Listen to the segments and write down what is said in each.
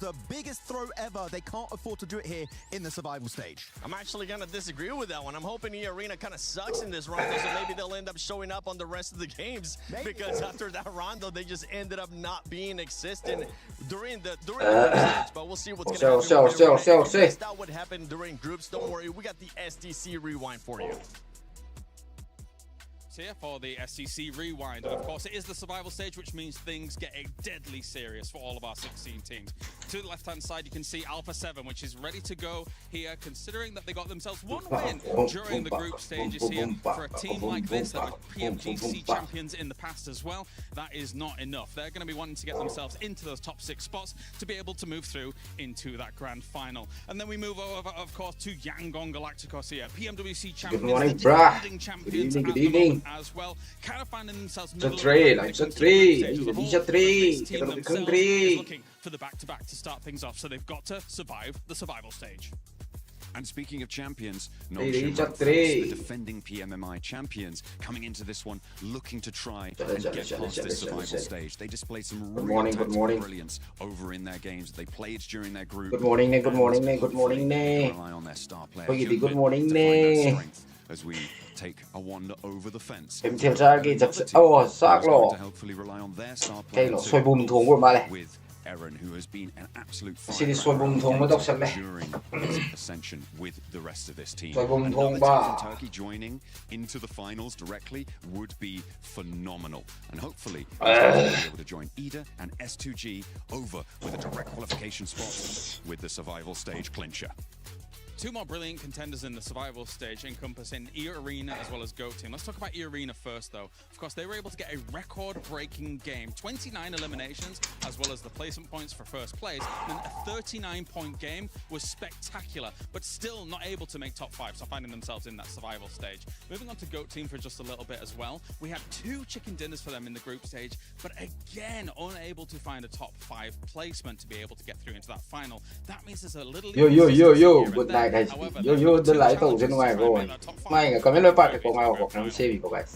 the biggest throw ever. They can't afford to do it here in the survival stage. I'm actually going to disagree with that one. I'm hoping E Arena kind of sucks in this round, so maybe they'll end up showing up on the rest of the games. Because after that round, they just ended up not being existent during the stage. But we'll see what's going to happen. That's not what happened during groups. Don't worry, we got the STC rewind for you. Here for the SCC rewind, and of course it is the survival stage, which means things get deadly serious for all of our 16 teams. To the left hand side you can see Alpha 7, which is ready to go here, considering that they got themselves one win during the group stages here. For a team like this that were PMWC champions in the past as well, that is not enough. They're going to be wanting to get themselves into those top 6 spots to be able to move through into that grand final. And then we move over, of course, to Yangon Galacticos here, PMWC champions, Good morning, defending champions good evening. As well, kind of finding themselves Shot 3, like shot 3, shot 3, looking for the back-to-back to start things off, so they've got to survive the survival stage. And speaking of champions, Hey, shot the 3. defending PMMI champions coming into this one looking to try and get past this survival stage. They displayed some real tactical brilliance over in their games. They played during their group. Good morning, good morning, good morning. Rely on their star player. Good morning, as we take a wander over the fence. Em theo ra cái chập xác lọ. To helpfully rely on their star Cái player lọ xoay bùm thùng của mà này. with Aaron, who has been an absolute Xin đi xoay bùm thùng mới đọc sẵn này. during his ascension with the rest of this team. Xoay bùm Another thùng team ba. from Turkey joining into the finals directly would be phenomenal, and hopefully we'll be able to join EDA and S2G over with a direct qualification spot with the survival stage clincher. Two more brilliant contenders in the survival stage, encompassing E Arena as well as Goat Team. Let's talk about E Arena first, though. Of course, they were able to get a record-breaking game. 29 eliminations, as well as the placement points for first place. And a 39-point game was spectacular, but still not able to make top 5, so finding themselves in that survival stage. Moving on to Goat Team for just a little bit as well. We had 2 chicken dinners for them in the group stage, but again, unable to find a top 5 placement to be able to get through into that final. That means there's a little... Yo, good night. Yo, đơn lái tàu trên ngoài rồi. May có mấy lối park của ngoài hoặc nó xe bị có guys.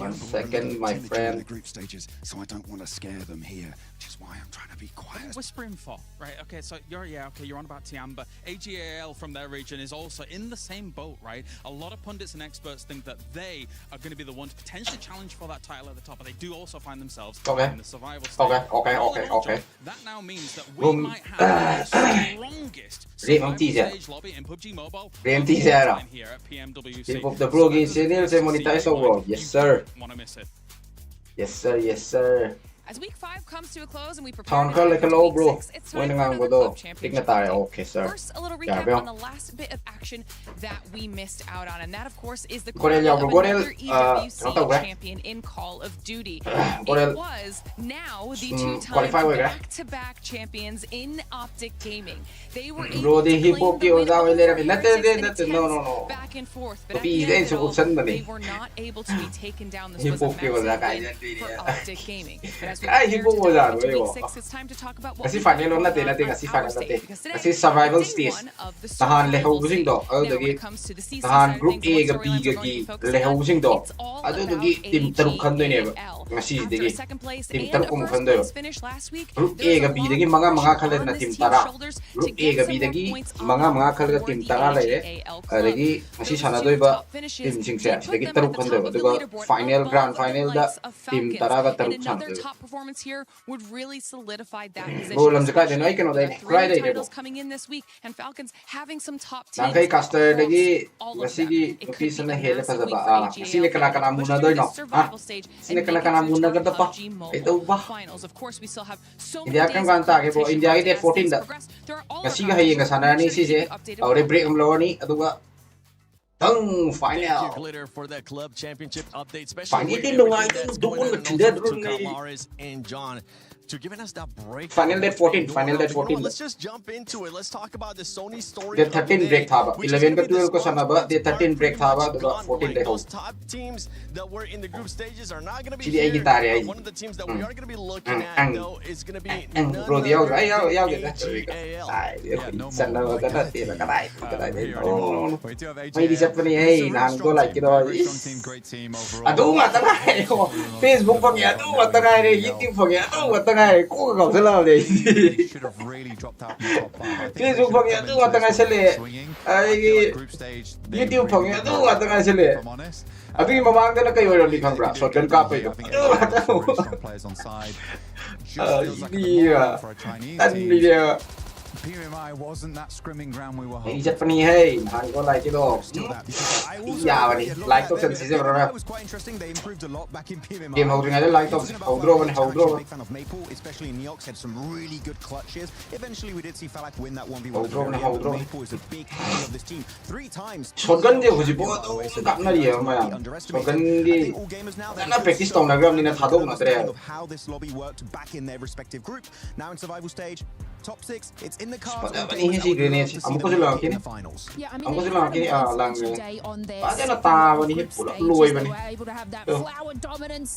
One second, my friend. The group stages, so I don't want to scare them here, which is why I'm trying to be quiet. Whispering for, right? Okay, so you're on about Tiamba. AGAL from their region is also in the same boat, right? A lot of pundits and experts think that they are going to be the ones to potentially challenge for that title at the top, but they do also find themselves in the survival stage. Okay. That now means that we might have the strongest survival stage lobby in PUBG Mobile time here at PMWC. If the vlogging channel is monetized overall, yes sir. Want to miss it? Yes sir. As week 5 comes to a close and we prepare Town call like hello, bro. Week 6, it's time for another club championship. Okay, sir. First, a little recap on the last bit of action that we missed out on, and that, of course, is the Gorel, crown of another EWC champion in Call of Duty. It was now the 2-time back-to-back champions in Optic Gaming. They were able to claim the win back and forth, but at the end of it all, they were not able to be taken down. This was a massive win for Optic Gaming. Ay, hipo mo dyan, week 6, it's time to talk about what kasi final natin kasi final natin. Kasi survival stage. Tahan leho using do. Tahan group A ga B ga G leho using do. Ado dagi team taruk kan do ne ba. Ngasi dagi. Team taruk kung kan do. Group A ga B dagi mga kalat na team tara. Group A ga B dagi mga kalat team tara lai dagi ngasi sana do ba team sing sa dagi taruk kan do. Duga grand final da team tara ga taruk san. Top performance here would really solidify that position. Titles coming in this week, and Falcons having some top teams. Nangkay caster lagi masih office na hele pa ba. Sine kana muna doy no. Sine kana muna ganda pa. Ito ba? Of course, we still have so many. India kan kanta ke po India ite 14 da. Kasi ga hayi nga sana ni si se. Aure break am law ni adu ba. Final. Glitter for that club championship update, especially and John to giving us that break. Final date 14. Let's just jump into it. Let's talk about the Sony story. The 13 break thaba. 11 ka 12 ko sana ba? The 13 break thaba. The 14 day. Those top teams that were in the group stages are not going to be here. One of the teams that we are going to be looking at though is going to be bro, the out. Ayaw Facebook pag yan, YouTube pag yan, ngay cố gắng thế nào đấy Should have really dropped out in the top five. I think cái they dù should phong have nhẹ come tôi into mà tăng this ngay sẽ lệ swinging. ai Group stage, cái they tiêu phong really nhẹ did tôi well, mà tăng ngay sẽ lệ if I'm honest. à tuy mà mang tới là cái rồi đi không ra sọt gần cáp vậy I think everyone has some really strong players on side. Just feels like a đi bit à more for a Chinese tan đi team. à PMI wasn't that scrimming ground we were đi hoping. chất phân hay hắn có lại cái đồ Still that, because I also dạ really đi did look like at top them. 10 season rồi That was quite interesting. They improved a lot back in PMI. game hậu ngày like top hậu draw bên hậu draw Big fan of Maple, especially in Neox, had some really good clutches. Eventually, we did see Falak win that 1v1 at the very end, but Maple is a big part of this team. 3 times. shotgun dia huji bo gap na dia ma shotgun di na practice tong na gram ni na thadok na tre of how this lobby worked back in their respective group. Now in survival stage, top 6, it's in the cards. Pada ni hi si grenade amo ko sila kini amo ko sila kini lang ni pada na ta ba ni pula luoi ba ni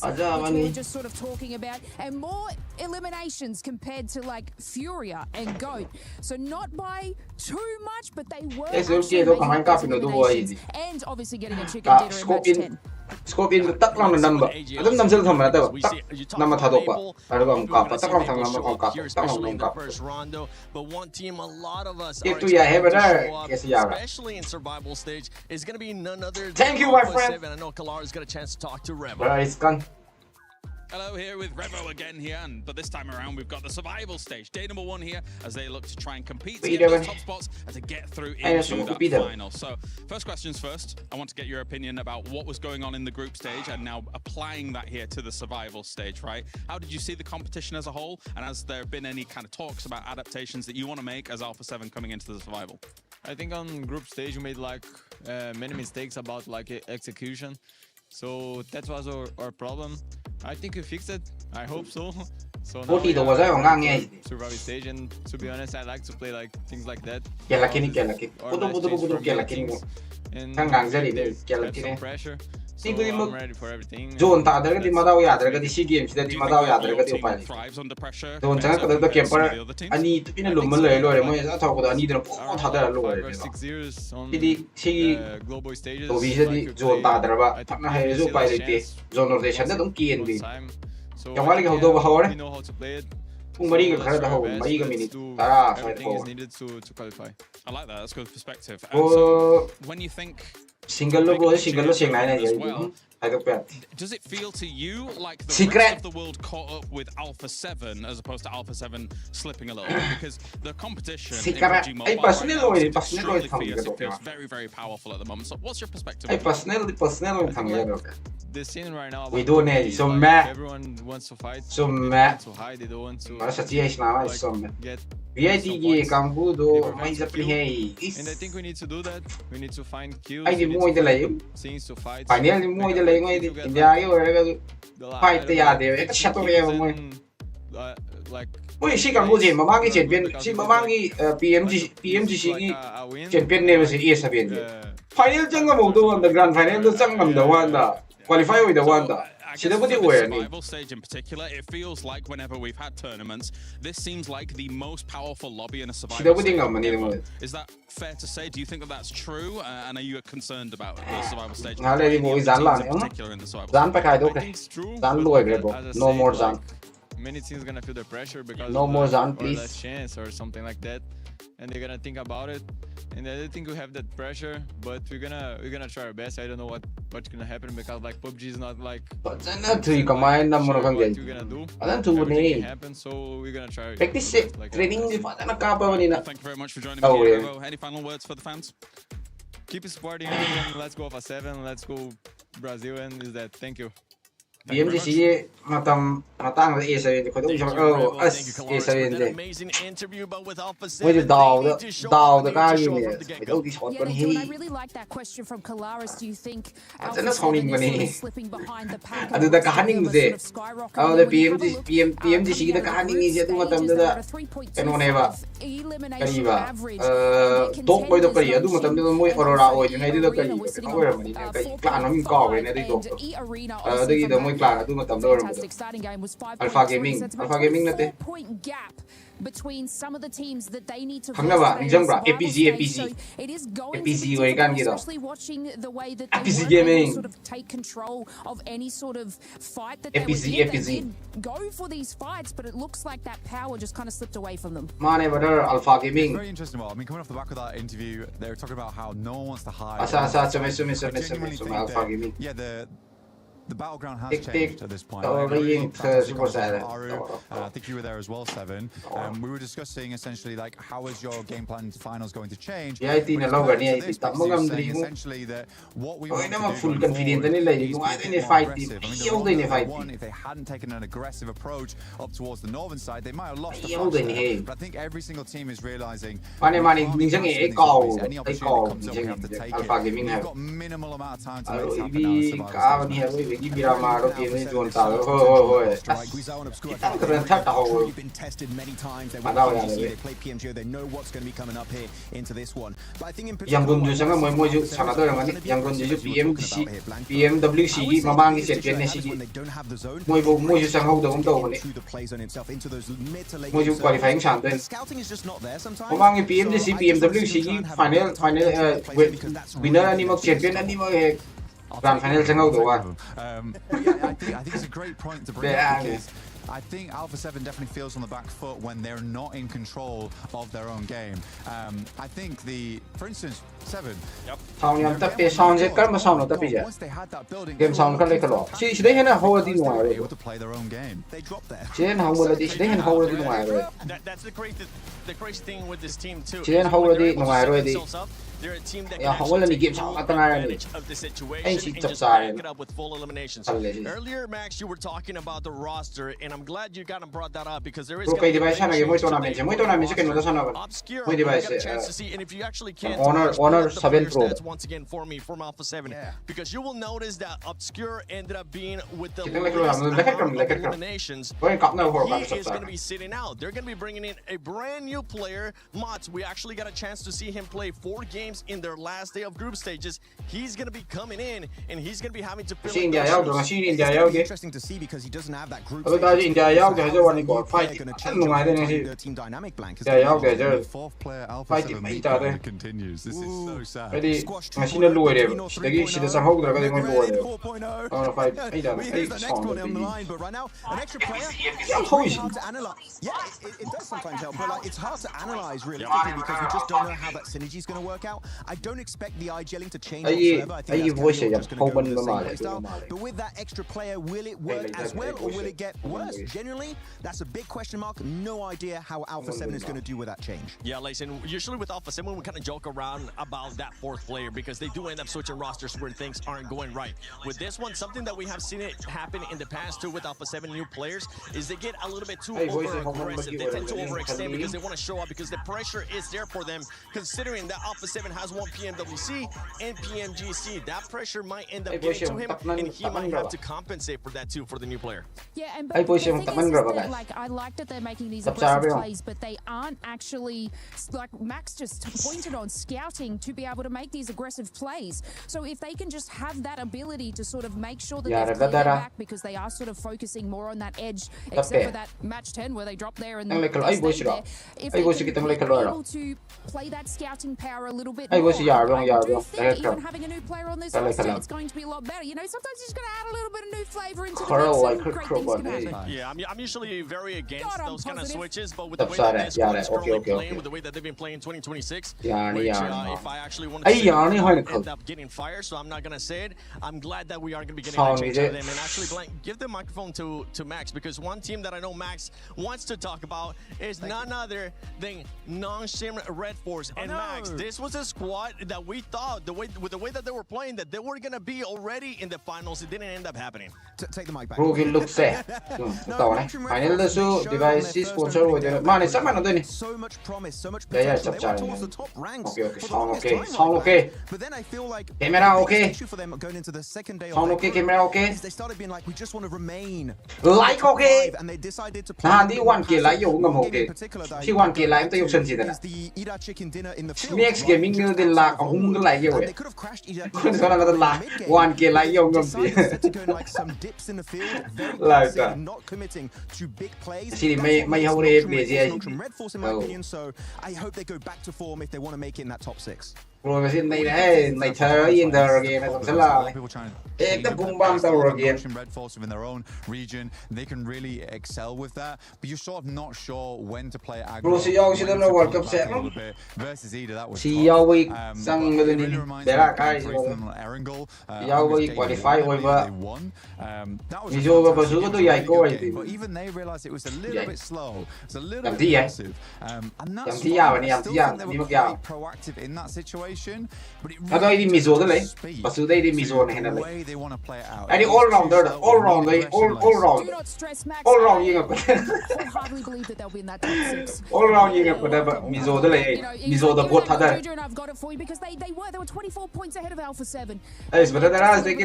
aja ba ni just sort of talking about and more eliminations compared to like Furia and Goat, so not by too much, but they were okay do kamain ka pino do boy and obviously getting a chicken dinner in match 10. scope in tak lang na number adum nam sel thom na ta tak nama thadok pa aru bang ka pa tak lang thang number kong ka tak lang ka but one team a lot of us itu ya he benar yes ya especially in survival stage is going to be none other than thank you my friend. I know Kalar's got a chance to talk to Revo. Guys kan Hello, here with Revo again here, but this time around we've got the survival stage. Day number 1 here as they look to try and compete to get those top spots and to get through into that final. So, first questions first. I want to get your opinion about what was going on in the group stage and now applying that here to the survival stage, right? How did you see the competition as a whole? And has there been any kind of talks about adaptations that you want to make as Alpha 7 coming into the survival? I think on group stage we made like many mistakes about like execution. So that was our problem. I think we fixed it. I hope so. So now we are survival stage, and to be honest, I like to play like things like that. kela kini And kan gang jadi kela have kini some pressure. So Ni I'm ready for everything. zone ta dar ga di madau ya dar ga di si game sida di madau ya dar ga di upai Thrives under pressure. zone changa ka da camper ani pina lum mal le lo re mo ya tha ko da ani de po tha da lo 5 re or 6 years on di si global stages. to bi se di zone ta dar ba I think na he we zo still pai have le te chance zone rotation da dum kien bi time. So Yang wali ka I hodo ba hawre we know how to play it. pung mari ga khara da ho Let's try our mari ga best. minute Let's do tara sai everything is ho needed to qualify. I like that. That's good perspective. And so, o when you think, single lo go single lo sing nai nai as ya well, ai ga pet does it feel to you like the Secret. rest of the world caught up with Alpha 7 as opposed to Alpha 7 slipping a little bit? Because the competition in Secret. PUBG Mobile Ay, right personal now way, is personal way extremely thang fierce. gato It feels ka. very, very powerful at the moment. So what's your perspective ai on that? personal thang ya ga The scene right now. We about don't PUBG need is so like mad. Everyone wants to fight. So They don't mad. want to hide. They don't want to mara sa ties na ai like, som get. VIT some gi points. kambu They do prevent mai sa the pli kill. hei And I think we need to do that. We need to find kills. ai di we need moi to de lai find things to fight. final ni moi de lai ngai di india gi ore ga fight ya de ek shot me moi Like moi si kambu je mamang gi champion si mamang gi PMGC gi champion ne si ES7 gi final chang ga mo do on the grand final do chang ngam da wan da qualify oi da wan da I sida guess budi for the oi ni survival stage in particular, it feels like whenever we've had tournaments, this seems like the most powerful lobby in a sida survival budi stage ngam ni mo ever. Is that fair to say? Do you think that that's true? And are you concerned about the survival stage? Nga le di mo Any zan other la teams ni in particular in the survival zan pa kai do I think it's true. zan loi gre bo As I no said, more like, zan many teams gonna feel the pressure because No of more the- Zan, or please. less chance or something like that, and they're gonna think about it. And I don't think we have that pressure, but we're gonna try our best. I don't know what's gonna happen because like PUBG is not like zan na thui kamai na mo sure kan what ge we're gonna do. adan tu Everything ni can happen, so we're gonna try. practice our best, like, training di fa na ka pa ni na Thank you very much for joining me Oh, here, yeah. Revo. Any final words for the fans? keep supporting everyone. Let's go for 7. Let's go Brazil, and is that. Thank you. PMGC matang da ES7 ko dong oh as ES7 de Amazing interview, but with Alpha 7, moi de dao they da need to show dao up, da they ka need to gi show ni up from the ai get-go. do di shot Yeah, kon they hi do, and I really like that question from Kalaris. Do you think That's Alpha not holding 7 is money. sort of slipping behind the pack? Adu da kahaning Sort of de skyrocketing? oh the When you have a look, PMGC da coming out of kahaning group ni je tu matam stages, da they're at a 3.25 ano ne ba elimination kariba average. top boy da kari adu matam da moi aurora oi ngai da kari ko ra mani kai klan mi ka we ne dai top da gi da moi Moi Clan adu matam do fantastic starting game was 5 Alpha Gaming. So it's about Alpha Gaming na te. 4-point gap between some of the teams that they need to Khangna ba exam bra survival APC stage. APC So it is going APC to be wai kan difficult, gi do especially watching the way that they APC weren't Gaming. able to sort of take control of any sort of fight that APC, they were in. APC. They did go for these fights, but it looks like that power just kind of slipped away from them. Mane brother Alpha Gaming Very interesting. Well, I mean, coming off the back of that interview, they were talking about how no one wants to hide. asa sumi I genuinely think Alpha that, Gaming yeah, the battleground has Tick, changed tick. at this point. Oh, I agree. ring, Fantastic super concept sad. from Aru. I think you were there as well, Seven. We were discussing essentially like how is your game plan to finals going to change? Yeah, I think But it's along going with into it, this it's because not you're more saying than essentially that what we Oh, want to naman do full going confident forward nila, is yung be a ano bit ni more fight aggressive. I mean, ayaw the din ni Rockets fight won. If they hadn't taken an aggressive approach up towards the northern side, they might have lost the Ayaw din fight. eh. But I think every single team is realizing Mane, we mane, can't minsan pass eh, in these ikaw, ways. Any opportunity ikaw, that comes up, we have to minsan take Alpha it. Gaming We've have. got minimal amount of time to Aro make it happen now in ibi survival ka stage. ni haro ibi bira maro tiene jual talo ho kita keren tak tahu Been tested many times. They Madaw went yan, PMGC, eh. they played PMGO. They know what's going to be coming up here into this one. But I think in yang particular, gunju sanga mo ju sana do yang yang gunju ju PMWC mamang gi champion ne sigi mo ju sanga ho do do ne mo ju qualifying chan den mamang gi PMWC gi final winner ani mo champion ani mo grand final sanga ho do wa I think it's a great point to bring Yeah. up because I think Alpha 7 definitely feels on the back foot when they're not in control of their own game. I think for instance, 7. sound yang tapi sound je kan sound no tapi je Once they had that building, game sound kan le kalo si dai hena ho di no they were ai able to play their own game. they dropped there. chen ho mo di dai hena ho di no ai That's the crazy thing with this team too. Chilen how When already they're able to nung set already. themselves up, they're a team that Yeah, can wala actually ni game take sa full mga tangaran ni. advantage of the Ay, situation si and Chop just Sarin. back it up with full eliminations. Already. Earlier, Max, you were talking about the roster, and I'm glad you kind of brought that up because there is Bro, gonna kay be a device big siya, change mo to tournament the siya. Mo tournament siya, kinuha sana ako. Obscure, Mo we device, got a chance to see, and if you actually can, Honor- Thomas, pull Honor up the 7 player Pro. stats once again for me from Alpha 7, because you will notice that Obscure ended up being with the Kita like least lang, like amount like of eliminations. Boy, cup na ho, He bakit is sa going to be sitting out. They're going to be bringing in a brand new player, Mots. We actually got a chance to see him play 4 games in their last day of group stages. He's going to be coming in, and he's going to be having to fill Kasi in India those yaw, shoes. kasi India It's yaw gonna be ge. interesting to see because he doesn't have that group. Ano tayo India yaw, kaya jawa ni ko fight. Gonna Ano change nga din up si the team dynamic blank. India yaw kaya jawa. The fourth player Alpha Fight 7 it, lead fight it. continues. This is so sad. Ready? Machine na luwe de. Lagi sila sa hog draga de mo luwe de. Oh, fight. Ay dami. Ay The next sound one de. on the line, but right now, an extra player. Yeah, how is he? Hard to analyze. Yeah, it does sometimes help, but like, it's hard to analyze realistically because we just don't know how that synergy is going to work out. I don't expect the IGLing to change whatsoever. I think that's voice gonna be niya, just going to go with the normal, same playstyle. normal. But with that extra player, will it work like as that, well, or voice will it. it get worse? Genuinely, that's a big question mark. No idea how Alpha 7 is going to do with that change. Yeah, listen, usually with Alpha 7, we kind of joke around about that 4th player because they do end up switching rosters where things aren't going right. With this one, something that we have seen it happen in the past too with Alpha 7 new players is they get a little bit too Hey, boys, over-aggressive. They tend to hey, overextend because they want to show up because the pressure is there for them considering that Alpha 7 has won PMWC and PMGC. That pressure might end up Hey, boys, getting to him and he might have takman to compensate for that too for the new player. Yeah, and Ay, but boys, the yung thing takman is grab that, agad. like, I like that they're making these Tap aggressive sabi mo. plays, but they aren't actually, like Max just pointed on, scouting to be able to make these aggressive plays. So if they can just have that ability to sort of make sure that Yeah, they've they've got cleared that, back because they are sort of focusing more on that edge, Tape. except for that match 10 where they drop there and Ang they like, ay, boys, stay sila. there. If Ay, they boys, can kita mo be like kalora. able to play that scouting power a little bit Ay, more, boys, yarong, I do yarong. think Like, even having a new player on this like, roster, like. it's going to be a lot better. You know, sometimes you just got to add a little bit of new flavor into the Curl, mix like, and great curl things can button, happen. Yeah, I'm usually very against God, I'm those kind of positive. switches, but with the Tap way sa that rin, this squad yeah, is okay, currently okay, playing, okay. with the way that they've been playing 2026, Yani, which yani. if I actually want Ay, to say it, yani, I'll hani, end up getting fired, so I'm not going to say it. I'm glad that we are going to be getting Sound that change is out it? of them and actually give the microphone to Max, because one team that I know Max wants to talk about is none other than non-sim Red Force. And Max, this was a squad that we thought, with the way that they were playing, that they were going to be already in the finals. It didn't end up happening. Take the mic back. Rugil looks eh. Ito na. Final na so device sponsor with the man. Isa man doon eh. So much promise, so much Yeah, yeah, potential. They were chap, towards chap, the top ranks. Okay, okay, for the sound longest okay, time, sound like okay. that. But then I feel like Camera the biggest okay. issue for them going into the second day of Sound their okay, group camera okay. is they started being like, we just want to remain Like okay. and they decided to play Nah, di a bit more 1K like passive. yung ngam One game okay. in particular that I Si 1K lại tới option gì thế nào next gaming như thế là không có lại nhiều vậy còn sao là là 1K lại nhiều ngầm gì lại cả chỉ mấy hậu đề về gì rồi mà xin này này chờ yên thờ game này cũng sẽ là cái bung bam tàu game bro si yao si đâu World Cup sẽ không si yao với sang người đi để là cái yao với qualify với vợ ví dụ vào số tôi dạy cô ấy thì làm gì vậy làm gì à vậy làm gì à đi mặc áo ở đây đi mizo đó lấy và số đây đi mizo này là lấy anh đi all rounder all round đấy all round như vậy all round như vậy đó mizo đó lấy mizo đó bot thật đấy ấy bây giờ là cái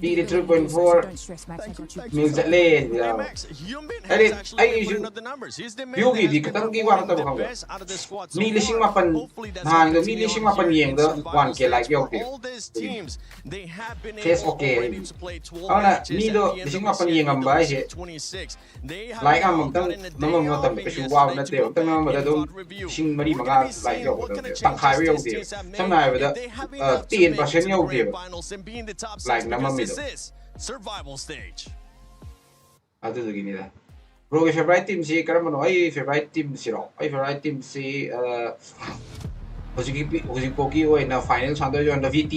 đi 3.4 mình sẽ lên ấy yêu gì thì cái tăng cái quan tâm không mi lịch sinh mà phần hàng rồi mi lịch sinh mà phần nhiều đó hoàn cái lại yêu thì test ok đó là mi đó lịch sinh mà phần nhiều ngầm bài hết lại ngầm một tăng nó mà tầm cái số wow nó đều tăng mà đó sinh mà đi mà ngã lại yêu tăng khai yêu thì trong này bây giờ tiền và sinh yêu thì lại nằm ở mình à từ gini lah bro cái favorite team si karena mana ai favorite team si ro ai favorite team si Hoji Poki oi na final santai jo na VT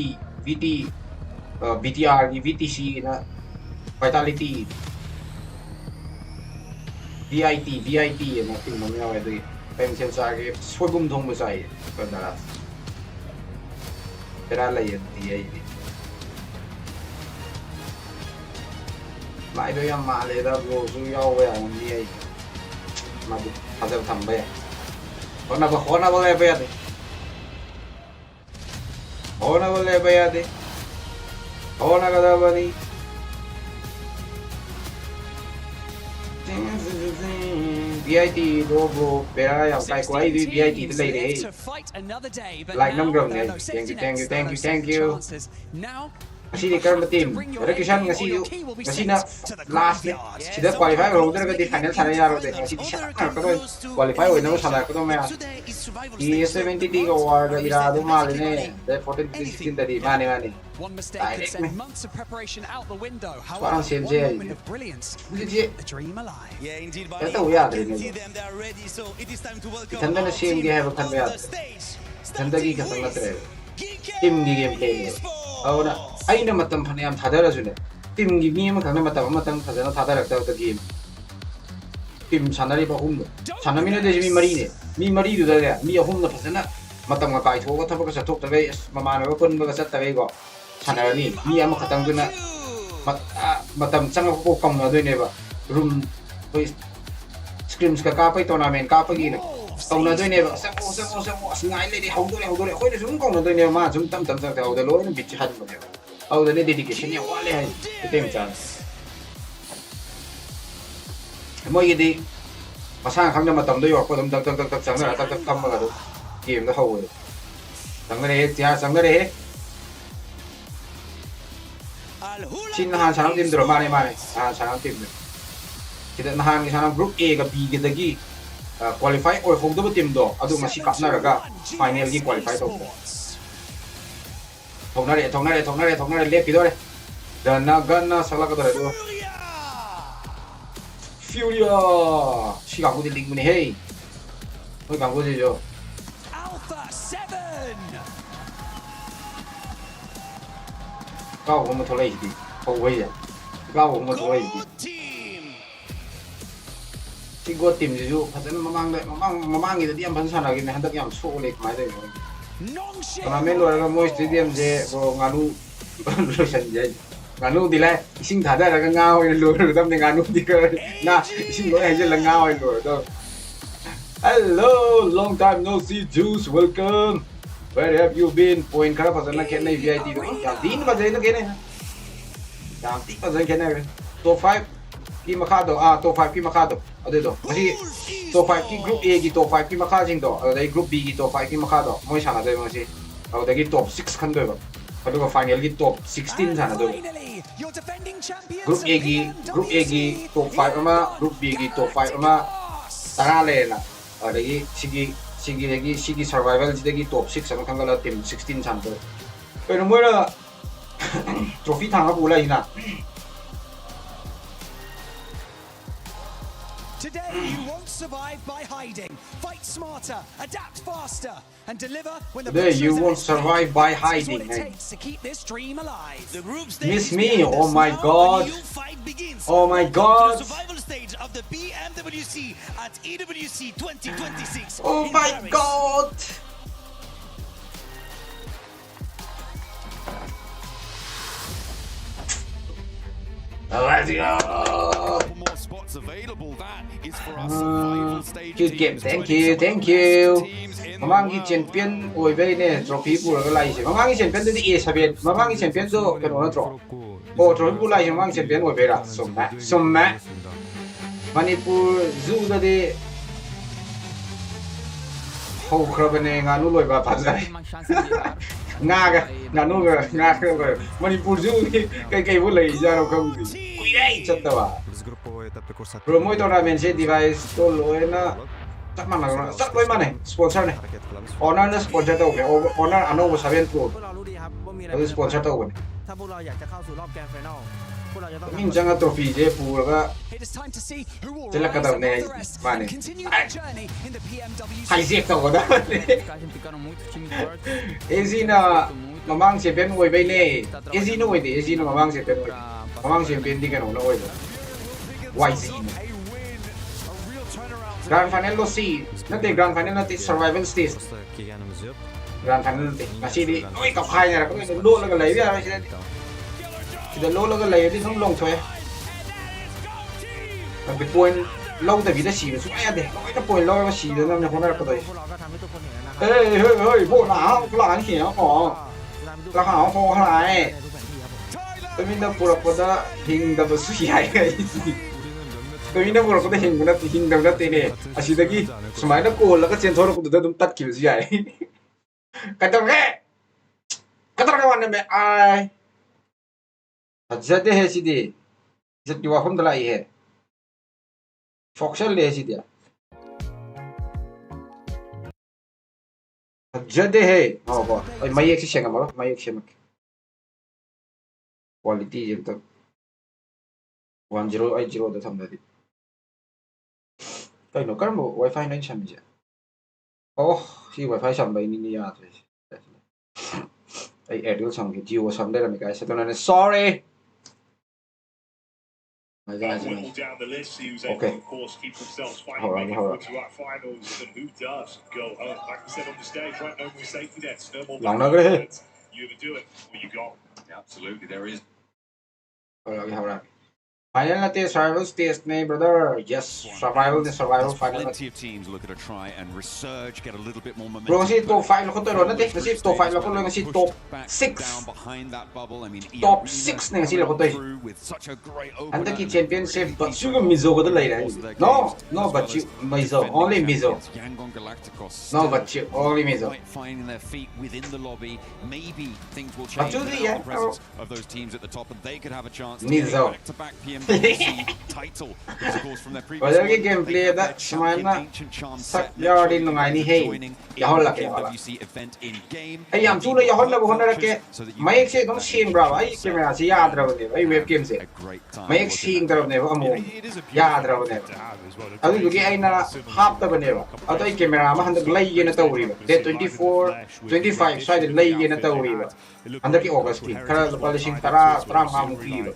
BTR ni VTC na Vitality VIT na team mana ai tu pem sen sa ke foi bum thong ba sai kan da tera la ye ti ai lại đôi em mà lấy ra vô su nhau về làm gì ấy mà thật sự thầm về con nào khó nào về về đi khó nào về đi khó nào cái đó đi VIT đồ bro về ai học cái quái VIT tới đây đấy lại năm rồng này thank you Kasi di karena tim, ada kisah ngasih na last nih, sudah qualify kalau udah ke final sana ya udah ngasih di sana kalau qualify udah sana kalau mah di 73 award ira do mal ini dari 14 16 tadi mana sekarang CMC ya tahu ya ini tanda na CMG have kan ya tanda ki katang na tre tim di gameplay awna aina matam phaniam thadara june tim gi mi ma khangna matam thadana thadara ta game tim sanari ba hum sanami na de mi mari du da mi hum na phasana matam ga kai thoga thaba ka thok ta gai mama na kon ba ka sat ta gai go sanari mi ama khatang duna matam chang ko kong na doi ne ba room scrims ka pai tournament ka pa gi na tàu nó đôi này bảo sao ngay lên đi hậu đôi khối nó xuống còn nó đôi này mà chúng tâm theo đôi lối nó bị chặt một điều hậu đôi này dedication nhau quá lên cái tên chán mỗi cái đi mà sang không cho mà tầm đôi hoặc tầm sáng là tầm mà được game nó hậu rồi sáng cái này chia sáng cái này xin hàng sáng team drama này sáng team này kita hàng cái sáng group Aกับ B cái gì qualify or không được team đó, adu masih kapna raga final gi qualify to. Thong na le pido re. Dan na ganna sala ka dore do. Furia. Si gang ko di link mo ni hey. Oi gang ko di jo. Alpha 7. Kau ko mo tholai di. Ko wei ya. Kau ko mo tholai di. Thì go tìm dụ thật sự mamang gitu dia ban sana gini hendak yang sulit mai deh. Karena melu ada mau stadium je go nganu lulusan je. Nganu dilai ising thada ada ngau yang lulu tam dengan nganu di ke. Nah, ising lo aja ngau yang lulu tu. Hello, long time no see Juice, welcome. Where have you been? Point kerap pasal nak kena VIT tu. Yang tin pasal itu kena. Yang tin pasal kena. Top 5 ki makado top 5 ki makado adu do masi top 5 ki group A ki top 5 ki makha jing do dai group B ki top 5 ki makado moi sana dai masi adu gi top 6 khan do ba adu ko final gi top 16 sana do group A gi top 5 ama group B gi top 5 ama tara le na adu gi sigi survival ji top 6 ama khangala team 16 san do pero moi la trophy thang bu lai na. Today you won't survive by hiding. Fight smarter, adapt faster, and deliver when the Today you won't survive by hiding. It takes to keep this dream alive. The group stage Miss me, oh my god. Oh my god. The survival stage of the PMWC at EWC 2026. Oh my god. Let's go. More spots available. That is for our survival stage. Good game. Thank you. Mamangi champion oi very ne trophy pura ka lai se. Mamangi champion de A7. Mamangi champion do kano na tro. O trophy pura lai mamangi champion oi vera. Somma. Manipur zoo da de ho khrabane nganu loi ba phazai. Nganu ga Manipur zoo kai bu lai ja ro kham gì. Ui dai chatta ba. Promo tournament se device to loi na chắc loi ma này sponsor này. Honor na sponsor tao ke Honor ano 7 Pro. Ado sponsor tao ne. ถ้าพวกเราอยากจะเข้าสู่รอบแกรนด์ไฟนอลพวกเราจะต้อง Min janga trophy je pura ka Jela ka daw ne mane. Hai zek tao da. Ezi na mamang champion oi bai ne. Ezi no oi de Ezi no mamang champion oi. Mamang champion di kan no oi. YZ. Grand final lo si. Nanti grand final nanti survival stage. Grand final nanti. Masih di. Oi kau khai na ko lo la ka lai bia masih. Sudah lo la ka lai di không long thôi. Tapi point lâu tại vì nó xì nó xuống ai để nó cái point lâu nó xì nó nằm không ra cái đấy. Ê bộ nào là anh hiểu không? Là hảo không lại. Tôi mình đã phụ được đó hình đã được suy hại cái gì. Tôi mình đã phụ được đó hình đã hình đã thế này. À xí đây smile nó cool là cái chân thôi nó cũng được đâm tắt kiểu gì vậy. Cái tao cái này ai. Thật thế gì đi. Rất nhiều không được lại hết. Foxel le si dia. Jade hai. Oh bo. Oi mai ek shenga maro, mai ek shemak. Quality jeng tak 1080 da thamda di. Kai no kar mo wifi nan sham je. Oh, si wifi sham bai ni ya thai. Ai Airtel sham ke Jio sham da me kai sa tona sorry. Down the list, he was able to, of course, keep themselves fighting, making forward to our finals. And who does go home? Like we said on the stage, right? No more safety nets, no more. You either do it or you go. Absolutely, there is. Final natin survival stage ne brother. Yes, survival final. Plenty of teams looking to try and resurge, get a little bit more momentum. Bro, si top 5 lo ko to natin. Kasi top 5 lo ko lang si top 6. Down behind that bubble. I mean, top 6 na sila ko to. Anda ki championship but sugar mizo ko dalay na. No, but you mizo, only mizo. No, but you only mizo. Finding their feet within the lobby, maybe things will change. The presence of those teams at the top, and they could have a chance to get back-to-back PMWC title. Of course, from their previous. Well, the gameplay that Shmana sak yard in ngai ni hey. Yahol la ke wala. Ay am tu na yahol la bo na ke. Mai se dom sim bra ai camera se yaad ra bne. Ai webcam se. Mai sim taraf ne ba mo. Yaad ra bne. Adu dugi ai na half ta bne ba. Adu ai camera ma handak lai ye na tawri ba. Day 24 25 side lai ye na tawri ba. Handak ki August ki. Kara polishing tara ma mu fi ba.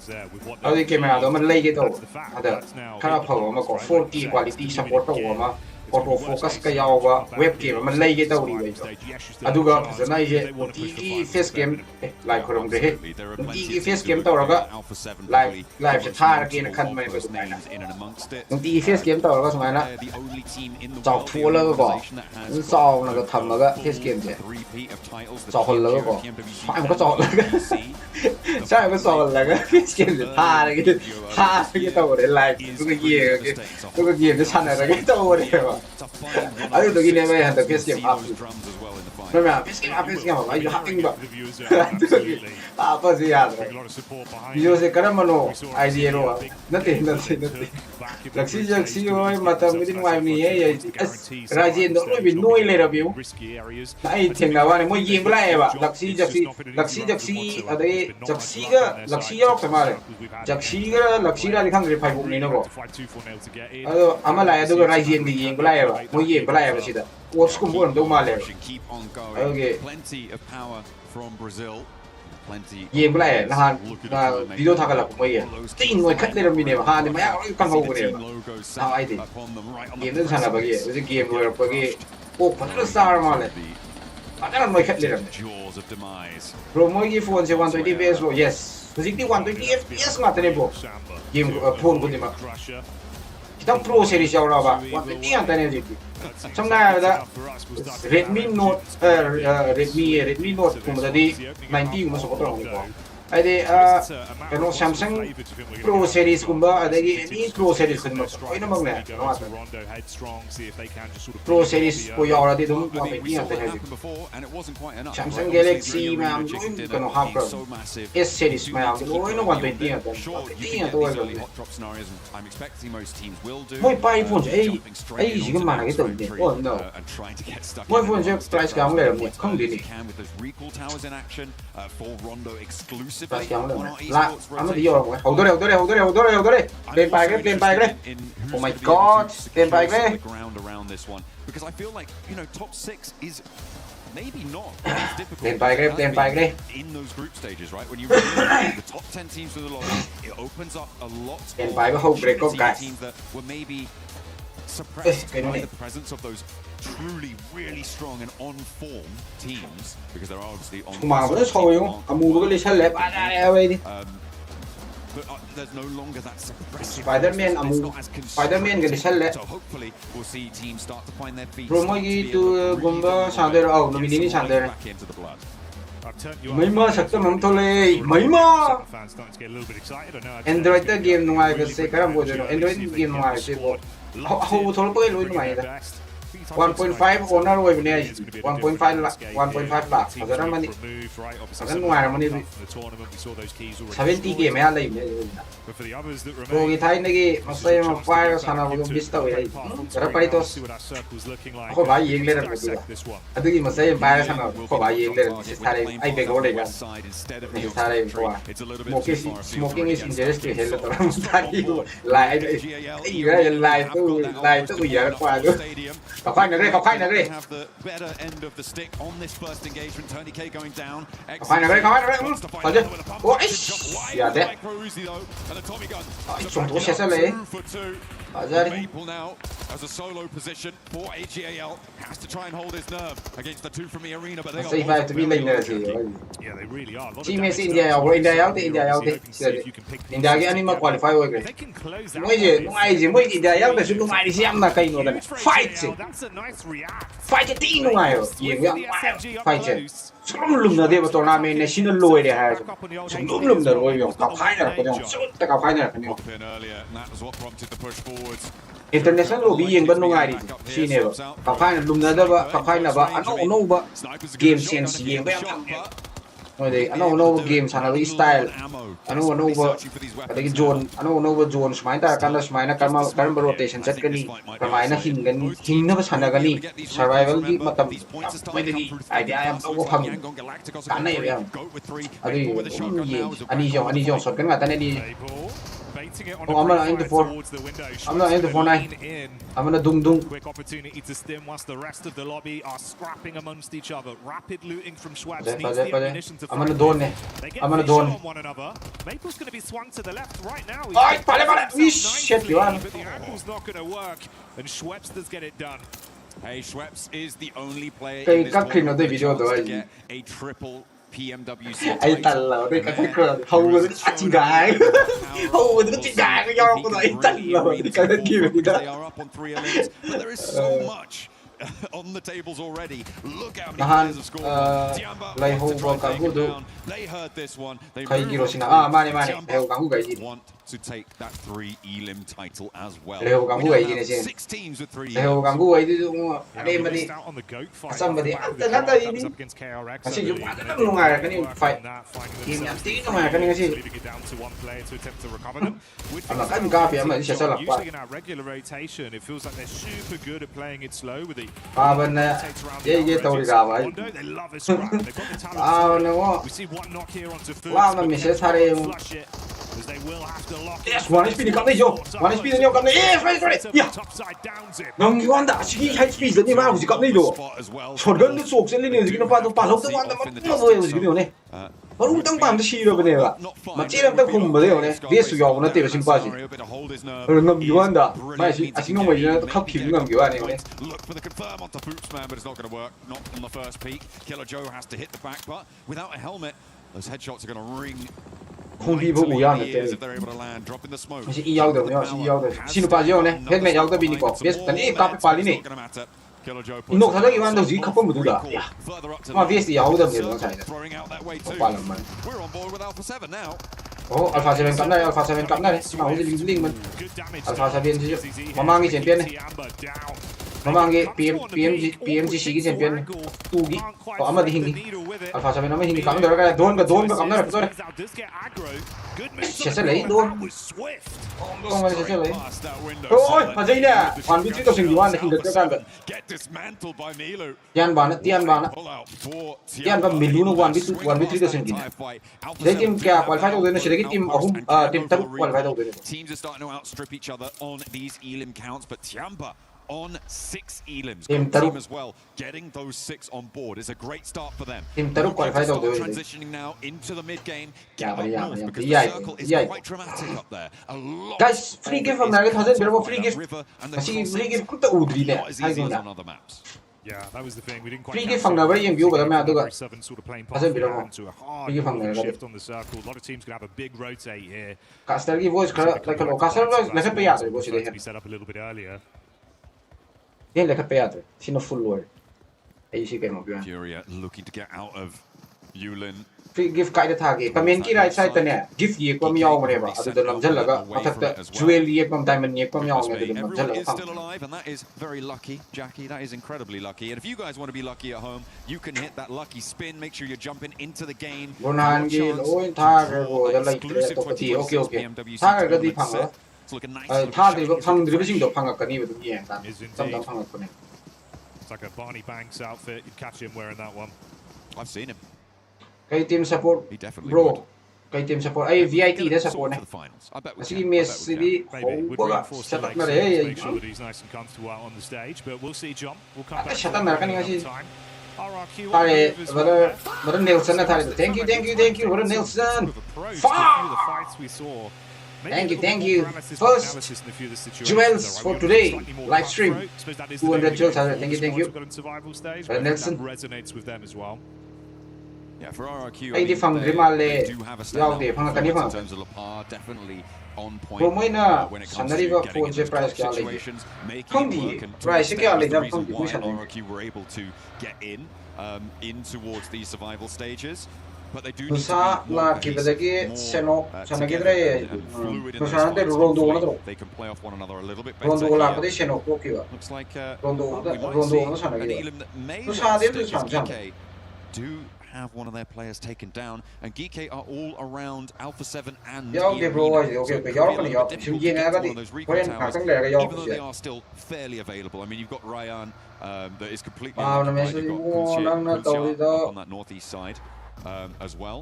Adu camera do man lai ge to. Ada kara phaw ma ko 4K quality support to ma auto focus ka yawa web game man lay ge tawri bai aduga phajana ije ti face game like khorong de he ti face game tawraga live se thar ke na khan mai ba sumaina ti face game tawraga sumaina chaw thola ko saw na ga thamaga face game je chaw hol la ko sai ma ko chaw la ga sai ma saw la ga face game je thar ke tawre live tu ga ye ne chana ra ge tawre ba ayo to gi ne mai han da face game up Remember, face game ba ayo hacking ba apa sih ya video se karamano idea ro nate laksi oi matam midin wai ni ye rajen do no bi noi le ra biu ai theng na wa ne mo yim lai ba laksi adai laksi yok ta mare laksi ra dikhang re phai bu ni no ko ado ama lai ado rajen di yim lai ba mo yim lai ba sida what's kum bon do male okay Ye mulai lah video thak la ko ye ting ngoi khat le ram ni ha ni ma kan ho ne ha ai di game den sana ba ye usi game lo ba ge o patra star ma le ada ngoi khat le ram pro mo gi phone se 120 fps lo yes usi ti 120 fps ma tene bo game phone ko ni ma kita pro series ya ora ba 120 an tane ji samna da Redmi Note kuma da di 90 kuma support ro ko ai de kano Samsung Pro series kuma adagi ni Pro series kuma oi na mang ne Pro series ko ya ora di dum ko ni an tane ji Samsung Galaxy ma am kano ha pro S series ma am oi no 120 an tane to oi moi pai phone ai ji ma na ke to ni oh no moi phone je price ka ang le mo không đi ni price ka ang le la am di yo hầu dore lên bài cái oh my god lên bài cái because I feel like top 6 is maybe not lên bài cái in those group stages, right? When you the top 10 teams with a lot, it opens up a lot lên bài cái hậu break of teams that were maybe suppressed by the presence of those truly really strong and on form teams, because there are obviously on mà vẫn sôi không amu cái lấy chân lẹp ai đi but there's no longer that suppressive Spider-Man cái chân lẹp so hopefully we'll see teams start to find their feet rồi mỗi tu gomba sang đây rồi nó mini sang đây mấy mà sắc tấm mắm thôi mấy mà Android cái game ngoài cái sẽ cái làm gì đó Android game ngoài sẽ bộ hậu thôi bây giờ ngoài đó 1.5 owner way bine 1.5 lakh azara mani agan nuara mani 70k me alai me pro gi thai nagi masai ma fire sana bu bista we ai ra paitos ko ba yeng le ra ku adu gi masai fire sana ko ba yeng le se thare ai be go le ga se thare ko smoking is injurious to health to ram thari lai tu ya kwa do Khoai này đây have the better end of the stick on this first engagement. Tony K going down. Khoai này đây phải chứ ôi dạ đấy chúng tôi sẽ lấy ra đi Maple now as a solo position for AGAL has to try and hold his nerve against the two from the arena, but they say phải to be lane này thì team is India out thì India cái anh mà qualify rồi cái mỗi gì mỗi India out để chúng tôi mai đi xem là cây rồi này fight cái team ngoài rồi gì vậy fight chứ chúng lùm là đi vào tournament này xin lùi để hay chúng lùm là lùi vào cặp hai này cái nhau tất cả hai này cái nhau international lobby yang ban nungai di sini ba kapai na lumna da ba kapai na ba ano ba game sense yang ba Ode ano game sana ba style ano ba adagi zone ano ba zone smain ta kan smain na karma rotation set kani kamai na hing na ba sana kani survival di matam mai dagi idea am to ko phang kan na ya adagi ani jong shot kan ngata ne di debating it on I'm gonna end the four. towards the window. I'm gonna end the 4-9. I'm gonna dung. Quick opportunity to stim whilst the rest of the lobby are scrapping amongst each other. Rapid looting from Schwabs needs the ammunition to I'm gonna dawn. I'm gonna dawn. one another. Maple's going to be swung to the left right now. Ay, pare. Shit, Johan. But the angle's not going to work, and Schweppes does get it done. Hey, Schweppes is the only player Kay in this kakrin na tournament video with a chance to to get a triple PMWC Ay talo, kay kakrin. Hawad ka chigang. Hawad ka chigang. Yaw ko na ay talo. They are up on 3 elims, but there is so much on the tables already. Look how many players have scored. Tiamba they heard this one. They want to take that 3 elim title as well. 6 teams with 3 elims. Missed out on the goat fight. Somebody Comes up against KRX. Kasi yung nungar kanina fight. Game yan din nungar kanina kasi. Leaving it down to one player to attempt to recover them. Ano kan gabi ama siya sa lakpa. Usually in our regular rotation, it feels like they're super good at playing it slow with the Paban na ye tawri gabay. They love a scrap. They've got the talent. We see one knock here onto first. Wow, na miss hare yung. As they will have to lock Yes, one speed kam na jo. One speed niyo kam na. Yes, right. Yeah. Nang yuanda sige high speed ni ma usi kam na jo. Shotgun ni sok sen ni ni no pa to pa lok to wan ma no boy usi ni ne. Baru tang pam to shiro bane ba. Ma chiram ta khum ba de ne. This yo na te ba sim pa si. Ngam yuanda. Ma si asino mo ina to khap kim ngam gwa ne. Look for the confirm onto Bootsman, but it's not going to work. Not on the first peak. Killer Joe has to hit the back, but without a helmet, those headshots are going to ring. Không đi vô bùi ăn được chứ y nhau được nhau y nhau được xin phải nhau này hết mẹ nhau ta bị đi bỏ biết tận ít cặp phải đi này nộp thằng ấy ăn đâu gì không có một thứ đó mà biết gì nhau được thì nó chạy được không phải là mình Alpha 7 cắm đây Alpha 7 cắm đây mà không gì linh mình Alpha 7 chứ mà mang cái tiền này nó mang cái PMGC cái tiền này tu cái có mà đi hình Alpha 7 nó mới hình cắm được cái đốn cái cắm được rồi sẽ lấy đốn không phải sẽ lấy ôi mà gì nè hoàn bị truy tàu sinh này hình được choกันtiền bán mình luôn hoàn bị truy tàu sinh này đấy team kia qualify đâu nó sẽ cái team ở team taruh qualify đâu đấy teams are starting to outstrip each other on these elim counts, but Tiamba on 6 elims. Team taruh as well, getting those 6 on board is a great start for them. Team taruh qualify đâu đấy transitioning now into the mid game. Get up north because the circle is quite dramatic up there. A lot. Guys, free gift from there. Thousand below free gift. Actually, free gift cũng tự udri nè. Hay không on other maps. Yeah, that was the thing. We didn't quite. Free gift from there với em view của em được rồi. Thousand below. Free gift from there. Shift on the circle. A lot of teams can have a big rotate here. Castle की voice खड़ा like लो Castle voice लेके पे आते हैं वो सीधे हैं. Set up a little bit earlier. ये लेके पे आते हैं. सीनो full load. ऐसी क्या मौका है. Furia looking to get out of Yulin. Free gift का इधर था कि कमेंट की right side तने gift ये को मियाओ मरे बा. अभी तो नमजल लगा. मतलब jewel ये को diamond ये को मियाओ मरे तो नमजल Everyone is लगा. still alive, and that is very lucky, Jackie. That is incredibly lucky. And if you guys want to be lucky at home, you can hit that lucky spin. Make sure you're jumping into the game. Bunan की लोग था कि वो जब like तो पति okay. था कि कभी फंगा. था कि वो फंग dribbling तो फंगा करनी है तो ये है. तब फंगा करने. It's like a Barney Banks outfit. You'd catch him wearing that one. I've seen him. Kay team support, bro. Kay team support. Ay VIT na support na. Kasi miss hindi. Shut up na rin. Make sure that he's nice and comfortable out on the stage, but we'll see John. We'll come back. Shut up na kanina si. RRQ. Pare, brother Nelson na tayo. Thank you, brother Nelson. Fuck. Thank you. First jewels for today live stream. 200 jewels. Thank you. Brother Nelson. Resonates with them as well. Yeah, for RRQ, Ay di fang rimale. Yaw di fang kanina. in terms of Lapar, definitely on point. Promoy na when it comes sanali to ba getting phone se into price tough kya lagi. situations, making Không it di work, and price that's kya the lagi reason không di why kusa. RRQ were able to get in towards these survival stages. But they do need Nusa to be more la kibadagi seno sanagidre. fluid in Nusa their nante response. rondo na Hopefully to. they can play off one another a little bit better Rondo la here. pade seno ko kiwa. Looks like Rondo we might rondo see na an sanagidre. Elim that may Nusa well ade stick as nusa GK do have one of their players taken down, and GK are all around Alpha 7 and Yeah, okay, bro. Arena, Okay, so it okay. could Yaw be a ka ni little yaw. bit difficult to Simjin get na to ka one of di. those recon Korean towers, kakang lega yaw even though they siya. are still fairly available. I mean, you've got Ryan that is completely Ah, na occupied. message You've got mo lang na Kunsha tawid daw. on that northeast side. as well.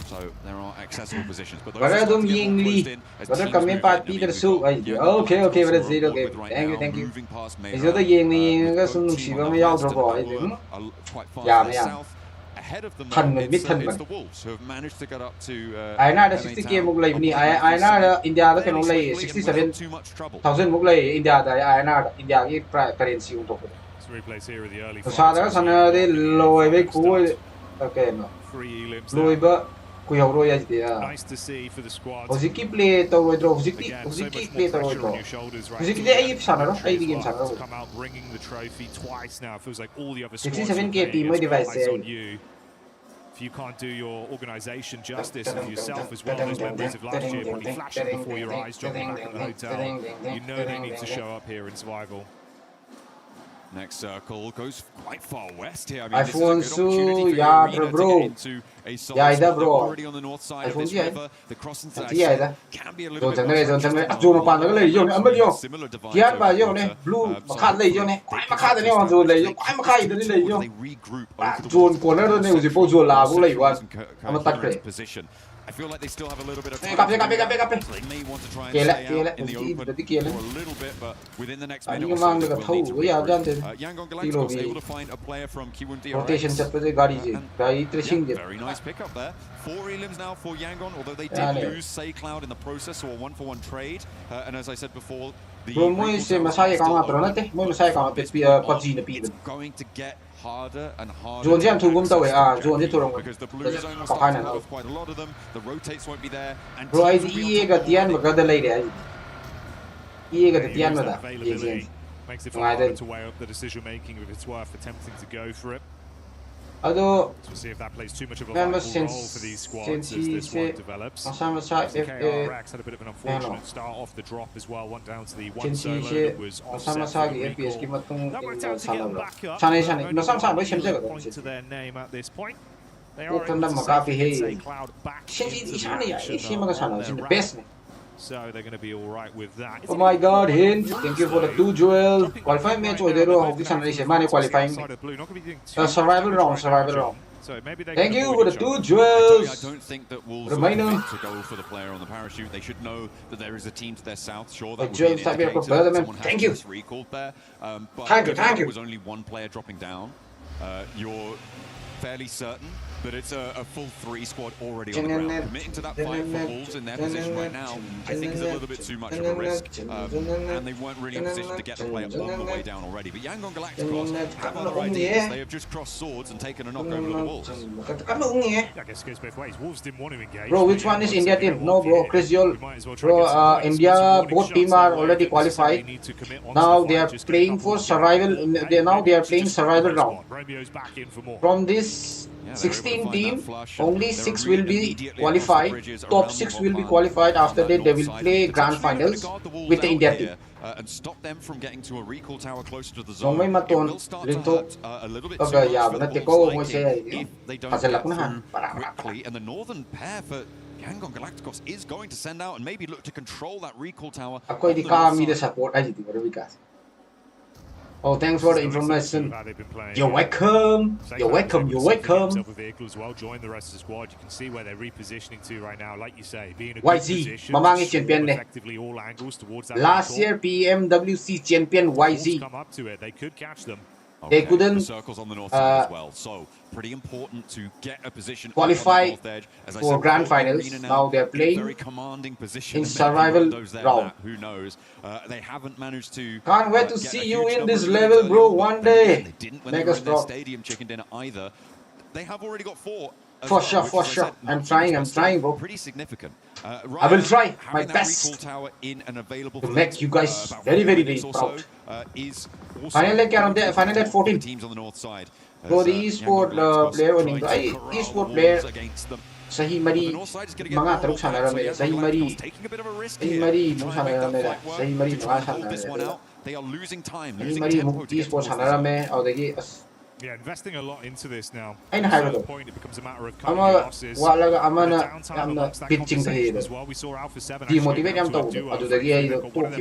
So there are accessible positions, but those are closed in. But come party the soup. Okay, but it's zero game. Thank you. Is the ying the sun she will be out of quite far yeah, south. Ahead of them is the Wolves, who have managed to get up to I know the 60 game mug like I know India can only 67,000 mug like India I know India currency on top of it. Replays here of the early okay, no. 3 elims Nice to see for the squad. Hoziki play to withdraw. Hoziki play to withdraw. Hoziki they ape sana, no? Ape game sana. Come out bringing the trophy twice now. Feels like all the other 67k team my device on you. If you can't do your organisation justice and yourself as well, those memories of last year probably flashing before your eyes, dropping back at the hotel. You know they need to show up here in survival. Next circle goes quite far west here. I mean, iPhone this is a good opportunity for Arena to get into a solid spot already on the north side of this river. The crossing side can be a little bit more similar device blue regroup position. I feel like they still have a little bit of time. They may want to try and stay out in the open for a little bit, but within the next minute or so, they will need to regroup. Yangon Galacticos able to find a player from Kiwon DRX. Very nice pickup there. 4 elims now for Yangon, although they did lose Say Cloud in the process, so a 1-for-1 trade. And as I said before, it's going to get harder and harder because the blue zone will start to have quite a lot of them. The rotates won't be there. And makes it harder to weigh up the decision making if it's worth attempting to go for it. Although, we'll see if that plays too much of a vital role for these squads as this one develops. KRX had a bit of an unfortunate start off the drop as well. Went down to the one solo that was offset for the recall. That worked out to get them back up. Point to their name at this point. They are able to Say Cloud back into the best. So they're going to be all right with that. Oh my God, Hint! Thank you for the 2 jewel. Qualifying match or they don't have qualifying. Survival round. So maybe they Thank you for the 2 jewels. I don't think that Wolves will need to go for the player on the parachute. They should know that there is a team to their south. Sure, that would be an indicator that someone has just recalled there. But thank you. There was only 1 player dropping down. You're fairly certain that it's a full 3 squad already on the ground. Committing to that fight for Wolves in their position right now, I think is a little bit too much of a risk. And they weren't really in a position to get the player all the way down already. But Yangon Galacticos have other ideas. They have just crossed swords and taken a knock over the Wolves. I guess it goes both ways. Wolves didn't want to engage. Bro, which one is India team? No, bro. Chris Yol. Bro, India, both teams are already qualified. Now they are playing for survival. Now they are playing survival round. From this 16 team, only 6 will be qualified. Top 6 will be qualified. After that, they will play grand finals with the India team. And stop them from getting to a recall tower closer to the zone. It will start to hurt a little bit too much for the Wolves if they don't get through quickly. And the northern pair for Yangon Galacticos is going to send out and maybe look to control that recall tower. Oh, thanks for the information. You're welcome. You're welcome. As well, join the rest of the squad. You can see where they're repositioning to right now. Like you say, being a good position, effectively all angles towards that. Last year PMWC champion YZ. Come up to it. They could catch them. They couldn't. The circles on the north side as well. So pretty important to get a position qualify for grand finals. Now they're playing very commanding position in survival round. Who knows? They haven't managed to. Can't wait to see you in this level, bro. One day. They didn't when they were in their stadium chicken dinner either. They have already got 4. For sure. I'm trying, bro. Pretty significant. I will try my best to make you guys very proud. Final at 14. Teams on the north side. Bro, the e-sport player winning. E-sport player. Sahi mari mga taruk sanarame. Sahi mari mo sanarame. Sahi mari mga sanarame. They are losing time. Sahi mari e-sport sanarame. Aw dagi. Yeah, investing a lot into this now. Ay na the point it becomes a matter of cutting losses. Wala amana pitching tayo. As well, we saw Alpha 7 demotivate am to. ado Dagi ay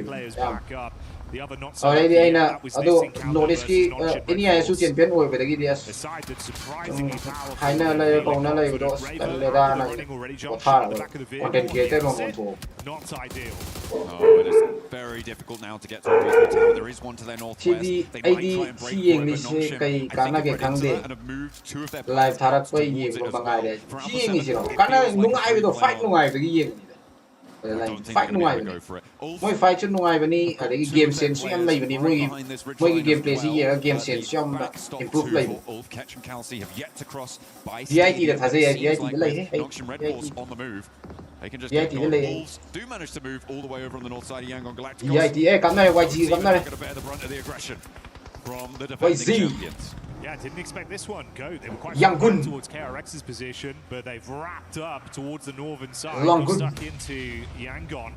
players back up. The other not ở so đây thì lucky anh là that was ở this độ encounter nổ đi versus ski non-chip ini Red ya su Force. tiền biến ngồi về đây đi A side that's surprisingly powerful. hai nơi đây còn nơi đây độ là ra này có tha là content creator nó còn thủ Not ideal. Oh, it is very difficult now to get to a reasonable tower. There is one to their chỉ northwest. đi They ai might đi try and break si for yang it, đi but si non-chip, cái I cái think nào have cái read kháng into đề that and have moved two of their live players thà quay towards gì it một as bằng well. ai đấy For si Alpha yang gì 7, đó it cái nào feels like nung it's ai với đồ free fight play nung on. ai với cái gì I là don't think fight they're nung going ai to be với able to go for it. mỗi fight chân nung ai với ni ở đây cái game sense xem này với ni mỗi cái gameplay gì cái game sense xem là improve lại VIT là thà gì VIT cái này hết They can just VIT get cái going. này Wolves do manage to move all the way over on the north side of Yangon Galacticos. VIT cắm này YG cắm này Going to bear the brunt of the aggression from the YG defending champions. Yeah, didn't expect this one. Go. They were quite Young far Gun. towards KRX's position, but they've wrapped up towards the northern side. Long Got Gun. stuck into Yangon.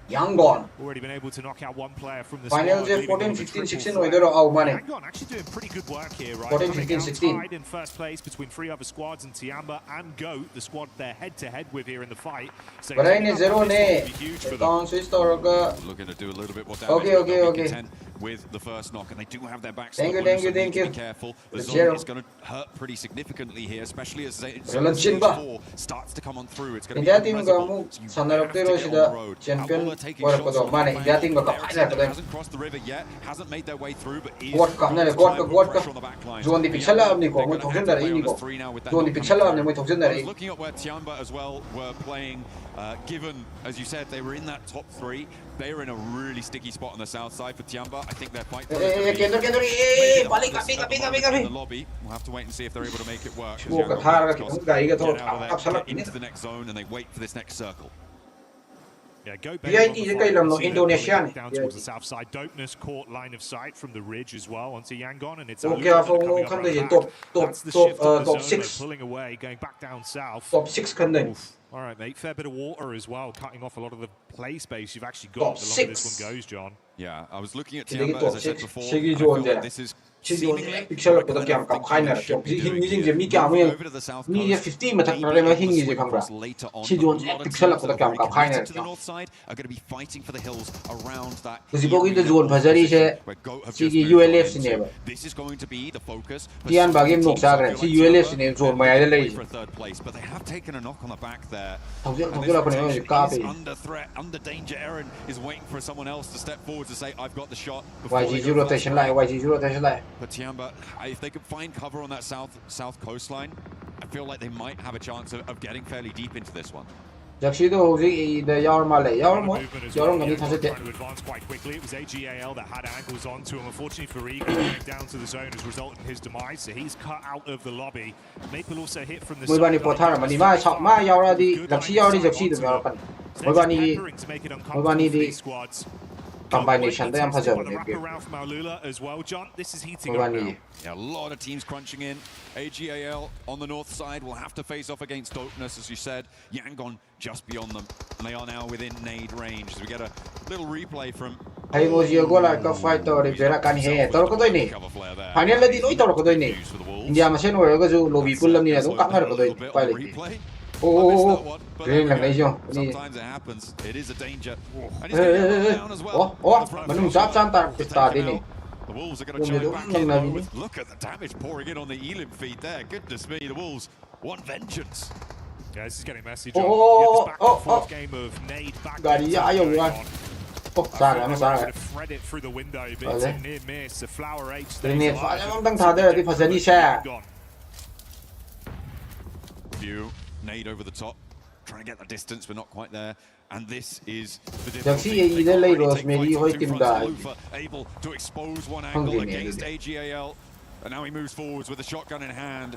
Yangon Already been able to knock out one player from the final squad. just leaving 14 them with a 15 triple 16 threat. rồi đó out money Yangon actually doing pretty good work here, right? 14 Coming 15 out 16 tied in first place between three other squads, and Tiamba and Goat, the squad they're head-to-head with here in the fight. So but I taking need out zero this ne one would be huge for them. on switch store ka Looking to do a little bit more damage. Okay, but okay, they'll be okay. content with the first knock, and they do have their backs. Thank you, so thank you, they thank need to you. be careful. The The zone zero. is going to hurt pretty significantly here, especially as Zero stage ba? 4 starts to come on through. It's going to India be team ga unprecedented. mu So you sanarap have tero to get sida on the road. champion Alpha taking war shots ko do from mane the India team ga flank. kapay na ko dai Hasn't crossed the river yet, hasn't made their way through, but is Quad ka na going to quad try ka and quad put ka pressure on the back line. zone di pixel up ni ko mo thongsen da ri ni ko zone di pixel up ni mo thongsen da I was ri looking at where Tiamba as well were playing, given, as you said, they were in that top 3. They are in a really sticky spot on the south side for Tiamba. I think they're quite kendo balik in the lobby. We'll have to wait and see if they're able to make it work. Mo ka thar ka ki ga Get to out of there, kapsala get into the next zone, and they wait for this next circle. Yeah, Goat VIT Bay je on the kai lam no front, Indonesia ni down towards the south side. Dopeness caught line of sight from the ridge as well onto Yangon, and it's Okay, Aluka for coming up kan around de the top back. top That's the top shift on the top zone. They're 6 pulling away, going back down south. top 6 kan de All right, mate. Fair bit of water as well, cutting off a lot of the play space you've actually Top got. The longer this 6. one goes, John. Yeah, I was looking at Sige, Tiamba, top as I said 6. before. Sige, and I John, feel like there. this is Sige, seemingly pixel where up the kind cam of ka thinking khai na they should be hi doing. ni jing So je mi ka mo move over to the south ni coast, 50 ma tak maybe ra ma able to hing ni je swing kam ra across later on, si but jon a lot of pixel teams up that the are cam very ka khai na committed to the north side are going to be fighting for the hills around that Kasi bogi area the zone of phazari position se where Goat have si just ki moved on ULF into. ne ba This is going to be the focus for Tian ba some game nok teams. sa I gra feel si like ULF Tiamba ne zone will ma ya make le way for a third place, but they have taken a knock on the back there. thongse And thongse this la ko ne rotation ka is pe under threat, under danger. Aaron is waiting for someone else to step forward to say, I've got the shot. before they YG go for that rotation strike. lai YG rotation lai But Tiamba, if they could find cover on that south coastline, I feel like they might have a chance of getting fairly deep into this one. Jaxi do hoji the yaur ma le yaur mo Movement as yaur well. ngani Yangon thase te trying to advance quite quickly. It was AGAL that had angles onto him. Unfortunately for Eagle, going down to the zone has resulted in his demise. So he's cut out of the lobby. Maple also hit from the moi bani po thar ma ni ma chak ma yaur a di Jaxi yaur di Jaxi de yaur pan moi bani di moi bani di combination da yam phajab ne ke Around from Alula as well, John. This is heating moi up now. bani Yeah, a lot of teams crunching in. AGAL on the north side will have to face off against Dopeness, as you said. Yangon just beyond them, and they are now within nade range. As we get a little replay from ai mo ji go la ka fight to ri bera kan he tor ko doi ni final la di loi tor ko doi ni India ma sen wo ga ju lobby pul lam ni na dum ka ngar ko doi pai le oh green lang nei jo ni Sometimes it happens. It is a danger. And he's getting knocked down as well. manung sap san tar ta di ni The Wolves are going to chime back in though with, look at the damage pouring in on the Elim feed there. Goodness me, the Wolves want vengeance. Yeah, this is getting messy, Oh, John. oh, You have this back oh, and forth oh. game of nade back Gari and ya forth ayo going wan on. oh sa ma sa Trying to thread it through the window, but it's a near miss. The Flower H stays ni alive. fa jam dang tha de di phajani sa Gone. View, nade over the top, trying to get the distance, but not quite there. And this is the Jaxi difficulty. ye They ile can't lei really ros take me fights li on hoi two tim fronts. da Lufa able to expose one Hung angle game, yeah, against yeah. AGAL, and now he moves forwards with a shotgun in hand.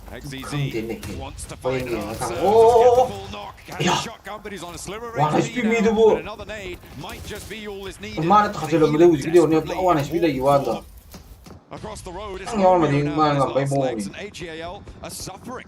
Hung game, XEZ yeah. wants to Hung find game, an hung- answer. Oh! Gets the full knock. Has a Yeah. shotgun, but he's on a sliver Wow, range nice lead speed now, me, and another nade might just be all is needed. ma na tha se lo le u video ne ba wa na speed you want da Across the road, it's Ang yawan Romeo mading now man on lang, may his last legs, buhong. and AGAL are suffering.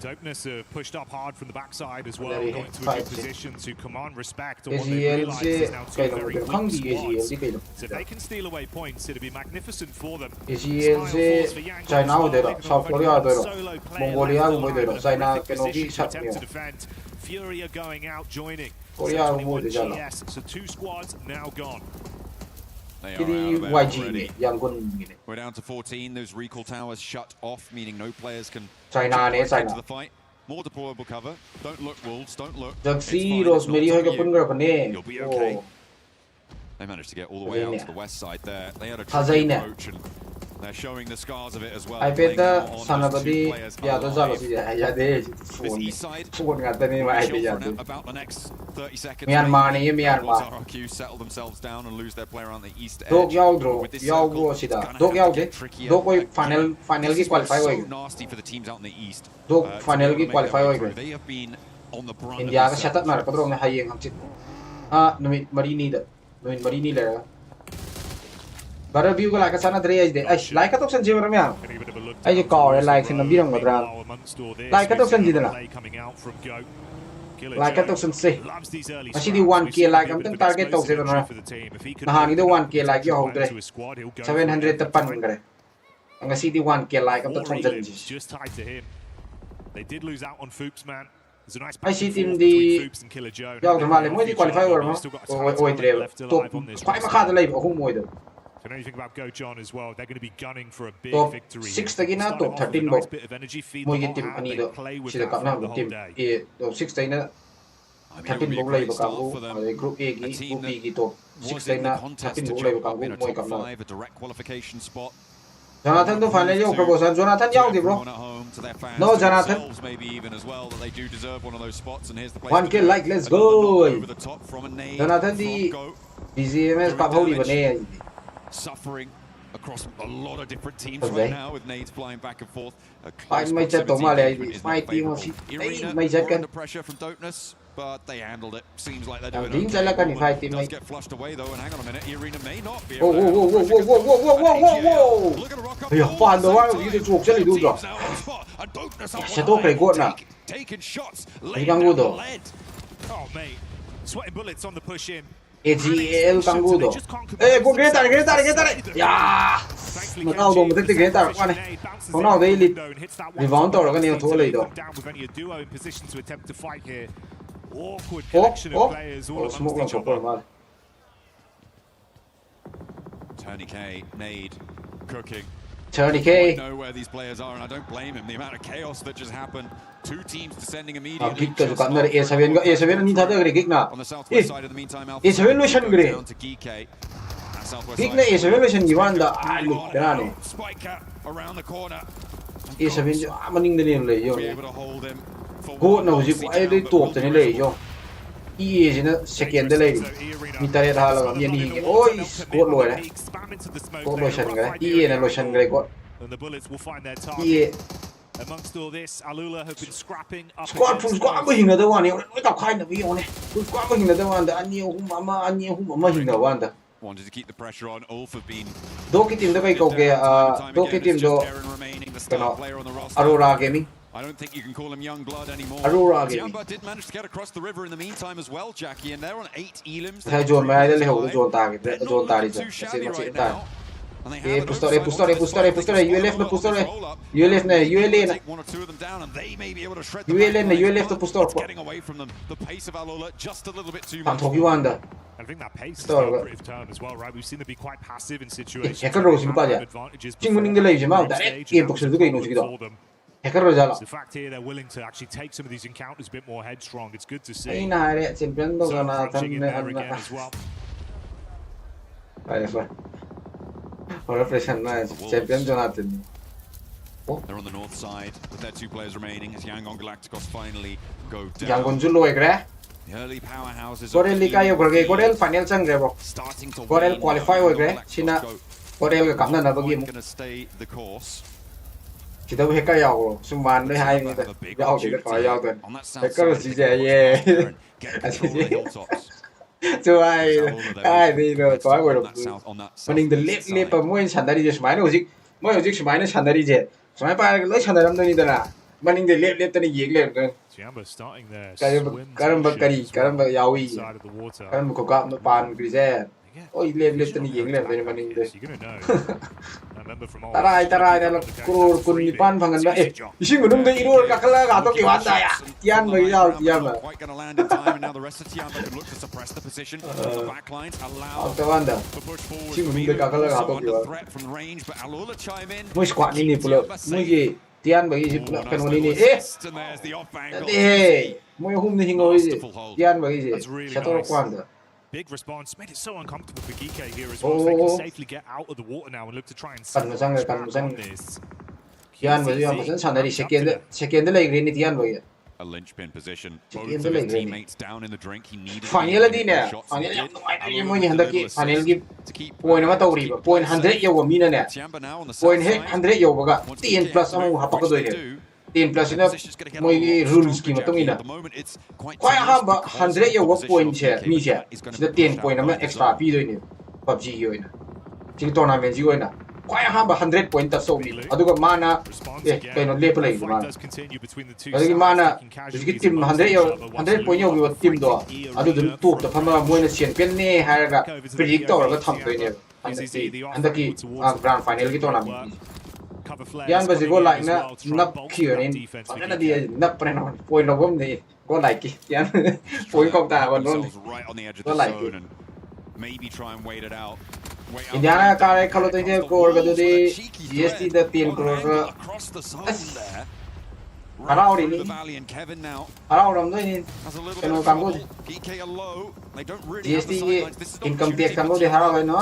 Dopeness pushed up hard from the backside as well, Very going to a fight, good yeah. position to command respect. And what AGL they realised is se now two kai very lo weak khang di AGL squads. di kai lo So if they can steal away points, it'll be magnificent for them. AGL se China ho de lo South Korea de lo Mongolia mo de lo China ke no ki sat attempt to me defend. Fury are going out, joining. Korea 21 GS, so 2 squads now gone. They are Ini out of it YG already. ni, yang kun gini. We're down to 14. Those recall towers shut off, meaning no players can China ni, into China. the fight. More deployable cover. Don't look, Wolves. Don't look. Jaxi, It's fine, Rosemary it's not hoy on ka pun you. gra pani. You'll be okay. Oh. They managed to get all the way out Really? to the west side there. They had a Hazai tricky ne. approach and they're showing the scars of it as well. I playing bet out on those two sanabadi players ya to alive. zalo si ya de This east side. phone nga tani ma ai ya de. About the next 30 seconds. Myanmar ni Myanmar. Myanmar. RRQ settle themselves down and lose their player on the east edge. Dog yaw dro, With this yaw circle, bro it's sida. gonna Dog have yaw to de. get trickier. Dog koi final This ki is what's qualify so hoy. nasty for the teams out in the east. Dog to be final able to ki make qualify their way hoy. through. They have been on the brunt of India ka this setup na ka dro na hayeng hang chit. Numit mari ni da. Numit mari ni le. Bara view ka la ka sana dre ai de. Ai like ka tok san jiwa ramya. Ai je call le like sin nambi rang madra. Like ka tok san jidana. Like ka tok san se. Asi di 1k like am tang target tok se na. Nahani de 1k like yo ho dre. 700 tapan gre. Ang asi di 1k like am tok san ji. Just tied to him. They did lose out on Fuchs, man. There's a nice I back see and team forth the between Fuchs and Killer Joe. yaw ma le moi di qualify or ma. Still got a tight Oi time tre. left To alive on this pai ma roster. kha da lai ho moi da. If you know anything about Go John as well, they're going to be gunning for a big Top victory. 6 tagi na Starting top off with a 13 nice bo. bit of energy, feed Moi the gi hot team hand, ani they do. play with Sida that kap na for the bo whole team. day. Top 6 tagi na I mean, it 13 would be bo a lai great ba start kamu. for them. Ade group A A gi team group B that gi top 6 was tagi in the na contest 13 to bo lai ba jump up kamu in a moi top kap na. 5, a direct qualification spot. Jonathan to final yo pro san Jonathan yaw di bro. Everyone at home, to their fans, No, to Jonathan. themselves maybe even as well, that they do deserve one of those spots. And here's the place 1k to do it. like, let's Another go. knock over the top from a nade Jonathan from di Go. BZMS kap ho di ba ne. Suffering across a lot of different teams Okay. right now with nades flying back and forth. A Ai close mai chat to proximity ma le engagement is mai not team favourable. si. Irina Mai chat were kan. under pressure from Dopeness, but they handled it. Seems like they're Ang doing din okay. sila kan ni fight team Does mai. get flushed away though, and hang on a minute, Irina may not be Whoa, able whoa, to whoa, handle whoa, whoa, whoa, whoa, whoa, whoa, whoa. Look at a rock up Ây da, ball phan at the đó quá, same cái time. chuột sẽ đi đúng rồi. Teams now on the spot, and Dopeness up Sẽ on tốt the cái line, cuộn nào. taking shots, Cái laying căng down gudo. the lead. Oh, mate. Sweating bullets on the push in. AGL Kangudo. Go Greta. Yeah. Mà tao đồ một tích Greta các bạn này. Không nào đây lịch. Rebound tao là cái này thua lấy đó. Smoke lang couple mal. Tony K, nade, cooking. Tony I K. know where these players are, and I don't blame him. The amount of chaos that just happened. Two teams descending À immediately. gig cái cái này A7 cái A7 ni thada cái gig na. On the southwest side of the meantime, Alpha A7 lotion goes gre. down to GK. And southwest Gig side, na A7 lotion giwan da. Ah look kana ni. Spike cat around the corner. A7 maning din ni le yo. Be able to hold him. Go na uji ai dei top ni le yo. EA ji na second le. Mi tare da la mi ni ke. Oi, go lo le. Go lotion gre. EA na lotion gre go. And the bullets will find their EA target. Amongst all this, Alula have been scrapping up. squad full squad mo hinga da wani. Oi ta khai na bi yo ne. Full squad mo hinga da wanda ani hum ma hinga wanda. Wanted to keep the pressure on. Ulf have been Do ki team da kai ko ke do ki team do remaining the kana star player on the roster. Aurora Gaming. I don't think you can call him young blood anymore. Aurora Gaming. Tiamba did manage to get across the river in the meantime as well, Jackie, and they're on 8 elims. Sai zone mai da le ho zone ta ke They're zone not ta ri looking ja. too Se shabby ma se right ta. now. And they have an Pustore oversight ULF na pustore. ULF na ULA na. take one or two of them down, and they may be able to shred ULA na ULF to but pustore it's po. getting away from them. The pace of Alola just a little bit too Tam much. thoki wanda. I think that pace is the Store. operative term as well, right? We've seen them be quite passive in situations. Hacker ro sim pa ja. Ching ning de le jima da game box du kai no sig do. Hacker ro jala. The fact here they're willing to actually take some of these encounters a bit more headstrong. It's good to see. Ai na re champion do So na approaching in tan there again na. as well. Ai fa. Ora pressure na champion Jonathan. They're on the north side with their two players remaining as Yangon Galacticos finally go down. Yang gon julo ekre. The early powerhouses Corel li kayo gre Corel final sang gre bo. starting to Corel wane. qualify ho gre. Sina Corel ka kamna na bagi mo. Going to stay the course. Kita bu hacker yaw ro. Suman le hai ni da. Yaw de ka yaw da. Hacker si ja ye. So ai đi rồi có rồi mình được lép lép mà mỗi sản đại gì máy nó gì máy nó sản đại gì máy ba lấy sản đại làm gì đó là mình được lép lép tên gì lép rồi Tiamba starting there. cái mà yaoi cái mà có gặp nó bàn cái gì Ôi lên lên tani yeng lên tani maning de. You're gonna know. I remember from old. Tarai da la kror kun ni pan phangan ba eh ising gunung de iro ka kala ga to ki wan da ya tian mai yao tian ma Quite going to land in time, and now the rest of Tiamba can look to suppress the position. The back lines allow to wan da the push forward. ising gunung de ka kala ga to ki wan Threat from range, but Alula chime in. moi squad ni pulo moi ki tian ba gi pulo kan ni eh And there's the off angle. eh moi hum ni hingo ji tian ba gi sa to kwan da. Big response, made it so uncomfortable for Geeke here as well. So they can safely get out of the water now and look to try and kan sang this. tian ba gi ma san san dari second lai green ni tian ba gi A linchpin position. Check Both in of the his leg, teammates down in the drink. He needed final di ne final yang mai moi ni handa ki final gi point ma tawri ba point 100 yo mi na ne Tiamba now on the point south side. 100 yo ba ga 10 plus amu hapak do ne 10 plus na moi gi rules ki matong ina kwai ha ba 100 yo point che mi che sida 10 point na extra pi do ne PUBG yo ina ting tournament ji yo ina kwai ha ba 100 point ta so mi aduga mana kai no le play ma adi mana ji team 100 yo 100 point yo gi team do adu dum tu ta phama moi na chen pen ne ha ga predict to ga tham do ne andaki grand final ki tournament yan ba go like na nap khiyo ni na di nap pre no point no bom ni go like ki yan point kong ta bon non go like maybe try and wait it out. Indiana kare khalo to je gol ga di GST da 3 crore ga harao ri ni harao ram doi ni keno kanggo GST income tax kanggo de harao ga no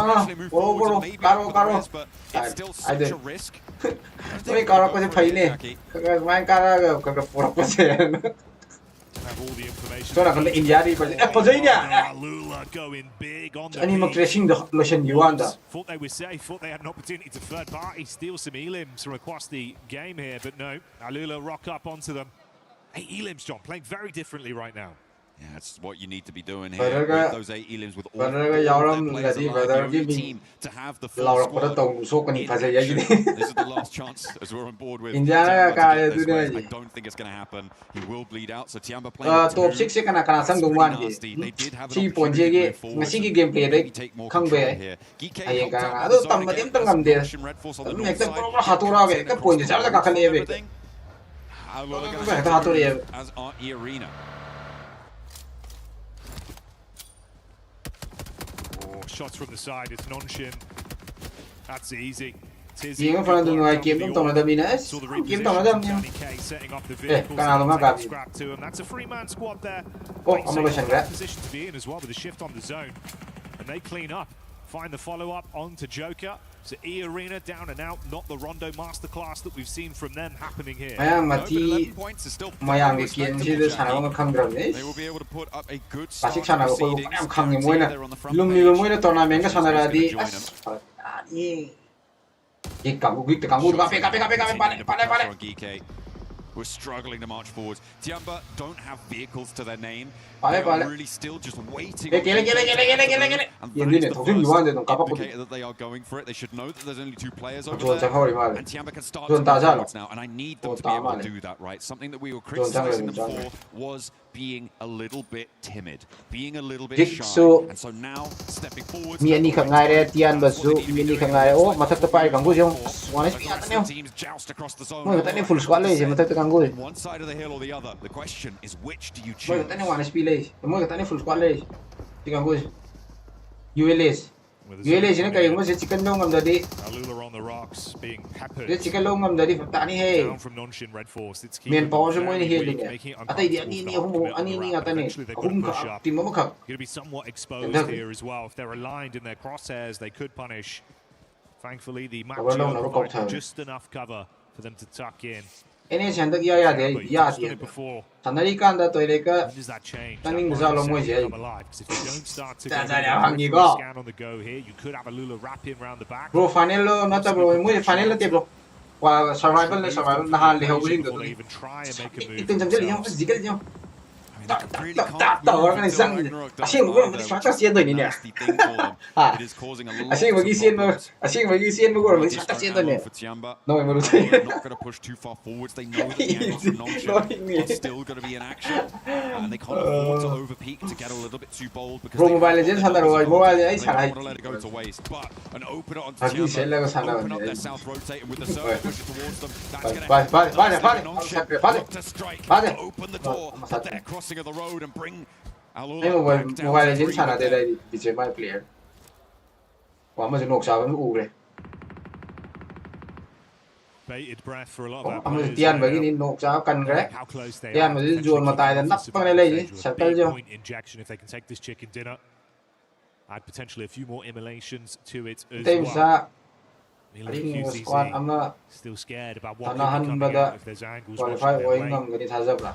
boro karo ai de tôi karo ko je phai ne ka mai kara ga ka pura ko je so na kan India ri pa je India ani ma crashing the lotion yuan da Thought they were safe, thought they had an opportunity to third party steal some elims from across the game here, but no, Alula rock up onto them. Hey, elims, John, playing very differently right now. Yeah, that's what you need to be doing here. With those 8 elims with all the players alive, your team to have the full squad. This is the last chance as we're on board with Indiana kare du ne I don't think it's going to happen. He will bleed out, so Tiamba playing top 6 se kana kana sang dong wan ki si point je ge ngasi ki gameplay de khang be ai ka ado tam ma dem tangam de nek ta pro hatura ge ka point je sa ka khane be ka hatura as our arena. Shots from the side, it's Nonshin. That's easy. Game from the no game tong da binas game tong da ni kana lo ma ga bi That's a three-man squad there. oh amalo shan ga Position to be in as well with a shift on the zone. And they clean up. Find the follow-up onto Joker. So E-Arena down and out, not the Rondo masterclass that we've seen from them happening here. Mayang mati mayang ge kien si de sana ma khang dram ne They will be able to put up a good pasik sana ko am khang ni moi na lum ni moi na tournament ga sana ra di ani ki kamu git kamu ga pe pane We're struggling to march forwards. Tiamba don't have vehicles to their name. They're really still just waiting. That they are going for it. They should know that there's only 2 players over there. And Tiamba can start now. And I need them to be able to do that, right? Something that we were criticizing them for was being a little bit timid, being a little bit shy. And so now, stepping forward. Teams joust across the zone. One side of the hill or the other. The question is, which do you choose? ULS ni kayo mo si chicken long ngam dadi. Alula on the rocks being peppered. Dia chicken long ngam dadi tani hey. Down from Nonshin Red Force. It's Men power mo ni healing ya. Atai dia ni hum ani ni ata ni. Hum ka team mo ka. Going to be somewhat exposed here as well. If they're aligned in their crosshairs, they could punish. Thankfully, the map provided just enough cover for them to tuck in. Ini sandak ya de ya de. Sanari kan da toile ka. Taning zalo mo je. Hangi go. Bro final lo nata bro mo final te bro. Wa survival na han le ho jing do. Itin jam je liyo jigal liyo. tao cái này răng xem có một xóa xiên rồi nè à xem với cái xiên mà xem với cái xiên mà có một xóa xiên rồi nè nói mà đúng thế Pro Mobile Legends 산다 rồi Mobile Legends 잘해 아 그 셀레가 산다 빠져 Hey, Mobile Legends sana đây đây bị chơi my player. Quá mà nộp sao vẫn u đây. Ông ấy tiền với cái này nộp sao cần cái. Tiền mà dồn mà tài là nắp bằng này lên chứ, sạch tay chưa? Tem sa. Ini squad amma. Tanahan bada. Qualify going ngam cái này thazab lah.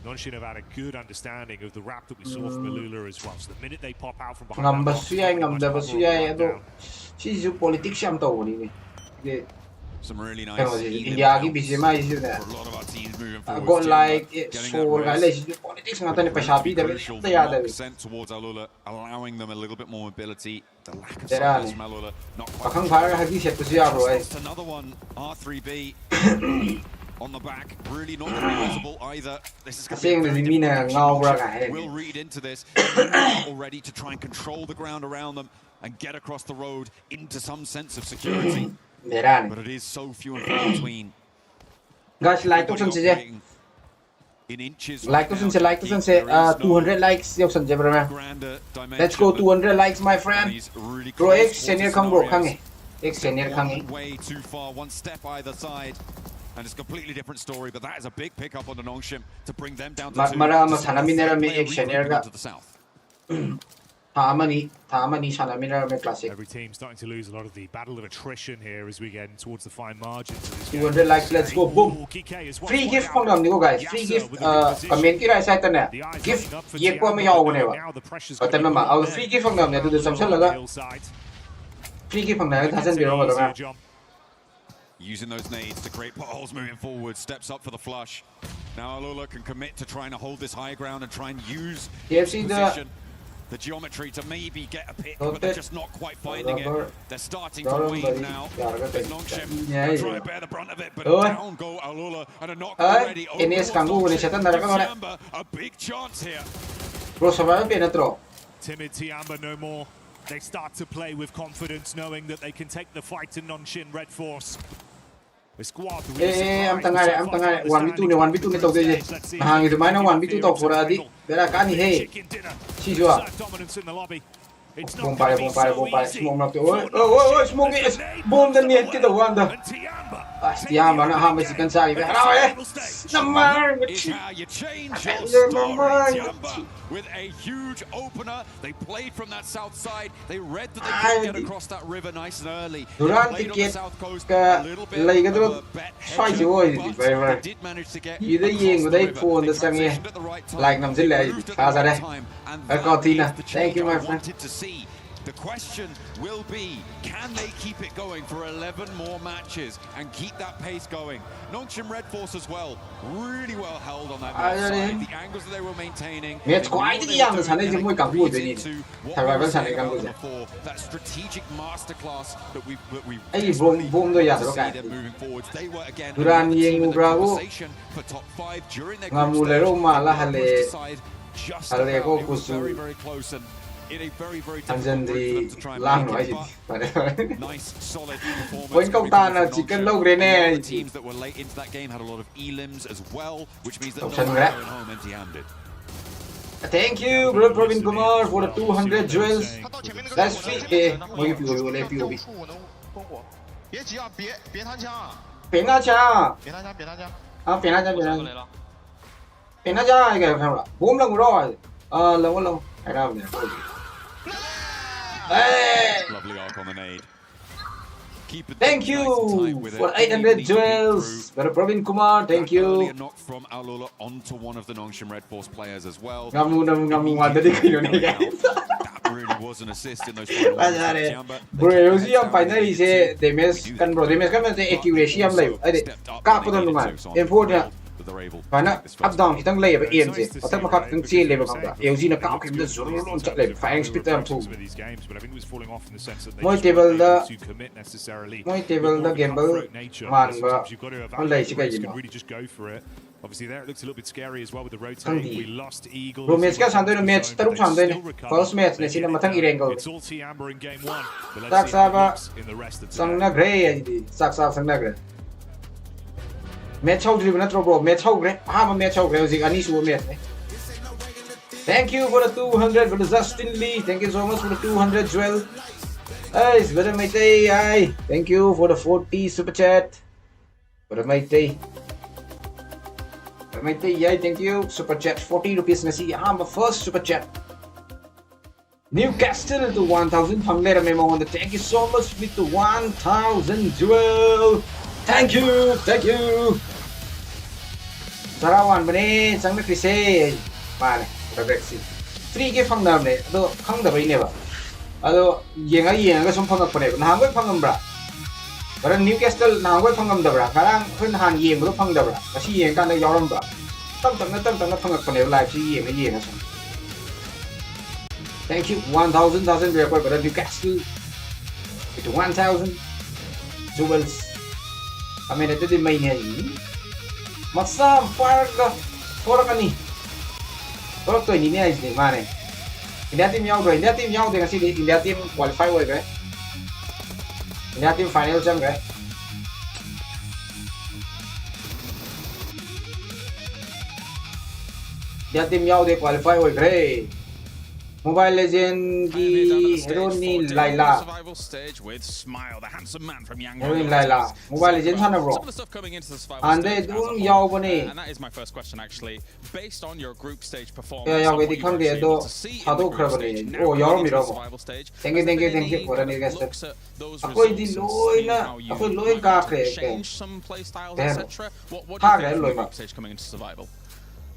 Nonshin have had a good understanding of the wrap that we saw from Alula as well. So the minute they pop out from behind, ngam basuyay ngam da basuyay ado si politics am taw ni ni. Some really nice India ki BCMI is there. Go like so guys politics ngata ni paisa bi da ya da. Sent towards Alula, allowing them a little bit more mobility. The lack of size from Alula. Pakang fire hagi set pasiya bro. Another one, R3B. On the back, really not very visible either. This is going to be we'll read into this already to try and control the ground around them and get across the road into some sense of security. But it is so few and far between. Guys, like to say in inches. Like to say 200 likes Let's go 200 likes my friend. Bro X senior khang bro khang X senior khang way too far, one step either side. And it's a completely different story, but that is a big pickup on the Nongshim to bring them down to 2. Marama sanaminera me actionera to the south. Tamani sanaminera me classic. Every team starting to lose a lot of the battle of attrition here as we get towards the fine margins of this 200 likes, let's go, boom. Free gift from them, guys. Free gift. Comment ki right side na. Gift ye ko me yaw ne ba. But remember, our free gift from them ne to the samsel laga. Free gift from them thasan biro ba laga. Using those nades to create potholes moving forward, steps up for the flush. Now Alula can commit to trying to hold this high ground and try and use position, the geometry to maybe get a pick, but they're just not quite finding it. They're starting to wane now. Nongshim try and bear the brunt of it, but down go Alula and a knock already over. A big chance here. Timid Tiamba no more. They start to play with confidence, knowing that they can take the fight to Nonshin Red Force. The squad. I'm tangay 1v2 ne tawde je. Hang itu mana 1v2 taw pura di. Bera kani hey. Si jua. Bom pare. Smoke nak tu. Oh, smoke is bom dan ni kita wanda. Tiamba na ham si kan sai. Hello Namar. You change your story, Tiamba. With a huge opener, they played from that south side. They read that they could get across that river nice and early. They played on the south coast a little bit of a bet hedge, but they did manage to get position at the right time. Like nam zille. Thank you, my friend. To see. The question will be, can they keep it going for 11 more matches and keep that pace going? Nongshim Red Force as well, really well held on that side. The angles that they were maintaining. That strategic masterclass that we see them moving forward. They were again in the conversation for top 5 during their group stage. Just about, very, very close and in a very, very difficult group for them to try and make it, nice, solid performance. The teams that were late into that game had a lot of elims as well, which means that no one going home empty-handed. Thank you, bro, Provin Kumar, for the 200 jewels. That's free. POV. 别急啊，别摊枪啊！别拿枪！别拿枪！啊，别拿枪！别拿枪！이게看了，boom lang bro. Long. I don't know. Hey! Lovely arc on the nade. Thank you for 800 jewels. Brother Provin Kumar, thank you. A knock from Alula onto one of the Nongshim Red Force players as well. That really was an assist in those final bro, yung finally say damage kan bro, damage kan say accuracy am live. Ade, ka po naman. Important. that they're able to Mana take this up first down game. kitang lay ba It's EMC. nice to see Otak that makat tang the chill good level say kang that EWC na it's kau good kim da for zurun some chat le fang speed tam tu. of these games, but I think it was falling off in the sense that they Moi just table weren't da able to commit necessarily. moi with table more da of a gamble cutthroat nature. man ba Sometimes you've got to on lay evaluate the sikai risk jino. and really just go for it. Obviously there it looks a little bit scary as well with the rotating. We lost Eagle. Bro match ka sandu na match taruk sandu ne. First match ne sila matang irengal. It's all T Amber in game 1. But Sak let's see how it saba looks in the rest of sang today. na gray ajdi. Sak sang na gray. Match how dribble na throw bro. Match how gray. Ah match how gray zik ani su match ne. Thank you for the 200 for the Justin Lee. Thank you so much for the 200 Joel. Hey, better my day. Hi. Thank you for the 40 super chat. For my day. For my day. Yeah, thank you. Super chat 40 rupees na si. I'm the first super chat. Newcastle to 1000. Pangler memo on the. Thank you so much with the 1000 Joel. Thank you. Thank you. Sarawan bane sang na krise. Mane. Free ke phang nam ne do khang da bai ne ba ado yenga ga som phang ak ne na ngoi phangam bra bara Newcastle na ngoi phangam da bra karang phun han yeng lo phang da bra ka si yeng kan da yaw ram bra tam na phang ak ne live si yeng na som thank you 1000 we are bara Newcastle it 1000 jewels I mean it did mai ne masam farga forakani Kalau tu ini aja ni mana? India team yang tu, dengan si India team qualify boleh kan? India team final jam kan? India team yang tu qualify boleh kan? Mobile Legend की heroine Laila. Heroine Laila. Mobile Legend था ना bro. Ande दूम याव बने. And that is my first question actually. Based on your group stage performance. याव ये दिखाऊं दे तो हाथों खराब बने. ओ याव मेरा वो. Thank you for the new guest. Aku ini loy na. Aku loy kah kre. Kah kre loy ma.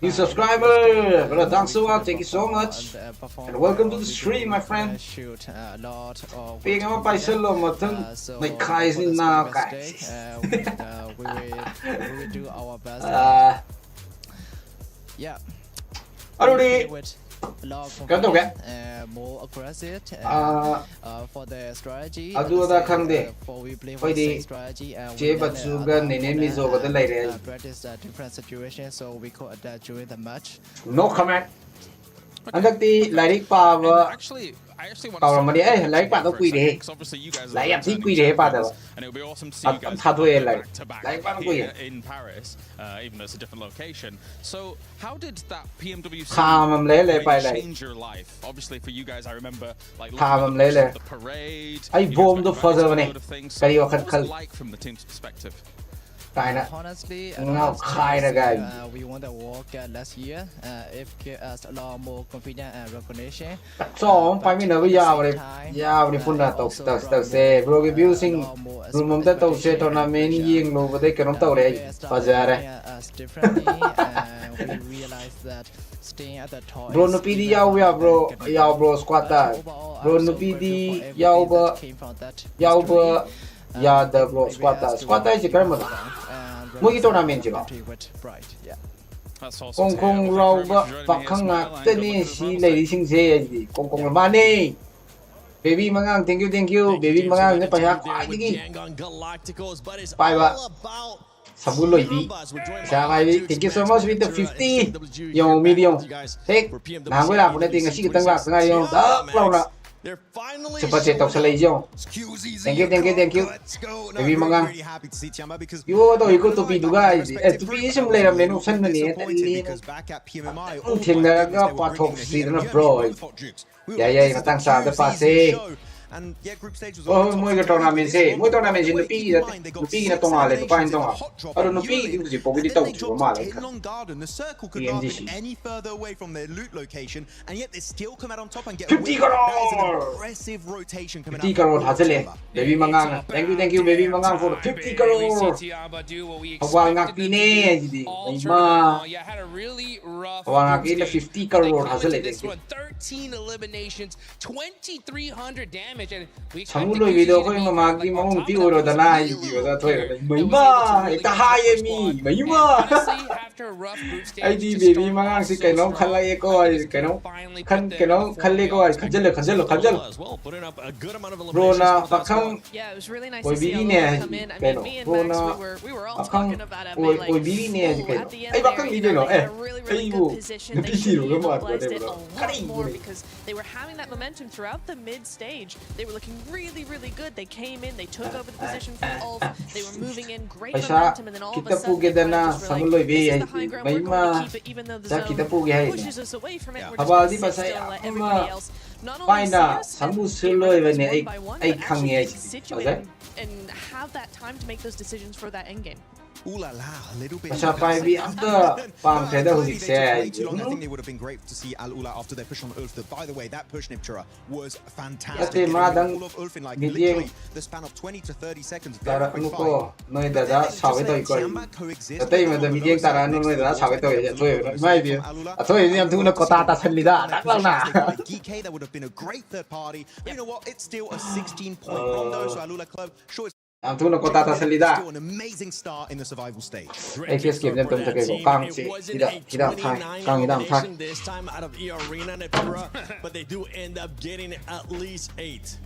New subscriber, brother, thanks so much, thank you so much, and welcome to the stream, my friend. Being up by solo, mutton, like guys in now, guys. We will do our best. Yeah. Already. More aggressive for the strategy. Adu ada khang de. We play for the strategy. Je bachu gan nene mi zo bada lai re. Practice different situations, so we could adapt during the match. No comment. Andak ti lairik pa ba. Tao mà đi ấy lấy bạn nó quy đề lấy em thích quy đề bạn đâu anh thà thôi lấy bạn quy even though it's a different location. So how did that PMWC change your life? Obviously for you guys I remember like the parade. I bombed the further này cái điều khẩn khẩn like from the team's perspective. Honestly, we want to work last year. If give us a lot more confidence and recognition. So, phải mình nói bây giờ đi phun là tàu xe, bro cái building, rồi mình đã tàu xe tournament riêng luôn, với cái nó tàu đấy, bao giờ đây? Bro nó đi giao ya bro squad ta, bro nó đi giao bơ ya the bro squad ta chỉ cái mà mỗi cái tournament chỉ có công rau bơ bạc khăng ngạc tên này xí lấy đi sinh xe gì công là ba này baby mangang thank you baby mangang nó phải học phải đi bye bye sabun lôi đi sao vậy đi thank you so much with the 50 yo medium thế nàng với làm một tiền cái gì tăng lạc ngay yo đó lâu nè super chat tộc sẽ lấy vô thank you baby mangang yo tôi có tụi du guys tụi pi xem lấy làm nên nó sân này thiên là cái part of season of bro yeah tăng sao cái pase mỗi cái tournament gì nó pi nó tonga lên nó tonga ở nó pi thì chỉ có cái tàu chủ mà lại PMWC 50 crore hazard le baby mangang thank you baby mangang for the 50 crore awal ngak pine jadi ma awal ngak ile 50 crore hazard le 13 eliminations 2300 damage damage, and we Chamuloi video ko yung mamagi mong ti uro da na hindi ko da toy may ma ita haye mi may ma ai di baby mangang si kaino khalai ko ai kaino khalle ko ai khajal bro na pakhang oi biri ne kaino bro na pakhang oi biri ne kaino ai pakhang video no ai bu napi hero ko ma ko de bro because they were having that momentum throughout the mid stage. They were looking really good. They came in, they took over the position from Ulf. They were moving in great momentum, and then all of a sudden this is the high ground. We're going to keep it even though the zone pushes us away from it. We're just going to still let everybody else not only see us and one by one, but actually situate and have that time to make those decisions for that end game. Ooh la la, a little bit. I think they would have been great to see Al Ula after their push on Ulf. By the way, that push Niptura was fantastic. All of Ulf in like literally the span of 20 to 30 seconds. Very quick fight. That would have been a great third party. You know what? It's still a 16-point rondo, so Al Ula Club. Sure. Still an amazing start in the survival stage. This time out of E Arena, but they do end up getting at least 8.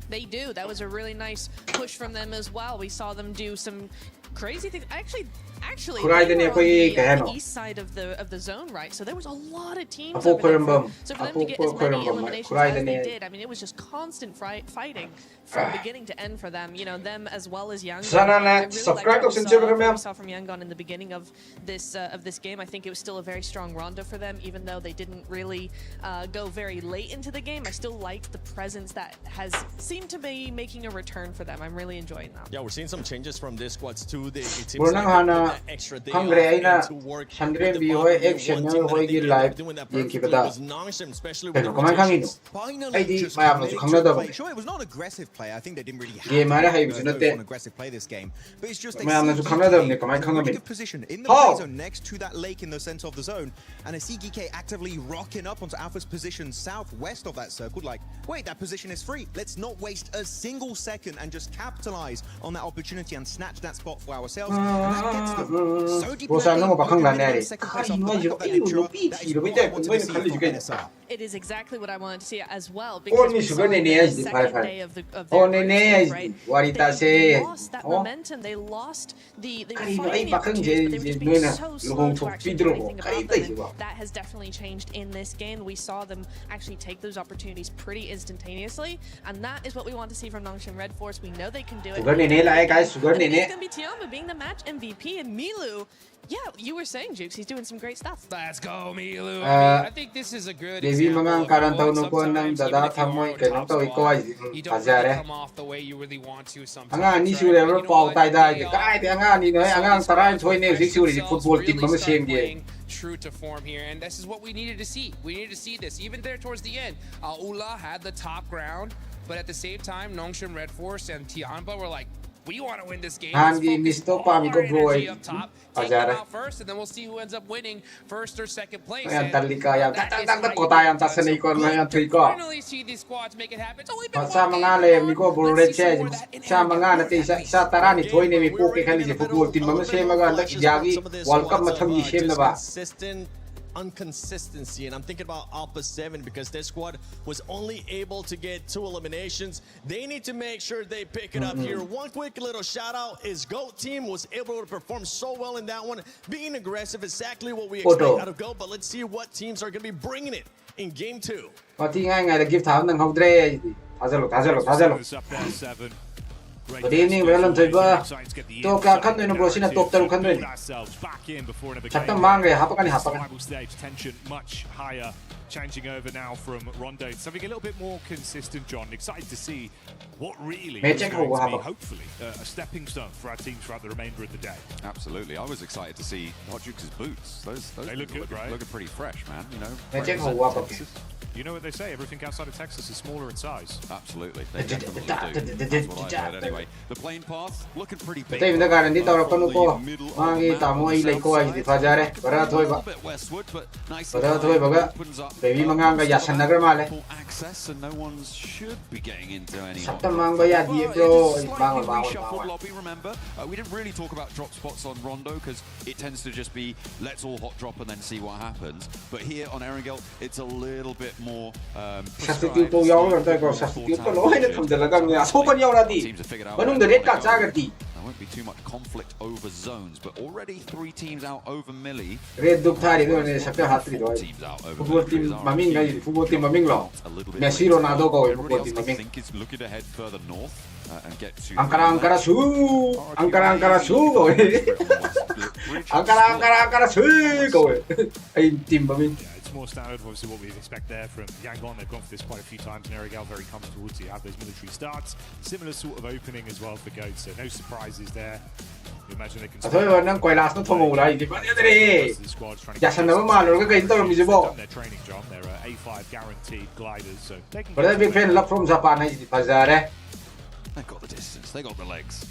They do. That was a really nice push from them as well. We saw them do some crazy things. Actually, they were on the east side of the zone, right? So there was a lot of teams over there. So for them to get as many eliminations as they did, I mean, it was just constant fighting from beginning to end for them. You know, them as well as Yangon. I really liked what we saw from Yangon in the beginning of this game. I think it was still a very strong rondo for them, even though they didn't really go very late into the game. I still liked the presence that has seemed to be making a return for them. I'm really enjoying that. Yeah, we're seeing some changes from this squads too. It seems like extra day to work with the action live especially when sure it was not aggressive play. I think they didn't really have an aggressive play this game, but it's just good position in the play zone next to that lake in the center of the zone, and I see GK actively rocking up onto Alpha's position southwest of that circle. Like, wait, that position is free. Let's not waste a single second and just capitalize on that opportunity and snatch that spot for ourselves. It is exactly what I wanted to see as well, because we saw the second day of their right? They lost that momentum. They lost the fighting opportunities, but they were just being so slow to actually do anything about them. And that has definitely changed in this game. We saw them actually take those opportunities pretty instantaneously, and that is what we want to see from Nongshim Red Force. We know they can do it. It's going to be Tiamba being the match MVP, and Milu, yeah, you were saying, Jukes, he's doing some great stuff. Let's go, Milu. I think this is a good example. You don't come off the way you really want to sometimes. True to form here, and this is what we needed to see. We needed to see this. Even there towards the end, Ula had the top ground, but at the same time, Nongshim Red Force and Tianba were like, we want to win this game. Let's focus all our energy up top, take them out first, and then we'll see who ends up winning first or second place. And finally see these squads make it happen. It's only been one game. Inconsistency, and I'm thinking about Alpha 7 because their squad was only able to get 2 eliminations. They need to make sure they pick it up here. One quick little shout out is GOAT team was able to perform so well in that one, being aggressive, exactly what we expect out of GOAT. But let's see what teams are going to be bringing it in game 2. Good evening, well done, Tiber. Toka Kandun Brosina Doctor Kandun. Tension much higher, changing over now from Rondo. Something a little bit more consistent, John. Excited to see what really is going to be, hopefully, a stepping stone for our teams throughout the remainder of the day. Absolutely. I was excited to see Hotjuke's boots. Those they look good, right? Looking pretty fresh, man. You know. You know what they say, everything outside of Texas is smaller in size. Absolutely. They definitely do. That's what I've heard anyway. anyway. The plane path looking pretty big. Tay minda garan di tawra kono ko. Mangi tamo ai lai ko ai di fajare. Bara thoi ba. Bara thoi baga. Baby mangang ga yasan nagar male. Access and no one should be getting into any. Sabta mang ba ya di bro. Bangon. Lobby, remember? We didn't really talk about drop spots on Rondo because it tends to just be let's all hot drop and then see what happens. But here on Erangel, it's a little bit more. Substitute to yaw ra ta ko substitute ko loi na tham dala ga ya so kan yaw ra di. Manung de red card cha ga di. There won't be too much conflict over zones, but already 3 teams out over Millie. Red duk thari do ne sakta hatri do. Football team maming ga football team maming lo. Messi Ronaldo ko football team maming. I think is looking to head further north and get to Ankara su go. Ankara su go. Ai team maming. More standard, obviously, what we'd expect there from Yangon. They've gone for this quite a few times. Erangel very comfortable to have those military starts. Similar sort of opening as well for Goat, so no surprises there. You imagine they can. I thought you were last not tomorrow, right? Yes, I never mind. We're going to do their training job. They're A5 guaranteed gliders, so they can. But they've been up from Japan. They've got the distance. They got the legs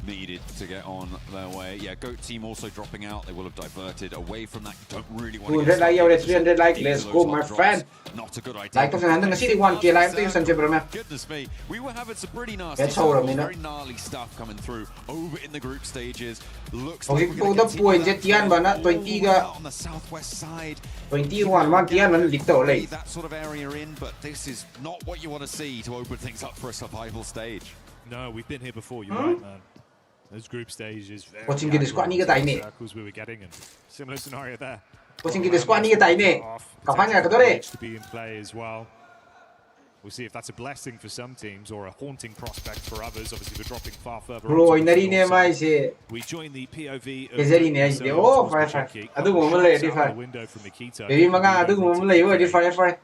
needed to get on their way. Yeah, Goat team also dropping out. They will have diverted away from that. You don't really want to get 300 like, let's go, my friend. Not a good idea. Like to send the city one kill line to Sanjay Brahma. Goodness me, we were having some pretty nasty stuff, very gnarly stuff coming through over in the group stages. Looks like we're going to get on the southwest side. 21 that sort of area in, but this is not what you want to see to open things up for a survival stage. No, we've been here before. You're right, man. Those group stages, watching the squad ni cái này. Circles we were getting, and similar scenario there. Watching the squad ni cái này. Kapan ka dore. To be in play as well. We'll see if that's a blessing for some teams or a haunting prospect for others. Obviously, we're dropping far further. Bro, inari ne mai se. We join the POV. Ezeri ne ai. Oh, fire. Adu mo mele di fire. Baby manga adu mo mele yo di fire.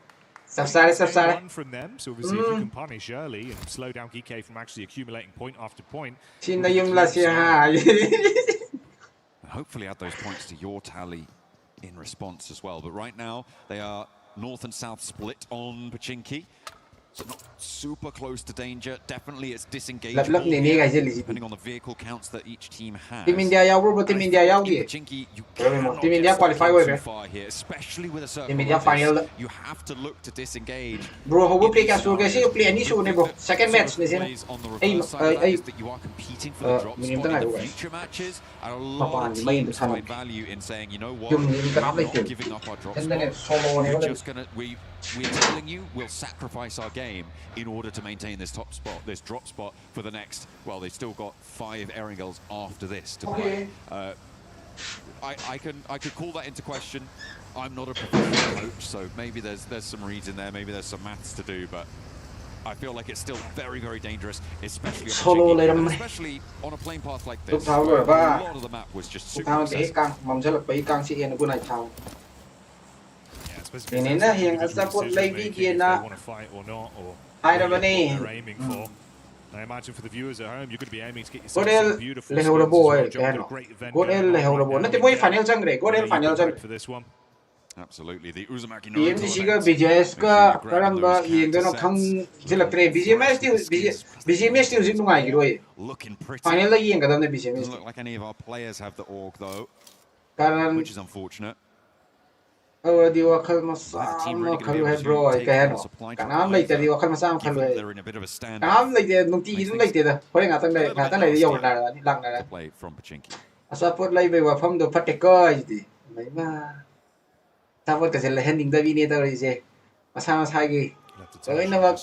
One from them, so obviously if you can punish early and slow down GK from actually accumulating point after point. Hopefully add those points to your tally in response as well. But right now they are north and south split on Pachinki. So not super close to danger. Definitely it's disengaged. Depending on the vehicle counts that each team has. Team India yaw bro, Team India yaw gi. Team India qualify ho gaye. Especially with a certain Team India final. You have to look to disengage. Bro, ho play kya sur gaye? Play any show ne bro. Second match ne se. That you are competing for the drop spot in the future matches. And a lot of teams find value in saying, you know what, we're not giving up our drop spot. We're just gonna we're telling you we'll sacrifice our game in order to maintain this top spot, this drop spot for the next. Well, they've still got 5 Erangels after this to play. I could call that into question. I'm not a professional coach, so maybe there's some reads in there, maybe there's some maths to do, but I feel like it's still very, very dangerous, especially on a plane path like this. A lot of the map was just super accessible. Ini na yang support lagi dia na. Hai dah bani. I imagine for the viewers at home, you're going to be aiming to get yourself some beautiful great event. Nanti mo final jang re. Final jang for this one. Absolutely, the Uzumaki PMWC ka BGS ka karamba yang dono khang jilak tre BGMS tu jing nungai giroi. Final lagi yang kadang ne BGMS. Doesn't look like any of our players have the org though, which is unfortunate. Oh, di wakal masam kalau hai bro, kaya no. Kanam lagi tadi wakal masam kalau hai. Kanam lagi tadi nungti itu lagi tadi. Kau ngatang lagi jauh nara, lang nara. Support lagi bawa fam do patek kau jadi. Memang. Support kasi lahan ding dabi ni tahu je. Masam lagi. So ini nak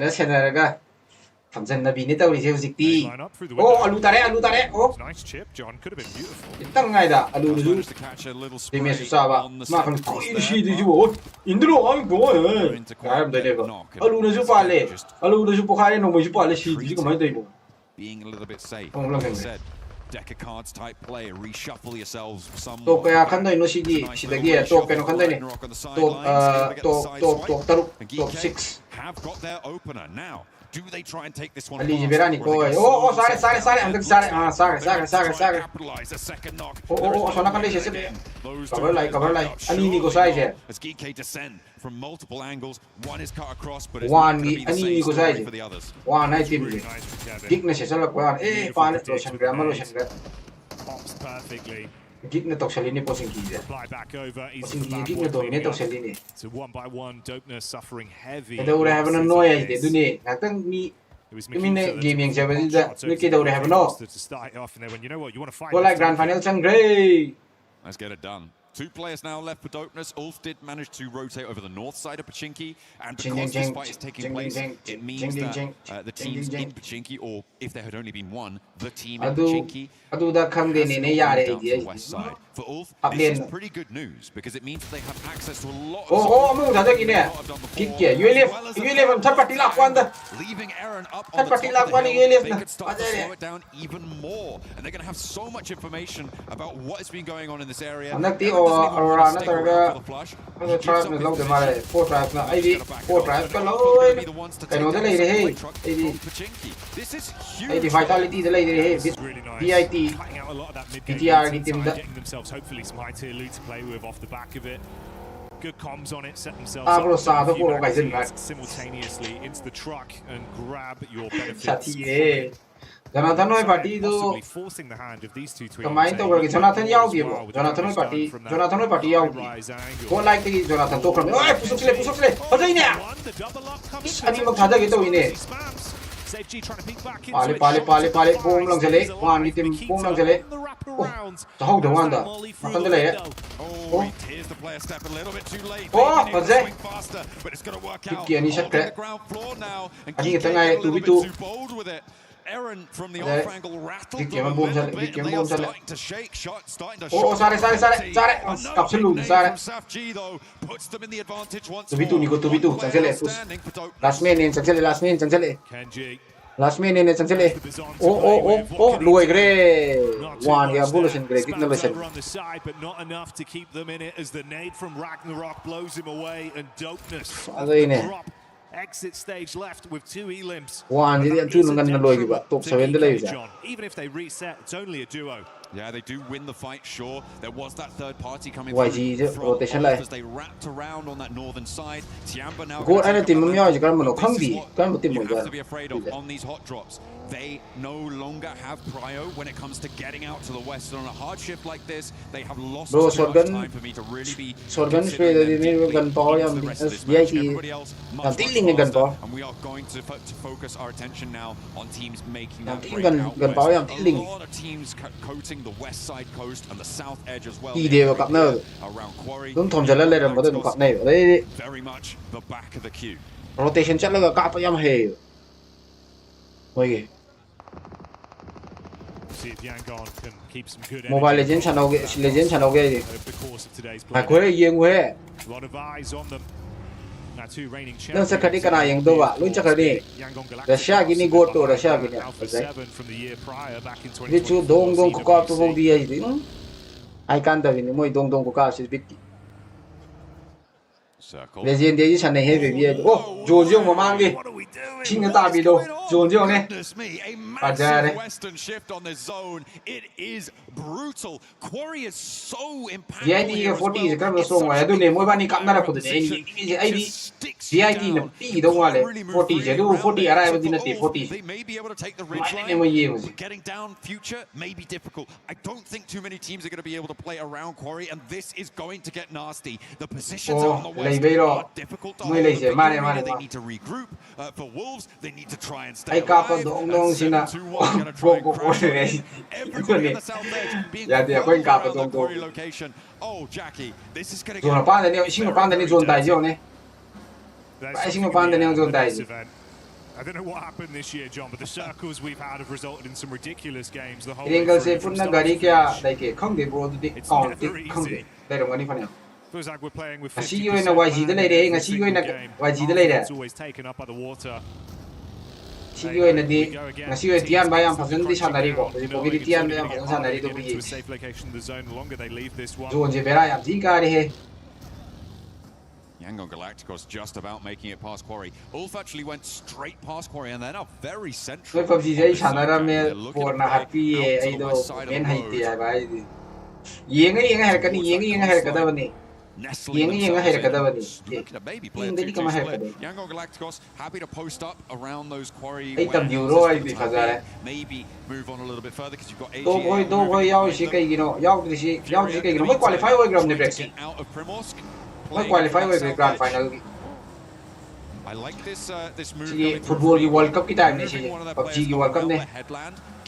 channel ka. Famsan nabi ni tahu je usikti. Oh, alu tare. Oh. Nice chip, John. Could have been beautiful. Itang ngay dah alu dulu. Timnya susah ba. Makan kau ini sih di jual. Indro orang gua. Kaya dah deh. Alu nasi pale. Alu nasi pokale nombor nasi pale sih. Jadi kemana dah ibu. Being a little bit safe. Deck of cards type play, reshuffle yourselves some. To kaya kanda ino sigi sidagi to kaya kanda ni. To taruk to 6. Have got their opener now. Do they try and take this one? Ali Berani koi. Oh, sare. Andak sare. Ah, sare. Capitalize a second knock. Oh, sona kan leise se. Cover lai. Ani ni ko sai je. As GK descend from multiple angles, one is cut across, but it's one not going to be the same story for the others. One night team. Gig na siya salak ko. Pale lotion grab. Pops perfectly. Gig na tok sa linya po sing kija. Gig na dominate tok sa linya. So one by one, Dopener suffering heavy. Ito ura have no noya ide duni. Natang ni Imine gaming siya ba dito? Nuki daw ura have no. Wala grand final sang Gray. Let's get it done. 2 players now left for Dopeness. Ulf did manage to rotate over the north side of Pachinki, and because this fight is taking place, it means that the teams in Pachinki, or if there had only been one, the team in Pachinki, the west side. For Ulf, this is pretty good news because it means they have access to a lot of leaving Aaron up on the top of the hill. They could start to slow it down even more, and they're going to have so much information about what has been going on in this area. Aurora na talaga ang tribe na lang demare 4 tribes na ID 4 tribes ka loy kano da leire hey ID vitality da leire hey BIT PTR ni team da hopefully some high tier loot to play with off the back of it. Good comms on it, set themselves up simultaneously into the truck and grab your benefits. Jonathan noi partido kemain to berarti Jonathan yau dia bro. Jonathan noi parti yau. Kau like ti Jonathan to kram. Oi pusuk sile. Apa ini? Ani mak thada gitu ini. Pale pom lang jale. Wan ni tim pom lang jale. Oh, tahu dah wan dah. Makan jale ya. Oh, aje. Kian ni shot ke. Ani kita ngai 2v2. Aaron from the off angle rattled starting to shake, starting to oh, sare. Absolute sare. Puts them in the advantage once more. 2v2, cancel push. Last minute, cancel. Last minute, cancel. Oh, luai gre. One ya bulletin gre, kitna besan. On the side, but not enough to keep them in it as the nade from Ragnarok blows him away and Dopeness drop. Exit stage left with 2 elims. One, jadi tu nungan naloi juga. Top 7 dia lagi. Even if they reset, it's only a duo. Yeah, they do win the fight, sure. There was that third party coming through from as they wrapped around on that northern side. Tiamba now you have to be afraid of on these hot drops. They no longer have prio when it comes to getting out to the west. On a hard shift like this, they have lost too much time for me to really be and we are going to focus our attention now on teams making that breakout west. A lot of teams coating the west side coast and the south edge as well. Around Quarry. Very much the back of the queue. Rotation chắc là cả tụi em hề. Ôi. Mobile Legends channel cái phải quên yên quên. Nên sẽ cái cái này yang đâu ạ? Luôn chắc cái đi. Russia gini goto Russia gini. Vì chú dong có cả tụi đi ấy đi. Ai can đâu ini mỗi dong có cả sẽ biết. Legend đấy channel hay về bây giờ. Oh, Jojo mà mang đi. Chính cái ta bị đâu. Jojo này. À ra đấy. VIT cái 40 cái nó xong rồi, tôi này mỗi bạn đi cắm ra được cái gì ấy đi. VIT nó bị đâu mà lại 40 chứ, đâu 40 ở đây bên này 40. Này mới gì mà. Getting down future may be difficult. I don't think too many teams are going to be able to play around Quarry, and this is going to get nasty. The positions on the west are difficult to hold. They need to regroup. For Wolves, they need to try and stay alive. Everybody on the south edge being around the Quarry location. Oh, Jackie, this is going to get... I don't know what happened this year, John, but the circles we've had have resulted in some ridiculous games. The whole it's never easy. Feels like we're playing with 50% it's always taken up by the water. Safe location in the zone. The longer they leave this one. Yangon Galacticos just about making it past Quarry. Ulf actually went straight past Quarry and they're now very central. They're looking to play out to the west side of the road. Nestling themselves in, looking to maybe play a 2-2 split. Yangon Galacticos happy to post up around those Quarry warehouses. Maybe move on a little bit further because you've got AGL out of Primorsk. Grand final. I like this move. Football World Cup की time नहीं चाहिए PUBG की World Cup ने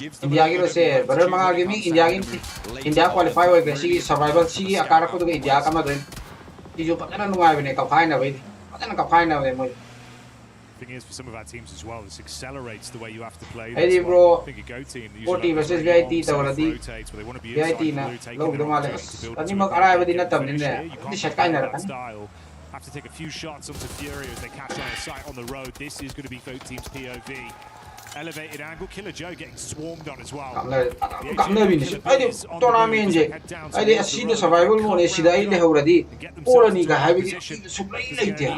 India की वैसे बड़े मंगा के में इंडिया क्वालिफाई हो गए सी सर्वाइवल सी आकार को तो इंडिया का मतलब ये जो पता ना नुआए बने कब फाइनल भाई पता ना कब फाइनल है मुझे thing is for some of our teams as well, this accelerates the way you have to play. Hey bro, I think a Go team usually versus VIT तो वाला दी VIT ना लोग तो माले अभी मग आरा है वो दिन तब दिन है ये शक्का ही ना रखा have to take a few shots onto Fury as they catch on a sight on the road. This is going to be Vote Team's POV. Elevated angle, Killer Joe getting swarmed on as well. Kamna bhi nahi. Ai tournament je. Ai assi the survival mode sida ai le huradi. Pura ni ka hai bhi supply nahi thya.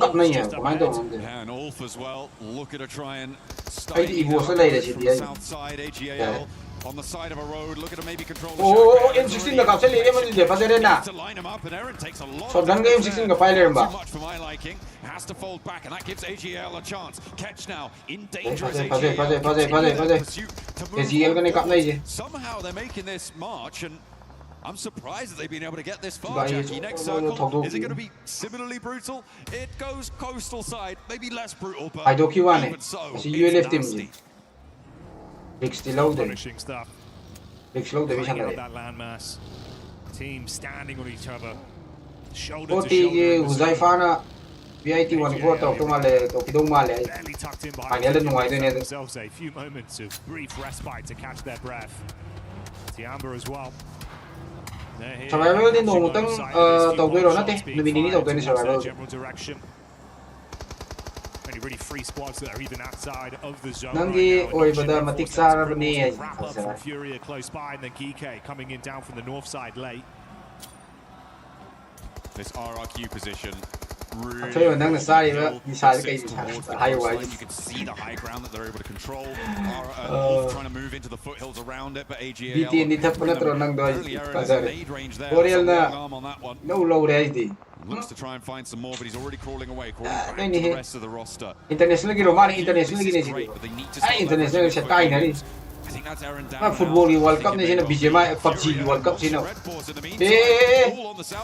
Kamna hi hai. Main to mande. And Ulf as well. Look at a try and ai Evo se nahi rahi thi. South side AGL. On the side of a road, looking to maybe control the oh, M16 ka kapse le man je fase re na. to line him up and Aaron takes a lot so dan game 16 ka file ba. Too much for my liking. Has to fold back and that gives AGL a chance. Catch now in danger as AGL. Somehow they're making this march and I'm surprised that they've been able to get this far, Jackie. Next circle, is it going to be similarly brutal? It goes coastal side, maybe less brutal, but even so, it's nasty. Big still punishing stuff. Big slow division that landmass. Team standing on each other. Shoulder to shoulder. Huzaifana VIT 14 to male to kidong male. Barely tucked in behind themselves a few moments of brief respite to catch their breath. Tiamba as well. Survival din no mutang tawdo natin. Lumini tawdo ni survival. General direction. Really free squads that are even outside of the zone. Nangi oi bada matik sara bani from Fury close by and then Geek coming in down from the north side late. This RRQ position really you can see the high ground that they're able to control. Trying to move into the foothills around it, but AGL made range there. Arm on that one. No low SD. Looks to try and find some more, but he's already crawling away, crawling back to the rest of the roster. International ki romani international ki great, but they need to international se kai na ri. I think that's Aaron down. Football World Cup ne sina BGMI PUBG World Cup sina.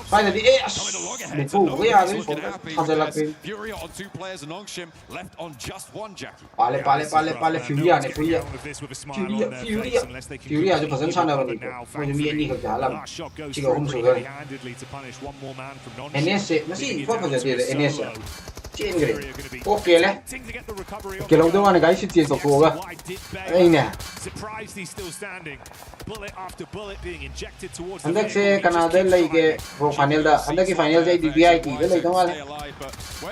Finally Fury on 2 players and Nongshim left on just 1, Jackie. Pale Fury ane Fury aaj pasan chana bani ko mujhe ye nahi karta halam chiga hum so gare NS se masi ko pasan de NS change gare okay le ke log do ane guys chit to ko ga ai ne surprised he's still standing. Bullet after bullet being injected towards the se Canada like pro final da anda ki final jai VIT da like wala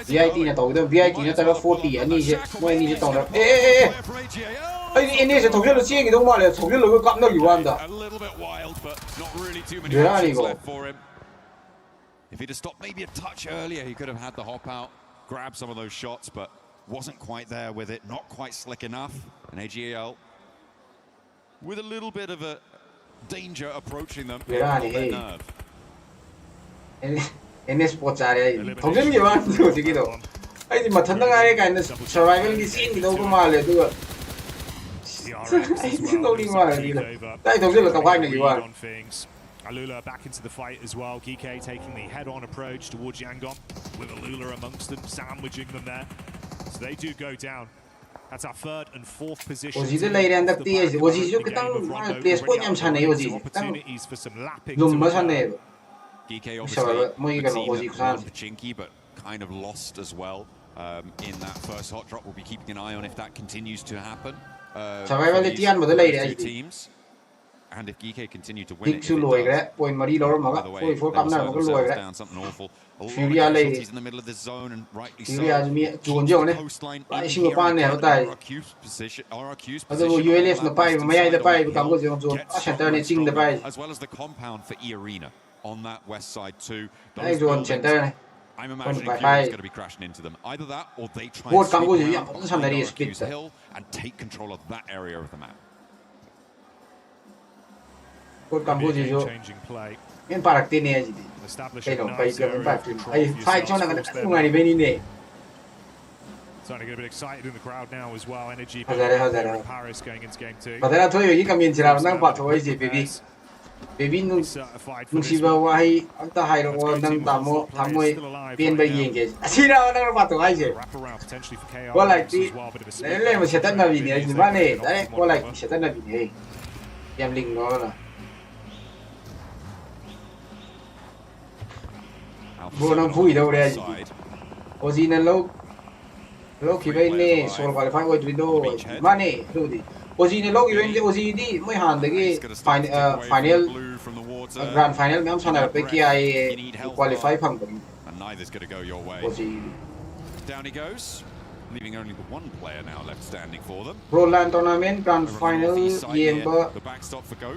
VIT na to do VIT na ta 40 ani je mo ani je tong ai ni se to lo chi ki do ma le to lo ko kap na ki wan da a little bit wild but not really too many options left for him. If he'd have stopped maybe a touch earlier, he could have had the hop out, grab some of those shots, but wasn't quite there with it, not quite slick enough. And AGL with a little bit of a danger approaching them. NS sports area. Thogen ki wan do sigi do. Ai ma thanda ga ka in survival ki scene ki do ko ma le do. Ai no ni ma le. Dai thogen lo ka kai ni wan. Alula back into the fight as well. Geek taking the head-on approach towards Yangon with Alula amongst them, sandwiching them there. So they do go down. That's our 3rd and 4th position. Ozi de lai ran dak ti ozi jo kitang place ko nyam chane ozi. Opportunities for some lapping. Lum ma chane. Geek obviously Pachinki, but kind of lost as well in that first hot drop. We'll be keeping an eye on if that continues to happen. Survival the tian mo de lai ran teams. And if Geek continue to win it, point Marie Laura Maga, 44 come now, down something awful. Fury in the middle of this zone and rightly so. Fury has me coastline. I see what pan there. RRQ's position. You left the pipe, may I the pipe, come go zone. I should turn it in the pipe. As well as the compound for E Arena on that west side too. I don't center. I'm imagining Fury's going to be crashing into them. Either that, or they try and sweep around Q's hill and take control of that area of the map. Changing play. Yan parak tin niya jadi. Kaya no, kaya kami parak. Ay, fight siya na ngani ba ni? Starting to get a bit excited in the crowd now as well. Energy. Paris going into game 2. Padahal to yung kami sila nang patuloy si baby. Baby nung siba wahi ang tahay ro nang tamoy pian ba yenge. Sila nang patuloy si. Wala ti. Lele mo siya tan na bini ay ba ne? Dai wala siya tan na bini. Yang ling no na. Bro nang pui đâu đây? Ozi nang lâu khi bên này solo qualify với video mà này đâu đi? Ozi này lâu khi bên Ozi đi mới hàn đấy cái final grand final mấy ông sang này phải kia ai qualify phẳng được. Ozi. Down he goes, leaving only the one player now left standing for them. Roland tournament grand final game ba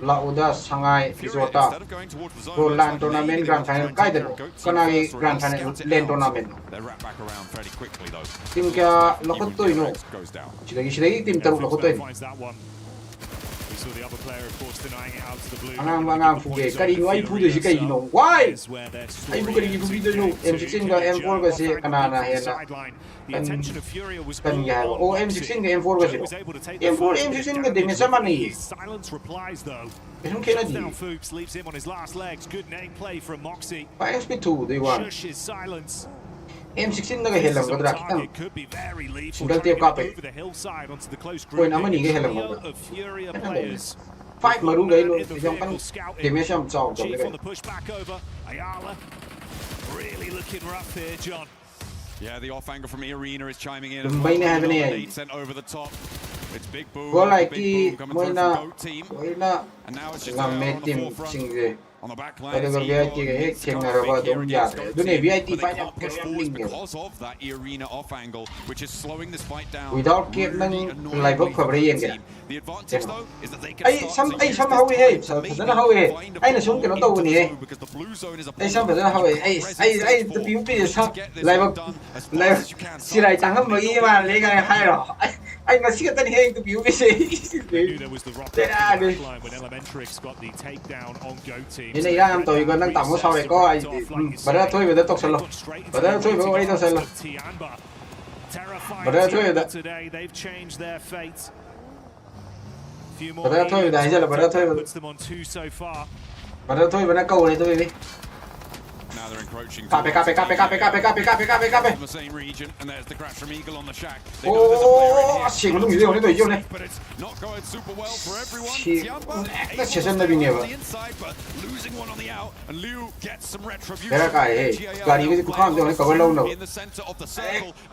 Lauda Shanghai Fisota. Roland tournament grand final kai được. Kanai grand final lên tournament. Team kia lokot tôi no. Chỉ đấy team taruh lokot tôi. Angang fuge kari no ai fude si kai no. Why? Ai fuge fuge no. M16 ka M4 ka si kanana hena. Kan ya. Oh M16 ka M4 ka si. M4 M16 ka demi sama ni. Isang kena di. Pa SP2 they want. M16 na ka helam ka drak kan. Sudah tiap kape. Poin nama ni ka helam ka. Fight maru gay lo. Isang kan demi siya msaw ka. Really looking rough here, John. Yeah, the off angle from Arena is chiming in. Sent over the top. It's Big Boom. Big Boom coming through from both team. And now it's just on the forefront. On the back line, because of that Arena off angle, which is slowing this fight down. Without keep nang live up cover yen kaya. The advantage though is that they can somehow hey, sana how hey. Ay nasung kino to ni eh. Ay somehow how ay the beauty is live up siray tangham magi ma lega hai ro. Ay nasikat ni hey the beauty say. There was the rock line when Elementrix got the takedown on Go Team. Ini yang tôi còn đang tạm một sau này có ai bật ra thôi về tốc sân luôn bật ra thôi về quay tốc sân luôn bật ra thôi về bật ra thôi về đại giờ là bật ra thôi về bật ra thôi về nó câu này thôi đi Now they're encroaching. Copy. From the same region, and there's the crash from Eagle on the shack. Oh, shit, nó bị đâu này. But it's not going super well for everyone. Nó sẽ sinh ra bên nhiều. Losing one on the out, and Liu gets some retribution. Thế là cái hey, cái gì cũng không được, nó có lâu đâu.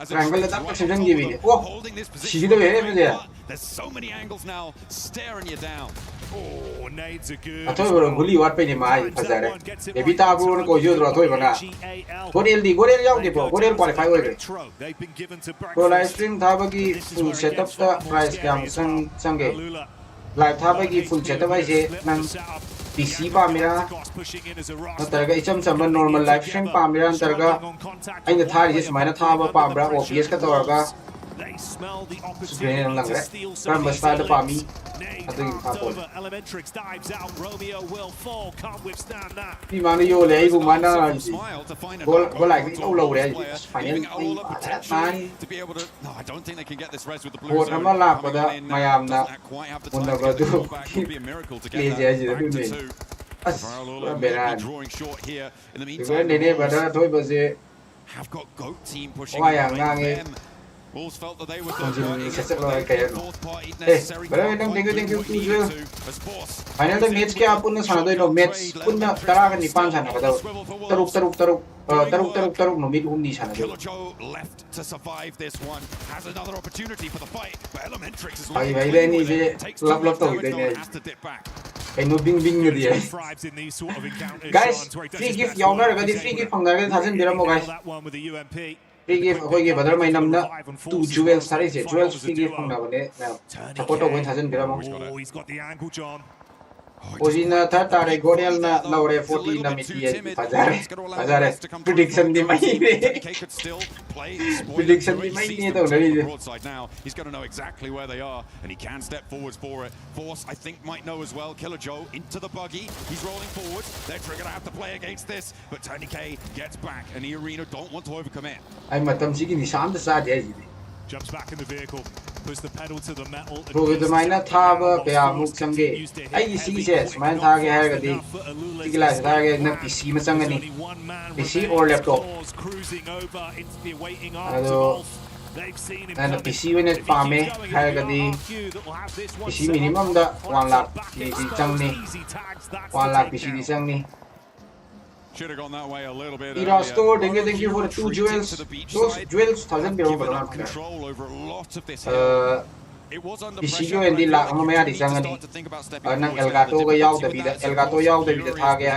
Rằng cái là tắt sinh ra gì vậy? Ô, chỉ đâu vậy bây giờ? There's so many angles now staring you down. Oh, nades are good. À thôi rồi, guli wat pe ni mai, phải ra đấy. Để bị ta bro nó coi chưa rồi thôi mà na. Godel nhau đi bro, Godel qualify rồi. Pro livestream tha bagi full setup ta price yang sang ge. Live tha bagi full setup ai je nang PC pa mira. Na targa icham chamba normal live stream pa mira targa. Ai na tha ri smai na tha ba pa bra OBS ka targa. Screen lang re. Kan basta da pa mi. Vì mà nó vô lấy vùng mana có lại cái lâu lâu đấy phải nên tan một năm nó làm vào đó mày làm là một năm vào được cái gì đó được này nó bể ra cái này này vào đó thôi bây giờ quay hàng ngang ấy sẽ là cái bây giờ thank you final the match ke apun na sana do match pun na tara ka nipan sana ka daw taruk no mid umni sana do ai đây ni je lap to đây ne ai no bing ni dia guys free gift yaw na ga di free gift phang na ga thasin dira mo guys free gift hoi ge badar mai nam na tu jewel sare je jewel free gift phang na bane na support to win thasin dira mo Ozina Tatare Goriana Laure 40 Namiti Pazare prediction di Maine prediction di Maine broadside now. He's going to know exactly where they are and he can step forwards for it. Force I think might know as well. Killer Joe into the buggy. He's rolling forward. They're going to have to play against this, but Tony K gets back and the arena don't want to overcommit. I'm a Tamsiki Sam the Sadi. Jumps back in the vehicle, puts the pedal to the metal. Through the minor tower, they are moved some gay. I see says, man target Hargady, Tiglas target, not PC Masangani, PC or laptop. And the PC when it farm Hargady, PC minimum the 1 lakh, PC 1 lakh PC Sangni. Should have gone that way a little bit. Store, thank you for the 2 jewels. Those jewels doesn't be over control over a lot of this. Isigo and the lack of my design. And Elgato go out the vida, Elgato out the vida target.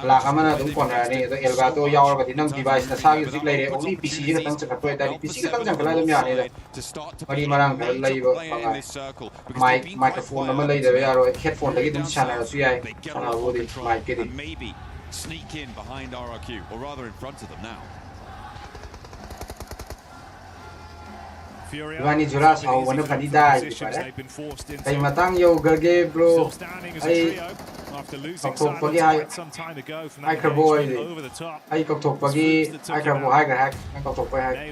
Lakamana do Conrani, the Elgato Yaw, but the non device, the Sagas lady, only PC that comes to the PC comes and Calamia. Marimaranga labor, microphone, the Malay, the headphone, the hidden channel, channel woody, my kitty. Maybe sneak in behind RRQ, or rather in front of them now. Vani Juras, how one of the died. I matang yo gage bro. I can boy. I can talk buggy. I can go higher hack. I can talk by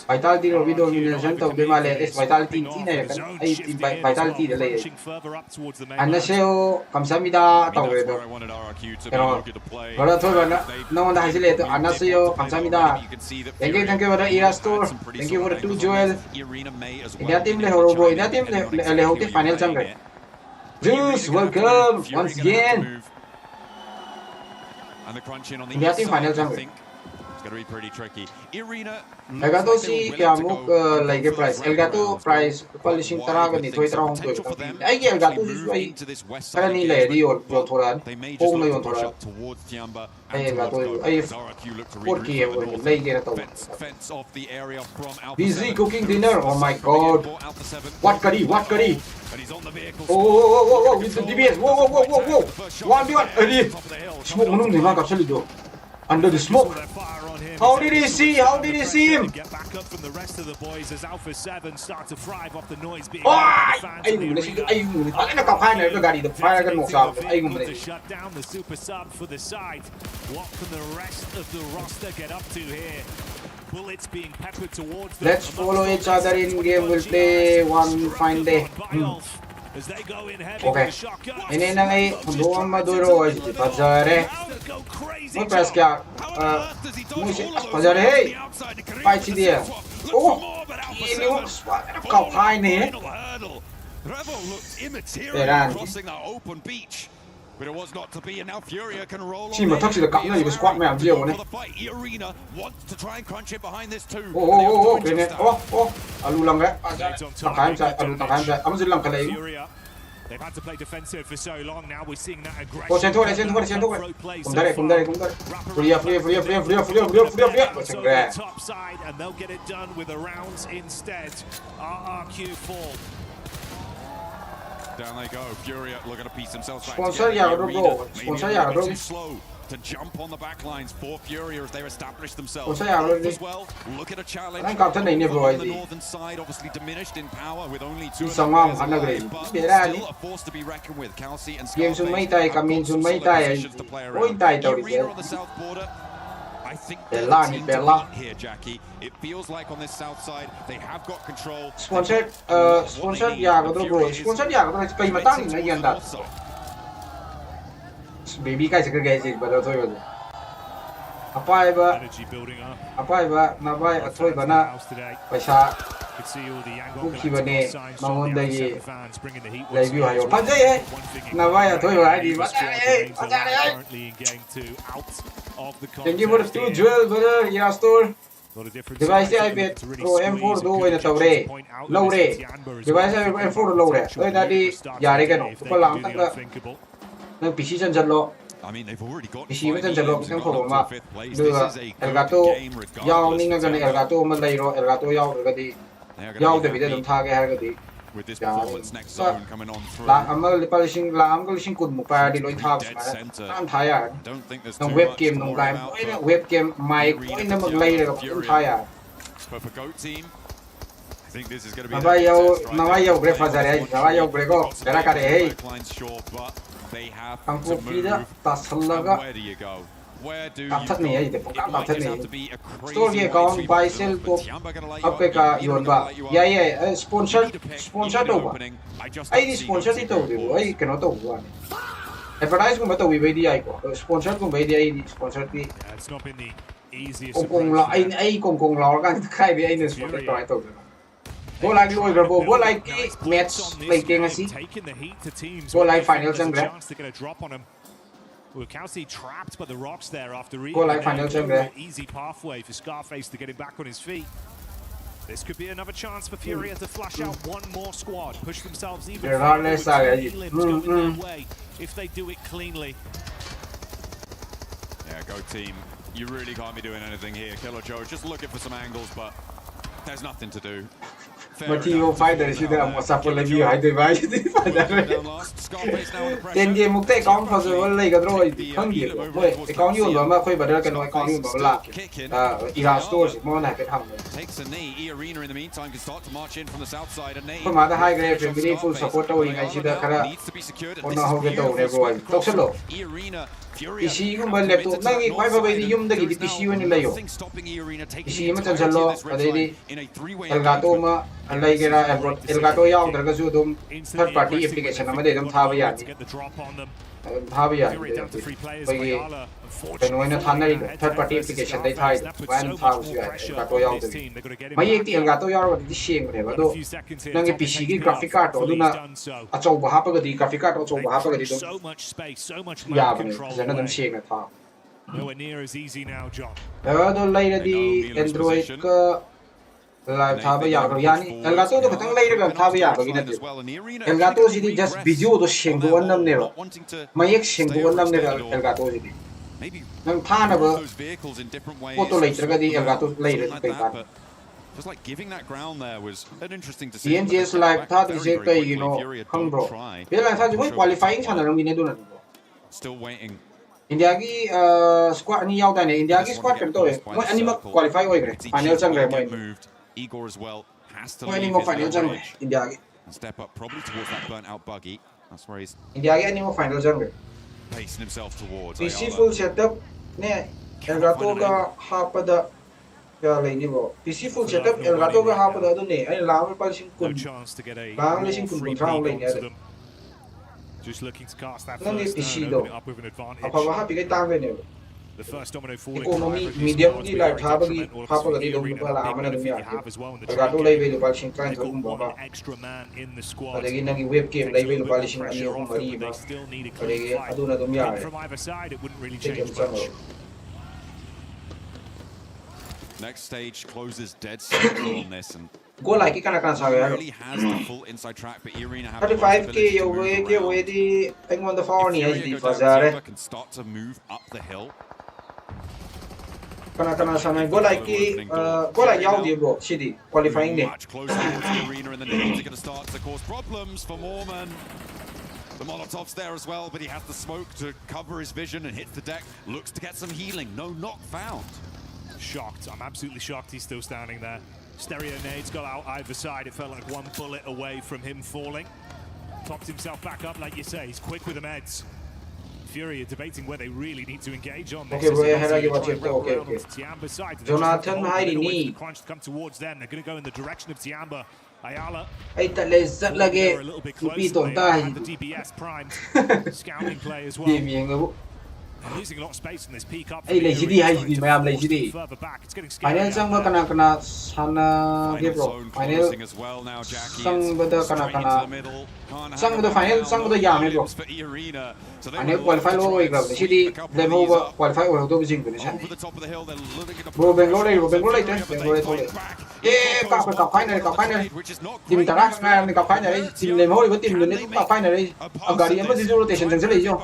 Vitality or video in the center of the Malay is Vitality Vitality the lady. And the show comes Samida. No one has it. Anasio, Kamsamida. Thank you for the ERA store. Thank you for the 2 jewels. India team le horobo, India team le hote final jungle. Juice, welcome once again. And the crunch in on the India team final jungle. It's going to be pretty tricky. Arena. Elgato si Kiamuk like a price. Elgato price polishing Taraga ni Twitter on to. I get Elgato this way. Currently, lady or Toran. Only on Toran. I Elgato. I have 40 lady at all. Busy cooking dinner. Oh my god. What curry? What curry? Oh, with the DBS. Whoa. 1v1. Smoke on the mark of under the smoke. How did he see? How did he see him? Get back up from the rest of the boys as Alpha 7 start to thrive off the noise being shut down the super sub for the side. What can the rest of the roster get up to here? Bullets being peppered towards them. Let's follow each other in game. We'll play one fine day. Okay. Ini nangai doang maduro aja Pazare. Mau press kya? Musik Pazare hey. Fight si dia. Oh, ini kau high nih. Teran. But it was not to be, and now Furia can roll on. Cima touch the cup, no, you squat me, I'm dealing with it. Arena wants to try and crunch it behind this too. Oh, alu lang ga. Takayan sa, alu takayan sa. Amo silang kalay. They've had to play defensive for so long. Now we're seeing that aggression. Oh, sento. Kumdare. Fria. Top side, and they'll get it done with the rounds instead. RRQ fall. Down they go. Furia looking to piece themselves back. Sponsor too slow to jump on the back lines for Furia as they establish themselves. As well, look at a challenge. On the northern side, obviously diminished in power with only 2 of them, but still a force to be reckoned with. Kelsey and Scarface positions to play around. Arena on the south border. I think Bella here, Jackie. It feels like on this south side they have got control. Sponsor kay matang na yan dat. Baby guys kagay but atoy ba. Apay ba nabay atoy ba na paisa kuki ba ni mangondagi review hayo. Panjay nabay atoy ba di ba. Thank you for the 2 jewels, brother. Yeah, store. Device I bet pro M4 do in the tawre. Low re. Device I M4 low re. Oi dadi yare ka no. Ko lang tak na. Nang PC chan jalo. I mean, they've already got PC chan jalo kisang ko ma. Elgato yaw ning na gan Elgato man lai ro Elgato yaw ga di. Yaw de bide dum tha ga ha ga di. with this performance. Next zone coming on through. Don't think there's too much to worry about. But for Goat Team, I think this is going to be but they have to move. And where do you go? Where do you go? It might just have to be a crazy way to Tiamba going to let you up. Sponsor over. I sponsor it over. I cannot over. Advertise ko to VDI ko. Sponsor ko VDI sponsor ti. It's not been the easiest. Ai kong law kan khai bi ai ne sponsor to ai to. Go like loi grabo. Go like match like ngasi. Go like final chang gra. Well, Kelsey trapped by the rocks there after easy pathway for Scarface to get him back on his feet. This could be another chance for Furia to flash out one more squad, push themselves even further going their way if they do it cleanly. Yeah, Go Team, you really can't be doing anything here. Killer Joe is just looking for some angles, but there's nothing to do. Motivo fighter is there. I'm supposed to be high device. Then game mukte account possible like a draw. Hungry. Account you no ma koi badal kan account you no la. Ira stores more like it happen. Takes a knee. E Arena in the meantime can start to march in from the south side. And from other high grade really full support to in Asia kara. Ona ho get to everyone. Talk slow. E Arena PC ko bal laptop nangi koi ba di yum da gi PC wani layo. PC ma chan chalo adedi Elgato ma like Elgato yaw da ga su dum third party application ma de dum tha ba ya ni. Tha ba ya. Bai Then when third party application they tried one house Elgato yaw da. Mai ek ti Elgato yaw di sheng re ba do. Nangi PC gi graphic card do na achau ba ha pa ga di graphic card achau ba ha pa ga di dum. So much space, so much yeah, them shake tha. Nowhere near as easy now, John. Do later di Android ka live tha ba ya ro yani Elgato to khatang later ga tha ba ya ro gi na de. Elgato si di just video to sheng do one nam ne ro. Mai ek sheng do one nam ne ro Elgato si di. Nang tha na ba photo later ga di Elgato later pe ta. Just like giving that ground there was interesting to see. DNG's live tha di se kai you know khang bro. Ye live tha ji qualifying chana ro gi ne do na. Still waiting. India ki squad ni yaw da ne India ki squad kan to e moi anima qualify hoi gre final chang re moi Igor as well has to anima final chang India ki step up probably towards that burnt out buggy. That's where he's India ki anima final chang re pacing himself towards. PC full setup ne Elgato ka hapada ya lai ni bo PC full setup Elgato ka hapada do ne ai lam pa sing kun lam le sing kun kun thau lai ne just looking to cast that first turn, open it up with an advantage. The first domino falling. Economy medium di like thabagi thapagadi dum pa la amana dum ya Elgato lai ve pal sing kan thum ba extra man in the squad. Adagi nangi webcam lai ve pal sing ani hum mari ba adagi aduna dum ya from either side it wouldn't really change much. Next stage closes dead center on this and go like kana kana sa ya really has the full inside track but Irina have 35k yo we di ang on the phone ni ai di fazare can start to move up the hill kana sa mai go like yaw di bro city qualifying ne Irina in the needs are going to start to cause problems for Mormon. The Molotov's there as well, but he has the smoke to cover his vision and hits the deck. Looks to get some healing. No knock found. Shocked. I'm absolutely shocked he's still standing there. Stereo nades got out either side. It felt like one bullet away from him falling. Topped himself back up, like you say. He's quick with the meds. Fury are debating where they really need to engage on this. Okay, bro, okay. Jonathan hiding me. Crunch to come towards them. They're going to go in the direction of Tiamba. Ayala. Ay, talesat lagi. Ipito tayo. The DBS primed. Scouting play as well. Losing a lot of space from this peak up. Ay, lazy mayam lazy. Final sang ba kana sana ge bro. Final sang ba da kana sang ba final sang ba ya me bro. Final qualify lo hoy bro. City demo ba qualify ho to bising ne san. Bro Bangalore to. Ka final. Tim tara nga ni ka final. Tim demo ba tim ne ka final. Agari ma zero rotation jang se le jo.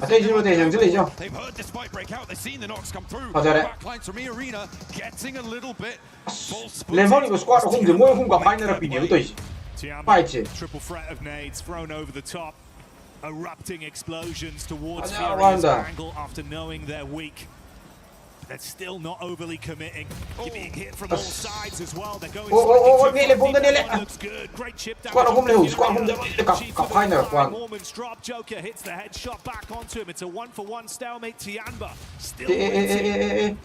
Ate zero rotation se le jo. They've heard this fight break out. They've seen the knocks come through. Backlines from Arena getting a little bit false. Lemon was squad home the more home ka final opinion to. Triple threat of nades thrown over the top. Erupting explosions towards Fury's angle after knowing they're weak. They're still not overly committing. Being hit from all sides as well. They're going looks good. Great chip down. Mormon's drop. Joker hits the headshot back onto him. It's a 1-for-1 stalemate. Tianba still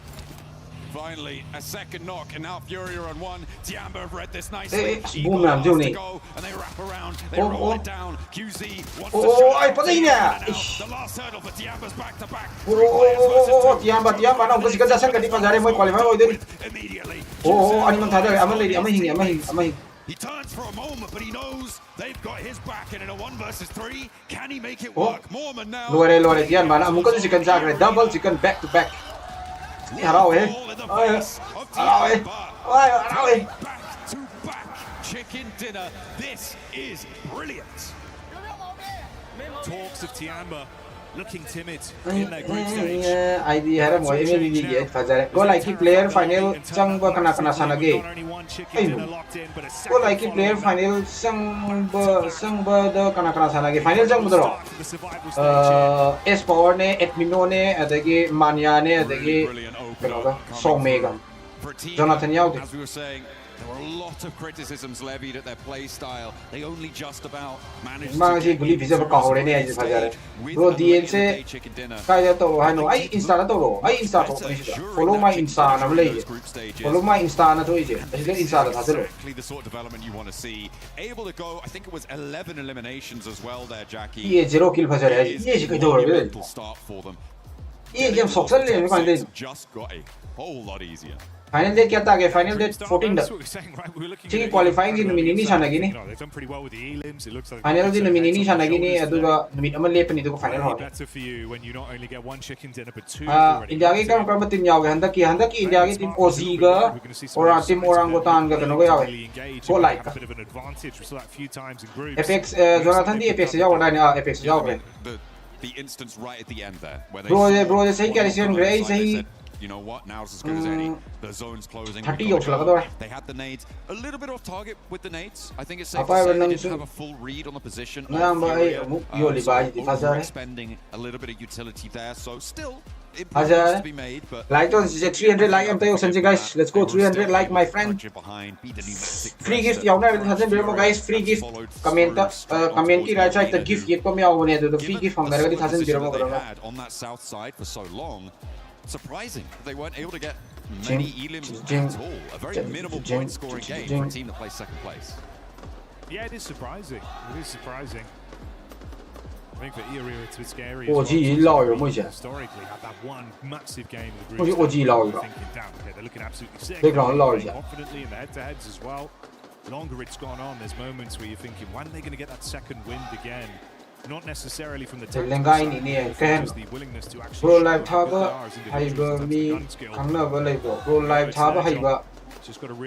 Finally, a second knock, and now Fury are on one. Tianba have read this nicely. Boom làm to go, and they wrap around. They roll it down. QZ wants to shut the last hurdle for Tianba's back-to-back. Tianba nó không có gì cần ra sân cái đi vào ra đây mới qualifier rồi đến. Anh mang thái đây, anh mang hình. He turns for a moment, but he knows they've got his back, and in a 1 versus 3, can he make it work? Mormon now. Lùi đây Tianba nó không có gì cần ra cái double chỉ cần back to back. Hello, back to back chicken dinner. This is brilliant. Talks of Tianba looking timid in their group stage. ID hay là mọi em đi gì phải ra go like cái player final sang bờ kana sana ge. Go like cái player final sang bờ đó kana sana ge final sang bờ đó. S power ne admino ne adagi mania ne adagi song mega. Jonathan Yao. As we were saying, there were a lot of criticisms levied at their play style. They only just about managed to get into the stage bro DNC kaya to ano ay insta na to follow my insta na wala follow my insta na to ije kasi insta na taselo exactly the sort of development you want to see. Able to go, I think it was 11 eliminations as well there, Jackie. Ye 0 kill phasare ye kai to re start for them. Ye game soksal le kan de just got a whole lot easier. Final date क्या था कि final date 14 दा ठीक qualifying दिन mini नहीं शाना गिनी final दिन mini नहीं शाना गिनी अदुगा मिनी अमल ले पनी तो final हो इंडिया के काम करम टीम याव हंदा की इंडिया की टीम ओजी गा और टीम ओरांगुटान गा कनो गा याव को लाइक Apex जोनाथन दी Apex याव ना Apex याव the instance right at the end there where bro सही कैलिसियन ग्रे सही. You know what? Now's as good as any. The zone's closing. 30 They had the nades a little bit off target with the nades. I think it's safe to say they didn't have a full read on the position. Expending a little bit of utility there, so still improvements to be made. But like on 300 like I'm saying guys, let's go 300 like my friend. Free gift yaw na hasen biro guys, free gift. Comment ki right side the gift yet ko me yaw ne the free gift hong garga di hasen biro mo on that south side for so long. Surprising that they weren't able to get many elims at all. A very minimal point scoring game for a team that plays second place. Yeah, it is surprising. It is surprising. I think for ERA it's a bit scary. Historically, had that one massive game of the group. Thinking, damn, okay, they're looking absolutely sick. Confidently in the head-to-heads as well. The longer it's gone on, there's moments where you're thinking, when are they going to get that second wind again? Not necessarily from the the willingness to actually bro live thaba haiba mi khangna ba leibo bro live thaba haiba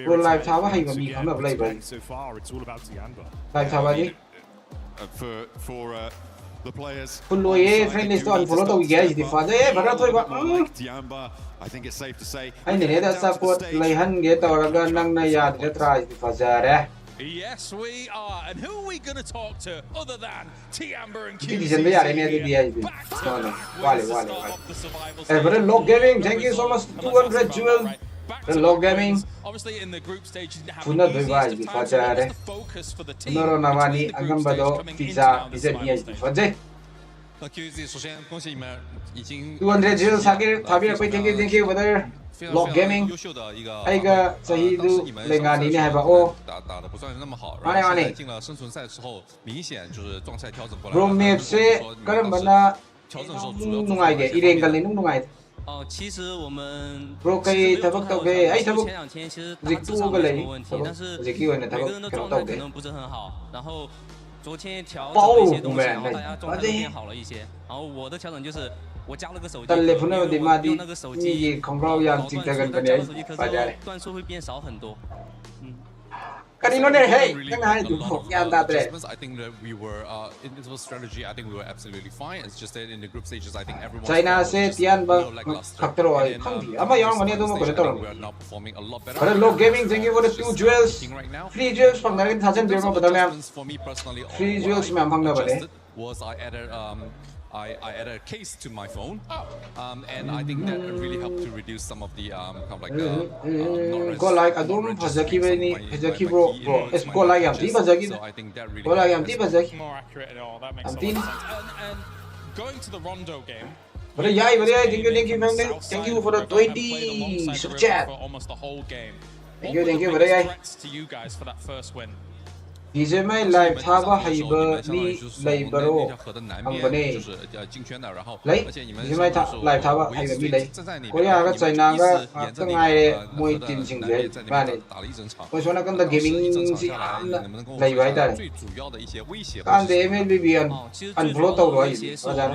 bro live thaba haiba mi khangna ba leibo so far it's all about Tianba live thaba ni for the players follow ye friend list on follow to guys di fa de bara thoi ba Tianba. I think it's safe to say ai ne da support lai han ge tawraga nang na ya de try di fa jare. Yes, we are. And who are we going to talk to other than Tianba and QZ? Log Gaming, thank you so much. 200 jewel. Log Gaming. Obviously, in the group stage, you didn't have the focus for the team. No, Navani, Agambado, Pizza, is a PhD. 200 jewel, Tabia, thank you for there. Log Gaming, 还有一个这一路那个里面还把哦，哪里？Room Maps 个人们呢，弄来的，一连个人弄来的。其实我们 Bro 可以他不到嘅，哎他不，前2天其实这多个人，但是每个人的状态可能不是很好，然后昨天调整了一些东西，然后大家状态都变好了一些，然后我的调整就是。 我加了个手机，用那个手机，段数会变少很多。I think that we were in this strategy. I think we were absolutely fine. It's just that in the group stages, I think everyone. China se tian ba kaktero ay khandi. Ama yang mani do mo ko to. We are now performing a lot better. But low gaming, thank you for the 2 jewels. Free jewels from the thousand beer mo badal ma'am. For me personally, free jewels ma'am phang na bale. Was I added I added a case to my phone, and I think that really helped to reduce some of the kind of like go like adum phajaki bani phajaki bro es go like yam ti phajaki. So I think that really go like yam ti phajaki. More accurate and all that makes a lot of sense. And going to the Rondo game. But yeah, thank you for the 20 super chat. For almost the whole game. Thank you, but yeah. To you guys for that first win. DJ mai live thaba haiba mi leibaro ambane lei DJ mai live thaba haiba mi lei Korea ga China ga tangai moi team sing je bane ko sona kan da gaming si lei bai da kan de MLB an flow to roi aja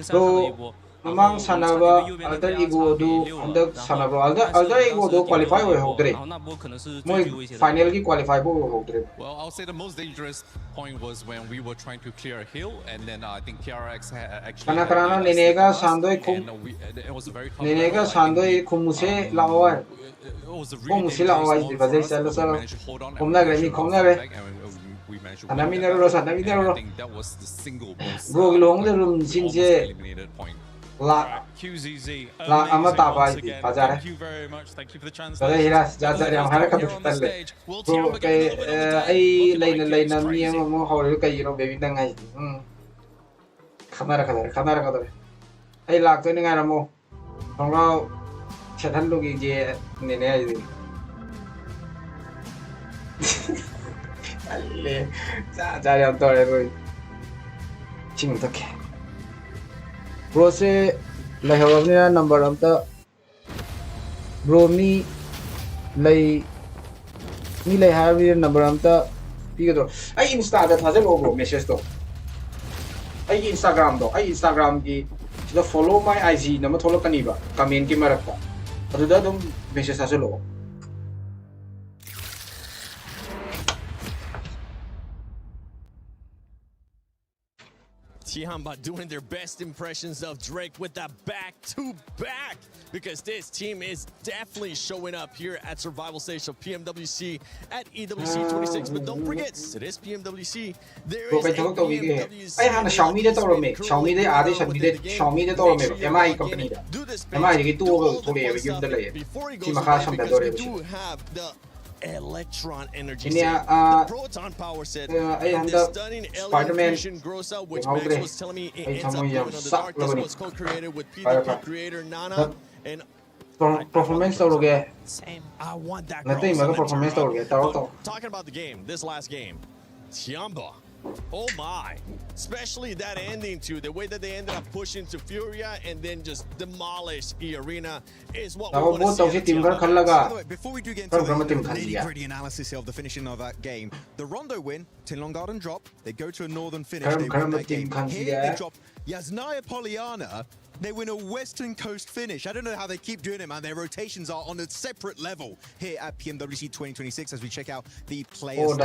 to amang sanaba alter ego do under sanaba alter ego do qualify ho hokre moi final ki qualify ho hokre. Well, I'll say the most dangerous point was when we were trying to clear a hill, and then I think KRX actually. Kana karana nenega sandoi kum. Nenega sandoi kumuse lawai. Kumuse lawai di bazai salo salo. Kumna gani kumna gani. Anami nero sanami nero. Bro long the room since. La amata bai pajare. Thank you very much. Thank you for the translation. Sorry, hiras jaja yang hara ka talle. Bro ke ai lain ni mo hore ka yiro baby dangai. Kamera kadar. Ai lak to ni ngai mo. Hongro chathan logi je ne ai di. Alle jaja yang to re. Ching to ke. Bro se lahawnya number amta bro mi lay havi number amta piga do ai insta da thaje lo bro message to ai instagram ki sida follow my IG nama tholo kani ba comment ki marakta aduda dum message thaje lo Tiamba doing their best impressions of Drake with that back-to-back, because this team is definitely showing up here at Survival Stage of PMWC at EWC 26. But don't forget, it is PMWC. There is a PMWC. Ai hana Xiaomi de tawro me. Xiaomi de ade Xiaomi de tawro me. MI company da. MI de tu to le yum de le. Ti ma kha sham da dore. Electron energy the proton power set the stunning electrocution grows out, which Max was telling me it ends up glowing on the dark. This was co-created with PvP creator Nana and performance to same. I want that performance to talking about the game, this last game, Tiamba. Oh my, especially that ending too, the way that they ended up pushing to Furia and then just demolish E-Arena is what we want to see. Before we do get into the nitty-gritty analysis of the finishing of that game, the Rondo win, Tinlong Garden drop, they go to a northern finish, they win that game. Here they drop Yasnaya Polyana, they win a Western Coast finish. I don't know how they keep doing it, man. Their rotations are on a separate level here at PMWC 2026 as we check out the players. In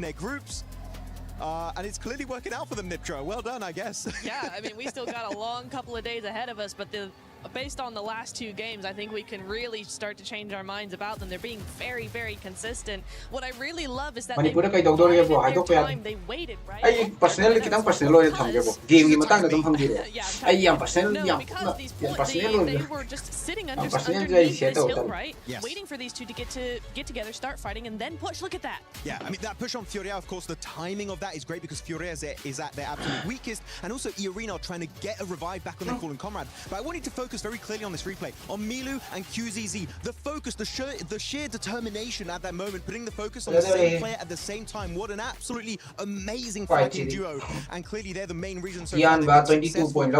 their groups. And it's clearly working out for them, Nitro. Well done, I guess. Yeah, I mean, we still got a long couple of days ahead of us, but based on the last 2 games, I think we can really start to change our minds about them. They're being very, very consistent. What I really love is that they waited, right? Because they were just sitting underneath this hill, right? Yes. Waiting for these two to get together, start fighting, and then push. Look at that. Yeah, I mean, that push on Furia, of course, the timing of that is great because Furia is at their absolute weakest, and also E-Arena are trying to get a revive back on their Fallen Comrade. But I wanted to focus focus very clearly on this replay. On Milu and QZZ, the focus, the sheer determination at that moment, putting the focus on the same player at the same time. What an absolutely amazing fighting duo. And clearly they're the main reason so far they've been successful on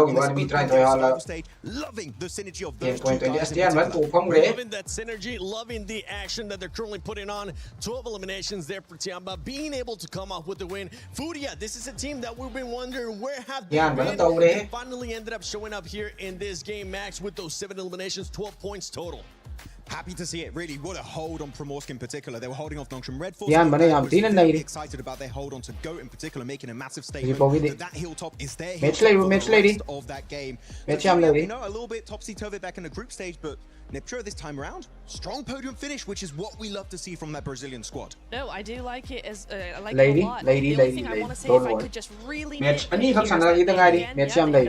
this stage. Loving the synergy of those two guys. Loving that synergy, loving the action that they're currently putting on. 12 eliminations there for Tiamba, being able to come off with the win. Furia, this is a team that we've been wondering where have they been. They finally ended up showing up here in this game, Max, with those 7 eliminations, 12 points total. Happy to see it, really. What a hold on Primorsk in particular. They were holding off Nongshim Red Force. Very excited about their hold on to GOAT in particular, making a massive statement that hilltop is their hilltop of that game. You know, a little bit topsy-turvy back in the group stage, but Neptune this time around, strong podium finish, which is what we love to see from that Brazilian squad. No, I do like it as I like it a lot. The only thing I want to say, if I could just really a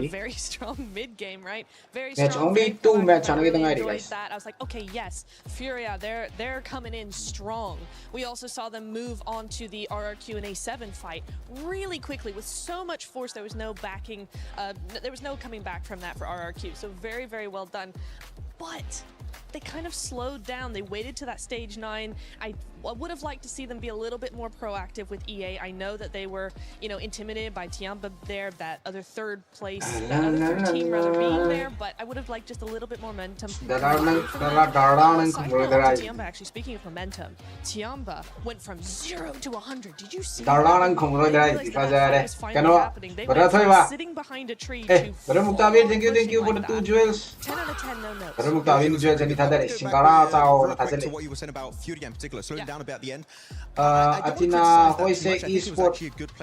very strong mid game, right? Very strong. Only 2 matches. I enjoyed that. I was like, okay, yes, Furia, they're coming in strong. We also saw them move on to the RRQ and A7 fight really quickly with so much force. There was no backing. There was no coming back from that for RRQ. So very, very well done. But they kind of slowed down. They waited to that stage 9. I would have liked to see them be a little bit more proactive with EA. I know that they were, you know, intimidated by Tiamba there, that other third team rather being there, but I would have liked just a little bit more momentum. Tiamba, actually, speaking of momentum, Tiamba went from 0 to 100. Did you see that? Was finally happening. They went from sitting behind a tree to thank you for the 2 jewels. 10 out of 10, no notes. To what you were saying about Furia in particular, slowing down a bit at the end. Athena Hoise Esports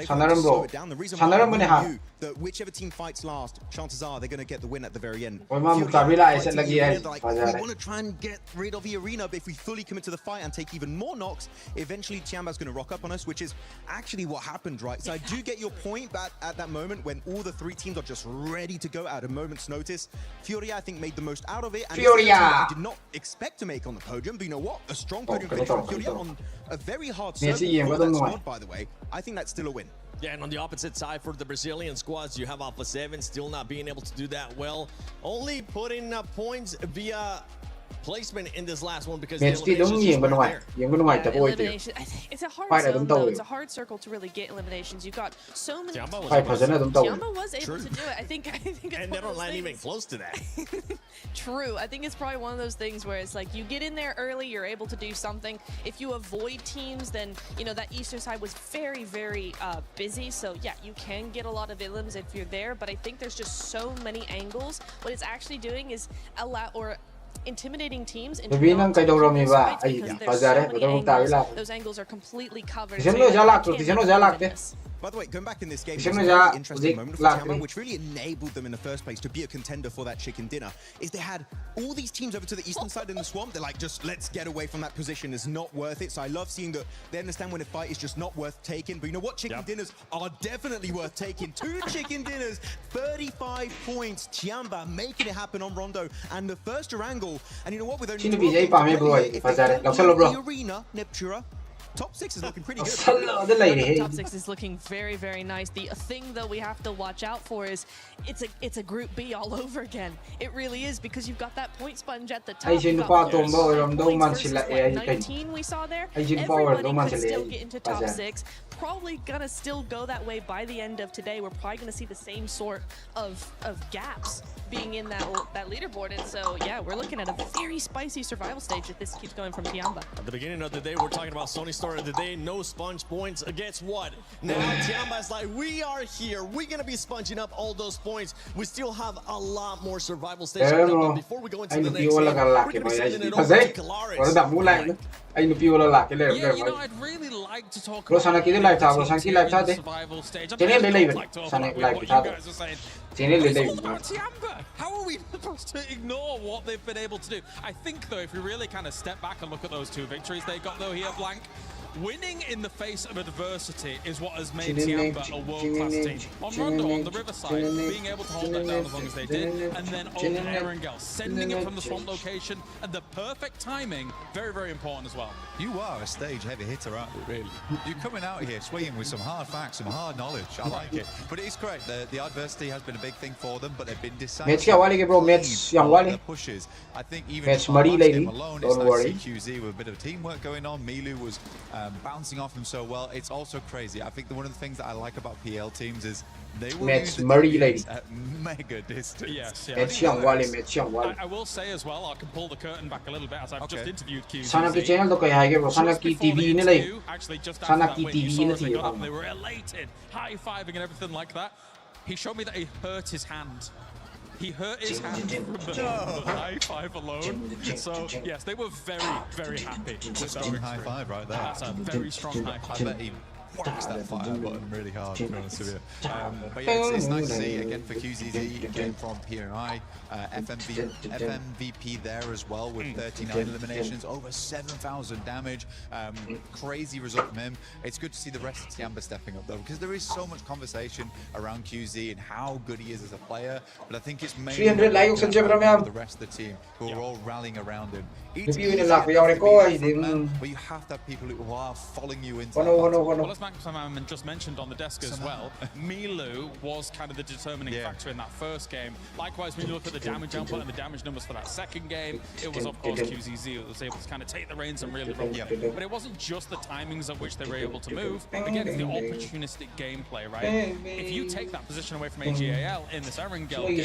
Chanaram bro. Chanaram mene ha. That whichever team fights last, chances are they're going to get the win at the very end. We want to try and get rid of the arena, but if we fully commit to the fight and take even more knocks, eventually Tiamba's going to rock up on us, which is actually what happened, right? So I do get your point, but at that moment when all the 3 teams are just ready to go at a moment's notice, Furia, I think, made the most out of it. And Furia! I did not expect to make on the podium, but you know what? A strong podium finish from Furia on a very hard circle for that squad, by the way. I think that's still a win. Yeah, and on the opposite side for the Brazilian squads, you have Alpha 7 still not being able to do that well. Only putting up points via placement in this last one because the eliminations right elimination. It's a hard zone, though. It's a hard circle to really get eliminations. You've got so many. Tiamba was able to do it. I think it's and they don't land even close to that. True. I think it's probably one of those things where it's like you get in there early, you're able to do something. If you avoid teams, then you know that eastern side was very, very busy. So yeah, you can get a lot of elims if you're there. But I think there's just so many angles. What it's actually doing is intimidating teams into those angles are completely covered. By the way, going back in this game, it's a really interesting moment for Tiamba, which really enabled them in the first place to be a contender for that chicken dinner, is they had all these teams over to the eastern side in the swamp. They're like, just let's get away from that position. It's not worth it. So I love seeing that they understand when a fight is just not worth taking. But you know what? Chicken dinners are definitely worth taking. 2 chicken dinners, 35 points. Tiamba making it happen on Rondo. And the first Orangle. And you know what? With only the arena, Neptura, top 6 is looking pretty good. Top 6 is looking very, very nice. The thing, though, we have to watch out for is it's a Group B all over again. It really is, because you've got that point sponge at the top. 19 we saw there. Everybody could still get into top 6. Probably gonna still go that way by the end of today. We're probably gonna see the same sort of gaps being in that leaderboard, and so yeah, we're looking at a very spicy survival stage if this keeps going from Tiamba. At the beginning of the day, we're talking about Sony Story of the day, no sponge points against what? Now Tiamba's like, we are here, we're gonna be sponging up all those points. We still have a lot more survival stages coming up, but before we go into the next game, we're gonna be sending it over to Kalaris. Yeah, you know, I'd really like to talk about the survival stage. I'd really like to talk about what you guys are saying. It's all about Tiamba. How are we supposed to ignore what they've been able to do? I think, though, if we really kind of step back and look at those 2 victories they got, though, here, Blank, winning in the face of adversity is what has made Tiamba a world-class team. On Rondo, on the Riverside, being able to hold that down as long as they did, and then over Erangel, sending it from the swamp location, and the perfect timing, very, very important as well. You are a stage-heavy hitter, aren't you, really? You're coming out here swinging with some hard facts, some hard knowledge. I like it. But it's great. The adversity has been a big thing for them, but they've been decisive. Match pushes. I think even alone, it's nice to see QZ with a bit of teamwork going on. Milu was bouncing off him so well. It's also crazy. I think that one of the things that I like about PL teams is they will use the at mega distance. Yes, I will say as well, I can pull the curtain back a little bit as I've just interviewed QZ. Actually, just after that win, you saw as they got up, they were elated, high-fiving and everything like that. He showed me that he hurt his hand. He hurt his hand from the high five alone. So, yes, they were very, very happy. Strong high five right there. That's a very strong high five. I bet he whacks that fire button really hard, to be honest with you. But yeah, it's nice to see, again, for QZZ, it came from PNI, FMVP there as well with 39 eliminations, over 7,000 damage. Crazy result from him. It's good to see the rest of Tiamba stepping up, though, because there is so much conversation around QZ and how good he is as a player, but I think it's mainly the rest of the team who are all rallying around him. But you have to have people who are following you into well, as Max just mentioned on the desk as well, Milu was kind of the determining factor in that first game. Likewise, when you look at the damage output and the damage numbers for that second game, it was, of course, QZZ that was able to kind of take the reins and really roll it. But it wasn't just the timings at which they were able to move. Again, it's the opportunistic gameplay, right? If you take that position away from AGAL in this Erangel game, you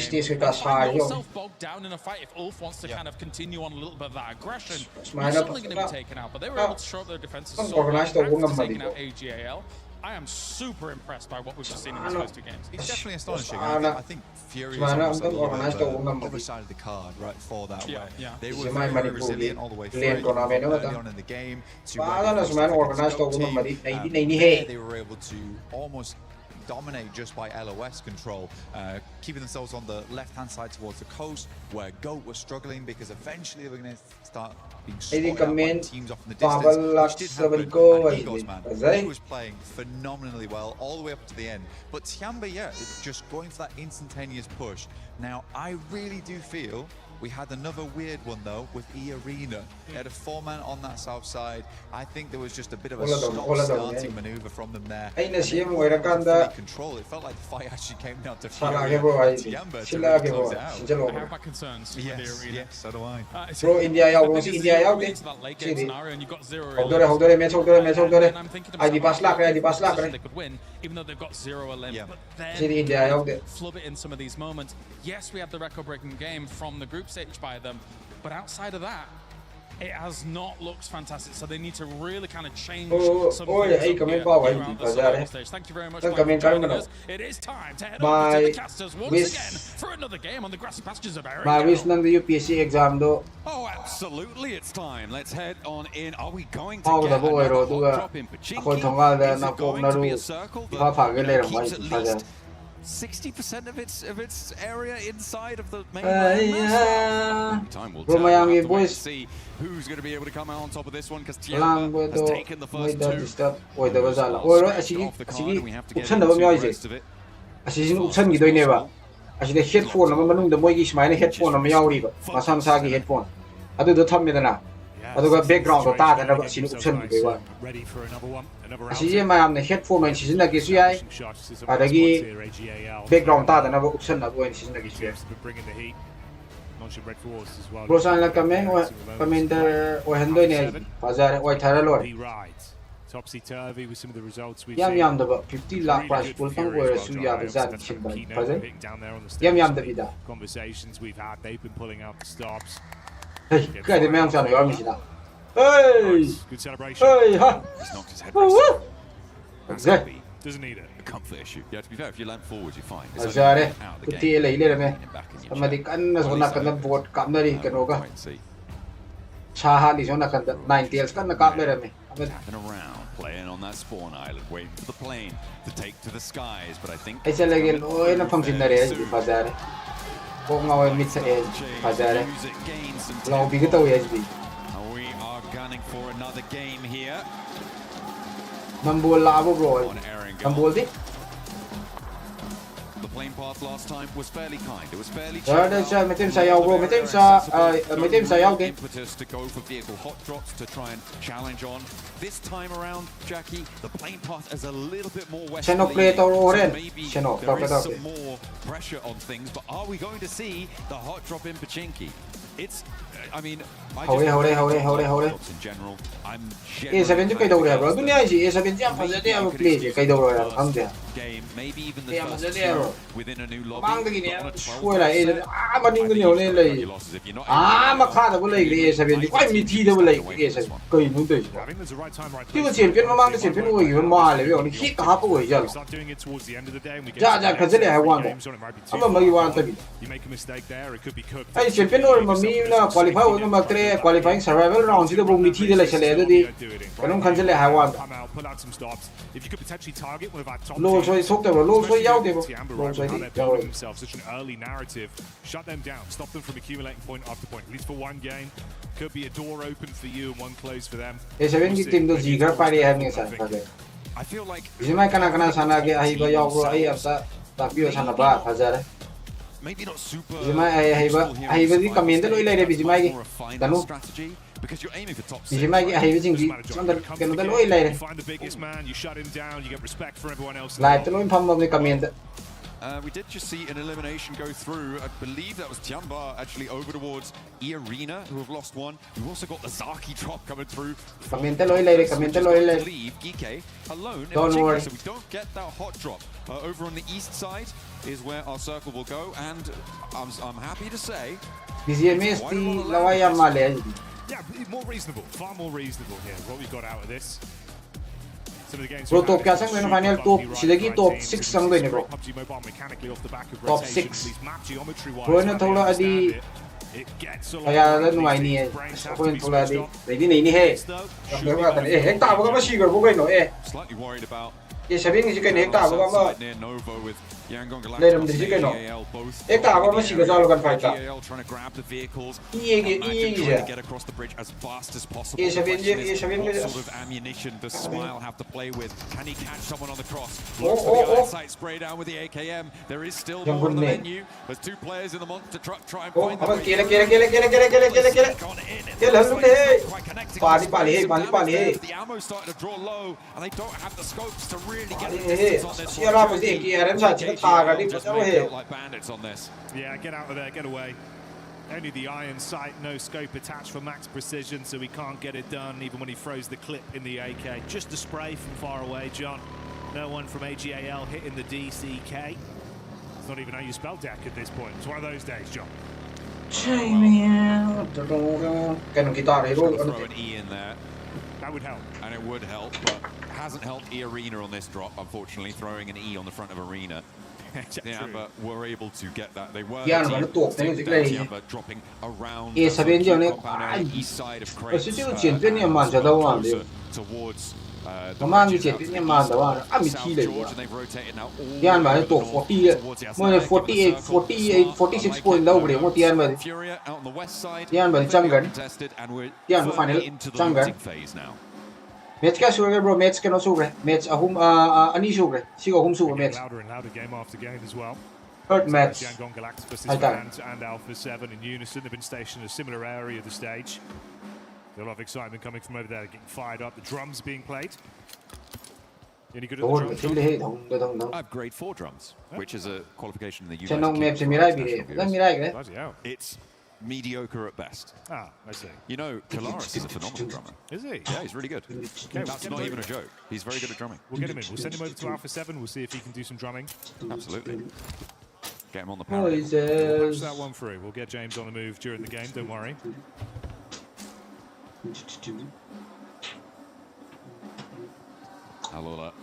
find yourself bogged down in a fight if Ulf wants to kind of continue on a little bit of that aggression. You're certainly going to be taken out, but they were able to show up their defenses so well after taking out AGAL. I am super impressed by what we've just seen in these first two games. It's definitely astonishing. I think Fury is almost on the other side of the card, right, for that way. They were very resilient all the way through, early on in the game. They were able to almost dominate just by LOS control, keeping themselves on the left-hand side towards the coast, where GOAT was struggling because eventually they were going to start being spotted out by teams off in the distance, which did happen. And Egos, man, he was playing phenomenally well all the way up to the end. But Tiamba, yeah, just going for that instantaneous push. Now, I really do feel we had another weird one, though, with E-Arena. They had a 4-man on that south side. I think there was just a bit of a stop-starting maneuver from them there. Control. It felt like the fight actually came down to Fury and Tiamba to really close it out. I have my concerns with the Arena. Yes, so do I. Bro, India out. Into that late game scenario and you've got 0 ID pass lock. they could win, even though they've got 0 elim. But then flub it in some of these moments. Yes, we had the record-breaking game from the group stage by them, but outside of that, it has not looked fantastic. So they need to really kind of change some things around the survival stage. Thank you very much for joining us. It is time to head over to the casters once again for another game on the grassy pastures of Erangel. UPSC exam do. Oh, absolutely, it's time. Let's head on in. Are we going to get another hot drop in Pachinki? Is it going to be a circle that keeps at least 60% of its area inside of the main round? Time will tell. We'll see who's going to be able to come out on top of this one, because Tiamba has taken the first two. Off the card, and we have to get into the rest of it. ꯑꯁꯤꯗ headphone ꯑꯃ ꯃꯅꯨꯡꯗ ꯃꯣꯏꯒꯤ ꯁꯨꯃꯥꯏꯅ headphone ꯑꯃ ꯌꯥꯎꯔꯤꯕ ꯃꯁꯥ ꯃꯁꯥꯒꯤ headphone ꯑꯗꯨꯗꯣ ꯊꯝꯃꯦꯗꯅ ꯑꯗꯨꯒ background ꯗꯣ ꯇꯥꯗꯅꯕ ꯑꯁꯤꯅ ꯎꯞꯁꯟꯕꯤꯕꯩ ꯋꯥꯅꯤ ꯑꯁꯤꯁꯦ ꯃꯌꯥꯝꯅ headphone ꯑꯣꯏꯅ ꯁꯤꯖꯤꯟꯅꯒꯦꯁꯨ ꯌꯥꯏ ꯑꯗꯒꯤ background ꯇꯥꯗꯅꯕ ꯎꯞꯁꯟꯅꯕ ꯑꯣꯏꯅ ꯁꯤꯖꯤꯟꯅꯒꯦꯁꯨ ꯌꯥꯏ ꯕ꯭ꯔꯣꯁꯥꯟꯅ commenter ꯑꯣꯏꯍꯟꯗꯣꯏꯅꯦ ꯑꯩ ꯐꯖꯔꯦ ꯑꯣꯏꯊꯔ ꯂꯣꯏꯔꯦ Topsy-turvy with some of the results we've seen. Yamdaba 50 lakh price pool tang oirasu yabazat chimbai fazai yamdabida conversations we've had, they've been pulling out the stops. Hey, kai de mayam chana yar misina. Hey, good celebration. Hey, ha. He's knocked his head Exactly. Doesn't need it. A comfort issue. Yeah, to be fair, if you land forward, you're fine. Azare kuti le ile me amadi kanna sona kanna boat kamnari kanoga chaha li sona kanna 9 tails kanna kamere me tapping around, playing on that spawn island, waiting for the plane to take to the skies. But I think it's a legend. Oh, na function na rin di Fazare. Kung nga mid sa edge, Fazare. Long bigit away SB. We are gunning for another game here. Nambol labo bro. Nambol di. The plane path last time was fairly kind. It was fairly cheap. May team sayaw bro. May team sayaw din. Impetus to go for vehicle hot drops to try and challenge on. This time around, Jackie, the plane path is a little bit more westerly. So maybe there is some more pressure on things, but are we going to see the hot drop in Pachinki? It's, I mean, I just in general, I'm A7 chứ cây đầu đẹp rồi. Tôi nghe chỉ A7 chứ phải rất đẹp play chỉ cây đầu rồi là không thể. Maybe even the first two within a new lobby. Mang cái này xuôi lại A7 mà đi cái nhiều lên này. Mà khá là có lấy cái A7 thì quay mi thi đâu lấy cái A7 cây nó tới. Chứ cái chiến phiên nó mang cái chiến phiên ôi cái mà lại bây giờ cả có ôi giờ. Dạ cái gì này hay quan đấy. Mà mấy quan tới. Ai chiến phiên nó mà mi là qualify mà cái qualifying survival round chứ đâu bùng mi thi để lại sẽ lấy đi. Cái nó khăn gì này hay quan. Lô xoay sốc được rồi, lô xoay nhau được rồi. Lô xoay đi. Such an early narrative, shut them down, stop them from accumulating point after point. At least for one game, could be a door open for you and one closed for them. A7 cái team đó gì cả phải đi hay mình sao phải. I feel like. Vì mai kana sana cái ai bây giờ rồi ai apa tapi sana ba fajar. Maybe not super. Vì mai ai bây comment đó lôi lại đấy vì mai cái tanu. Because you're aiming for top 6. Vì mai cái ai bây chính gì, cái nó lôi lại đấy. Lại tôi lôi phong vào cái comment. We did just see an elimination go through. I believe that was Tiamba actually over towards E-Arena, who have lost one. We've also got the Zaki drop coming through. Comment lôi lại, comment lôi lại. Leave Geeke alone. Don't worry. So we don't get that hot drop. Over on the east side is where our circle will go, and I'm happy to say. BGMS ti lawaya male. Yeah, more reasonable, far more reasonable here. What we got out of this. Bro, top kya sang main final top sidagi top 6 sang doy ne bro. Top 6. Bro na thola adi kaya la nuai ni hai. Ko in thola adi. Ready nei ni he. Kapre ba tan hekta ba ma sigar bo gai no Slightly worried about. Ye sabin ni kan hekta ba ma. Let him the no. Hekta ba ma sigar jalo kan fight ta. Trying to grab the vehicles. Get across the bridge as fast as possible. Ye sabin what sort of ammunition does Smile have to play with? Can he catch someone on the cross? Looks for the eyesight spray down with the AKM. There is still more on the menu. There's two players in the monster truck trying to find the way. The ammo starting to draw low, and they don't have the scopes to really get the on this one. Just make out like bandits on this. Yeah, get out of there, get away. Only the iron sight, no scope attached for max precision, so we can't get it done even when he throws the clip in the AK. Just a spray from far away, John. No one from AGAL hitting the DCK. It's not even how you spell deck at this point. It's one of those days, John. Throw an E in there. That would help. And it would help, but hasn't helped E-Arena on this drop, unfortunately, throwing an E on the front of Arena. Yeah, but were able to get that. They were dropping around the east side of Crates, towards mang cái chuyện tự mà đó là ăn chi đấy. Tiền mà tổ 40, mới 46 point đâu để mua tiền mà. Tiền mà trăm gần. Tiền mà phải là trăm gần. Match ka sure bro, match ka no sure. Match ahum ani sure. Sigo ahum sure match. Third match. And Alpha 7 in unison. They've been stationed in a similar area of the stage. There's a lot of excitement coming from over there, getting fired up. The drums being played. Any good at the drums? I have grade 4 drums, which is a qualification in the US. It's mediocre at best. Ah, I see. You know, Kalaris is a phenomenal drummer. Is he? Yeah, he's really good. Okay, that's not even a joke. He's very good at drumming. We'll get him in. We'll send him over to Alpha 7. We'll see if he can do some drumming. Absolutely. Get him on the power. We'll push that one through. We'll get James on the move during the game. Don't worry. Alola.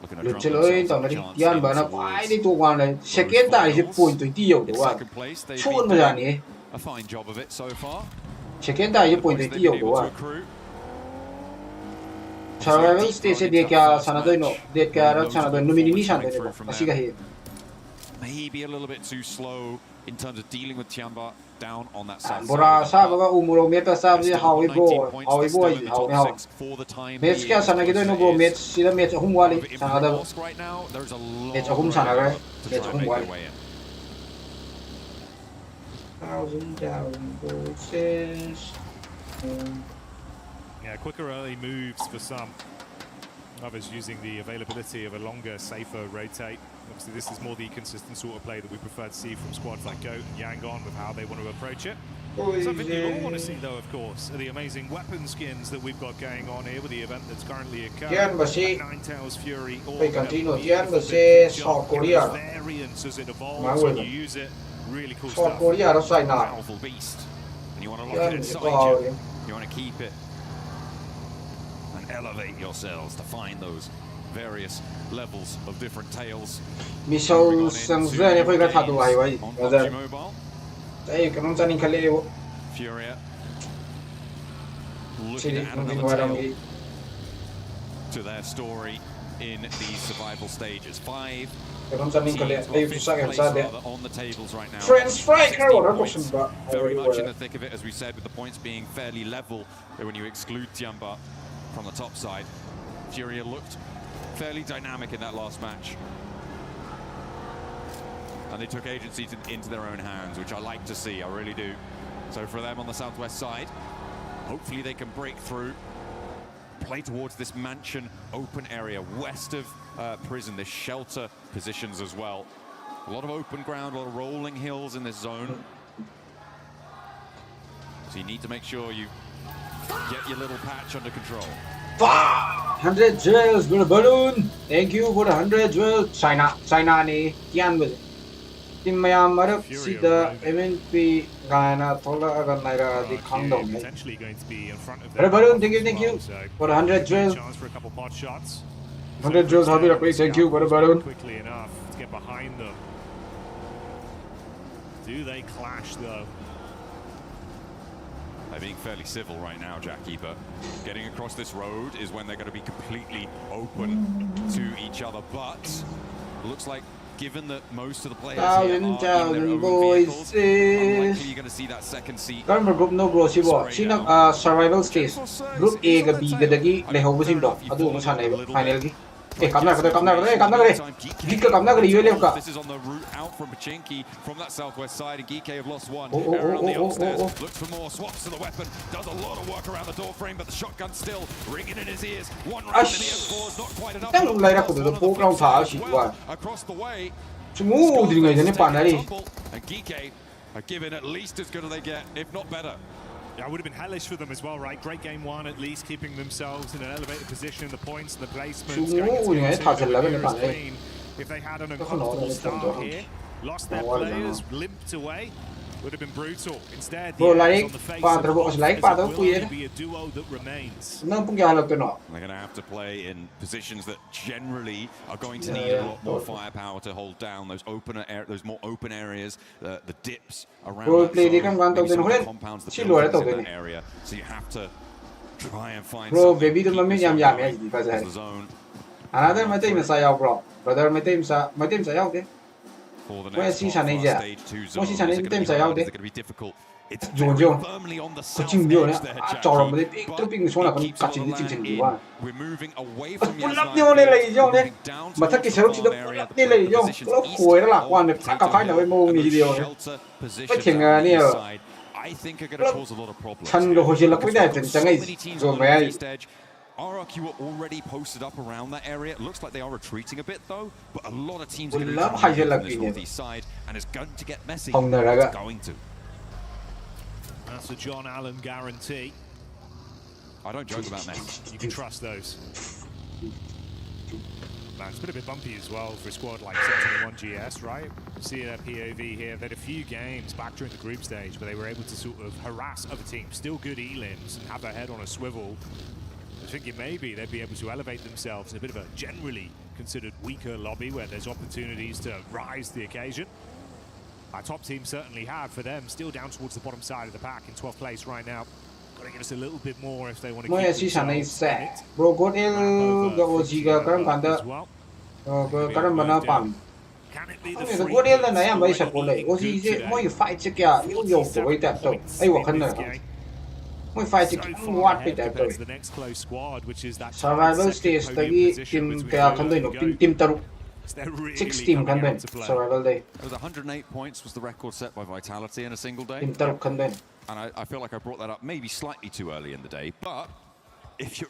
Looking at drums. Yan ba na phải đi tụ quan này. Second tại chỉ point tuổi tiêu đúng không? Chôn mà ra nhỉ? A fine job of it so far. Second tại chỉ point tuổi tiêu đúng không? Survival stage dia kya sana doy no. Dia kya ra sana doy no mini ni sana doy. Asi ka hi. maybe a little bit too slow in terms of dealing with Tiamba down on that south Bora side. sabe bro umuro meta sabe how we boy For the time match kya sana kido no bro match sida match hum wali sana da right now there's a lot match hum sana ga match hum wali yeah, quicker early moves for some. Others using the availability of a longer, safer rotate. Obviously, this is more the consistent sort of play that we prefer to see from squads like Goat and Yangon with how they want to approach it. Something you all want to see, though, of course, are the amazing weapon skins that we've got going on here with the event that's currently occurring. Ninetales Fury, all South Korea. Variants as it evolves when you use it. Really cool South stuff. Korea nó sai nào. Powerful beast, and you want to lock it inside you. You want to keep it and elevate yourselves to find those various levels of different tails. Missile sang zơ này phải cái thằng này vậy. Giờ. Đây cái nông dân khale vô. Furia looking to add another tail to their story in these survival stages. 5 teams on the tables right now. Very much in the thick of it, as we said, with the points being fairly level when you exclude Tiamba from the top side. Furia looked fairly dynamic in that last match. And they took agency into their own hands, which I like to see, I really do. So for them on the southwest side, hopefully they can break through, play towards this mansion open area west of prison, this shelter positions as well. A lot of open ground, a lot of rolling hills in this zone. So you need to make sure you get your little patch under control. 100 jewels with a balloon. Thank you for the 100 jewels. China ni kian ba. Tim mayam marap sida MNP gana thola agan naira di khangdong hai. Potentially going to be in front of the balloon. Thank you for the 100 jewels. Chance for a couple pot shots. 100 jewels. How do you play? Thank you for the balloon. Quickly enough to get behind them. Do they clash though? They're being fairly civil right now, Jackie, but getting across this road is when they're going to be completely open to each other. But it looks like, given that most of the players here are in their own vehicles, unlikely you're going to see that second seat. Remember group no bro sibo. Sina survival stage. Group A ga B ga dagi leho busin do. Adu mo sana final gi. Kamna kare. Geek kamna kare yele ka. This is on the route out from Pachinki from that southwest side, and Geek have lost one. Aaron on the upstairs looks for more, swaps to the weapon, does a lot of work around the door frame, but the shotgun still ringing in his ears. One round in the M4 is not quite enough. Across the way. And Geek are giving at least as good as they get, if not better. Yeah, it would have been hellish for them as well, right? Great game one, at least keeping themselves in an elevated position, the points and the placements. If they had an uncomfortable start here, lost their players, limped away, would have been brutal. Instead, the on the face of the will be a duo that remains. They're going to have to play in positions that generally are going to need a lot more firepower to hold down those more open areas, the dips around that zone, maybe some compounds that build in that area. So you have to try and find something to keep the zone. Another my team is bro. Brother, my team is For the next stage 2 zone, is going to be difficult. It's very firmly on the south edge there, Jackie, but it keeps all the land in. We're moving away from the moving down to the farm area, the positions east of shelter positions on the east side, I think are going to cause a lot of problems. So many teams on the east edge. RRQ are already posted up around that area. It looks like they are retreating a bit though, but a lot of teams are going to be coming from this northeast side, and it's going to get messy. It's going to. That's a John Allen guarantee. I don't joke about mess. You can trust those. Man, it's been a bit bumpy as well for a squad like 721 GS, right? See their POV here. They had a few games back during the group stage where they were able to sort of harass other teams, still good elims, and have their head on a swivel. I was thinking maybe they'd be able to elevate themselves in a bit of a generally considered weaker lobby where there's opportunities to rise to the occasion. Our top team certainly have. For them, still down towards the bottom side of the pack in 12th place right now. Got to give us a little bit more if they want to keep themselves in it. Bro, good il go jiga karam kanda. Karam bana pan. Can definitely the 아니 free 고리엘 hits 나야 뭐 있어 already 볼래. looking 어디 good 이제 today. 뭐 파이트 게 이거 요 거의 다 또. 아이 와칸나. 뭐 파이트 what bit 다 또. The next close squad, which is that Survival stage 딱이 팀 대학 간도 있노. 팀 따로. 6 team 간도. Survival day. It was 108 points was the record set by Vitality in a single day. 팀 따로 간도. And I feel like I brought that up maybe slightly too early in the day, but if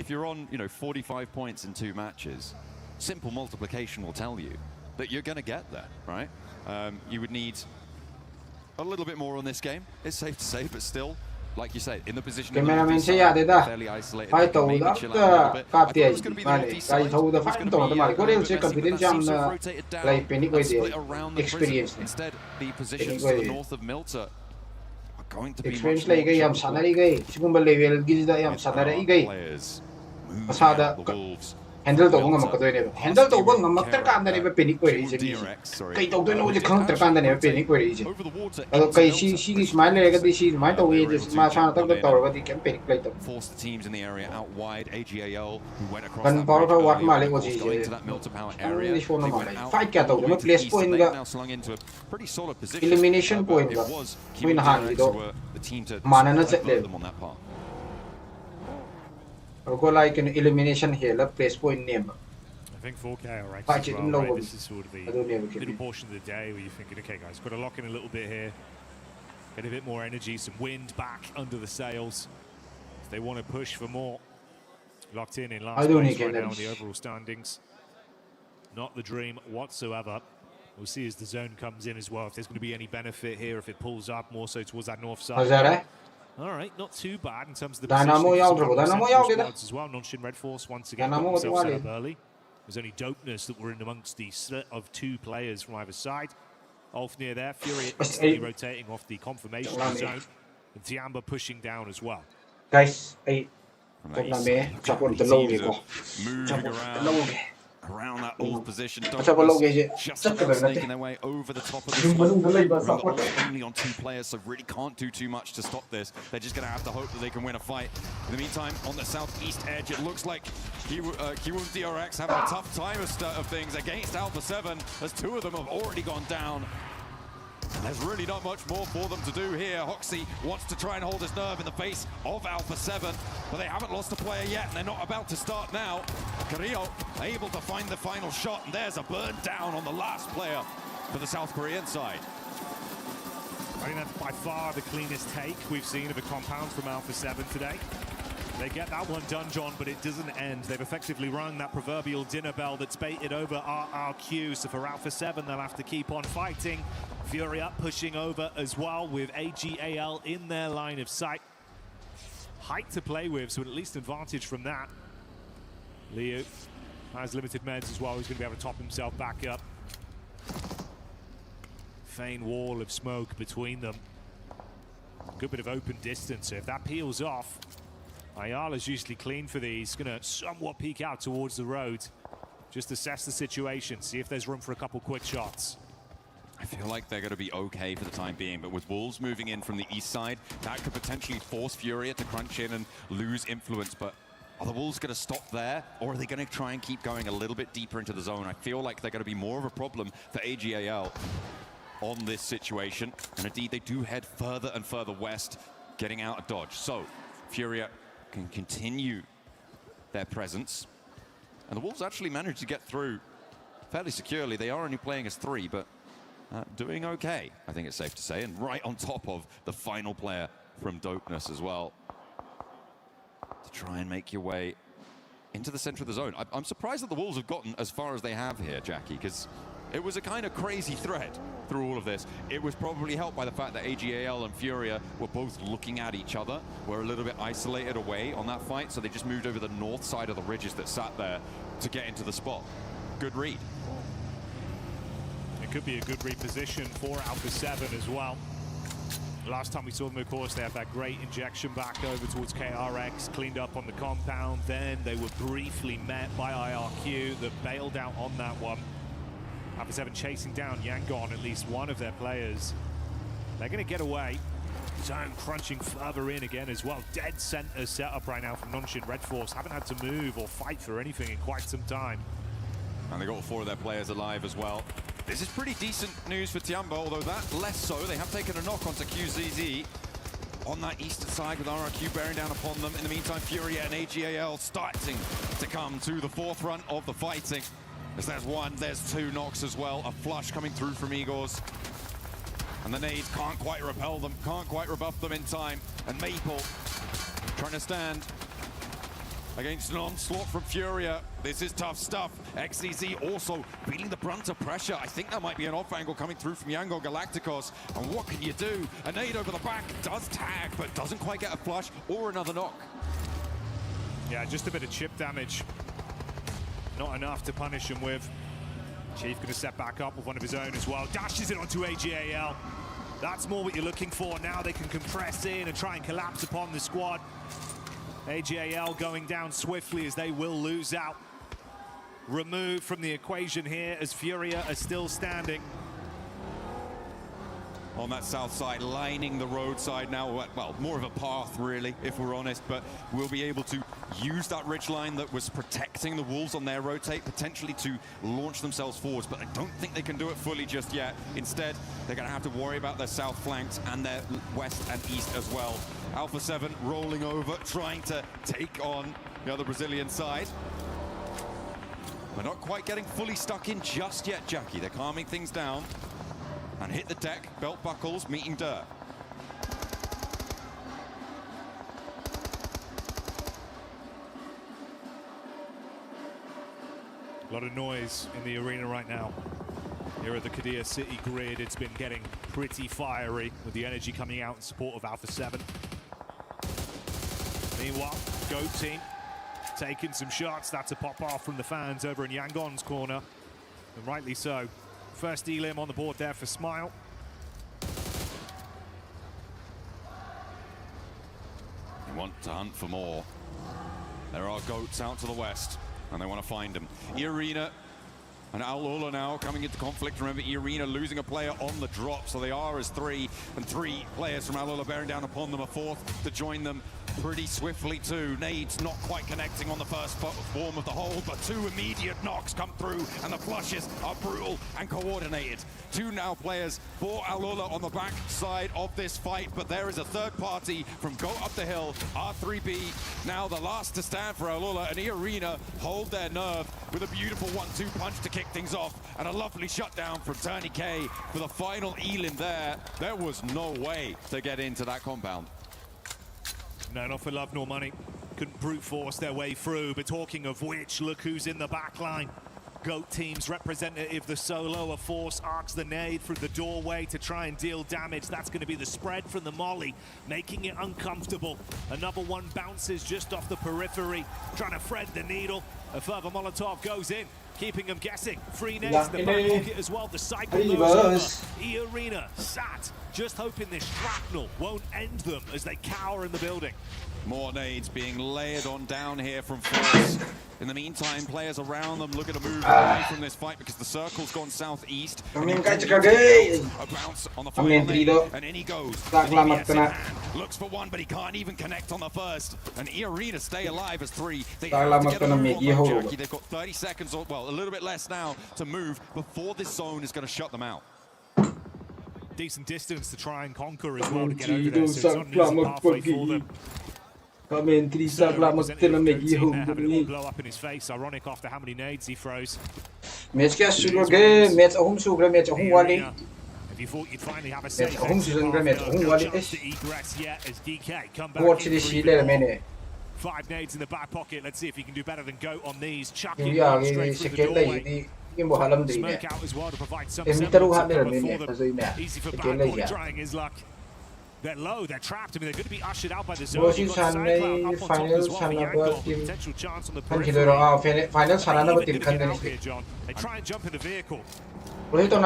you're on 45 points in 2 matches, simple multiplication will tell you that you're going to get there, right? You would need a little bit more on this game. It's safe to say, but still, like you say, in the position fairly isolated, maybe chill out a little bit. I thought it was going to be the northeast side. It was going to be split around the prison. Instead, the positions to the north of Milter going to be experience la igay am sana igay sigumba level gizda yam sana ra igay masada handle to ngam ka doine handle to ngam maktar ka andane be panic ko ri je kai to doine uje khang tar ka andane be panic ko ri je ado kai si smile le ga di si smile to we je ma sana tak to ro ga di kem panic play to force the teams in the area out wide. AGAL who went across kan power ka what ma le ko ji into that Milter power area. Ni shona ma fight ka to me place point ga now slung into a pretty solid position. elimination point ga win hand do the team to mana na set le them on that part. Go like an elimination here, la place point name. I think 4K are right. Well, right? This is sort of the little portion of the day where you're thinking, okay, guys, got to lock in a little bit here, get a bit more energy, some wind back under the sails. If they want to push for more, locked in last place right now in the overall standings. Not the dream whatsoever. We'll see as the zone comes in as well if there's going to be any benefit here, if it pulls up more so towards that north side. All right, not too bad in terms of the squads as well. Nonshin Red Force once again got themselves set up early. There's only Dopeness that were in amongst the set of 2 players from either side. Ulfnir there, Fury instantly rotating off the confirmation zone. And Tiamba pushing down as well. Guys, around that old position. Just making their way over the top of the spot. Only on 2 players, so really can't do too much to stop this. They're just going to have to hope that they can win a fight. In the meantime, on the southeast edge, it looks like Kiwoom DRX having a tough time of things against Alpha 7, as 2 of them have already gone down. And there's really not much more for them to do here. Hoxie wants to try and hold his nerve in the face of Alpha 7, but they haven't lost a player yet, and they're not about to start now. Carrillo able to find the final shot, and there's a burn down on the last player for the South Korean side. I think that's by far the cleanest take we've seen of a compound from Alpha 7 today. They get that one done, John, but it doesn't end. They've effectively rung that proverbial dinner bell that's baited over RRQ. So for Alpha 7, they'll have to keep on fighting. Fury up, pushing over as well with AGAL in their line of sight. Height to play with, so at least advantage from that. Liu has limited meds as well. He's going to be able to top himself back up. Fein wall of smoke between them. Good bit of open distance. So if that peels off, Ayala's usually clean for these. Going to somewhat peek out towards the road. Just assess the situation, see if there's room for a couple quick shots. I feel like they're going to be okay for the time being, but with Wolves moving in from the east side, that could potentially force Furia to crunch in and lose influence. But are the Wolves going to stop there, or are they going to try and keep going a little bit deeper into the zone? I feel like they're going to be more of a problem for AGAL on this situation. And indeed, they do head further and further west, getting out of dodge. So Furia can continue their presence. And the Wolves actually managed to get through fairly securely. They are only playing as 3, but doing okay, I think it's safe to say. And right on top of the final player from Dopeness as well. To try and make your way into the center of the zone. I'm surprised that the Wolves have gotten as far as they have here, Jackie, because it was a kind of crazy thread through all of this. It was probably helped by the fact that AGAL and Furia were both looking at each other, were a little bit isolated away on that fight, so they just moved over the north side of the ridges that sat there to get into the spot. Good read. It could be a good reposition for Alpha 7 as well. Last time we saw them, of course, they had that great injection back over towards KRX, cleaned up on the compound. Then they were briefly met by IRQ that bailed out on that one. Alpha 7 chasing down Yangon, at least one of their players. They're going to get away. Zone crunching further in again as well. Dead center set up right now from Nonshin Red Force. Haven't had to move or fight for anything in quite some time. And they got 4 of their players alive as well. This is pretty decent news for Tiamba, although that less so. They have taken a knock onto QZZ on that eastern side with RRQ bearing down upon them. In the meantime, Furia and AGAL starting to come to the forefront of the fighting. As there's one, there's two knocks as well. A flush coming through from Igors. And the nades can't quite repel them, can't quite rebuff them in time. And Maple trying to stand against an onslaught from Furia. This is tough stuff. XCZ also feeling the brunt of pressure. I think that might be an off angle coming through from Yangon Galacticos. And what can you do? A nade over the back does tag, but doesn't quite get a flush or another knock. Yeah, just a bit of chip damage. Not enough to punish him with. Chief going to step back up with one of his own as well. Dashes it onto AGAL. That's more what you're looking for. Now they can compress in and try and collapse upon the squad. AGAL going down swiftly as they will lose out. Removed from the equation here as Furia are still standing. On that south side, lining the roadside now. Well, more of a path, really, if we're honest, but we'll be able to use that ridge line that was protecting the Wolves on their rotate, potentially to launch themselves forwards, but I don't think they can do it fully just yet. Instead, they're going to have to worry about their south flanks and their west and east as well. Alpha 7 rolling over, trying to take on the other Brazilian side. We're not quite getting fully stuck in just yet, Jackie. They're calming things down. And hit the deck, belt buckles, meeting dirt. A lot of noise in the arena right now. Here at the Qiddiya City grid, it's been getting pretty fiery with the energy coming out in support of Alpha 7. Meanwhile, GOAT team taking some shots. That's a pop off from the fans over in Yangon's corner, and rightly so. First Elim on the board there for Smile. You want to hunt for more. There are goats out to the west, and they want to find them. E-Arena and Al-Ula now coming into conflict. Remember, E-Arena losing a player on the drop, so they are as three, and three players from Al-Ula bearing down upon them. A fourth to join them pretty swiftly too. Nades not quite connecting on the first form of the hold, but two immediate knocks come through, and the flushes are brutal and coordinated. Two now players for Al-Ula on the back side of this fight, but there is a third party from Go Up the Hill, R3B, now the last to stand for Al-Ula, and E-Arena hold their nerve with a beautiful 1-2 punch to kick things off, and a lovely shutdown from Turney K for the final Elim there. There was no way to get into that compound. No, not for love nor money. Couldn't brute force their way through, but talking of which, look who's in the back line. GOAT team's representative, the solo, of force, arcs the nade through the doorway to try and deal damage. That's going to be the spread from the molly, making it uncomfortable. Another one bounces just off the periphery, trying to thread the needle. A further Molotov goes in, keeping them guessing. Free nades, the back pocket as well. The cycle goes over. E-Arena sat, just hoping this shrapnel won't end them as they cower in the building. More nades being layered on down here from force. In the meantime, players around them looking to move away from this fight because the circle's gone southeast. A bounce on the final, and in he goes. Looks for one, but he can't even connect on the first. And E-Arena stay alive as three. They have to get a move on Jackie. They've got 30 seconds, or well, a little bit less now to move before this zone is going to shut them out. Decent distance to try and conquer as well to get over there, so it's not an easy pathway for them. It blow up in his face. Ironic after how many nades he throws. If you thought you'd finally have a safe chance to egress yet as DK come back. 5 nades in the back pocket. Let's see if he can do better than GOAT on these. Chucking straight through the doorway. Smoke out as well to provide some semblance of cover for them. Easy for Bad trying his luck. They're low, they're trapped. I mean, they're going to be ushered out by the zone. You've got SoundCloud up on top as well. Yangon, potential chance on the periphery. They try and jump in the vehicle. Arena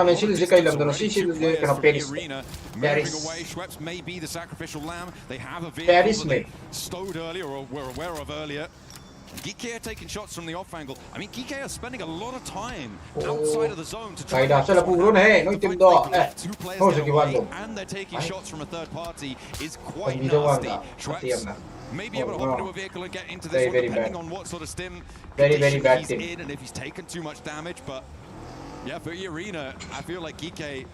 moving away. Schweppes may be the sacrificial lamb. They have a vehicle that they stowed earlier, or were aware of earlier. Geeky are taking shots from the off angle. I mean, Geeky are spending a lot of time outside of the zone to try to two players away, and they're taking shots from a third party is quite nasty. Schweppes may be able to hop into a vehicle and get into this one, depending on what sort of stim he's in and if he's taken too much damage, but Yeah, for Arena, I feel like GK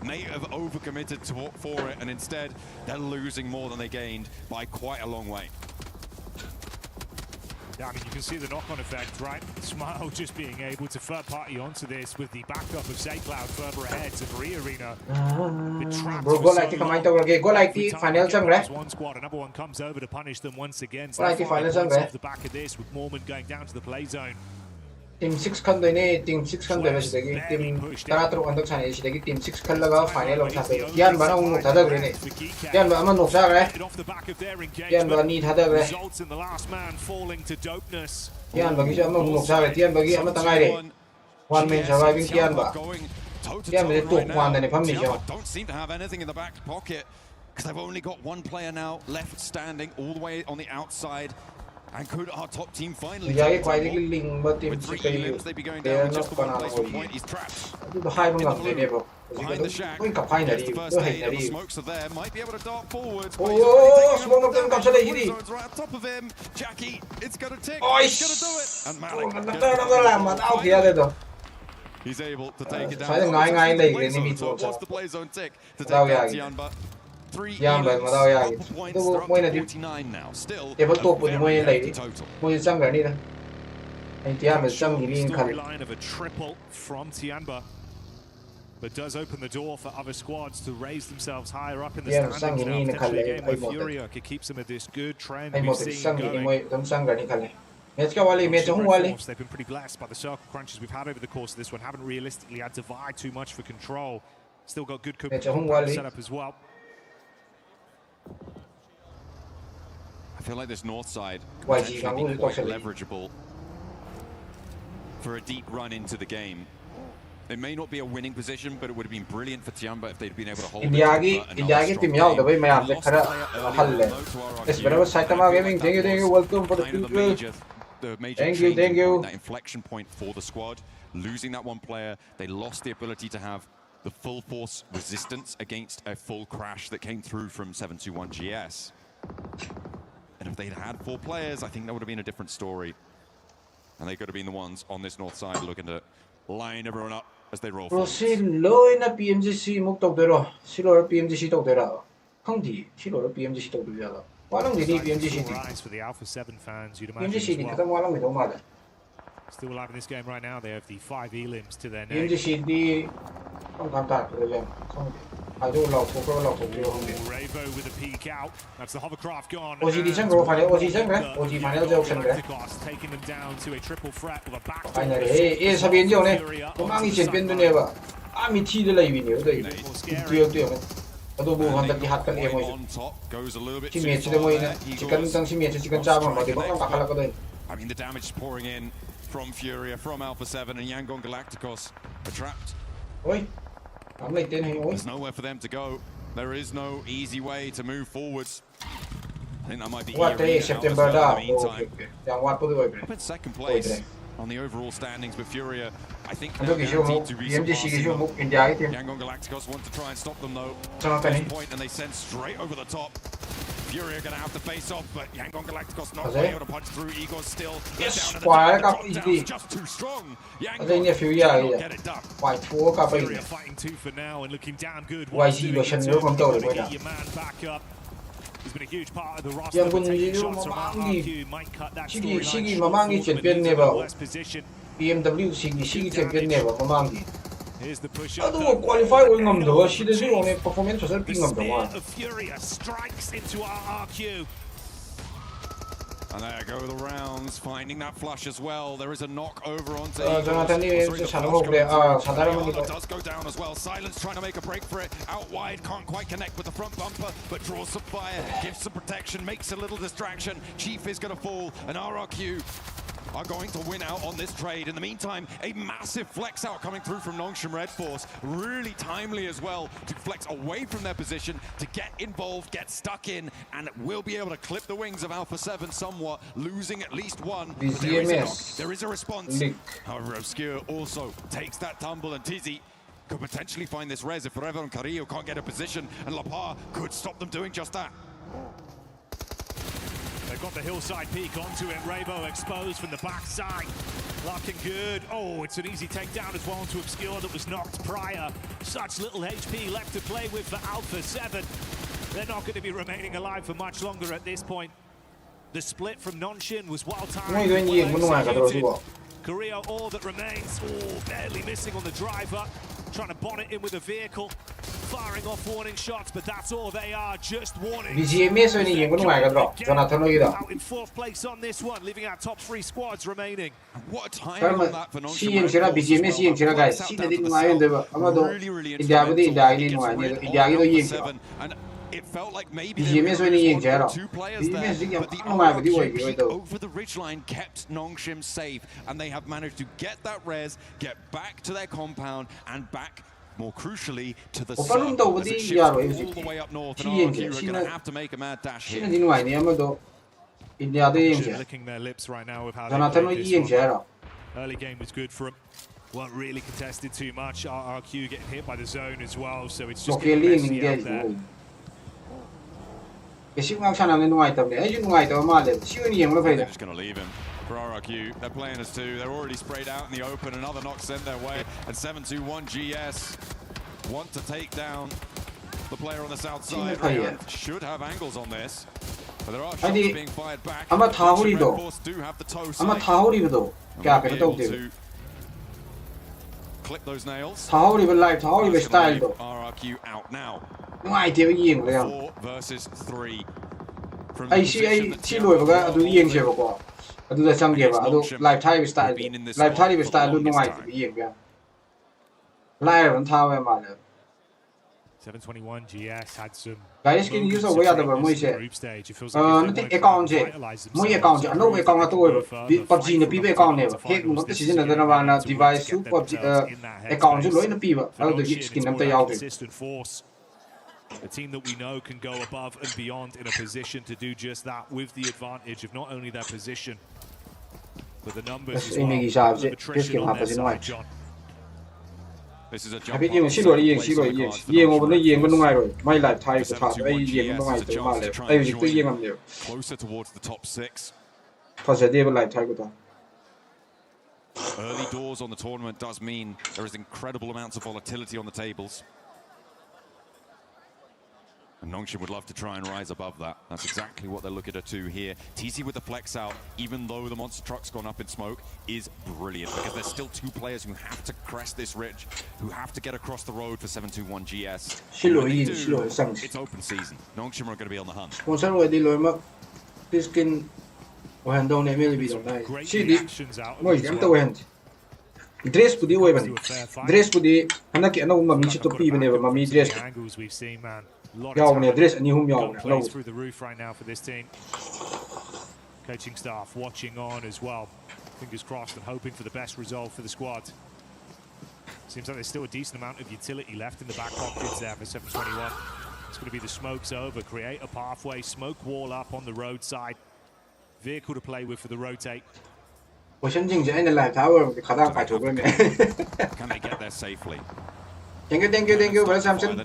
may have overcommitted for it, and instead they're losing more than they gained by quite a long way. Yeah, I mean, you can see the knock-on effect, right? Smile just being able to third party onto this with the backup of Cloud further ahead to Arena. Bro, go like the command tower, go like the final jump, right? One squad, another one comes over to punish them once again. So like the final jump, off the back of this, with Mormon going down to the play zone. Team 6 kan doine team 6 kan doine sidagi team tara andak chane sidagi team 6 kan laga final of thape yan bana ung thada grene yan ba man noksa gre yan ba ni thada gre yan ba gi ama noksa gre yan ba gi ama tangai re one man surviving yan ba yan ba to kwan ne pham ni jo don't seem to have anything in the back pocket because they've only got one player now left standing all the way on the outside. And could our top team finally with 3 elims, they'd be going down just the one place for point. He's trapped in the behind the shack. Gets the first aid, and the smokes are there. Might be able to dart forward. Oh, smoke of them comes right on top of him. Jackie, it's gonna tick. It's gonna do it. And Malik he's able to take it down. What's the play zone tick to take down Tianba? 3 points, they're up to 49 now. Still a very hefty total. Storyline of a triple from Tianba, but does open the door for other squads to raise themselves higher up in the standings now. Potentially a game where Furia could keep some of this good trend we've seen going. They've been pretty blessed by the circle crunches we've had over the course of this one. Haven't realistically had to vie too much for control. Still got good setup as well. I feel like this north side could potentially be quite leverageable for a deep run into the game. It may not be a winning position, but it would have been brilliant for Tianba if they'd been able to hold it. Thank you. That inflection point for the squad. Losing that one player, they lost the ability to have the full force resistance against a full crash that came through from 721 GS. And if they'd had 4 players, I think that would have been a different story. And they could have been the ones on this north side looking to line everyone up as they roll forward. PMWC muk tokdero. Silo PMWC tokdera. Khangdi, silo PMWC tokdera. Walang dini PMWC. For the Alpha 7 fans, you'd imagine PMWC as kadang walang midong mala. Still alive in this game right now. They have the 5 elims to their name. PMWC di không tham gia cái game. Không. Ravo with a peek out. That's the hovercraft gone. OG final taking them down to a triple threat with a back. sabihin niyo kumangi champion dun ba. Ami ti de lai win yo dai. Adobo handak di hat kan mo. Teammate de mo ina. Chikan tang teammate chikan chama mo di ba ang kakala ko dun. I mean the damage is pouring in from Furia, from Alpha 7 and Yangon Galacticos are trapped. Oi. There's nowhere for them to go. There is no easy way to move forwards. I think that might be September in the meantime. Up in second place on the overall standings, but Furia, I think they're guaranteed to resurpass. Yangon Galacticos want to try and stop them though. Point, and they send straight over the top. Furia are going to have to face off, but Yangon Galacticos not able to punch through. Igor's still down just too strong. Yangon get it done. Furia fighting 2 for now and looking damn good. Get your man back up. He's been a huge part of the roster. Shots around RQ might cut that position. PMWC champion Here's the push up. Qualify performance of Furia strikes into our RQ. And there go the rounds, finding that flush as well. There is a knock over onto Jonathan does go down as well. Silence trying to make a break for it. Out wide, can't quite connect with the front bumper, but draws some fire, gives some protection, makes a little distraction. Chief is going to fall, and RRQ are going to win out on this trade. In the meantime, a massive flex out coming through from Nongshim Red Force. Really timely as well to flex away from their position, to get involved, get stuck in, and will be able to clip the wings of Alpha 7 somewhat, losing at least one. There is a response. However, Obscure also takes that tumble, and Tizzy could potentially find this res if Revo and Carrillo can't get a position, and La Paz could stop them doing just that. They've got the hillside peak onto it. Rabo exposed from the backside. Looking good. Oh, it's an easy takedown as well into Obscure that was knocked prior. Such little HP left to play with for Alpha 7. They're not going to be remaining alive for much longer at this point. The split from Nonshin was well timed. Korea all that remains. Oh, barely missing on the driver. Trying to bonnet in with a vehicle. Firing off warning shots, but that's all they are, just warning. Out in fourth place on this one, leaving our top 3 squads remaining. What a time on that for Nonshin Red. It felt like maybe there were 2 players there, but the RRQ peak over the ridgeline kept Nongshim safe, and they have managed to get that res, get back to their compound, and back, more crucially, to the sun. As it shifts all the way up north, and RRQ are going to have to make a mad dash here. Licking their lips right now with how they played this one. Early game was good for them. Weren't really contested too much. RRQ getting hit by the zone as well, so it's just getting messy out there. They're just going to leave him. For RRQ, they're playing as 2. They're already sprayed out in the open. Another knock sent their way. And 721 GS want to take down the player on the south side. Should have angles on this. But there are shots being fired back. Red Force do have the toe sight. To clip those nails. RRQ out now. 4 versus 3. $721 GS had some Guys, can use a way out of a moise. Nothing account. My account, I know account at all. PUBG in the people account never. Hate not the season of the Navana device, account to loin the people. Out the skin of the out. A team that we know can go above and beyond in a position to do just that, with the advantage of not only their position, but the numbers as well. The attrition on their side, John. This is a jump closer to towards the top 6. Early doors on the tournament does mean there is incredible amounts of volatility on the tables. And Nongshim would love to try and rise above that. That's exactly what they're looking to do here. TC with the flex out, even though the monster truck's gone up in smoke, is brilliant, because there's still 2 players who have to crest this ridge, who have to get across the road for 721 GS. It's open season. Nongshim are going to be on the hunt. Dress pudi way bani. Dress pudi hana ki anau mami chito pi bane ba mami dress. Angles we've seen, man. Yaw ne dress ani hum yaw ne. Through the roof right now for this team. Coaching staff watching on as well. Fingers crossed and hoping for the best result for the squad. Seems like there's still a decent amount of utility left in the back pockets there for 721. It's going to be the smokes over, create a pathway, smoke wall up on the roadside. Vehicle to play with for the rotate. Can they get there safely? Thank you. Well, Samson. 2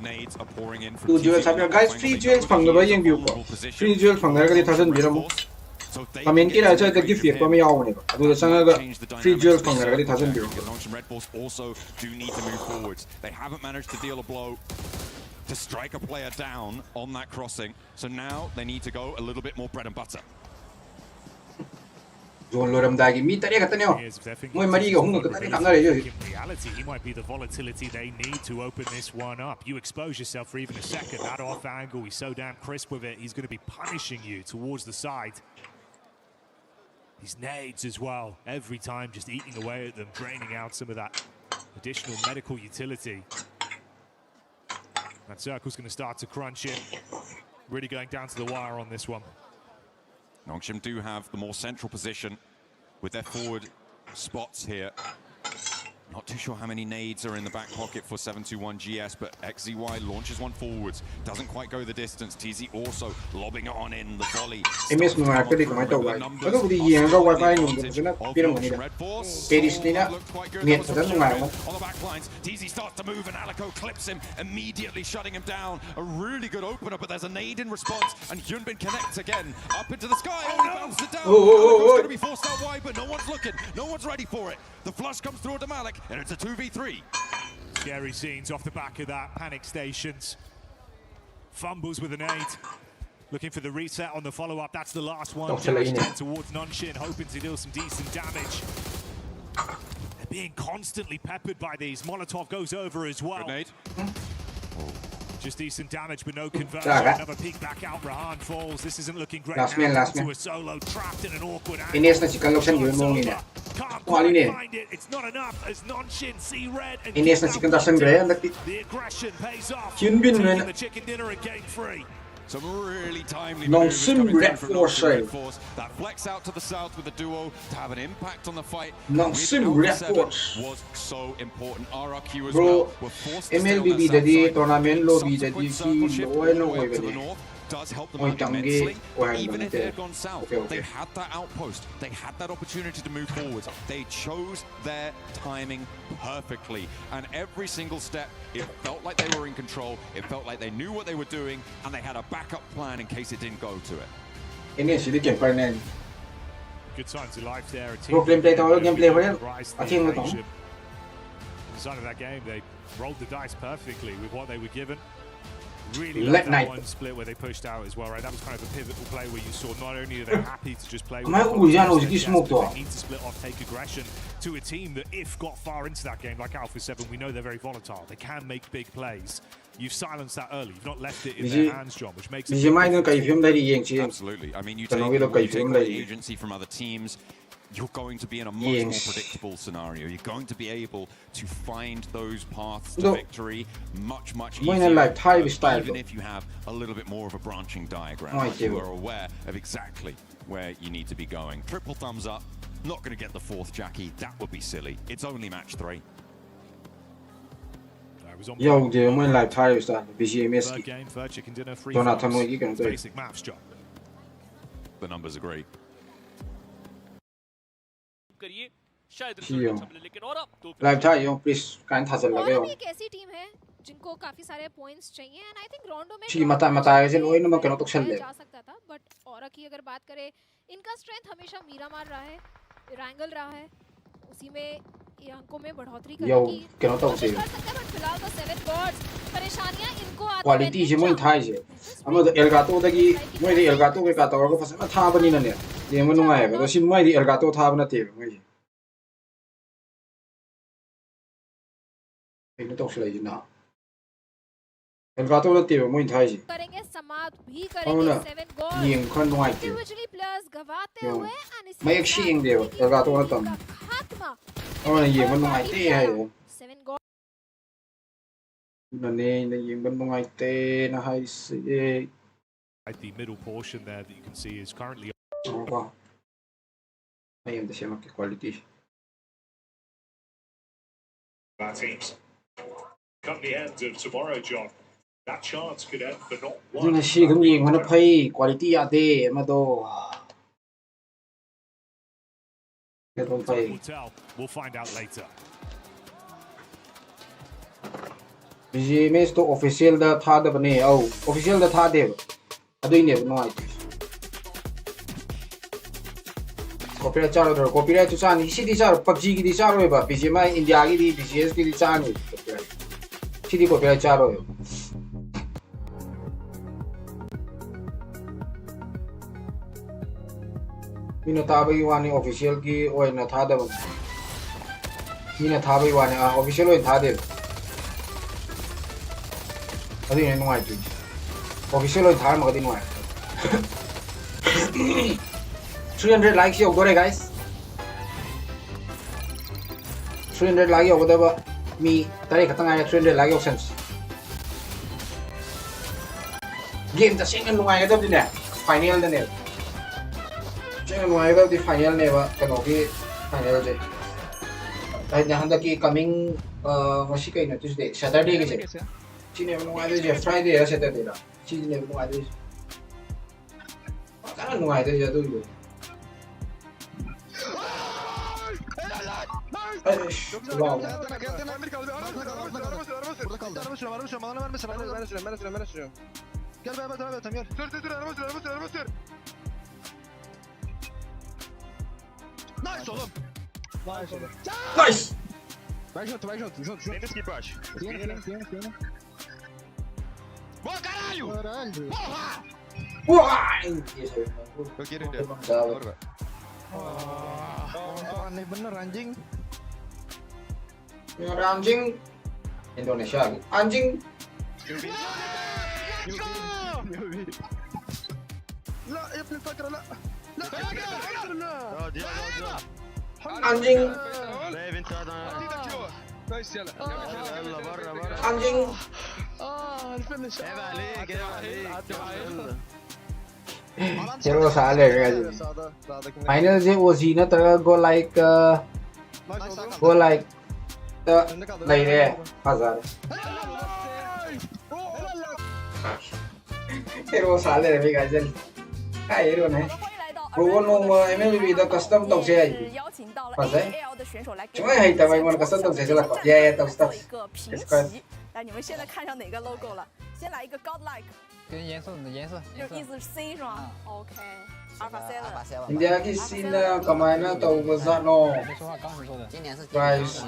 jewels have your guys. 3 jewels from the way you go. 3 jewels from the regular doesn't be them. I mean, get out the gift for me. I do the sun. 3 jewels from the regular doesn't be. Nongshim Red Force also do need to move forwards. They haven't managed to deal a blow to strike a player down on that crossing. So now they need to go a little bit more bread and butter. In reality, he might be the volatility they need to open this one up. You expose yourself for even a second. That off angle, he's so damn crisp with it. He's going to be punishing you towards the side. These nades as well, every time just eating away at them, draining out some of that additional medical utility. That circle's going to start to crunch in. Really going down to the wire on this one. Nongshim do have the more central position with their forward spots here. Not too sure how many nades are in the back pocket for 721 GS, but XZY launches one forwards. Doesn't quite go the distance. TZ also lobbing it on in the volley. MS numarkadi kamai tawai. Adu budi yenga Wi-Fi ni bujuna piramani da. Pedistina net fadan nungai ma. On the back lines, TZ starts to move and Alico clips him, immediately shutting him down. A really good opener, but there's a nade in response, and Hyunbin connects again up into the sky. Oh, he bounces it down. Alico's going to be forced out wide, but no one's looking. No one's ready for it. The flush comes through to Malik, and it's a 2v3. Scary scenes off the back of that. Panic stations. Fumbles with an 8. Looking for the reset on the follow-up. That's the last one. Towards Nonshin, hoping to deal some decent damage. They're being constantly peppered by these. Molotov goes over as well. Grenade. Just decent damage, but no conversion. Another peek back out. Rahan falls. This isn't looking great. Last man. To a solo, trapped in an awkward angle. Ines na chikan loksan yun mong ina. Can't quite find it. It's not enough as Nonshin see red. And Ines na chikan dasan gre. the aggression pays off. Hyunbin Taking the chicken dinner at game 3. Some really timely Nongsim Red Force. That flex out to the south with the duo to have an impact on the fight. Nongsim Red Force was so important. RRQ as bro, well were forced to MLB dadi tournament lobby dadi si loy no hoy bane. Does help them out immensely. Even if they had gone south, they had that outpost. They had that opportunity to move forwards. They chose their timing perfectly. And every single step, it felt like they were in control. It felt like they knew what they were doing, and they had a backup plan in case it didn't go to it. Ini sih dia game Good signs of life there. Gameplay tahu gameplay apa I think betul. Inside of that game, they rolled the dice perfectly with what they were given. Really Let loved that night. one split where they pushed out as well, right? That was kind of a pivotal play where you saw not only are they happy to just play with Mas o Jan hoje que they smoke to. need to split off, take aggression to a team that if got far into that game like Alpha 7, we know they're very volatile. They can make big plays. You've silenced that early. You've not left it in their hands, John, which makes it Absolutely. I mean, you take the agency from other teams, you're going to be in a much more predictable scenario. You're going to be able to find those paths to victory much easier, even if you have a little bit more of a branching diagram. You are aware of exactly where you need to be going. Triple thumbs up. Not going to get the 4th Jackie. That would be silly. It's only match 3. Yo, the when live tires that BGMS. Jonathan Moy can do. Basic maths, John. The numbers are great. Live tire yo please kind hassle lage yo. एक ऐसी team है जिनको काफी सारे points चाहिए and I think रोंडो में ठीक मता ऐसे लोई ना मैं तो चल ले जा सकता था बट और की अगर बात करें इनका स्ट्रेंथ हमेशा मीरा मार रहा है रैंगल रहा है उसी में ये अंकों में बढ़ोतरी करने की क्या होता है बट फिलहाल तो 7 गॉड्स परेशानियां इनको आती क्वालिटी जे मोइन थाइ जे अमो एल्गातो दगी मोइ दि एल्गातो के का तवरको फसना थाबनी नने ये मनु आए बो सिन मोइ दि एल्गातो थाब नते मोइ इन तो सलै जिना एल्गातो नते मोइ थाइ जे करेंगे समाप्त भी करेंगे 7 गॉड्स यिंग खन नुआइ ते इंडिविजुअली प्लेयर्स गवाते हुए एंड इस मैं एक शीइंग दे एल्गातो न तम खात्मा और ये मन नुआइ ते है 7 God's Nane yung banungay te na high say. The middle portion there that you can see is currently. Wow. Ayun na siya magka-quality. Our teams come the end of tomorrow, John. That chance could end for not one. Doon na siya guming mana pay quality ate mado. We'll find out later. BGMS to official da tha da bane au official da tha de adui ne no ai copyright charo do copyright to san isi di charo PUBG ki di charo ba BGMI India ki di BGS ki di chani isi di copyright charo mina ta bai wani official ki oi na tha da mina tha bai wani official oi tha de अभी नहीं नुआई थी official और Thar Magadhi नुआई 300 likes ये उगोरे guys 300 like ये उगोरे बा मी तारीख खतंग आया 300 like options game ता सिंगल नुआई का तब दिने फाइनल दिने सिंगल नुआई का दी फाइनल ने बा कनो की फाइनल जे hanggang coming ngasi kayo na Tuesday, Saturday kasi. Sino yung mga ito Friday na Saturday na. Sino yung mga ito. Kanan mga ito siya tuloy. Ay, wow. Gel beraber Tam gel. Dur araba sür. Nice oğlum. Nice. Vai junto. Tenta skip baixo. Boa, caralho! Porra! Gua kira dia. Aneh bener anjing. Anjing. Indonesia. Anjing. لا يا ابن الفكرة لا anjing anjing Terus ada kan final je OC na talaga go like नहीं रे हजार Hero साले रे भी गाजल काय hero ने Bruno MLB दा custom tông xe gì phải đấy chúng ấy hay tao mày muốn custom tông xe là có yeah tông stuff 来，你们现在看上哪个 logo 了？先来一个 godlike， 跟颜色，就意思是 C 是吗 ？OK。India की scene कमाना तो मजा no price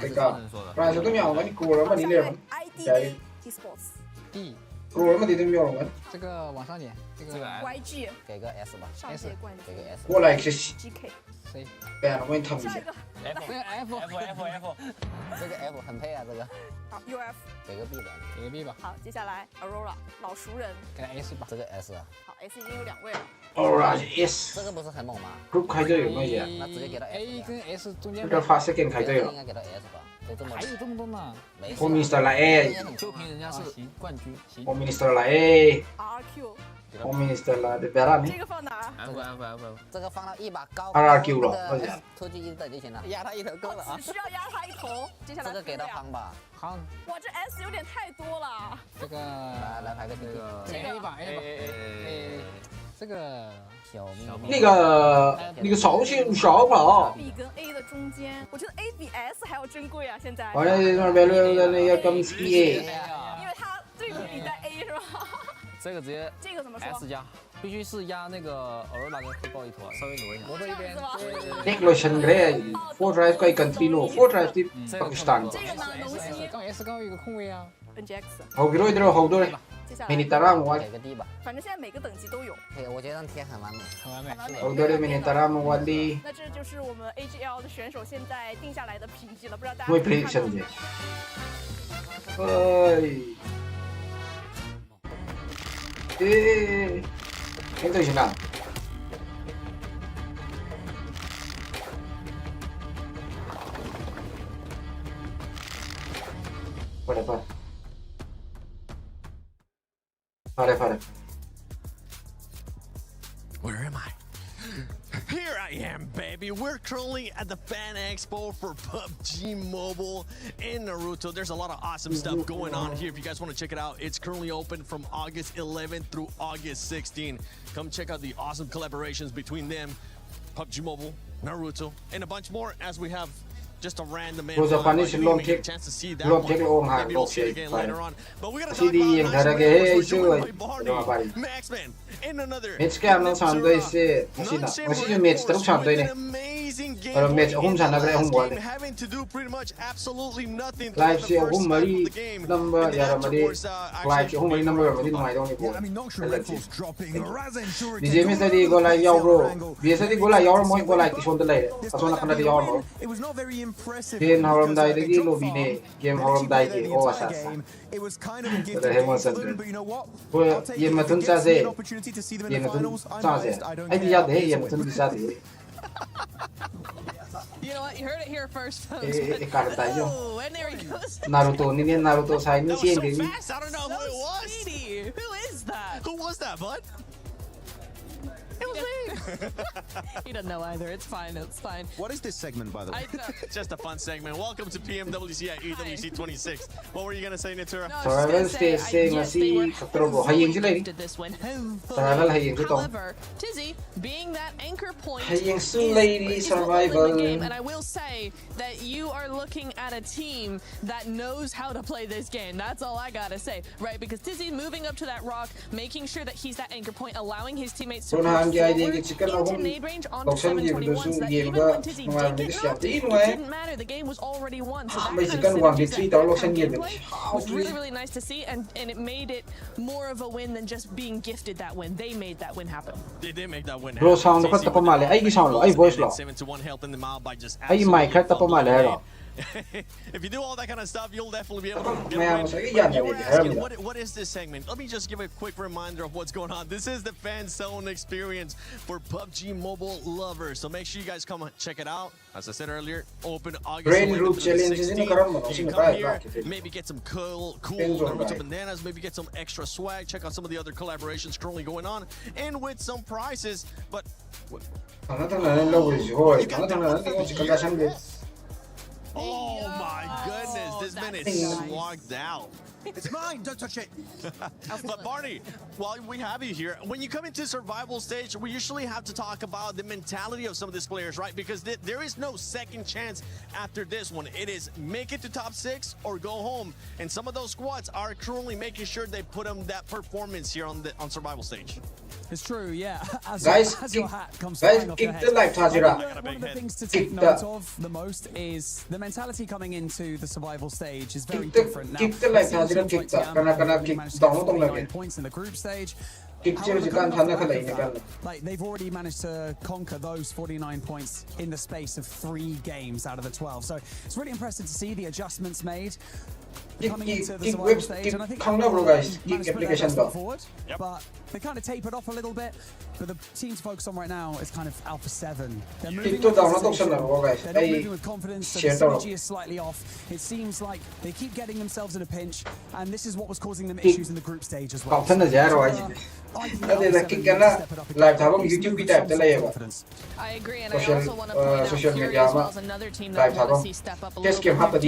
price 都秒了，你过了吗？你那D 过了吗？你都秒了。这个往上点，这个 YG 给个 S 吧 ，S 给个 S。过来是 GK。 C。对啊，我给你烫一下。F， 这个 F 很配啊，这个。好 ，UF。给个 B 吧，给个 B 吧。好，接下来 Aurora 老熟人。给 S 吧，这个 S 啊。好 ，S 已经有2位了。Aurora S。这个不是很猛吗 ？Group 开队有没有？那直接给到 A 跟 S 中间。这发射键开队了。应该给到 S 吧。还有这么多呢。我 Minister 来 A。就凭人家是冠军。我 Minister 来 A。RQ。我 Minister 来的别让你。这个放哪 ？F，这个放到一把高。RQ 了，出去一等就行了，压他一头够了啊。只需要压他一头。接下来这个给到康吧。康。哇，这 S 有点太多了。这个来排个这个 A 吧 A。这个小那个绍兴烧烤。B 跟 A 的中间，我觉得 A 比 S 还要珍贵啊！现在。完了，那边的那个公司 A。因为它对比你带 A 是吧？这个直接这个怎么说 ？S 加，必须是压那个 Aurora 跟黑豹一坨，稍微挪一下。挪到一边。Declaration 그래. 4 drive 可以 continue. 4 drive 的 Pakistan。这个呢，龙息。刚 S 刚有一个空位啊。NGX。后边一点后头嘞。接下来。Minitara 我。给个 D 吧。反正现在每个等级都有。对，我觉得贴很完美，很完美。后头的 Minitara 我的。那这就是我们 AGL 的选手现在定下来的评级了，不知道大家。会 prediction 的。哎。굉장히 신나. 파래. Where am I? Here I am, baby. We're currently at the Fan Expo for PUBG Mobile in Naruto. There's a lot of awesome stuff going on here. If you guys want to check it out, it's currently open from August 11th through August 16th. Come check out the awesome collaborations between them, PUBG Mobile, Naruto, and a bunch more as we have just a random man. Long take long hard long take CD yang darage itu Maxman in another match ke amna samdo ise masih match terus samdo ini kalau match home sana kare home wale having to do pretty much absolutely nothing live si home mari number yara mari live si home mari number mari mai dong ni ko di game tadi go live yaw bro biasa di go live yaw mo go liveison delay asona kana di yaw mo game horam dai de lo bine game horam dai ke o asa it was kind of a gift but you know what ye matun sa se ye matun sa se ai di ya de ye matun sa de You know what? You heard it here first. Oh, and there he goes. Naruto sa ni so fast. I don't know who it was. Speedy. Who is that? Who was that, bud? It was me. He doesn't know either. It's fine. It's fine. What is this segment, by the way? Just a fun segment. Welcome to PMWC at EWC 26. What were you gonna say, Natura? Survival stage ngasi katrobo hayeng sila survival hayeng to. However, Tizzy being that anchor point hayeng lady survival. And I will say that you are looking at a team that knows how to play this game. That's all I gotta say, right? Because Tizzy moving up to that rock, making sure that he's that anchor point, allowing his teammates to move into nade range onto 721, so that even when Tizzy did get knocked, it didn't matter. The game was already won. So that kind of was really nice to see, and it made it more of a win than just being gifted that win. They made that win happen. They did make that win happen. Bro, sound ko tapos mali. Ay sound ay voice lo. 7-1 helping them out by just ay mic tapos mali. If you do all that kind of stuff, you'll definitely be able to get a win. You were asking, what is this segment? Let me just give a quick reminder of what's going on. This is the fan zone experience for PUBG Mobile lovers. So make sure you guys come check it out. As I said earlier, open August 16th. You can come here, maybe get some cool Naruto bananas, maybe get some extra swag, check out some of the other collaborations currently going on, and with some prizes. But oh my goodness, this man is locked out. It's mine, don't touch it. But Barney, while we have you here, when you come into survival stage, we usually have to talk about the mentality of some of these players, right? Because there is no second chance after this one. It is make it to top 6 or go home. And some of those squads are currently making sure they put them that performance here on survival stage. It's true, yeah. As your hat comes flying off your head. One of the things to take note of the most is the mentality coming into the survival stage is very different. Now, points in the group stage. Like they've already managed to conquer those 49 points in the space of 3 games out of the 12. So it's really impressive to see the adjustments made coming into the survival stage, and I think forward, but they kind of tapered off a little bit. But the team to focus on right now is kind of Alpha 7. They're moving they're not moving with confidence, so the synergy is slightly off. It seems like they keep getting themselves in a pinch, and this is what was causing them issues in the group stage as well. I agree, and I also want to point out Fury as well as another team that I want to see step up a little bit.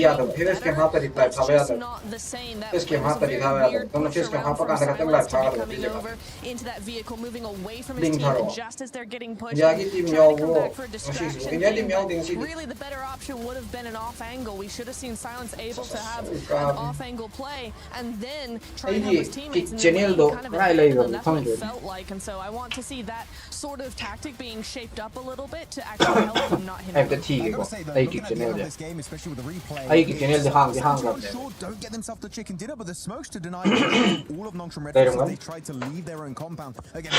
It's just not the same. That was a very weird push around from Silence to be coming over into that vehicle, moving away from his team, and just as they're getting pushed, trying to come back for a distraction. Really, the better option would have been an off angle. We should have seen Silence able to have an off angle play, and then try and help his teammates in the lane, kind of that's what it felt like, and so I want to see that sort of tactic being shaped up a little bit to actually help them, not hinder them. This game, especially with the replay, don't get themselves the chicken dinner, but the smokes to deny all of Nongshim Red Force as they tried to leave their own compound. Again,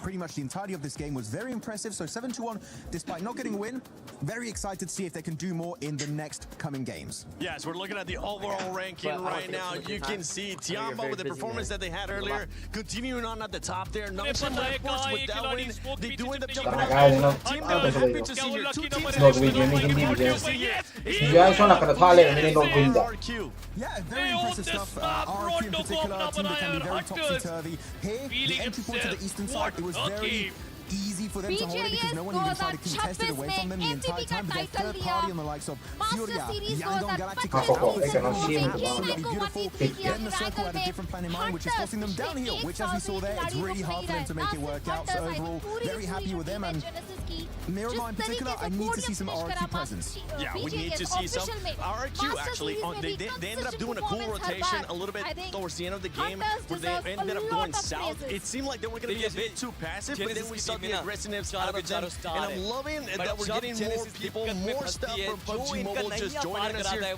pretty much the entirety of this game was very impressive. So 7-1, despite not getting a win, very excited to see if they can do more in the next coming games. Yes, we're looking at the overall ranking right now. You can see Tiamba with the performance that they had earlier, continuing on at the top there. Nongshim Red Force with that win, they do end up jumping out. Team Down, happy to see your 2 teams. Yeah, very impressive stuff. RQ in particular, a team that can be very topsy-turvy. Here, the entry point to the eastern side, it was very easy for them to hold it because no one even tried to contest it away from them the entire time. But their third party on the likes of Furia, Yangon Galactic, absolutely beautiful. Then the circle had a different plan in mind, which is forcing them downhill, which as we saw there, it's really hard for them to make it work out. So overall, very happy with them. And Miramar in particular, I need to see some RQ presence. Yeah, we need to see some RQ actually. They ended up doing a cool rotation a little bit towards the end of the game where they ended up going south. It seemed like they were going to be a bit too passive, but then we saw the aggressiveness out of them. And I'm loving that we're getting more people, more stuff from PUBG Mobile just joining us here.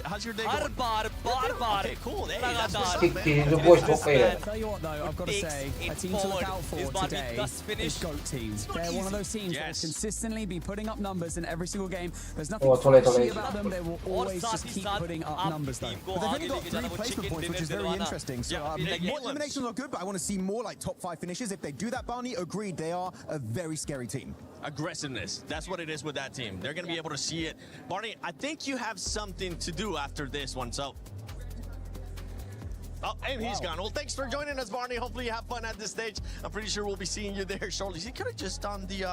How's your day going? Okay, cool. Hey, that's what's up, man. I'll tell you what though, I've got to say, a team to look out for today is GOAT teams. They're one of those teams that will consistently be putting up numbers in every single game. There's nothing flashy about them. They will always just keep putting up numbers though. But they've only got 3 placement points, which is very interesting. So more eliminations are good, but I want to see more like top 5 finishes. If they do that, Barney, agreed, they are a very scary team. Aggressiveness. That's what it is with that team. They're going to be able to see it. Barney, I think you have something to do after this one, so Oh, and he's gone. Well, thanks for joining us, Barney. Hopefully you have fun at this stage. I'm pretty sure we'll be seeing you there shortly. He could have just done the,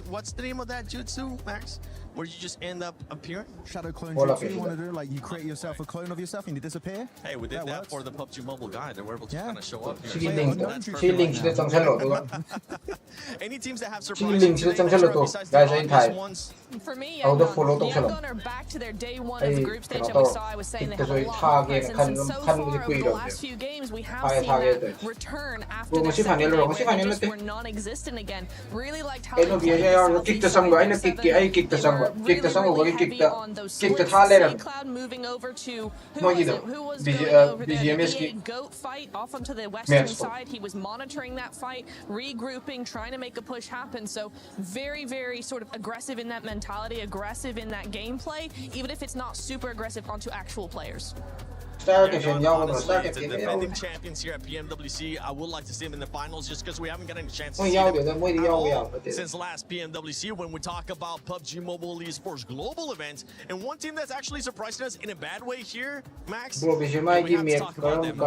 what's the name of that jutsu, Max? Where you just end up appearing? Shadow clone jutsu you want to do? Like you create yourself a clone of yourself and you disappear? Hey, we did that for the PUBG Mobile guide. They were able to kind of show up here. Any teams that have surprises besides the ones? For me, Young Gun are back to their day one of the group stage that we saw. I was saying they have a lot of presence, and so far over the last few games, we have seen that return after their second day where they just were non-existent again. Really liked how they played the heavy on those swords. Cloud moving over to, who was going over there? The GOAT fight off onto the western side. He was monitoring that fight, regrouping, trying to make a push happen. So very, very sort of aggressive in that mentality, aggressive in that gameplay, even if it's not super aggressive onto actual players. Honestly, it's the defending champions here at PMWC. I would like to see them in the finals just because we haven't gotten a chance to see them at all since last PMWC when we talk about PUBG Mobile Esports Global event. And one team that's actually surprising us in a bad way here, Max, we have to talk about them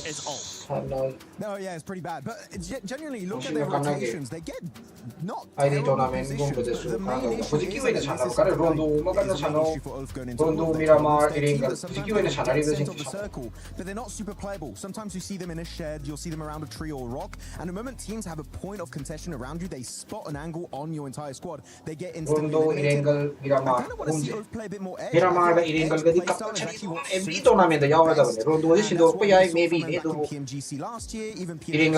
is all. No, yeah, it's pretty bad. But genuinely, look at their rotations. They get not terrible positions, but the main issue is the circle, but they're not super playable. Sometimes you see them in a shed, you'll see them around a tree or rock, and the moment teams have a point of contention around you, they spot an angle on your entire squad, they get instantly eliminated. I kind of want to see Oath play a bit more edge. Maybe PMGC last year, even PMGC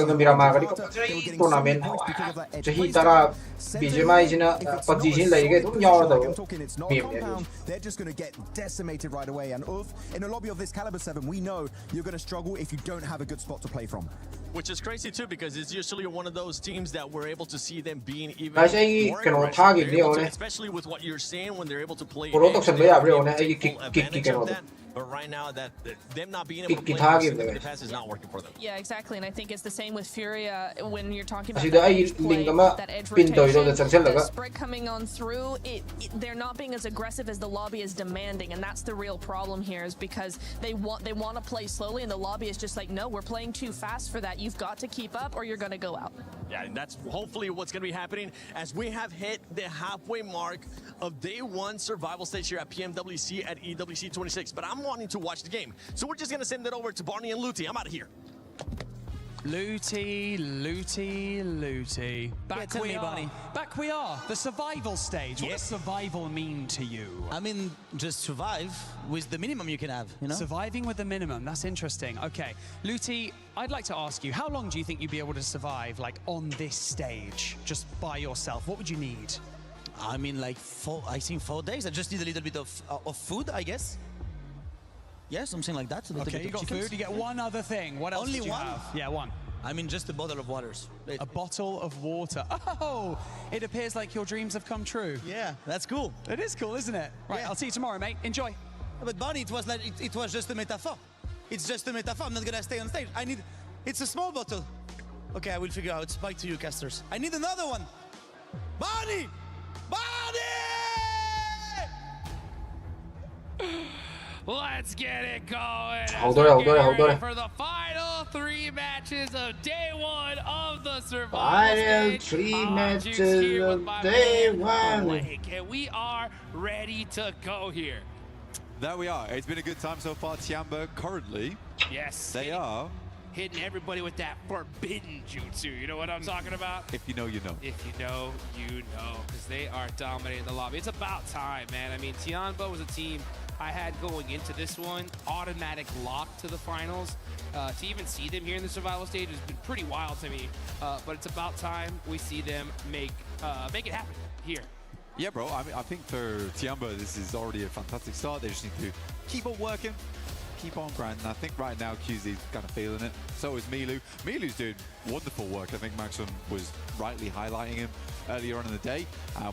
I'm talking it's not compound, they're just going to get decimated right away. And Oath, in a lobby of this caliber 7, we know you're going to struggle if you don't have a good spot to play from. Which is crazy too, because it's usually one of those teams that we're able to see them being even more aggressive, especially with what you're saying when they're able to play but right now, that them not being able to play the pass is not working for them. Yeah, exactly, and I think it's the same with Furia when you're talking about that edge play, that edge rotation, the spread coming on through, they're not being as aggressive as the lobby is demanding, and that's the real problem here, is because they want to play slowly, and the lobby is just like, no, we're playing too fast for that. You've got to keep up, or you're going to go out. Yeah, and that's hopefully what's going to be happening as we have hit the halfway mark of day one survival stage here at PMWC at EWC 26. But I'm wanting to watch the game, so we're just going to send it over to Barney and Looty. I'm out of here. Looty. Back we are. The survival stage. What does survival mean to you? I mean, just survive with the minimum you can have, you know? Surviving with the minimum. That's interesting. Okay. Looty, I'd like to ask you, how long do you think you'd be able to survive, like, on this stage, just by yourself? What would you need? I mean, like, 4 days. I just need a little bit of food, I guess. Yeah, something like that. Okay, you got food. You get one other thing. What else? Only one? Have? Yeah, one. I mean, just a bottle of water. A bottle of water. Oh, it appears like your dreams have come true. Yeah, that's cool. It is cool, isn't it? Right, yeah. I'll see you tomorrow, mate. Enjoy. But Barney, it was like it was just a metaphor. It's just a metaphor. I'm not gonna stay on stage. It's a small bottle. Okay, I will figure out. Back to you, casters. I need another one. Barney! Let's get it going. Hold on. For the final 3 matches of day 1 of the survival final stage. 3 matches of day 1. And we are ready to go here. There we are. It's been a good time so far. Tiamba currently. Yes. They are hitting everybody with that forbidden jutsu. You know what I'm talking about? If you know, you know. If you know, you know. Because they are dominating the lobby. It's about time, man. I mean, Tiamba was a team I had going into this one, automatic lock to the finals. To even see them here in the survival stage has been pretty wild to me. But it's about time we see them make it happen here. Yeah, bro. I mean, I think for Tiamba, this is already a fantastic start. They just need to keep on working, keep on grinding. I think right now QZ's kind of feeling it. So is Milu. Milu's doing wonderful work. I think Maxim was rightly highlighting him earlier on in the day.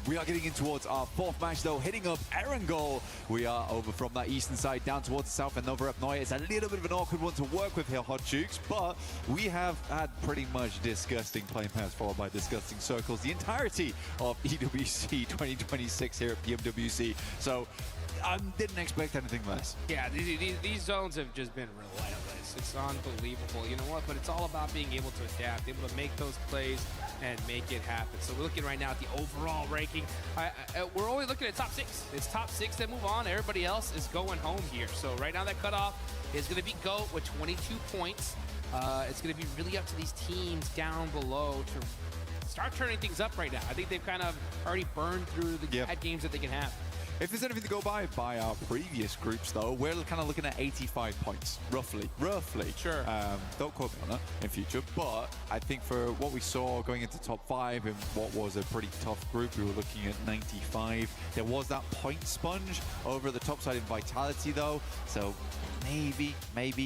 We are getting in towards our 4th match though, hitting up Erangel. We are over from that eastern side down towards the south and over up Noya. It's a little bit of an awkward one to work with here, Hot Jukes, but we have had pretty much disgusting plane pairs followed by disgusting circles the entirety of EWC 2026 here at PMWC. So I didn't expect anything less. Yeah, these zones have just been relentless. It's unbelievable. You know what? But it's all about being able to adapt, able to make those plays and make it happen. So we're looking right now at the overall ranking. We're only looking at top 6. It's top 6 that move on. Everybody else is going home here. So right now that cutoff is going to be GOAT with 22 points. It's going to be really up to these teams down below to start turning things up right now. I think they've kind of already burned through the bad games that they can have. If there's anything to go by our previous groups, though, we're kind of looking at 85 points, roughly. Sure. Don't quote me on that in future, but I think for what we saw going into top 5 in what was a pretty tough group, we were looking at 95. There was that point sponge over the top side in Vitality, though, so maybe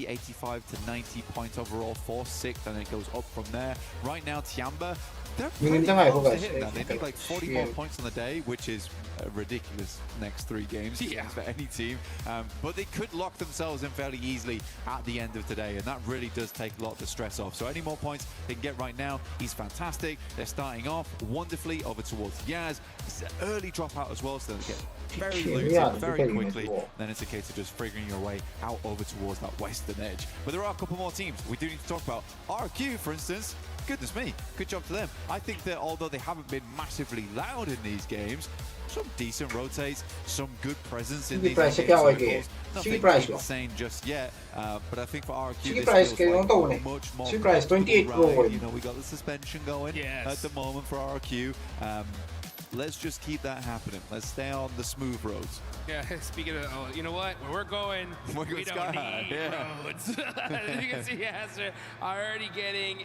85 to 90 points overall for 6th, and it goes up from there. Right now, Tiamba, they're pretty close to hitting that. They need like 40 more points on the day, which is ridiculous next 3 games for any team. But they could lock themselves in fairly easily at the end of today, and that really does take a lot of the stress off. So any more points they can get right now, he's fantastic. They're starting off wonderfully over towards Yaz. It's an early dropout as well, so they get very looted very quickly. Then it's a case of just figuring your way out over towards that western edge. But there are a couple more teams we do need to talk about. RQ, for instance. Goodness me, good job to them. I think that although they haven't been massively loud in these games, some decent rotates, some good presence in these games. Nothing insane just yet, but I think for RQ this feels like much more comfortable. You know, we got the suspension going at the moment for RQ. Let's just keep that happening. Let's stay on the smooth roads. Yeah, speaking of, you know what? Where we're going, we don't need roads. As you can see, Yasser already getting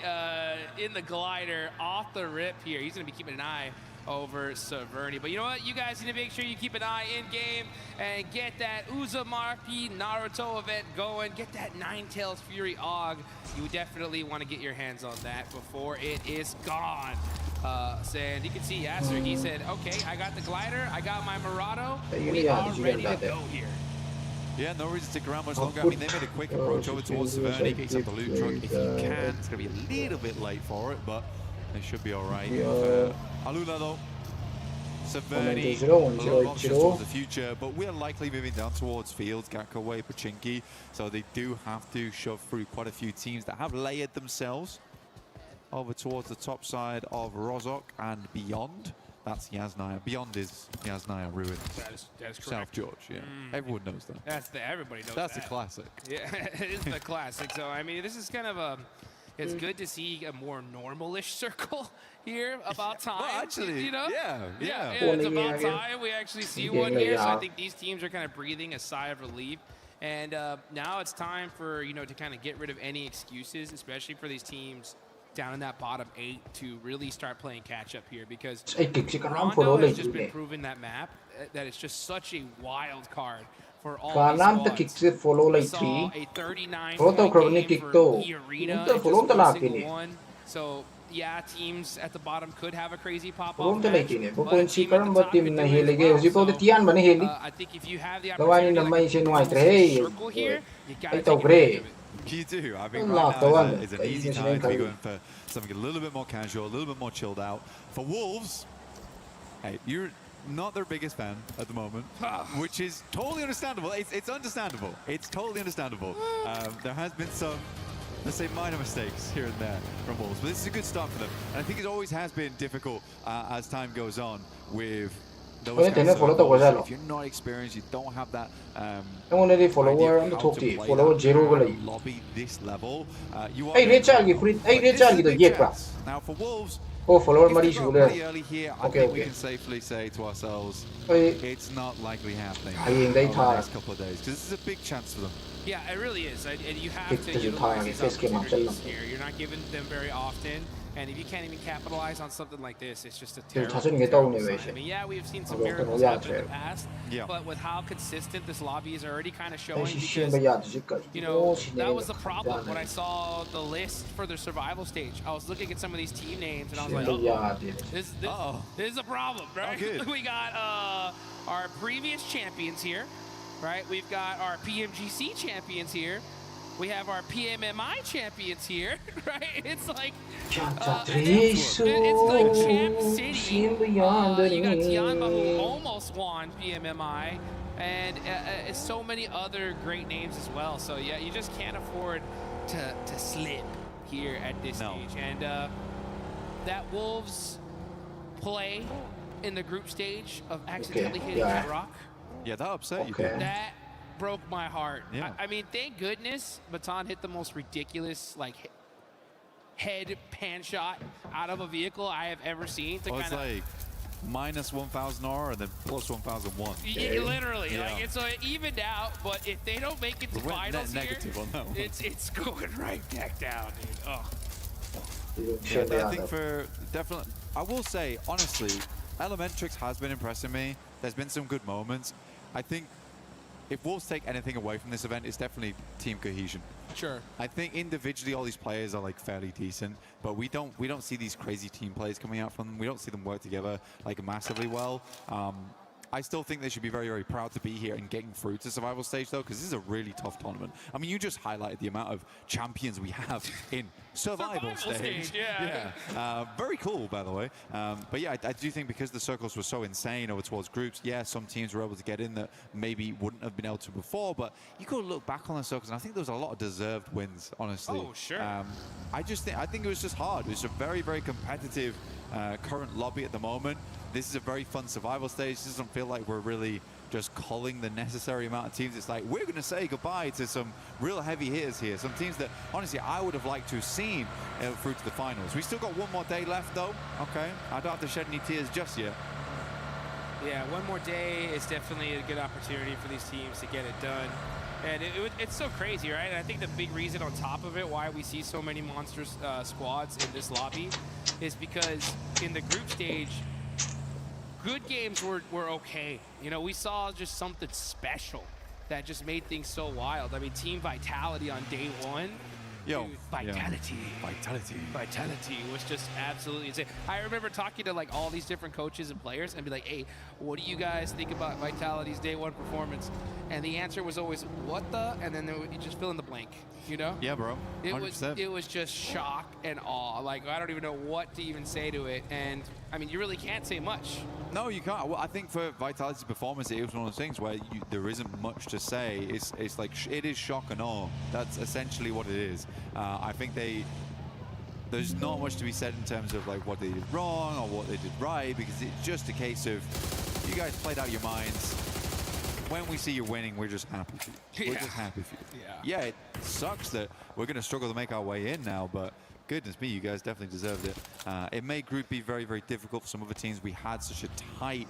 in the glider off the rip here. He's going to be keeping an eye over Severny. But you know what? You guys need to make sure you keep an eye in game and get that Uzumaki Naruto event going. Get that Ninetales Fury AUG. You definitely want to get your hands on that before it is gone. And you can see Yasser, he said, okay, I got the glider, I got my Murado, we are ready to go here. Yeah, no reason to stick around much longer. I mean, they made a quick approach over towards Severny, gets up the loot truck if you can. It's going to be a little bit late for it, but they should be all right. Alula, though, Severny, a lot of options towards the future, but we're likely moving down towards Fields, Gakko Way, Pachinki, so they do have to shove through quite a few teams that have layered themselves over towards the top side of Rozhok and beyond. That's Yasnaya. Beyond is Yasnaya Ruin. That is correct. South George, yeah. Everyone knows that. Everybody knows That's that. a classic. Yeah, it is the classic. So, I mean, this is kind of a... It's good to see a more normal-ish circle here. About time. Well, actually, you know? Yeah. It's about time we actually see one here. So I think these teams are kind of breathing a sigh of relief. And now it's time for, to kind of get rid of any excuses, especially for these teams down in that bottom 8 to really start playing catch up here, because Rondo has just been proving that map that it's just such a wild card for all these squads. We saw a 39-point game for E-Arena in just a single one. So yeah, teams at the bottom could have a crazy pop-off match, but a team at the top could do it as well. So, I think if you have the opportunity to circle here, you got to take advantage of it. You do. I think right now is an easy time to be going for something a little bit more casual, a little bit more chilled out. For Wolves, hey, you're not their biggest fan at the moment, which is totally understandable. It's understandable. It's totally understandable. There has been some, let's say, minor mistakes here and there from Wolves, but this is a good start for them. And I think it always has been difficult as time goes on with those guys. If you're not experienced, you don't have that lobby this level. You are now for Wolves. Pretty early here, I think we can safely say to ourselves, it's not likely happening over the next couple of days, because this is a big chance for them. Yeah, it really is, and you have to utilize these opportunities here. You're not given them very often, and if you can't even capitalize on something like this, it's just a terrible sign. I mean, yeah, we've seen some miracles happen in the past, but with how consistent this lobby is already kind of showing, because, that was the problem when I saw the list for the survival stage. I was looking at some of these team names, and I was like, this is a problem, right? We got our previous champions here. Right, we've got our PMGC champions here. We have our PMMI champions here, right? It's like Champ City. You got Tianba, who almost won PMMI, and so many other great names as well. So yeah, you just can't afford to slip here at this stage. And that Wolves play in the group stage of accidentally hitting that rock. Yeah, that upset you. That broke my heart. Yeah. I mean, thank goodness Baton hit the most ridiculous like head pan shot out of a vehicle I have ever seen. To it's like minus 1,000 aura and then plus 1,001. Yeah, literally, like it's evened out. But if they don't make it to finals negative here, on that one. it's going right back down, dude. Oh. Yeah, I think for definitely, I will say honestly, Elementrix has been impressing me. There's been some good moments. I think if Wolves take anything away from this event, it's definitely team cohesion. Sure. I think individually all these players are like fairly decent, but we don't see these crazy team plays coming out from them. We don't see them work together like massively well. I still think they should be very, very proud to be here and getting through to survival stage though, because this is a really tough tournament. I mean, you just highlighted the amount of champions we have in survival stage. Yeah. Very cool, by the way. But yeah, I do think because the circles were so insane over towards groups, yeah, some teams were able to get in that maybe wouldn't have been able to before, but you could look back on the circles and I think there was a lot of deserved wins, honestly. Oh, sure. I think it was just hard. It was a very, very competitive current lobby at the moment. This is a very fun survival stage. This doesn't feel like we're really just culling the necessary amount of teams. It's like we're going to say goodbye to some real heavy hitters here. Some teams that, honestly, I would have liked to have seen through to the finals. We still got one more day left, though. Okay, I don't have to shed any tears just yet. Yeah, one more day is definitely a good opportunity for these teams to get it done. And it's so crazy, right? And I think the big reason on top of it why we see so many monster squads in this lobby is because in the group stage, good games were okay. You know, we saw just something special that just made things so wild. I mean, Team Vitality on day one. Yo, dude, Vitality was just absolutely insane. I remember talking to like all these different coaches and players and be like, hey, what do you guys think about Vitality's day one performance? And the answer was always, what the? And then you just fill in the blank, you know? Yeah, bro. 100%. It was just shock and awe. Like, I don't even know what to even say to it. And I mean, you really can't say much. No, you can't. Well, I think for Vitality's performance, it was one of those things where there isn't much to say. It's like, it is shock and awe. That's essentially what it is. I think there's not much to be said in terms of like what they did wrong or what they did right, because it's just a case of you guys played out your minds. When we see you winning, we're just happy for you. We're just happy for you. Yeah, it sucks that we're going to struggle to make our way in now, but goodness me, you guys definitely deserved it. It made Group B very, very difficult for some other teams. We had such a tight,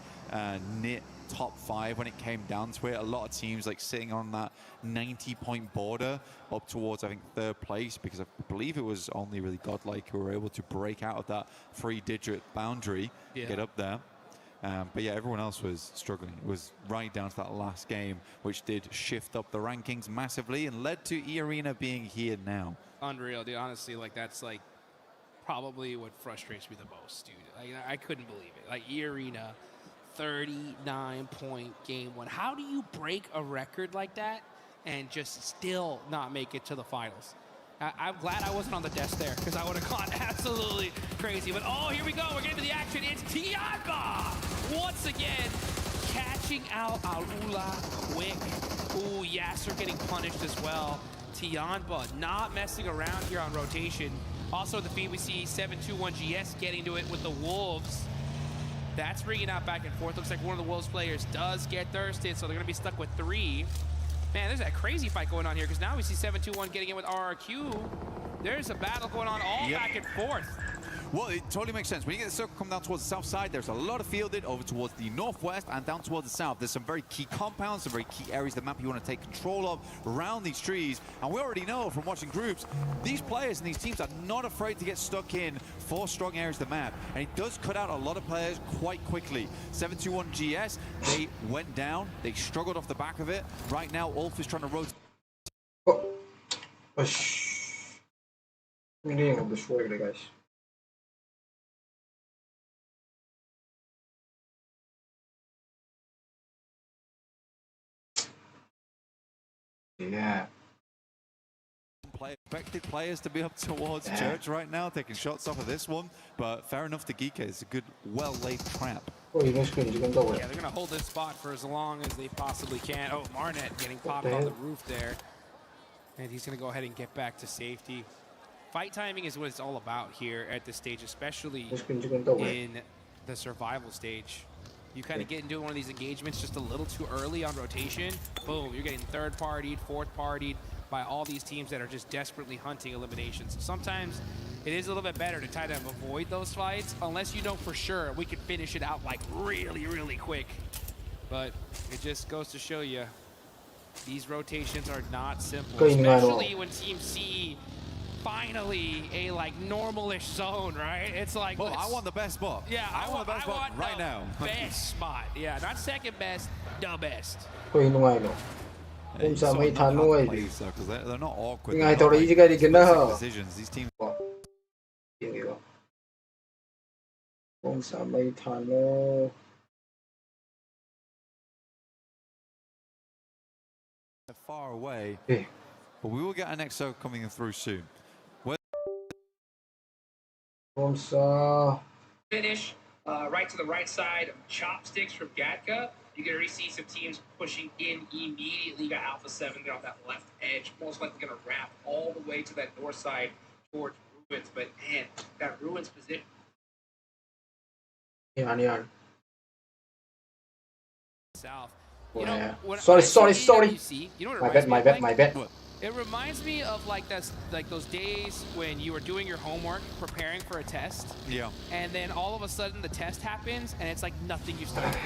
knit top 5 when it came down to it. A lot of teams like sitting on that 90-point border up towards, I think, 3rd place, because I believe it was only really Godlike who were able to break out of that 3-digit boundary, get up there. But yeah, everyone else was struggling. It was right down to that last game, which did shift up the rankings massively and led to E-Arena being here now. Unreal, dude. Honestly, like that's like probably what frustrates me the most, dude. Like, I couldn't believe it. Like E-Arena, 39-point game 1. How do you break a record like that and just still not make it to the finals? I'm glad I wasn't on the desk there, because I would have gone absolutely crazy. But oh, here we go. We're getting to the action. It's Tianba once again catching out Alula quick. Ooh, Yasser getting punished as well. Tianba not messing around here on rotation. Also, the feed we see 721GS getting to it with the Wolves. That's ringing out back and forth. Looks like one of the Wolves players does get thirsted, so they're going to be stuck with 3. Man, there's that crazy fight going on here, because now we see 721 getting in with RRQ. There's a battle going on all back and forth. Well, it totally makes sense. When you get the circle come down towards the south side, there's a lot of fielded over towards the northwest and down towards the south. There's some very key compounds, some very key areas of the map you want to take control of around these trees. And we already know from watching groups, these players and these teams are not afraid to get stuck in 4 strong areas of the map. And it does cut out a lot of players quite quickly. 721GS, they went down. They struggled off the back of it. Right now, Ulf is trying to rotate. Guys. Expected players to be up towards Church right now, taking shots off of this one, but fair enough to Geeke. It's a good, well-laid trap. Yeah, they're going to hold this spot for as long as they possibly can. Oh, Marnet getting popped on the roof there. And he's going to go ahead and get back to safety. Fight timing is what it's all about here at this stage, especially in the survival stage. You kind of get into one of these engagements just a little too early on rotation. Boom, you're getting third-partied, fourth-partied by all these teams that are just desperately hunting eliminations. So sometimes it is a little bit better to try to avoid those fights unless you know for sure we could finish it out like really, really quick. But it just goes to show you these rotations are not simple, especially when Team C finally a like normalish zone, right? It's like, well, I want the best spot. Yeah, I want the best spot right now. Best spot. Yeah, not second best, the best. They're not awkward. Decisions. These teams. Far away, but we will get an EXO coming in through soon. Finish right to the right side, chopsticks from Gatka. You're going to see some teams pushing in immediately. You got Alpha 7 there on that left edge, most likely going to wrap all the way to that north side towards Ruins. But man, that Ruins position. South. You know, sorry. EWC, you know what My bad. It reminds me of like those days when you were doing your homework, preparing for a test. Yeah. And then all of a sudden the test happens and it's like nothing you studied.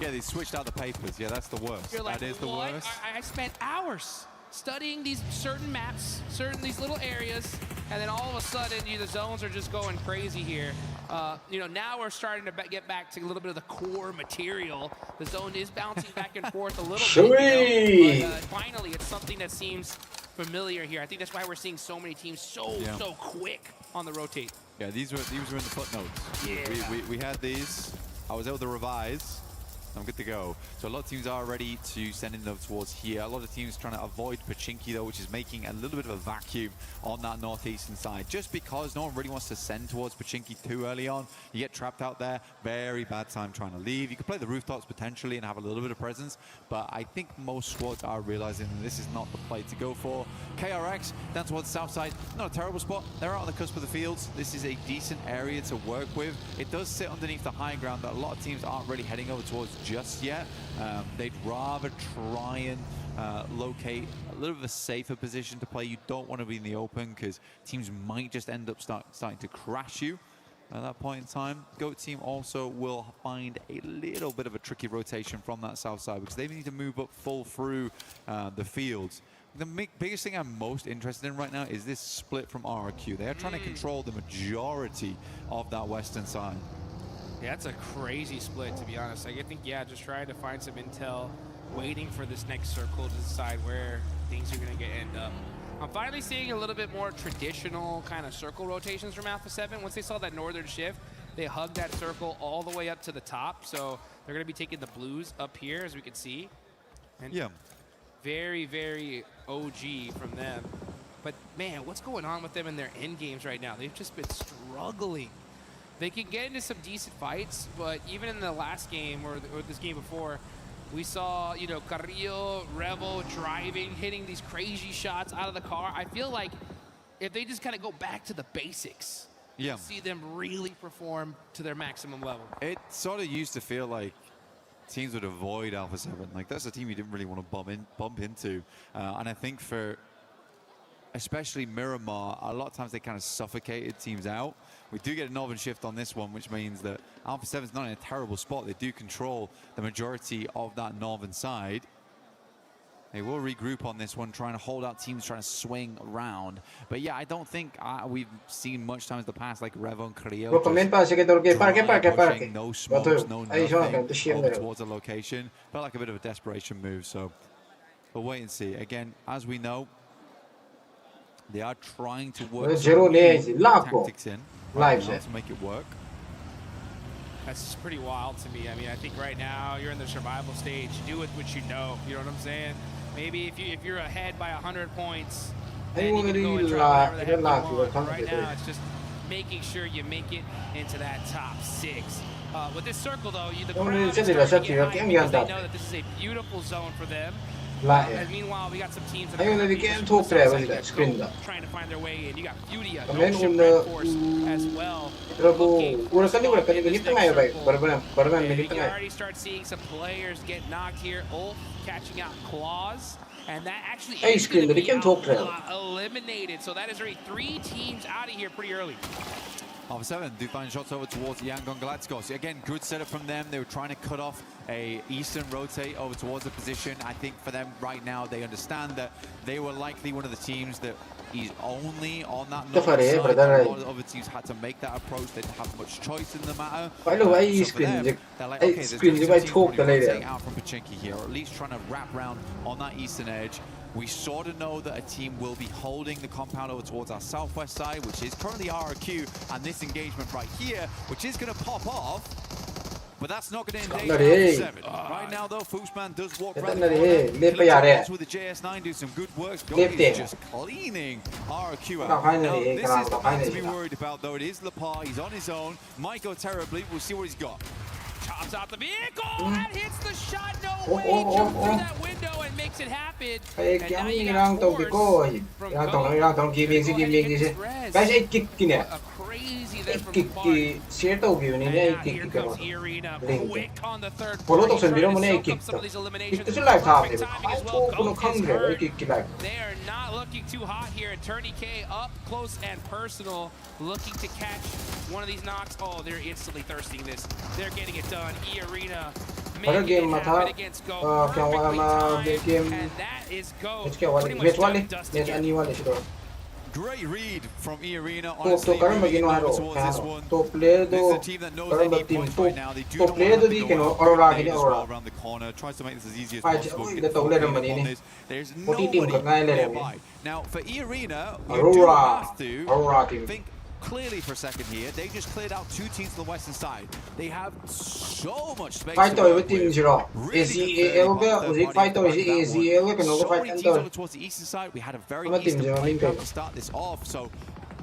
Yeah, they switched out the papers. Yeah, that's the worst. You're like, that is the worst. I spent hours studying these certain maps, these little areas, and then all of a sudden the zones are just going crazy here. You know, now we're starting to get back to a little bit of the core material. The zone is bouncing back and forth a little bit, but finally it's something that seems familiar here. I think that's why we're seeing so many teams so quick on the rotate. Yeah, these were in the footnotes. Yeah. We had these. I was able to revise. I'm good to go. So a lot of teams are ready to send in them towards here. A lot of teams trying to avoid Pachinki though, which is making a little bit of a vacuum on that northeastern side. Just because no one really wants to send towards Pachinki too early on. You get trapped out there. Very bad time trying to leave. You could play the rooftops potentially and have a little bit of presence, but I think most squads are realizing that this is not the play to go for. KRX down towards the south side. Not a terrible spot. They're out on the cusp of the fields. This is a decent area to work with. It does sit underneath the high ground that a lot of teams aren't really heading over towards just yet. They'd rather try and locate a little bit of a safer position to play. You don't want to be in the open because teams might just end up starting to crash you at that point in time. GOAT team also will find a little bit of a tricky rotation from that south side because they need to move up full through the fields. The biggest thing I'm most interested in right now is this split from RRQ. They are trying to control the majority of that western side. Yeah, that's a crazy split, to be honest. I think, yeah, just trying to find some intel, waiting for this next circle to decide where things are going to end up. I'm finally seeing a little bit more traditional kind of circle rotations from Alpha 7. Once they saw that northern shift, they hugged that circle all the way up to the top. So they're going to be taking the blues up here, as we can see. And yeah. Very, very OG from them. But, man, what's going on with them in their end games right now? They've just been struggling. They can get into some decent fights, but even in the last game or this game before, we saw, you know, Carrillo, Revo driving, hitting these crazy shots out of the car. I feel like if they just kind of go back to the basics, you'll see them really perform to their maximum level. It sort of used to feel like teams would avoid Alpha 7. Like, that's a team you didn't really want to bump into. And I think for especially Miramar, a lot of times they kind of suffocated teams out. We do get a northern shift on this one, which means that Alpha 7's not in a terrible spot. They do control the majority of that northern side. They will regroup on this one, trying to hold out teams, trying to swing around. But yeah, I don't think we've seen much times in the past, like Revo and Carrillo. No smokes, no nothing, towards a location. Felt like a bit of a desperation move, so we'll wait and see. Again, as we know, they are trying to work tactics in right now to make it work. That's pretty wild to me. I mean, I think right now you're in the survival stage. Do with what you know. You know what I'm saying? Maybe if you're ahead by 100 points, and you can go and try whatever the heck you want. Right now, it's just making sure you make it into that top 6. With this circle, though, the crowd is starting to get hyped because they know that this is a beautiful zone for them. And meanwhile, we got some teams that are trying to find their way in. You got Fudia, Notion, Red Force as well. You can already start seeing some players get knocked here. Ulf catching out Claws. And that actually is going to be eliminated. So that is already 3 teams out of here pretty early. Alpha 7 do find shots over towards Yangon Galacticos. Again, good setup from them. They were trying to cut off a eastern rotate over towards the position. I think for them right now, they understand that they were likely one of the teams that is only on that north side. A lot of other teams had to make that approach. They didn't have much choice in the matter. So for them, they're like, okay, there's going to be rotating out from Pachinki here, or at least trying to wrap around on that eastern edge. We sort of know that a team will be holding the compound over towards our southwest side, which is currently RRQ, and this engagement right here, which is going to pop off. But that's not going to endanger 7. Right now, though, Fuchsman does walk around the corner. With the JS9 do some good work. Gogi's just cleaning RRQ out. Now, this is the man to be worried about, though. It is Lepar. He's on his own. Might go terribly. We'll see what he's got. Chops out the vehicle and hits the shot. No way. Jumps through that window and makes it happen. And now you got Force from a crazy there from Lepar. And here comes Irina. Quick on the third point. Trying to soak up some of these eliminations. Perfect timing as well. Goat is hurt. They are not looking too hot here. Attorney K up close and personal. Looking to catch one of these knocks. Oh, they're instantly thirsting this. They're getting it done. E-Arena making it happen against Go. Perfectly timed. And that is Go. Pretty much done and dusted. Great read from E-Arena. Honestly, really towards this one. This is a team that knows they need points right now. They do not want to go out as well around the corner. Tries to make this as easy as possible. Get full lead on this. There's nobody nearby. Now, for E-Arena, you do have to think clearly for a second here. They just cleared out 2 teams to the western side. They have so much space. Really so many teams over towards the eastern side. We had a very eastern playground to start this off, so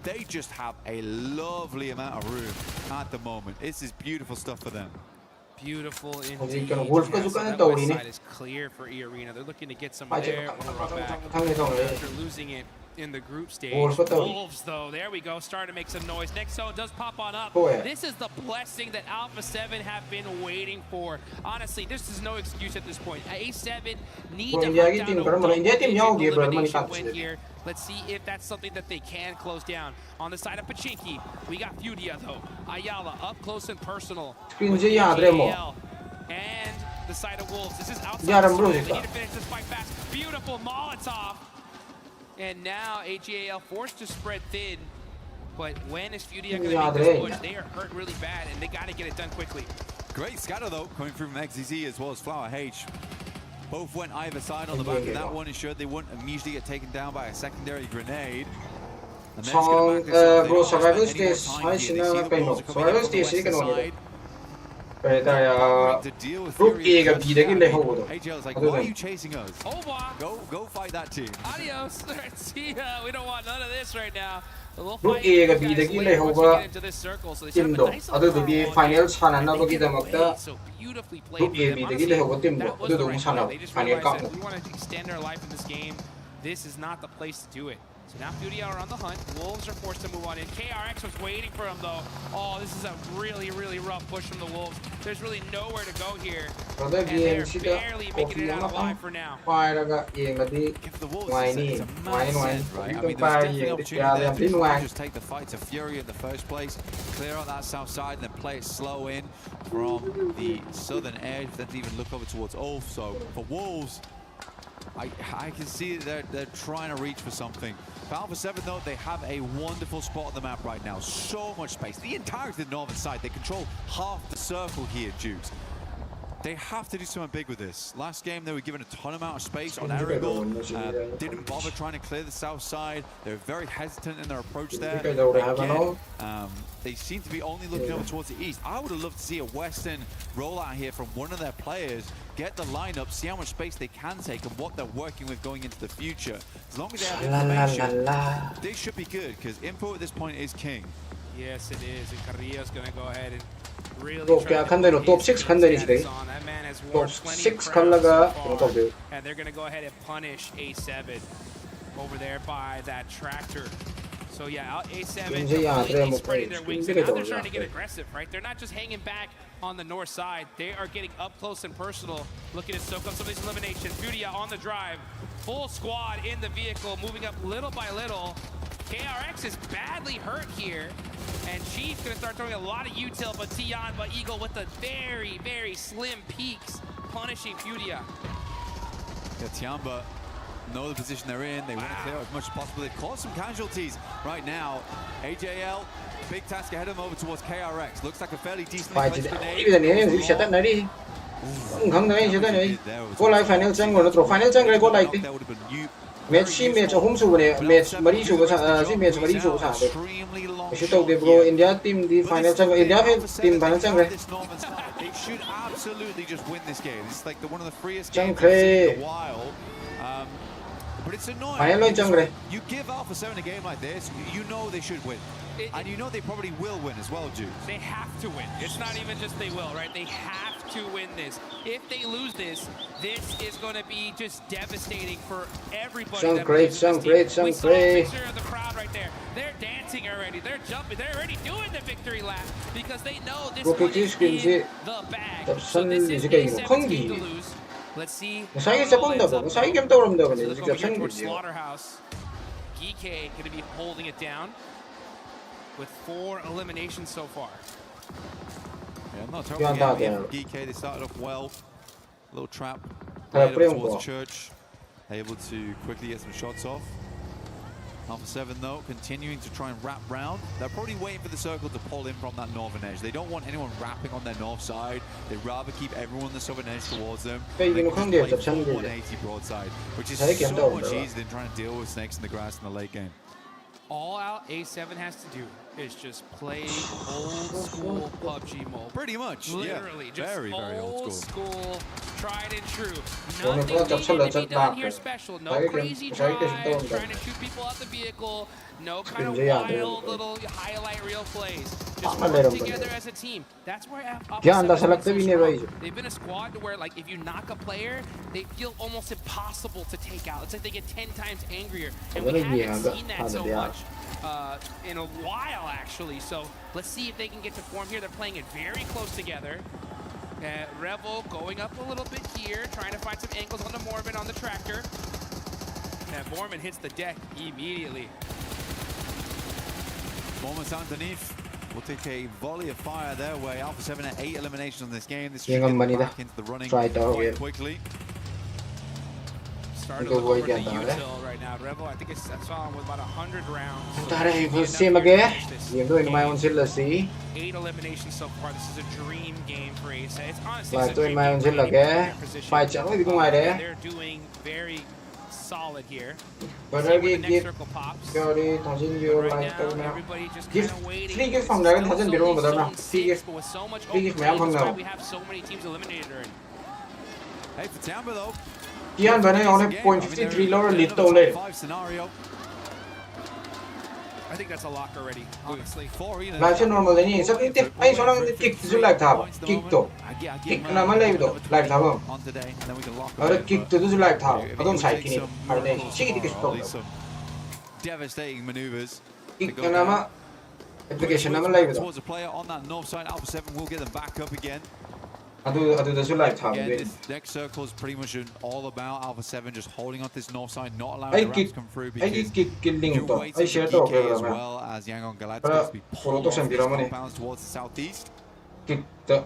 they just have a lovely amount of room at the moment. This is beautiful stuff for them. Beautiful indeed. That west side is clear for E-Arena. They're looking to get some of their back after losing it in the group stage. Wolves, though, there we go, starting to make some noise. Next zone does pop on up. This is the blessing that Alpha 7 have been waiting for. Honestly, this is no excuse at this point. A7 need to hunt down a win here. Let's see if that's something that they can close down. On the side of Pachinki, we got Fudia, though. Ayala up close and personal. And the side of Wolves. This is outside. They need to finish this fight fast. Beautiful Molotov. And now AGAL forced to spread thin. But when is Fudia going to make this push? They are hurt really bad, and they got to get it done quickly. Great scatter, though, coming through from XZZ as well as Flower H. Both went either side on the back of that one, ensured they wouldn't immediately get taken down by a secondary grenade. And then bro, survival stage, survival stage kan wala. Group A ga B dagi leho. AGL's like, why are you chasing us? Go fight that team. Adios. See ya. We don't want none of this right now. Group A ga B dagi leho ba team do. Adu di final sanana ba gidamakta. Group A B dagi leho ba team do. Adu do sana final cup. If we want to extend our life in this game, this is not the place to do it. So now Fudia are on the hunt. Wolves are forced to move on in. KRX was waiting for him, though. Oh, this is a really, really rough push from the Wolves. There's really nowhere to go here. And they're barely making it out alive for now. Give the Wolves a massive set, right? I mean, there's definitely opportunity there to just take the fight to Fury in the first place, clear out that south side, and then play it slow in from the southern edge, then to even look over towards Ulf. So for Wolves, I can see that they're trying to reach for something. For Alpha 7, though, they have a wonderful spot on the map right now. So much space. The entirety of the northern side. They control half the circle here, Dukes. They have to do something big with this. Last game, they were given a ton amount of space on Aragorn. Didn't bother trying to clear the south side. They were very hesitant in their approach there. Again, they seem to be only looking over towards the east. I would have loved to see a western rollout here from one of their players, get the lineup, see how much space they can take and what they're working with going into the future. As long as they have information, they should be good, because info at this point is king. Yes, it is. And Carrillo's going to go ahead and top 看到top 6 看到你是 top 6 看那个 and they're going to go ahead and punish A7 over there by that tractor. So yeah, A7 completely spreading their wings, and now they're starting to get aggressive, right? They're not just hanging back on the north side. They are getting up close and personal, looking to soak up some of these eliminations. Furia on the drive, full squad in the vehicle, moving up little by little. KRX is badly hurt here, and Chief's going to start throwing a lot of util, but Tianba Eagle with the very, very slim peaks, punishing Furia. Yeah, Tianba know the position they're in. They want to clear as much as possible. They've caused some casualties right now. AJL, big task ahead of them over towards KRX. Looks like a fairly decent placed grenade. Match home match India team the final India team final They should absolutely just win this game. It's like one of the freest games in a while. But it's annoying. You give Alpha 7 a game like this, you know they should win. And you know they probably will win as well, Jude. They have to win. It's not even just they will, right? They have to win this. If they lose this, this is going to be just devastating for everybody. Some great. We saw a picture of the crowd right there. They're dancing already. They're jumping. They're already doing the victory lap because they know this one is in the bag. So this is A7's game to lose. Let's see. Slaughterhouse. Geek going to be holding it down with 4 eliminations so far. Yeah, not terrible game from GK. They started off well. Little trap towards Church. Able to quickly get some shots off. Alpha 7 though, continuing to try and wrap round. They're probably waiting for the circle to pull in from that northern edge. They don't want anyone wrapping on their north side. They'd rather keep everyone on the southern edge towards them. They can just play 180 broadside, which is so much easier than trying to deal with snakes in the grass in the late game. All out A7 has to do is just play old school PUBG mode. Pretty much, literally, yeah. Just very old school, tried and true. Nothing needed to be done here special. No crazy drive, trying to shoot people out the vehicle. No kind of wild little highlight reel plays. Just work together as a team. That's where they've been a squad to where, like, if you knock a player, they feel almost impossible to take out. It's like they get 10 times angrier, and we haven't seen that so much in a while, actually. So let's see if they can get to form here. They're playing it very close together. Revel going up a little bit here, trying to find some angles on the Mormon on the tractor. And Mormon hits the deck immediately. Mormon's underneath. We'll take a volley of fire their way. Alpha 7 at 8 eliminations on this game. This should get back into the running quite quickly. Starting to look over the util right now. Revel, I think it's saw him with about 100 rounds. So 8 eliminations so far. This is a dream game for Ace. It's honestly such a dream game for their they're doing very solid here. But the next circle pops. Right now, everybody just kind of waiting. But with so much open range, that's why we have so many teams eliminated already. Hey, for Tianba though. Tianba on a .53 lower little late. I think that's a lock already, honestly. Live normal then is something I saw the kick to like tab. Kick to. Kick naman live do. Live tab. Or kick to do like tab. I don't say it. Are they? Some devastating maneuvers. Kick naman. Application naman live do. Towards a player on that north side. Alpha 7 will get them back up again. I do the live tab. This next circle is pretty much all about Alpha 7 just holding on this north side, not allowing the rounds to come through because you're waiting for DK as well as Yangon Galacticos to be pulled off these compounds towards the southeast. Kick to.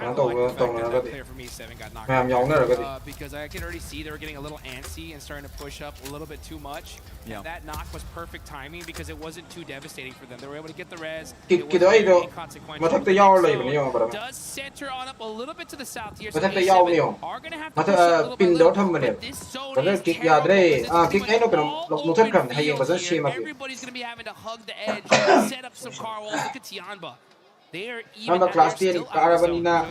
kind of like the fact that that player from E7 got knocked out because I can already see they were getting a little antsy and starting to push up a little bit too much. Yeah. And that knock was perfect timing because it wasn't too devastating for them. They were able to get the res. It wasn't inconsequential. So does center on up a little bit to the south here. So E7 are going to have to push up a little bit more. But this zone is terrible because it's all open field here. Everybody's going to be having to hug the edge, set up some car walls. Look at Tianba. They are even class still out of zone. It's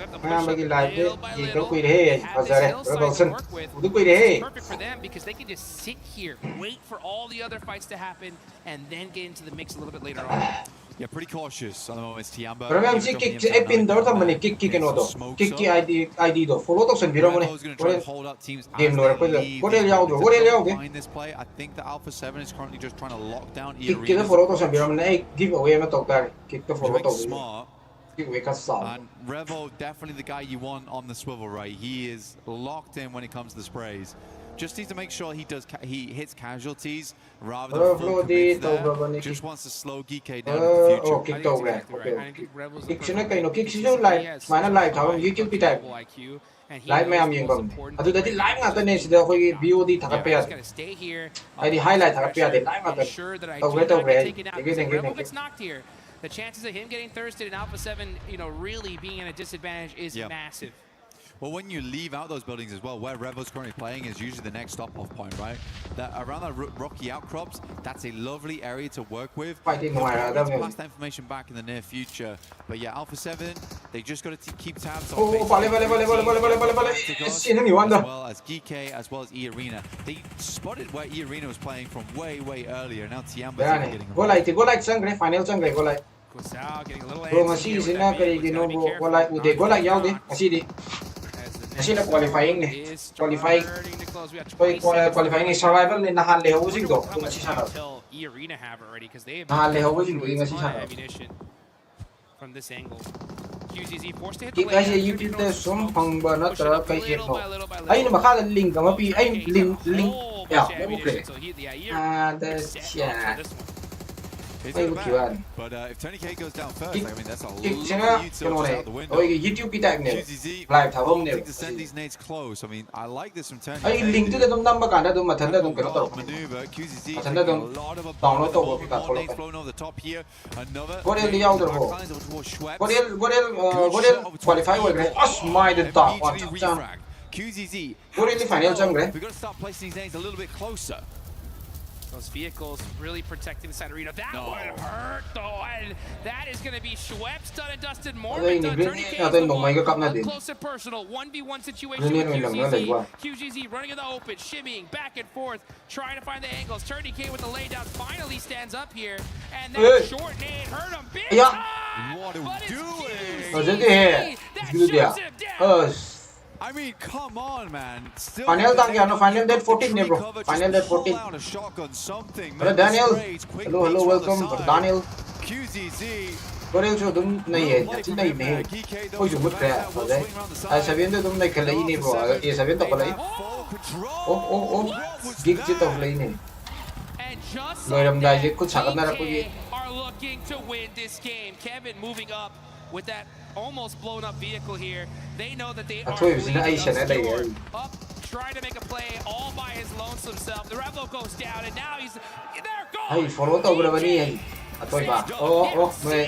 perfect for them because they can just sit here, wait for all the other fights to happen, and then get into the mix a little bit later on. Yeah, pretty cautious at the moment. Tianba. Pero même si kick ai pin dor tham mani kick no do. Kick ID do follow to sen biro mani. Game no ko le yao do. Behind this play, I think the Alpha 7 is currently just trying to lock down Kick ke follow to sen biro mani ai give away ma to kar. Kick to follow to. Smart. And Revo, definitely the guy you want on the swivel, right? He is locked in when it comes to the sprays. Just needs to make sure he hits casualties rather than full commits there. Just wants to slow GK down in the future. Kick to right. Kick chuna kai no kick siyo live. Mana live thaw YouTube pi type. Live may am yeng bam. Adu dati live nga ta ne sida khoi VOD thakap ya. Ai di highlight thakap ya de live nga ta. Thank you. The chances of him getting thirsted in Alpha 7, really being at a disadvantage is massive. Well, when you leave out those buildings as well, where Revo's currently playing is usually the next stop-off point, right? Around that rocky outcrops, that's a lovely area to work with. Pass that information back in the near future. But yeah, Alpha 7, they just got to keep tabs on as well as GK, as well as E Arena. They spotted where E Arena was playing from way earlier. Now Tianba's getting involved. Go like sangre, final sangre, go like. Kusao getting a little antsy. Kasi na qualifying ni. Qualifying ni survival ni nahan leho using do. Kung masisarap. Nahan leho using do yung masisarap. From this angle. QZZ forced to hit the lane. Kasi YouTube te sumpang ba na tara kay Epo. Ay na makala link ka mapi. Ay link. Yeah, okay. That's yeah. But if Tony K goes down first, I mean that's a lot of use out the window. QZZ to send these nades close. I mean, I like this from Tony K. Maneuver, QZZ taking a lot of more nades flowing over the top here. Another. QZZ. We've got to start placing these nades a little bit closer. Those vehicles really protecting the side arena. That would hurt though, and that is going to be Schweppes done and dusted. Mormon done. Turning K up close and personal. 1v1 situation with QZZ. QZZ running in the open, shimmying back and forth, trying to find the angles. Turning K with the laydown finally stands up here, and that short nade hurt him big time. What are we doing? That shoots him down. I mean, come on, man. Still final dead 14 ne bro. Final dead 14. Hello Daniel. Hello, welcome Daniel. QZZ. Daniel jo dum nahi hai. Chin nahi mein. Koi jo mut kaya. Ai sabiendo dum nahi khala hi nahi bro. Ye sabiendo khala hi. Oh. Gig je to khala hi nahi. Loiram dai je kuch sagat na rakho ye. Are looking to win this game. Kevin moving up with that almost blown up vehicle here. They know that they are up, trying to make a play all by his lonesome self. The Revo goes down and now he's there. Ay, follow to bro bani. Atoy ba.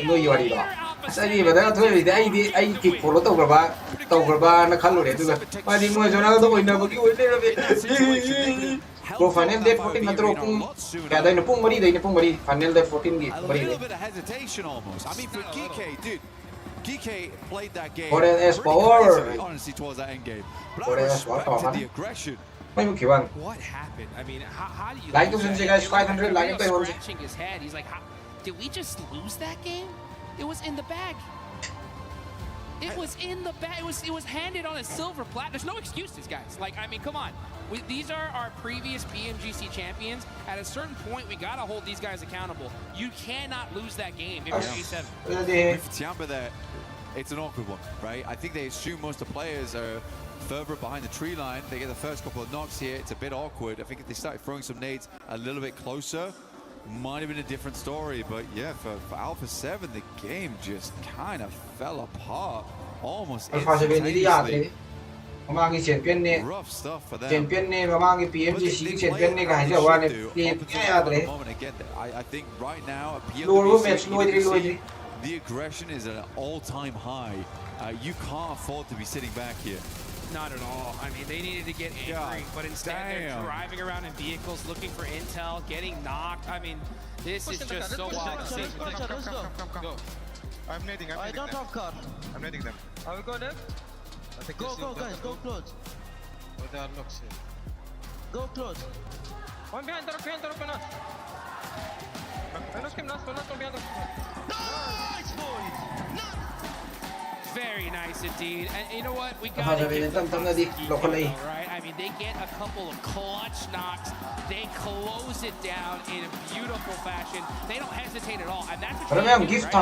No yari ba. Sari ba da atoy ai kick follow to bro ba. To ba na khalu re tu ba. Ma di mo jona to boina ba ki oi re. Bro final dead 14 matro pung kaya dai na pung mari final dead 14 gi mari. A little bit of hesitation almost. I mean for GK, dude. GK played that game honestly towards that end game. But I respected the aggression. What happened? I mean, how do you like to say guys 500 like to scratching his head. He's like, did we just lose that game? It was in the bag. It was in the bag. It was handed on a silver platter. There's no excuses, guys. Like, I mean, come on. These are our previous PMGC champions. At a certain point, we gotta hold these guys accountable. You cannot lose that game if you're A7. With Tianba there, it's an awkward one, right? I think they assume most of the players are further behind the tree line. They get the first couple of knocks here. It's a bit awkward. I think if they started throwing some nades a little bit closer, might have been a different story. But yeah, for Alpha 7, the game just kind of fell apart. almost instantaneously. Mamang champion ne, champion ne, mamang PMWC champion ne kahit jawa ne, I think right now the aggression is at an all-time high. You can't afford to be sitting back here. Not at all. I mean, they needed to get angry, but instead they're driving around in vehicles, looking for intel, getting knocked. I mean, this is just so wild to see. Go. I'm nading. I don't have card. I'm nading them. I will go left. Go, guys. Go close. Oh, they are locked here. Go close. One behind the rock, not. Knock him, last one behind the rock. Nice, boys! Very nice indeed. And you know what? We got right? I mean, they get a couple of clutch knocks. They close it down in a beautiful fashion. They don't hesitate at all. And that's what gift gift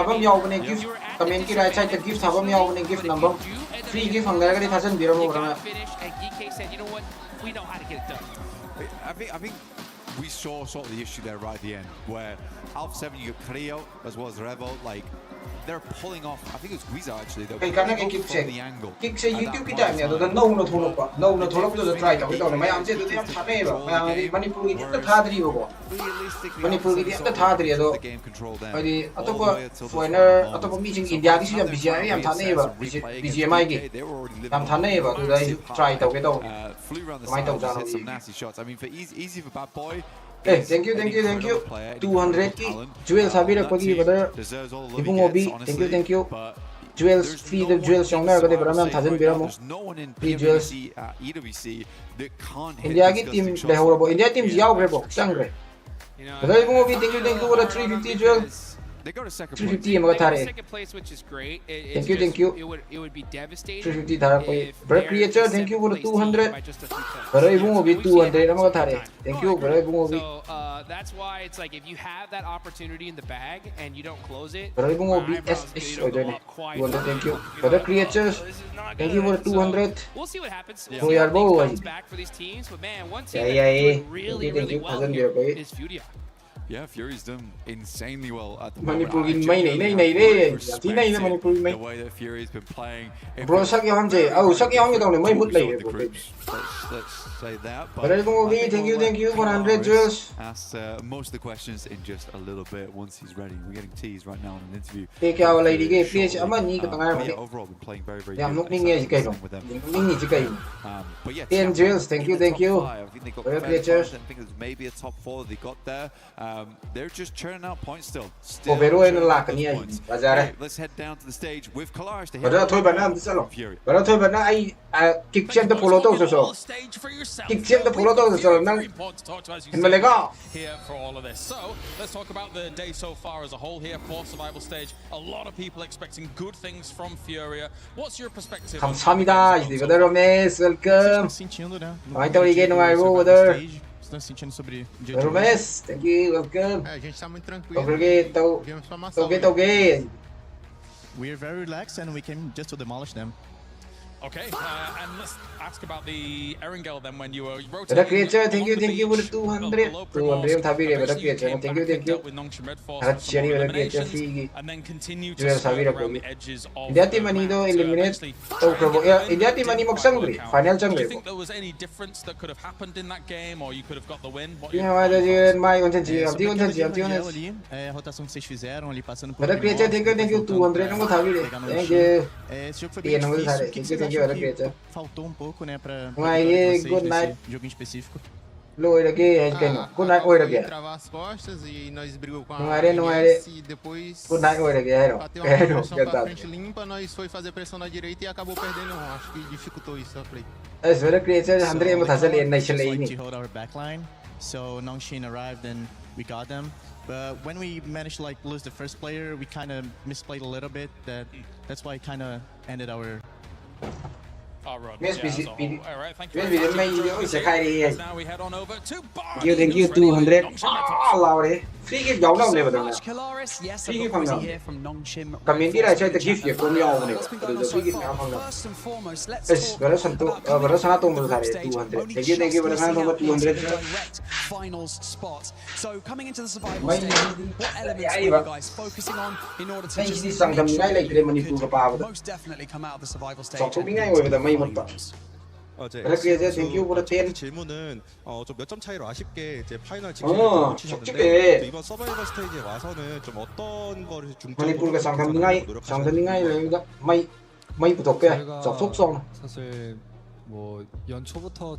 comment ki right side gift gift number free gift hangara ka thasan biramo rama finish and GK said, you know what? We know how to get it done. I think we saw sort of the issue there right at the end where Alpha 7 you got Creo as well as Revo, like they're pulling off. I think it was Guiza actually. They were pulling off from the angle. Kick say YouTube ki time ya to no tholok to try ta to mayam se to yam thane ba mayam Manipur ki ta thadri bo Manipur ki ta thadri do adi atopa foreigner atopa mi jing India ki yam BGI yam thane ba BGMI ki yam thane ba to dai try ta ke to flew around the side, just hit some nasty shots. I mean, for easy for Bad Boy. Hey, thank you. 200 ki jewels habira pagi brother. Ibung obi, thank you. Jewels free the jewels shongna ka de baram thajan biramo. Free jewels. EWC that can't hit. India ki team behoro India team yaw grebo sangre. Brother ibung obi, thank you for the 350 jewels. They go to second 350 second place, which is great. Thank you. It would be devastating. 350 thara koi. Brother creator, thank you for the 200. Brother ibung obi 200 amaga thare. Thank you, brother ibung obi. So that's why it's like if you have that opportunity in the bag and you don't close it. Brother ibung obi SS oidone. 200 thank you. Brother creators, thank you for the 200. We'll see what happens. We are both comes back for these teams, but man, one team that's really well here is Furia. Yeah, Fury's done insanely well at the moment. The way that Fury's been playing. Bro, Saki Hamze. Oh, Saki Hamze don't know. Let's say that. But thank you for 100 jewels. Ask most of the questions in just a little bit once he's ready. We're getting teased right now in an interview. Overall, been playing very good. But yeah, 10 jewels. Thank you. I think they got I think there's maybe a top 4 they got there. They're just churning out points still. Okay, let's head down to the stage with Kalash to hit Fury. Kick the here for all of this. So let's talk about the day so far as a whole here for survival stage. A lot of people expecting good things from Furia. What's your perspective? 감사합니다. Romes, welcome. Estão sentindo sobre o dia Romes, thank you, welcome. A gente tá muito tranquilo. Viemos pra amassar. We're very relaxed and we came just to demolish them. Okay, and let's ask about the Erangel then when you were rotating. Creator, thank you for the 200. 200 thabire bada creator. Thank you. Harachari bada creator free. And then continue to score around the edges of India team manido eliminate to provo. India team mani moksangri. Final Do you changre. think there was any difference that could have happened in that game or you could have got the win? Yeah, my dear, my ontenji. Am Rotação que vocês fizeram ali passando por. Bada creator, thank you 200 não thabire. Thank you. Esse jogo foi bem difícil. Faltou pouco, né, para good night. Jogo em específico. Good night, travar as costas e nós brigou com a e depois good night, bateu uma pressão pra frente limpa, nós foi fazer pressão na direita e acabou perdendo. Acho que dificultou isso a play. Hold our backline, so Nongshin arrived and we got them. But when we managed to lose the first player, we kind of misplayed a little bit. That's why it kind of ended our. All right, thank you. Now we head on over to Thank you 200. free gift ရောက်တော့နေပါတော့free gift ဖမ်းတော့ community လိုက်ချက် gift ရကုန်ရောက်နေတယ် free gift များဖမ်းတော့ es ဘယ်စံတော့ဘယ်စံတော့မလို့ထားတယ်200 thank you ဘယ်စံတော့200 finals spot. So coming into the survival stage, what elements are you guys focusing on in order to just most definitely come out of the survival stage? thank you for the 10 질문은 좀 몇 점 차이로 아쉽게 이제 파이널 직전에 치셨는데 이번 서바이벌 스테이지에 와서는 좀 어떤 거를 중점으로 노력하시나요? may 부족해. 접속성. 사실 뭐 연초부터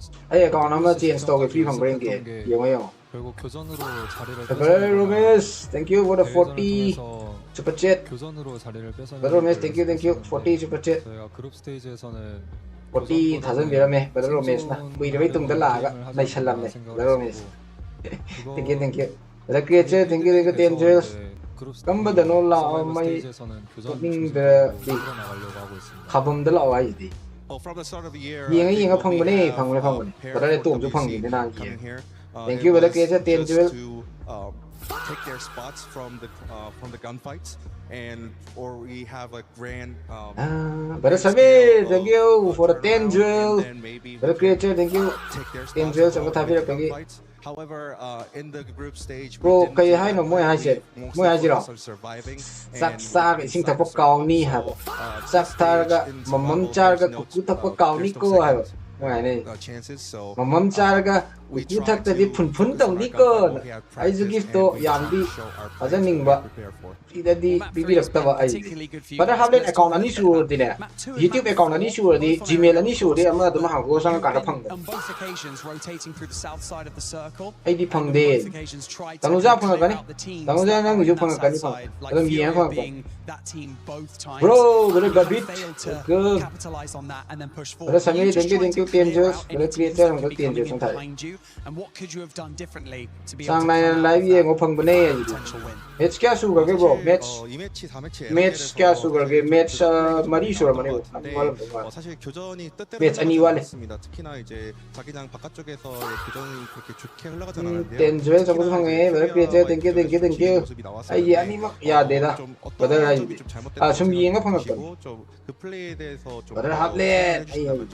còn nó chỉ install cái free phòng brain kìa, hiểu không? 결국 교전으로 자리를 Romes, thank you for the 40 super chat. 교전으로 자리를 뺏어내는 Romes, thank you 40 super chat. 저희가 그룹 스테이지에서는 40 다섯 미라메, Romes 나. Quy được tung tới là này sai lầm này, Romes. Thank you. Rất kia thank you tiền chơi. Cấm bây giờ nó là mày mình về đi 가봄들 나와 있지. 이행이 펑 거네, 펑 거네. 그래 또 엄청 펑 거네 나. Thank you for the creator tiền chơi. Take their spots from the gunfights and or we have like grand Barasabi, thank you for the 10 drill. The creator, thank you. 10 drill sama tapi lagi. However, in the group stage, bro, kayak hai no, moi hai zero. Saksa cái sinh thập quốc cao ni ha. Saksa cái mầm char cái cụ thập quốc cao ni cơ ha. Ngoài này, mầm char cái cụ thập cái đi phun tông đi cơ. Ai giúp gift yam đi, aja ning ba. Tidak di bibi rakta ba ai. Padahal halen account ani sure di ne. YouTube account ani sure di, Gmail ani sure di, ama duma hago sang kada phang. Ai di phang de. Tanuja phang ka ni. Tanuja nang ju phang ka ni phang. Adam yi phang ka. Bro, very good beat. Good. Ada sampai thank you 10 juice. Ada creator ang 10 juice sang thai. Sang này live ye ngo phang bane. Match kya su ka bro? Match kya su ka match mari su mane. 사실 교전이 match ani wale. 특히나 이제 자기장 바깥쪽에서 교전이 그렇게 좋게 흘러가지 않았는데요. 10 juice ang phang eh. Very creator thank you. Ai ani mak ya de da. Badal ai. 아, 좀 이해가 방금. 그 플레이에 대해서 좀 badal hatlet.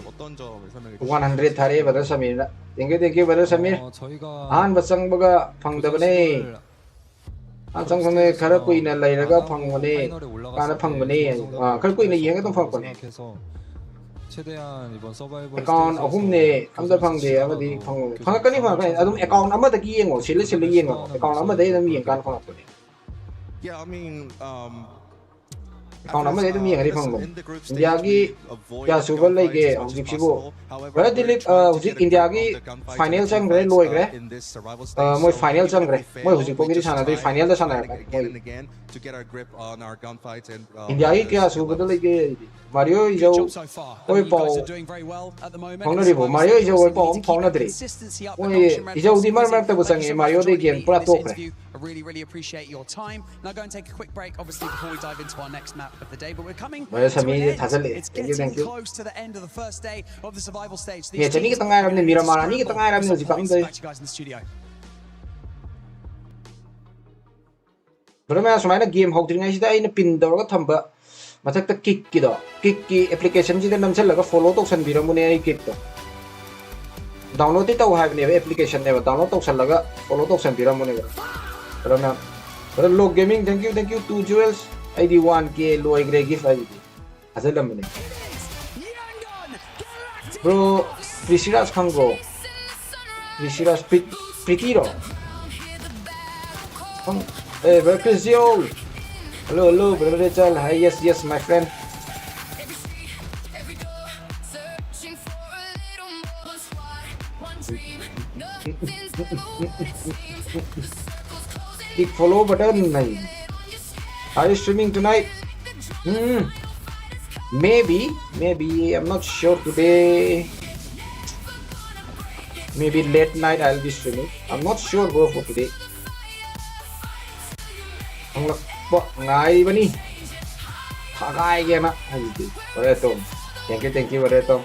어떤 점을 설명해 100 thare badal samir. Thank you badal samir. an basang baga phangdabane. an sang sang khara kuina lairaga phangone. kana phangone. khara kuina yenga tong phangone. 최대한 이번 서바이벌 account ahumne amda phangde amadi phang phangakani phangakani adum account amada ki yengo sile yengo account amada dam yengan phangakani. Yeah, I mean, account number itu mi yang di phang. India ki ya super like ke hujik sibo. Bara dilip hujik India ki final chang gre loi gre. Moi final chang gre. Moi hujik ko giri sana dei final da sana. India ki kya super like ke Mario ijo oi pau. Phang na ribo Mario ijo oi pau phang na dre. Oi ijo di mar ta busang Mario de game pura tok gre. I really appreciate your time. Now go and take a quick break, obviously, before we dive into our next map of the day. But we're coming to an end. It's getting close to the end of the first day of the survival stage. These teams back to you guys in the studio. 그러면 수많은 게임 혹들이 시다 이는 빈도가 탐바 마탁다 킥기도 킥기 애플리케이션 지대 남sel라가 follow 독선 비라문에 킥도 다운로드 했다고 하면 애플리케이션 내가 다운로드 독선라가 follow 독선 비라문에 그러면 로 게이밍 thank you 2 jewels ID 1k low grade gift ID asal lamne bro Priscilla's kango Priscilla's pretiro hey Priscilla hello brother Rachel hi yes my friend click follow button. Are you streaming tonight? Maybe I'm not sure today. Maybe late night I'll be streaming. I'm not sure bro for today. Ngai bani. Thagai game na. Bareto. Thank you bareto.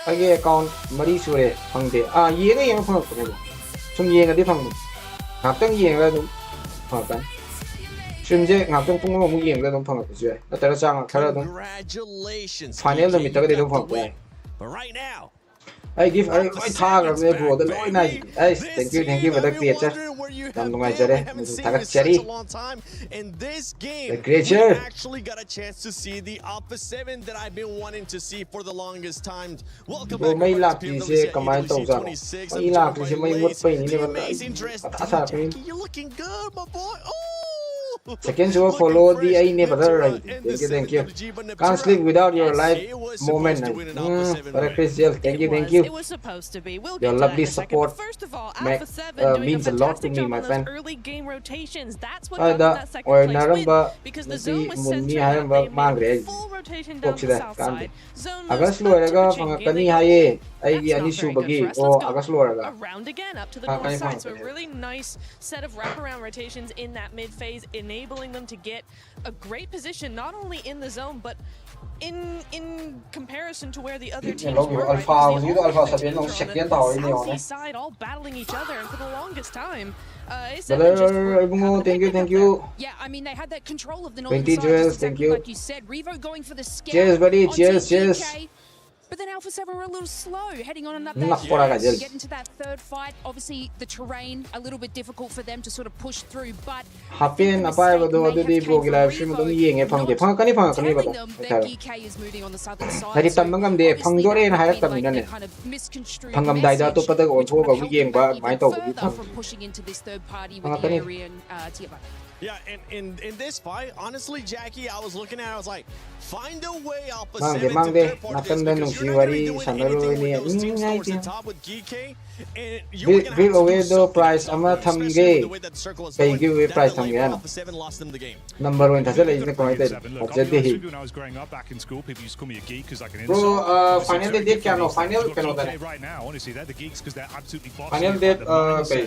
Age account mari sure phangde. Ye nga yang phang ko. Sum ye nga di phang. Ngaptang ye nga ꯐꯪꯉꯛꯀꯅꯤ ꯁ꯭ꯇ꯭ꯔꯤꯝꯁꯦ ꯉꯥꯛꯇꯪ ꯄꯨꯡ ꯑꯃꯃꯨꯛ ꯌꯦꯡꯕꯗ ꯑꯗꯨꯝ ꯐꯪꯉꯛꯄꯁꯨ ꯌꯥꯏ ꯅꯠꯇ꯭ꯔꯒ ꯆꯥꯡ ꯈꯔ ꯑꯗꯨꯝ ꯐꯥꯏꯅꯦꯜ ꯅꯨꯃꯤꯠꯇꯒꯗꯤ ꯑꯗꯨꯝ ꯐꯪꯉꯛꯄ ꯌꯥꯏ ꯑꯩ ꯒꯤꯐ ꯑꯩ ꯂꯣꯏ ꯊꯥꯈ꯭ꯔꯕꯅꯦ ꯕ꯭ꯔꯣꯗ ꯂꯣꯏ ꯅꯥꯏꯁꯤꯗꯤ ꯑꯩꯁ ꯊꯦꯡꯛ ꯌꯨ ꯕ꯭ꯔꯗꯔ ꯀ꯭ꯔꯤꯌꯦꯆꯔ ꯌꯥꯝ ꯅꯨꯡꯉꯥꯏꯖꯔꯦ ꯑꯃꯁꯨꯡ ꯊꯥꯒꯠꯆꯔꯤ ꯀ꯭ꯔꯤꯌꯦꯆꯔ ꯕ꯭ꯔꯣ ꯃꯩ ꯂꯥꯛꯇ꯭ꯔꯤꯁꯦ ꯀꯃꯥꯏꯅ ꯇꯧꯖꯥꯠꯅꯣ ꯃꯩ ꯂꯥꯛꯇ꯭ꯔꯤꯁꯦ ꯃꯩ ꯃꯨꯠꯄꯩꯅꯤꯅꯦ ꯕ꯭ꯔꯗꯔ ꯑꯩ ꯃꯊꯥ ꯁꯥꯔꯛꯀꯅꯤ Second show follow the I brother. Thank you. Can't sleep without your live moment. Christian, thank you. It was supposed to be. We'll Your get lovely to that in a second. support But first of all, Alpha 7 doing means a a lot to fantastic me, job my on friend. those early game rotations. That's what got them that second place win. Because the zone was centered up. They made a full rotation down the south side. Zone moves up to the Chingy, and they go, that's not very good for us. Let's go around again up to the north side. So a really nice set of wraparound rotations in that mid phase, enabling them to get a great position, not only in the zone, but in comparison to where the other teams were. Right? Southeast side all battling each other, and for the longest time, thank you. Yeah, I mean, they had that control of the 20 jewels, thank you. like you said. Revo going for the scout. Cheers, buddy. Cheers, cheers. But then Alpha 7 were a little slow, heading on that get into that third fight. Obviously, the terrain a little bit difficult for them to sort of push through. But happen apayabado adudi brogi live stream dum yenge phangde phangakani bada GK is moving on the southern side. Hari tamangam de phangdore na hayak tamina ne phangam daida to pada on tho ga yeng ba mai to gi from pushing into this third party with the Aryan tier. Yeah, and in this fight, honestly, Jackie, I was looking at it, I was like, find a way Alpha 7 to third part of this, because you're not going to be doing anything with those teams towards the top with GK, and you're going to have to do something, especially with the way that circle is going. That delay for Alpha 7 lost them the game. Number 1 thasala isne koite ajde hi when I was growing up back in school, people used to call me a geek because I can bro final date kya no final kano da right now honestly they're the geeks because they're absolutely bossy final date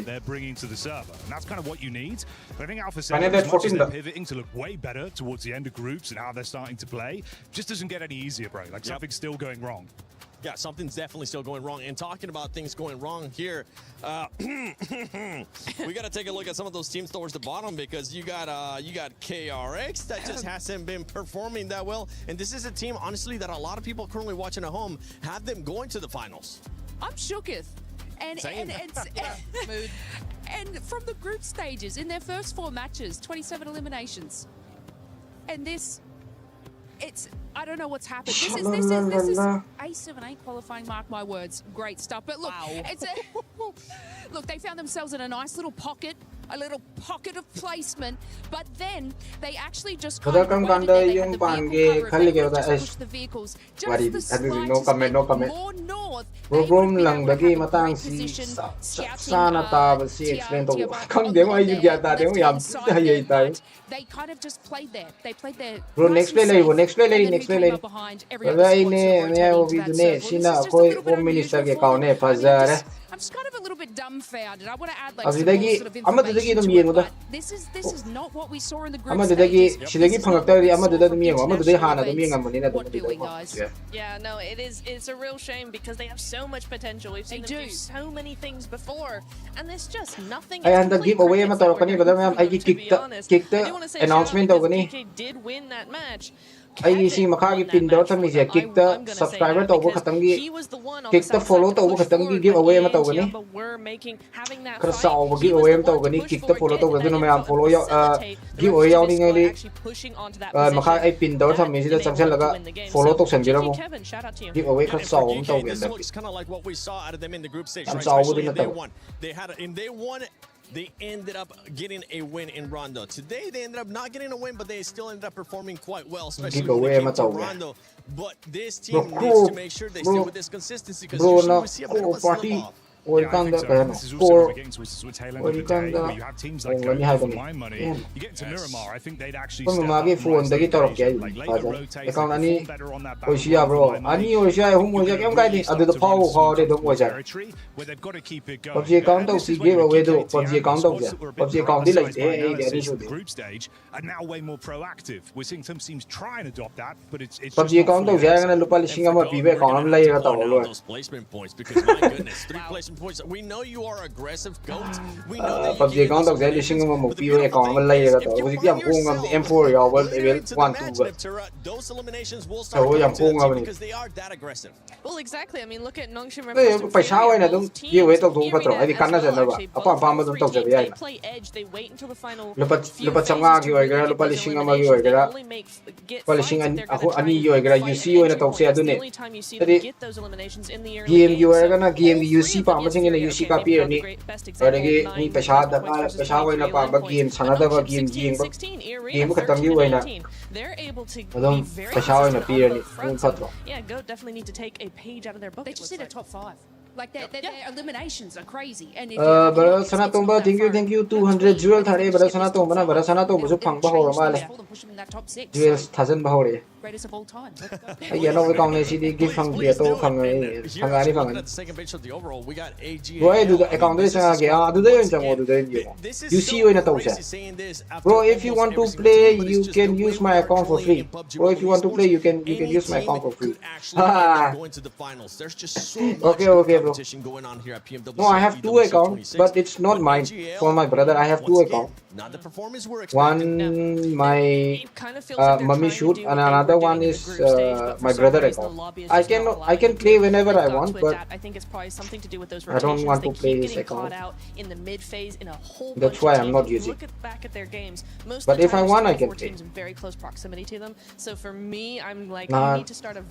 they're bringing to the server, and that's kind of what you need. But I think Alpha 7 final date 14 they're pivoting to look way better towards the end of groups and how they're starting to play, just doesn't get any easier, bro. Like something's still going wrong. Yeah, something's definitely still going wrong. And talking about things going wrong here, we got to take a look at some of those teams towards the bottom, because you got KRX that just hasn't been performing that well. And this is a team, honestly, that a lot of people currently watching at home have them going to the finals. I'm shooketh. And from the group stages, in their first 4 matches, 27 eliminations. And this, I don't know what's happened. This is A7A qualifying, mark my words. Great stuff. But look, look, they found themselves in a nice little pocket of placement, but then they actually just kind of waited there. They had the vehicle cover, they just pushed the vehicles just the slightest bit more north. They would have been able to have a great position scouting they kind of just played there. They played there. Bro, next play lady. I'm just kind of a little bit dumbfounded. I want to add like some more sort of information to it, but this is not what we saw in the group stages. What doing, guys? Yeah, no, it's a real shame because they have so much potential. We've seen them do so many things before, and there's just nothing. I and the giveaway ma tarokani but I kick the announcement tawgani. Did win that match. I see makagi pin daw tami siya kick the subscriber tawbo khatangi kick the follow tawbo khatangi giveaway ma tawgani. Kara saw giveaway ma tawgani kick the follow tawbo dun mayam follow giveaway yawning ngali makagi ay pin daw tami siya changsan laga follow to sanjira mo giveaway kara saw ma tawgani. This looks kind of like what we saw out of them in the group stage, right? Especially they won. They ended up getting a win in Rondo. Today, they ended up not getting a win, but they still ended up performing quite well, especially when it came to Rondo. But this team needs to make sure they stay with this consistency, because usually we see a bit of a slip-off. This is also beginning to tail end of the day, where you have teams like Go for my money. You get into Miramar, I think they'd actually step up like later rotate, perform better on that territory where they've got to keep it going. This is when the group stage are now way more proactive. We're seeing some teams try and adopt that, but it's just not those placement points, because my goodness, 3 placement points. We know you are aggressive, GOAT. We know that PUBG account tawse lising ama mo PO account ama lai ga to huji yam phung ngam M4 yaw level 1 2 ga those eliminations will so start yam phung ngam ni because they are that aggressive. Well, exactly. I mean, look at Nongshim. paisa oina dum giveaway tawdu patro ai kan na janna ba apa apa ma dum tawse ba yaina play edge. They wait until the final. lupa changa gi oi ga lupa lising ama gi oi ga lupa lising ani gi oi ga UC oina tawse adune tadi game gi oi ga na game gi UC pa ma sing ina UC ka pi ni adagi ni paisa da paisa oina pa ba game sana da ba game game khatam gi oina adum paisa oina pi ni patro Yeah, GOAT definitely need to take a page out of their book. They just hit a top 5. Like their eliminations are crazy. And bara sana tomba thank you 200 jewel thare bara sana tomba na bara sana tomba su phang ba ho ma le jewel thousand ba ho re greatest of all time. ai ya no we kong ne si di gift phang dia to phang ai phang ani phang Second page of the overall, we got AG. bro ai du account de sa ge a du de yon chang du de you see you in a tawse bro if you want to play you can use my account for free bro if you want to play you can use my account for free Going to the finals. There's just so much competition going on here at PMWC. No, I have 2 accounts, but it's not mine. For my brother, I have 2 accounts. Not the performance we're One my mummy shoot, and another one is my brother account. I can play whenever I want, but I think it's probably something to do with those I don't want to play his account. That's why I'm not using. Look back at their games. Most But if I want, I can play. Teams in very close proximity to them. So for me, I'm like, I need to start a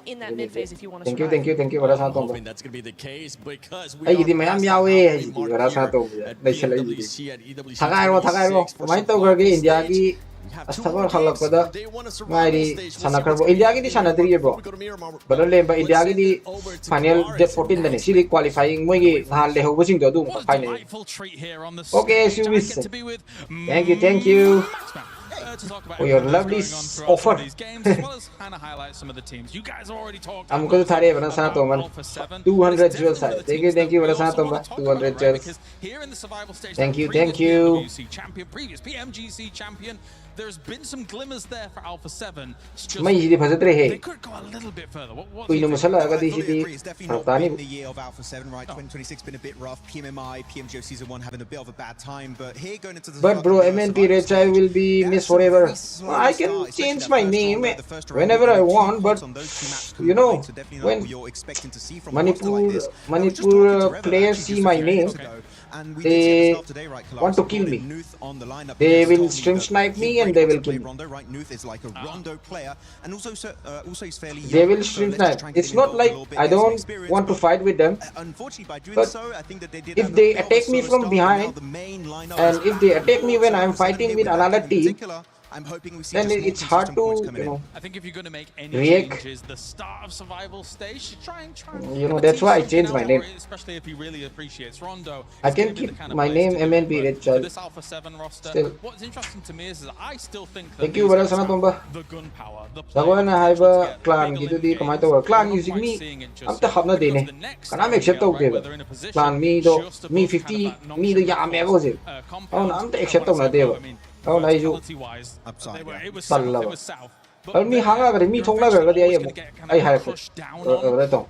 in that mid phase if you want to survive. Thank you. Bara sana tomba. That's going to be the case because we ai gidi mayam yawe ai gidi bara sana tomba dai chala gidi thagai ro mai to garge India gi astabar khalak pada mai sana karbo India gi di sana tri bro bara le ba India gi di final date 14 dane si qualifying moi gi han le ho busing do dum final okay so thank you for your lovely offer. I'm going to thare bana sana to man 200 jewels side. Thank you bana sana to man 200 jewels. Thank you. Champion, previous PMGC champion. There's been some glimmers there for Alpha 7. Mai ji phasat re he. They could go a little bit further. Koi no masala aga di si the year of Alpha 7, right? 2026 been a bit rough. PMMI, PMGO season 1 having a bit of a bad time, but here going into the But bro, MNP Rich, I will be missed forever. I can change my name whenever I want, but you know, when Manipur players see my name, they want to kill me. They will stream snipe me and they will kill me. They will stream snipe. It's not like I don't want to fight with them, but if they attack me from behind and if they attack me when I'm fighting with another team, then it's hard to, you know, I think if you're going to make any react. changes, the start of survival stage, try you know, that's why I changed my name. Especially if he really appreciates Rondo. I can keep my name MNP Red Child. This Alpha 7 roster. Still. What's interesting to me is that I still think that Thank you, Bara Sana Tomba. the gunpowder, the Dago na haiba clan gitu di kamay to clan using me. Am ta hab na din eh. Kana accept to ke. Clan me do me 50 me do ya me go je. Oh na am ta accept to na de. Oh na ju. Talla ba. Me hanga ga me thong na ga de ai hai ko. Ra to.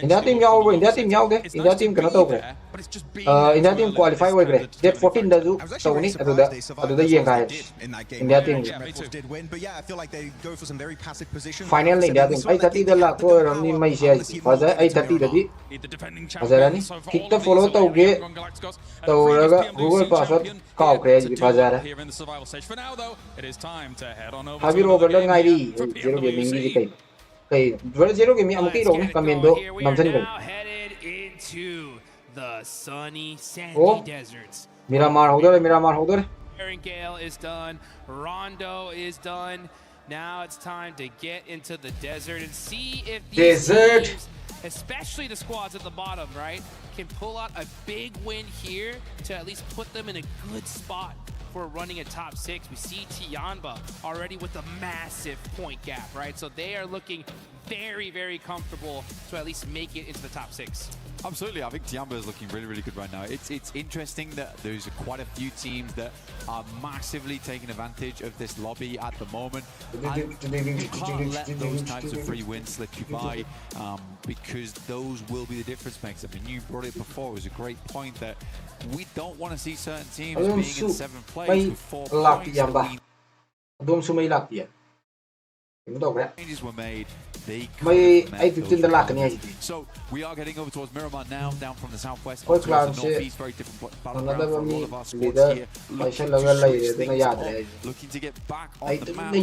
India team yao bro, India team yao ke. India team kana to ke. India team qualify oi bre. Date 14 da ju to ni adu da yeng ga. India team final India team ai 30 da la ko ram ni mai sia faza ai 30 da di faza ni kitta follow to ge to ra Google password ka kre ji faza ra habi ro ga ngai di zero gaming di kai kai zero gaming am kai ro ne kamendo namsan kai the sunny sandy oh deserts. Miramar hodore Gale is done. Rondo is done. Now it's time to get into the desert and see if these teams, especially the squads at the bottom, right, can pull out a big win here to at least put them in a good spot for running a top 6. We see Tianba already with a massive point gap, right? So they are looking very, very comfortable to at least make it into the top 6. Absolutely, I think Tiamba is looking really, really good right now. It's interesting that there's quite a few teams that are massively taking advantage of this lobby at the moment. And you can't let those types of free wins slip you by because those will be the difference makers. I mean, you brought it before. It was a great point that we don't want to see certain teams being in 7th place with 4 points. Changes were made. So we are getting over towards Miramar now, down from the southwest towards the northeast. Very different battleground for all of our squads here. Looking to get back on the map.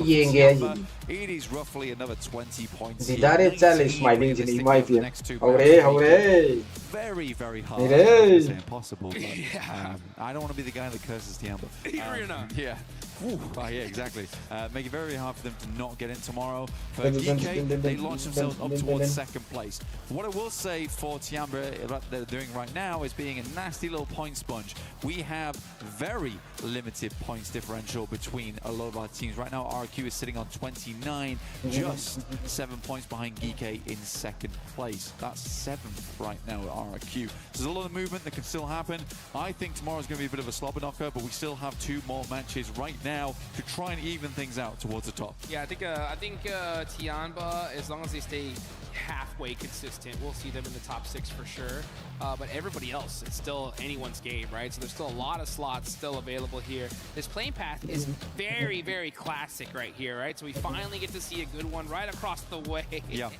It is roughly another 20 points. Very, very hard. It's impossible. But, I don't want to be the guy that curses Tiamba. Yeah. Yeah, exactly. Make it very hard for them to not get in tomorrow. For GK, they launched themselves up towards 2nd place. What I will say for Tiamba, what they're doing right now is being a nasty little point sponge. We have very limited points differential between a lot of our teams. Right now, RQ is sitting on 29, just 7 points behind GK in 2nd place. That's 7th right now at RQ. There's a lot of movement that can still happen. I think tomorrow's going to be a bit of a slobber knocker, but we still have 2 more matches right now to try and even things out towards the top. Yeah, I think Tiamba, as long as they stay halfway consistent, we'll see them in the top 6 for sure. But everybody else, it's still anyone's game, right? So there's still a lot of slots still available here. This playing path is very, very classic right here, right? So we finally get to see a good one right across the way. Yeah.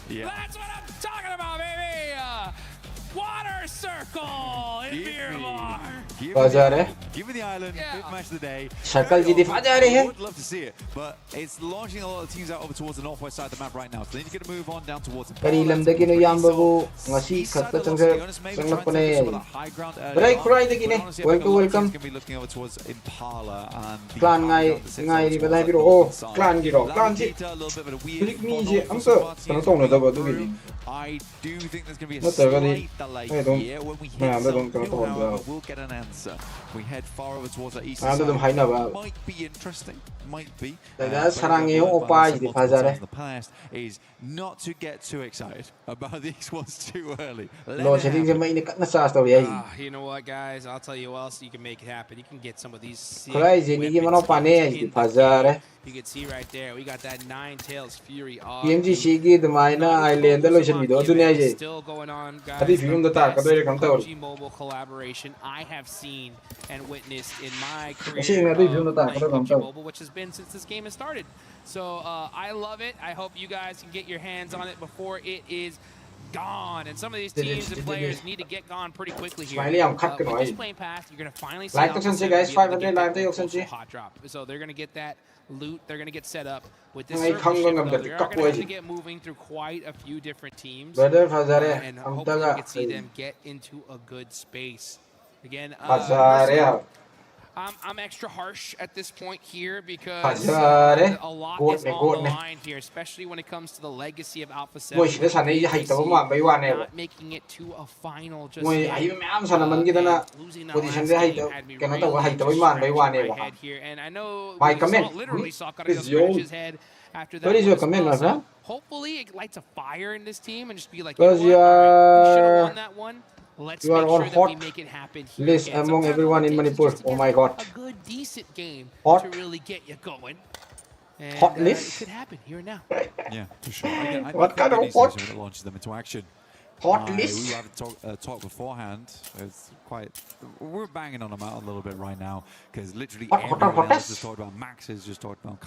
That's what I'm talking about, baby! Water circle in Miramar. Give me the island. Fifth match of the day. I would love to see it, but it's launching a lot of teams out over towards the northwest side of the map right now. So they need to get a move on down towards the welcome. Be looking over towards Impala and clan a little bit of a weird I do think there's going to be a slight delay here. When we hit zone 2, however, we'll get an answer. We head far over towards the eastern side. Might be interesting. Might be. The past is not to get too excited about these ones too early. You know what, guys? I'll tell you what else you can make it happen. You can get some of these. You can see right there, we got that Nine Tails Fury off. Still going on, guys. The best PUBG Mobile collaboration I have seen and witnessed in my career playing PUBG Mobile, which has been since this game has started. So I love it. I hope you guys can get your hands on it before it is gone. And some of these teams and players need to get gone pretty quickly here. With this playing path, you're going to finally see guys, 500 hot drop. So they're going to get that loot. They're going to get set up with this they're going to have to get moving through quite a few different teams. And hopefully we can see them get into a good space. Again, I'm extra harsh at this point here because a lot is on the line here, especially when it comes to the legacy of Alpha 7. Not making it to a final just yet. Losing that last game had me really scratching my head here. And I know literally saw got to scratch his head after that. So hopefully it lights a fire in this team and just be like, you know what? All right, we should have won that one. Let's make sure that we make it happen here. List among everyone in Manipur. Oh my god. A good, decent game to really get you going. And, hot list? It could happen here and now. Yeah, for sure. What kind of hot? When it launches them into action. Hot list? We had a talk beforehand. It's quite. We're banging on them out a little bit right now because literally everyone else just talked about. Max has just talked about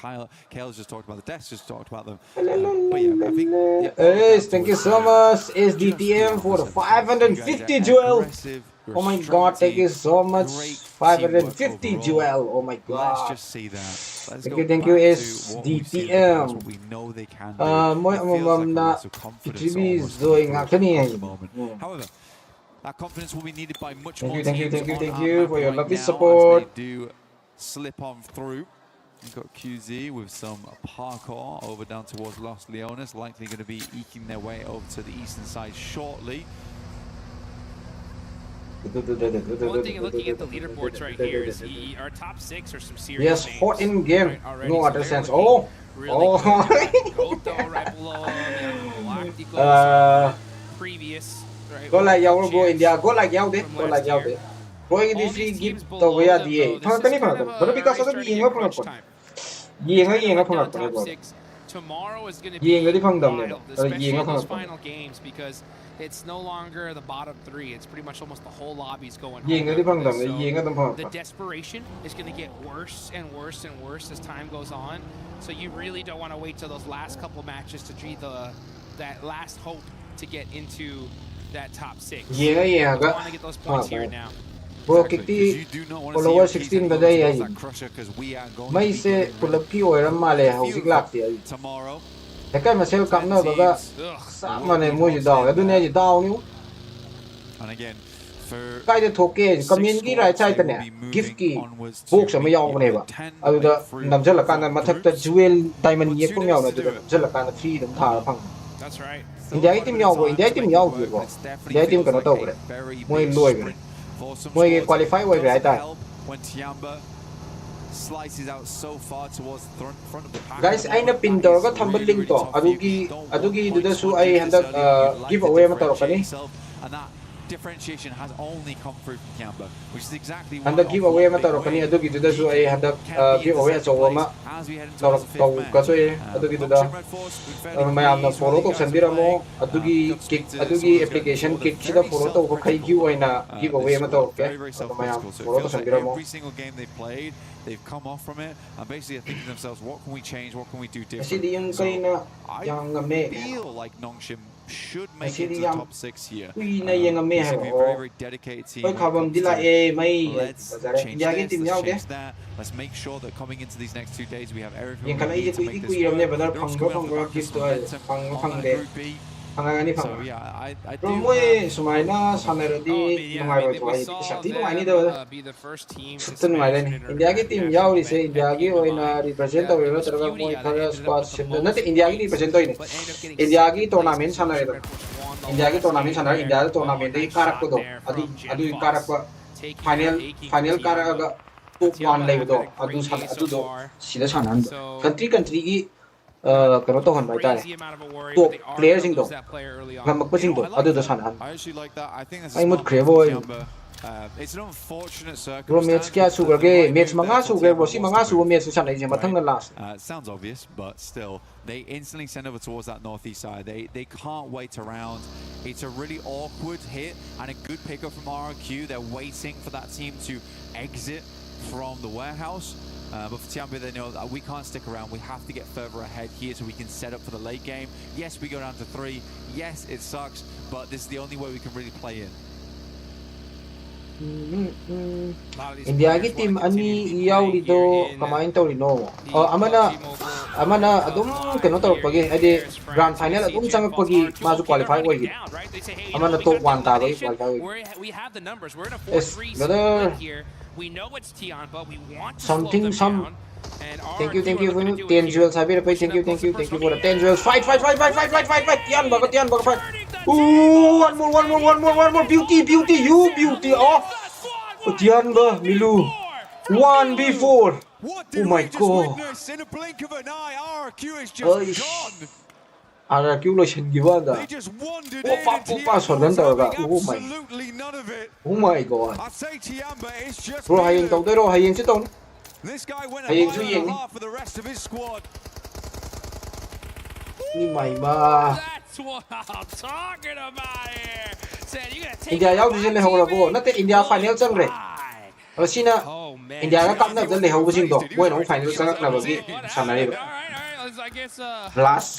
Kale's just talked about the Deaths just talked about them. But yeah, I think. Thank you so much, SDTM, for the 550 jewel. Oh my god, thank you so much. 550 jewel. Oh my god. Let's just see that. Thank you, SDTM. We know they can. However, that confidence will be needed by much more teams. Thank you for your lovely support. They do slip on through. We've got QZ with some parkour over down towards Los Leones, likely going to be eking their way over to the eastern side shortly. One thing looking at the leaderboards right here is our top 6 are some serious names. Yes, hot in game. No other sense. Oh. Really previous. Right, go like yaw go India go like yaw de go like yaw de boy this give to we are the phangakani but because of the yenga phangakon yenga phangakon boy tomorrow is going to be wild, especially in those final games, because it's no longer the bottom three. It's pretty much almost the whole lobby's going home. So the desperation is going to get worse and worse and worse as time goes on. So you really don't want to wait till those last couple matches to treat that last hope to get into that top 6. You want to get those points here now. Bro, kiti follower 16 ba day ay may se pulaki oira male housing lakti ay ekay masel kamna baga sama ne mo daw adu ne daw ni kai de thoke community right side ne gift ki box ama yaw ne ba adu da namjal kan mathak ta jewel diamond ye ko yaw na du jal kan free dum tha phang that's right India team yaw go India team yaw go India team kana taw gre moi loi gre moi qualify way right ta when Tiamba slices out so far towards the front of the pack. Guys aina pin tor ga thambal link to adugi du da su ai handak give away ma tor kani and that differentiation has only come through from Tiamba, which is exactly what handak give away ma tor kani adugi du da su ai handak give away so ma tor ka so adugi du da mayam na follow to sandira mo adugi application kit sida follow to ko khai give away na give away ma tor ke mayam follow to sandira mo every single game they played they've come off from it and basically thinking to themselves, what can we change, what can we do different? So I feel like Nongshim should make it to the top 6 here. Basically a very, very dedicated team. Let's change that. Let's make sure that coming into these next 2 days we have everything we need to make this work. They're also coming off the back of momentum on that Group B. So yeah, I do sumaina saneradi nuai roi thoi shakti nuai ni do sutun nuai len India ki team yaw ri se India ki oina represent to ro targa moi khara squad sim na India ki represent to ni India ki tournament sanare do India ki tournament sanare India tournament de karak ko do adu karak final karak ga top 1 level do adu do sida sanan country ki kano to han bai tare top player sing do ngamak pa sing do adu da san han ai mut khre boy it's an unfortunate circumstance. Bro match kya su ge match manga su ge bro si manga su match san ai je mathang na last sounds obvious but still they instantly send over towards that northeast side. They can't wait around. It's a really awkward hit and a good pickup from RRQ. They're waiting for that team to exit from the warehouse. But for Tiamba, they know that we can't stick around. We have to get further ahead here so we can set up for the late game. Yes, we go down to 3. Yes, it sucks, but this is the only way we can really play in. India ki team ani yaw dito kamain to no amana adum kano to pagi ade grand final adum chang pagi ma ju qualify oi amana top 1 ta bai qualify we have the numbers. We're in a 4-3 split here. We know it's Tian, but we want to something thank you for 10 jewels happy thank you for the 10 jewels fight Tian baga fight ooh one more beauty you beauty Tian ba Milu 1v4 oh my god in a blink of an eye RRQ is just gone RRQ lo shin giwanda opa sordan ta ga oh my god bro hayeng tau dero hayeng chi tau this guy went a for the rest of his squad ni mai ma that's what I'm talking about here said you got to take India yaw ji le hawra bo na te India final chang re asina India ga kam na le haw jing do moi no final chang na ba gi sanare last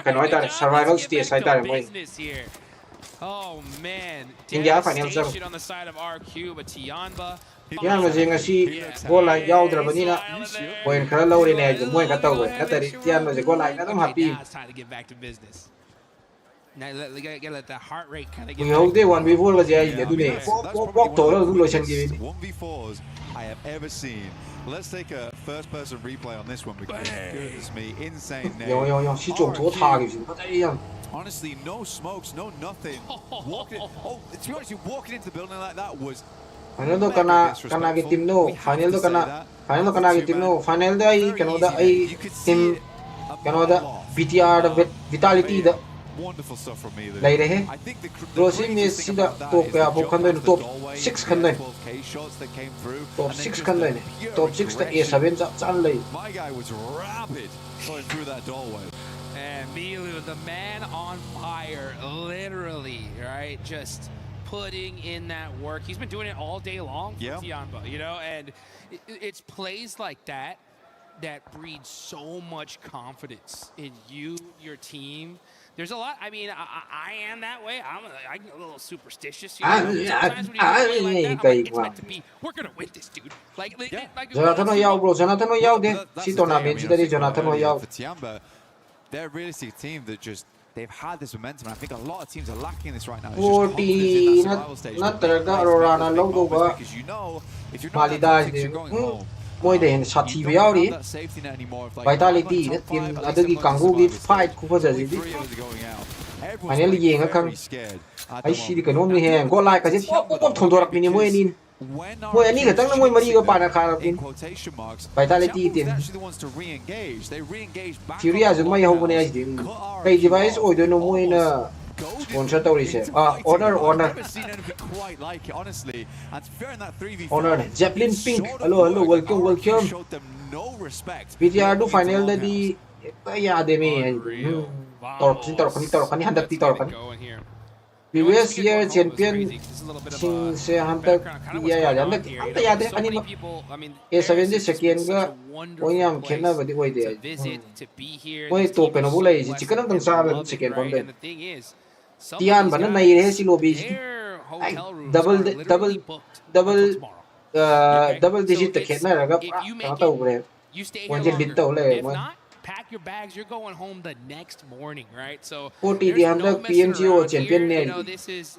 can I tell survival stage I tell moi oh man India final chang on the side of RQ but Tianba yan ma jing asi go la yaw dra bani na moi khara law re ne moi ka taw na tari tian ma je go la na dam happy now let the heart rate kind of get we de 1v4 ba je ai du ne pok to lo lo chen gi 1v4s I have ever seen. Let's take a first-person replay on this one because goodness me, insane name. Yo, she jumped to target. Honestly, no smokes, no nothing. To be honest, you walking into the building like that was. Final do kana ki team no. Final do kana ki team no. Final da ai team kana da BTR da vitality da wonderful stuff from me. Lấy đấy hết. Rossi Messi đã top cái bộ khăn đây là top 6 khăn đây. Top 6 khăn đây này. Top 6 là A7 chắc chắn lấy. My guy was rapid going through that doorway. And Milu, the man on fire, literally, right? Just putting in that work. He's been doing it all day long for Tianba, you know, and it's plays like that that breed so much confidence in you, your team. There's a lot. I mean, I am that way. I'm a little superstitious. You know? Sometimes when you play like that, I'm like, it's meant to be. We're gonna win this, dude. Like Jonathan Oyao, bro. Jonathan Oyao, de. Si tournament today, Jonathan Oyao. They're a realistic team that just they've had this momentum. And I think a lot of teams are lacking this right now. 40 nutterga Rorana logo ba. Because you know if you're not Malidad you're going home. Moi de sathi ba yauri. Vitality na team adagi Kangoo gi fight ku fa jaji di. Final yeng akang. Ai si di kanom ni he. Go like ka je pop thondorak ni moi nin. Moi ani ka tang na moi mari ga pa na khara tin. Vitality team. Fury as mai ho bane as din. Kai device oi do no moi na sponsor tau ri se. Honor. Honor Zeppelin Pink. Hello, welcome. PTR do final da di ya de me. Tor kani handak ti tor kani. Previous year champion sing se hantak ya handak anta ya de ani ma. A7 second ga oyam khena badi oi de. Moi to pe no bulai ji chicken dang sa second kon de. Tian bana nai re si lobby double digit the kid na raga ta ugre one je bit to le pack your bags, you're going home the next morning, right? So 40 the under PMGO champion ne this is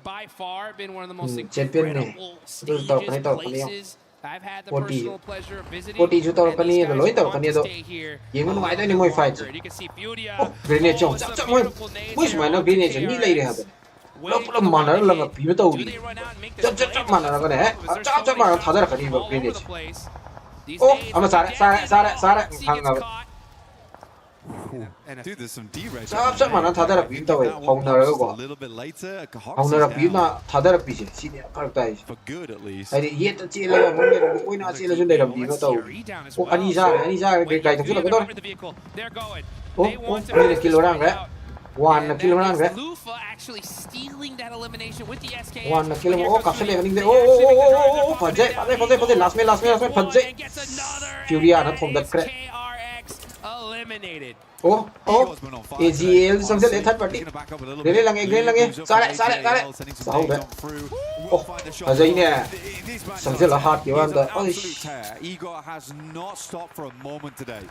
by far been one of the most incredible stages, places I've had the personal pleasure of visiting. 40 ju tor kani do loi tor kani do yengun mai da ni moi fight grenade chong chap moi mai na grenade ni lai re ha lop mana la pi me to ri chap mana ga ne chap mana tha da ka ni grenade oh ama sare hang Dude, there's some D-Reg. Chap mana tha da pi to hongna go a little bit later. hongna pi na tha da pi je si ne kar tai for good at least. ai ye ta chi la mo ne oi na chi la jun dai ram di ma to oh ani sa ga kai ta la ko oh ni kilogram ga 1 kilogram ga Lufa actually stealing that elimination with the SK. 1 kilogram oh kapsel le ning de oh phajai last me phajai Fury na thom dat kre eliminated. Oh, AGL samse le third party. Grenade lange. Sare. Sao da. Oh, ajai ne. Samse la hat ke wan da. Oh, Igor has not stopped for a moment today.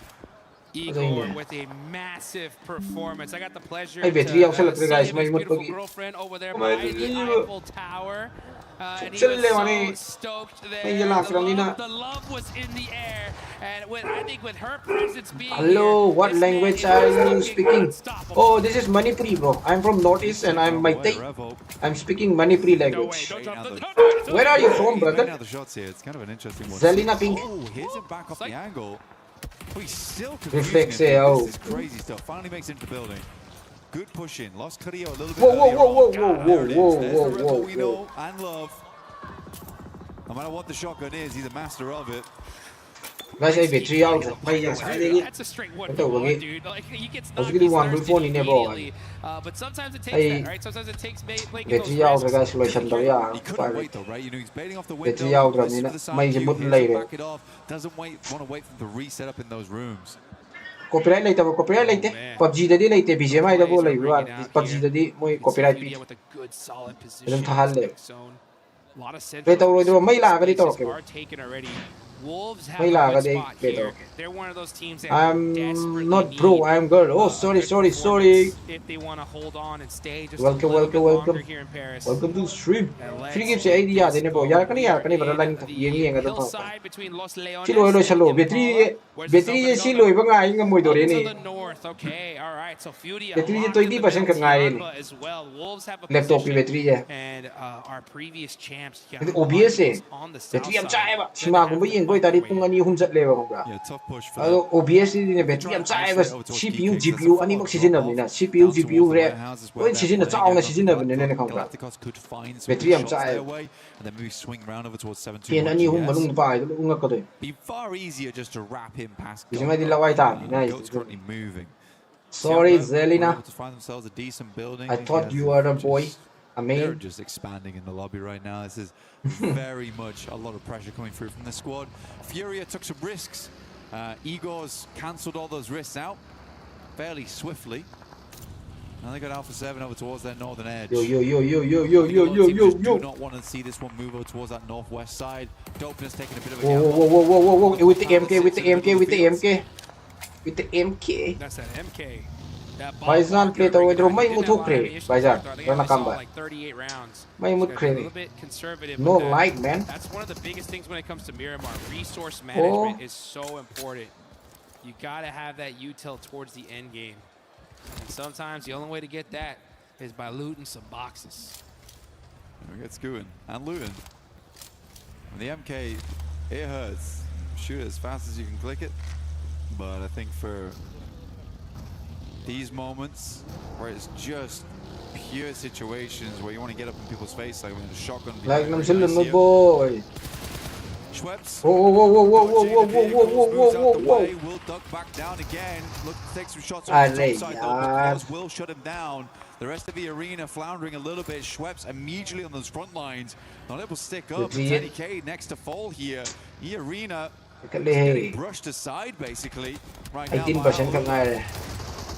Igor with a massive performance. I got the pleasure to see his beautiful girlfriend over there by the Eiffel Tower. And he was so stoked there. The love was in the air. And I think with her presence being Hello, what language are you speaking? Oh, this is Manipuri, bro. I'm from Northeast and I'm speaking Manipuri language. Where are you from, brother? Zelina Pink. Oh, here's him back off the angle. He's still Reflex, this is crazy stuff. Finally makes it into the building. Good push in. Lost Carrillo a little bit. Whoa. And love. No matter what the shotgun is, he's a master of it. Guys, I bet 3 out. That's a straight 1-1, dude. Like, he gets knocked immediately. But sometimes it takes that, right? Sometimes it takes making those out, guys. He couldn't wait though, right? You know, he's baiting off the window. Doesn't want to wait for the reset up in those rooms. Copyright later. PUBG da di later. BGMI da bo later. PUBG da di mo copyright pi. Ilan thahal le. Beto ro do mai la ga di to ke. Wolves have they're one of those teams that I'm not bro, I'm girl. Oh, sorry. If they want to hold on and stay just welcome here in Paris. Welcome to stream. Free gives you idea de ne bo. Yar kani bara line yeng ga to. Chilo. Betri si loi ba ngai nga moi do re ni. Okay, all right. So Fury Betri 20% ka ngai ni. as well. Wolves have a Laptop pi betri je. And our previous champs OBS Betri am chai ba. Sima gum ba yeng 거 있다니 뿡아니 혼잣래요 뭔가. OBS는 배터리 ям 짧아 CPU, GPU 아니면 시즌업이나 CPU, GPU 그래. 왜 시즌업 짜오나 시즌업은 내내 건가. 배터리 ям 짧아. 펜 아니 혼 만ung 바이도 웅았거든. 이제만 딜라와 있다. Sorry, Zelina. I thought you were a boy. They're just expanding in the lobby right now. This is very much a lot of pressure coming through from the squad. Furia took some risks. Igor's cancelled all those risks out fairly swiftly. Now they got Alpha 7 over towards that northern edge. Yo. Do not want to see this one move over towards that northwest side. Dopeness taking a bit of a gamble. Whoa. With the MK. That's an MK. Baisan play to with may mutu kre. Baisan, rana kamba. Like 38 rounds. May mut A kre. little bit conservative. No light, man. That's one of the biggest things when it comes to Miramar. Resource management is so important. You gotta have that util towards the end game. And sometimes the only way to get that is by looting some boxes. We get Skewin and looting. The MK, it hurts. Shoot it as fast as you can click it. But I think for these moments where it's just pure situations where you want to get up in people's face, like when the shotgun. Like I'm chilling, no boy. Schweppes. Whoa. Will duck back down again. Look to take some shots off the top side though. The cause will shut him down. The rest of the arena floundering a little bit. Schweppes immediately on those front lines. Not able to stick up. Teddy K next to fall here. The arena is getting brushed aside basically. Right now. 18%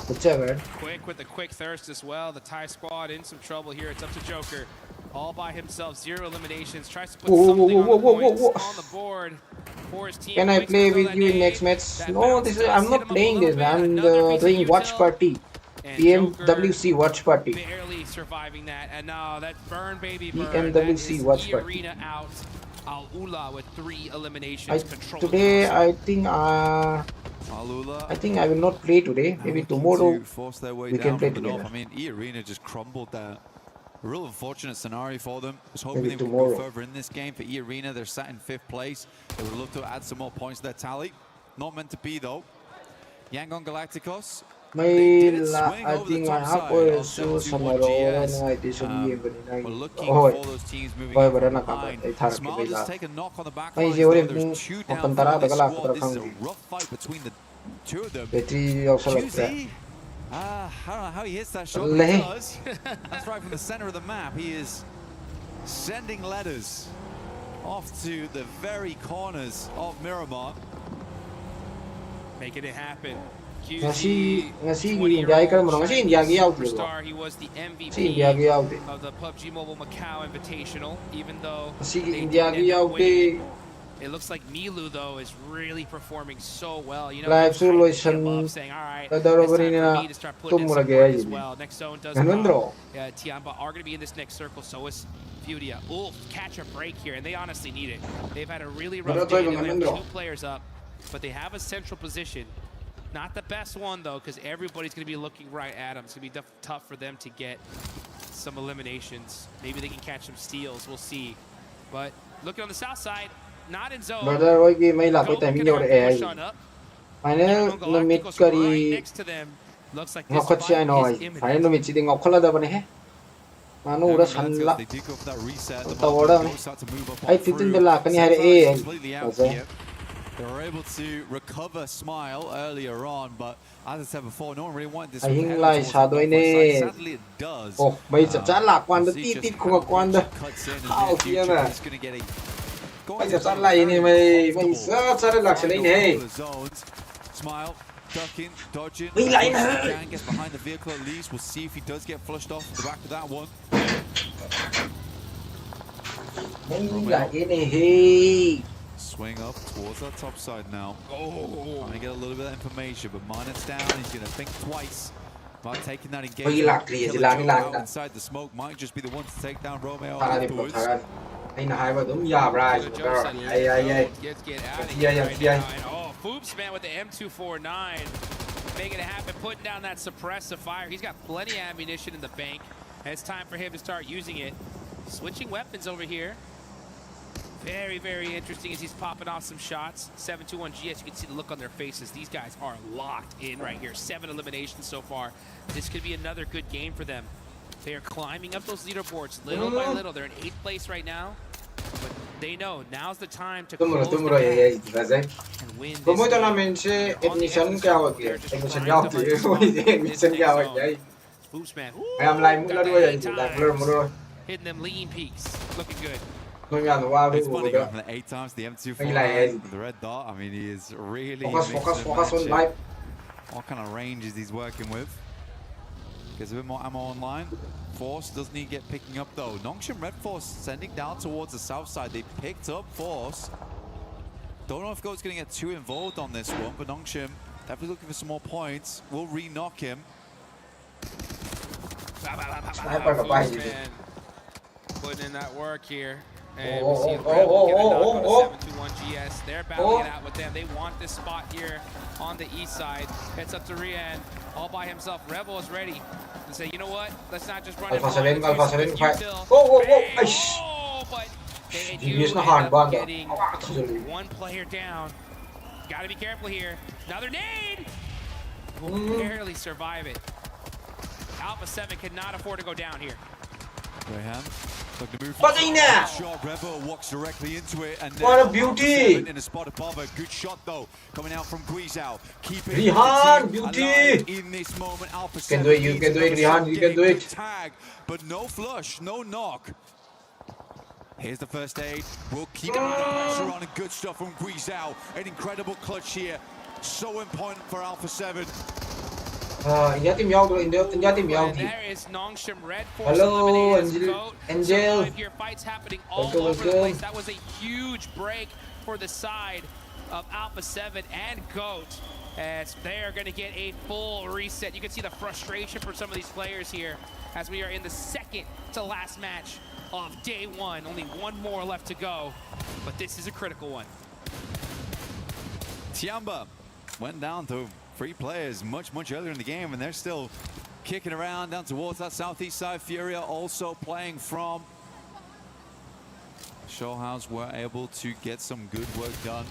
whichever. Quick with the quick thirst as well. The Thai squad in some trouble here. It's up to Joker. All by himself, 0 eliminations. Tries to put something on the points on the board for his team. Can I play with you in next match? No, I'm not playing this. I'm doing watch party. PMWC watch party. Barely surviving that, and now that burn, baby burn. PMWC watch party. Arena out. Al-Ula with 3 eliminations. Today, I think I will not play today. Maybe tomorrow we can play together. I mean, E-Arena just crumbled that. A real unfortunate scenario for them. I was hoping they would go further in this game. For E-Arena, they're sat in 5th place. They would love to add some more points to their tally. Not meant to be though. Yangon Galacticos. I think I have also some We're looking for those teams moving behind. Smile just take a knock on the back line. There's 2 down for this squad. This is a rough fight between the 2 of them. QZ, I don't know how he hits that shot, but he does. That's right from the center of the map. He is sending letters off to the very corners of Miramar. Making it happen. Ngasi India ka mo ngasi India gi out he was the MVP of the PUBG Mobile Macau Invitational, even though India gi out it looks like Milu though is really performing so well. You know, live solution saying, all right, it's time for me to start putting in some work as well. Next zone does well. Tianba are going to be in this next circle, so is Furia. Catch a break here, and they honestly need it. They've had a really rough day. They have 2 players up, but they have a central position. Not the best one though, because everybody's going to be looking right at them. It's going to be tough for them to get some eliminations. Maybe they can catch some steals. We'll see. But looking on the south side, not in zone. Brother, why game may lapit tayo minyo AI. Ano lumit ka ri. Ngokot siya no ay. Ano lumit si ding ngokol da ba ni he? Ano ura sanla. Tawara ni. Ay titin dala kani hari AI. They were able to recover Smile earlier on, but as I said before, no one really wanted this. Sadly, it does. Oh, may chala kwanda titit ko kwanda. How kia na? May chala ini may chala laksana ini. Smile, ducking, dodging. May line gets behind the vehicle at least. We'll see if he does get flushed off the back of that one. May line ini hey. Swing up towards that top side now. Trying to get a little bit of information, but Minus down. He's going to think twice about taking that engagement. Inside the smoke might just be the one to take down Romeo afterwards. Ay nahay đúng giờ right. Ay. Oh, Foops man with the M249. Making it happen, putting down that suppressive fire. He's got plenty of ammunition in the bank. And it's time for him to start using it. Switching weapons over here. Very, very interesting as he's popping off some shots. 7-2-1 GS, you can see the look on their faces. These guys are locked in right here. 7 eliminations so far. This could be another good game for them. They are climbing up those leaderboards little by little. They're in 8th place right now. But they know now's the time to close the gap and win this game. Admission cao rồi kìa. Admission cao thì admission cao rồi kìa. Em lại mũi là đuôi rồi, lại mũi rồi. Hitting them lean peaks. Looking good. It's funny going from the 8 times to the M24, the red dot. I mean, he is really focus on life. What kind of range is he working with? Gets a bit more ammo online. Force doesn't need to get picking up though. Nongshim Red Force sending down towards the south side. They picked up Force. Don't know if Goat's going to get too involved on this one, but Nongshim definitely looking for some more points. Will re-knock him. Putting in that work here. And we see Rebel get a knock on the 7-2-1 GS. They're battling it out with them. They want this spot here on the east side. Heads up to Rian, all by himself. Rebel is ready to say, you know what? Let's not just run it. But they do getting one player down. Gotta be careful here. Another nade! Will barely survive it. Alpha 7 cannot afford to go down here. Shot, Rebel walks directly into it, and what a beauty! In a spot above a good shot though, coming out from Guizhou. Keeping Rihan, beauty! In this moment, Alpha 7 you can do it, Rihan, you can do it. Tag, but no flush, no knock. Here's the first aid. We'll keep pressure on, and good stuff from Guizhou. An incredible clutch here, so important for Alpha 7. India team nhau rồi, India team nhau thì. Hello, Angel. Here, fights happening all over the place. That was a huge break for the side of Alpha 7 and Goat, as they are going to get a full reset. You can see the frustration for some of these players here as we are in the second to last match of day 1. Only one more left to go, but this is a critical one. Tiamba went down to 3 players much earlier in the game, and they're still kicking around down towards that southeast side. Furia also playing from. Showhouse were able to get some good work done.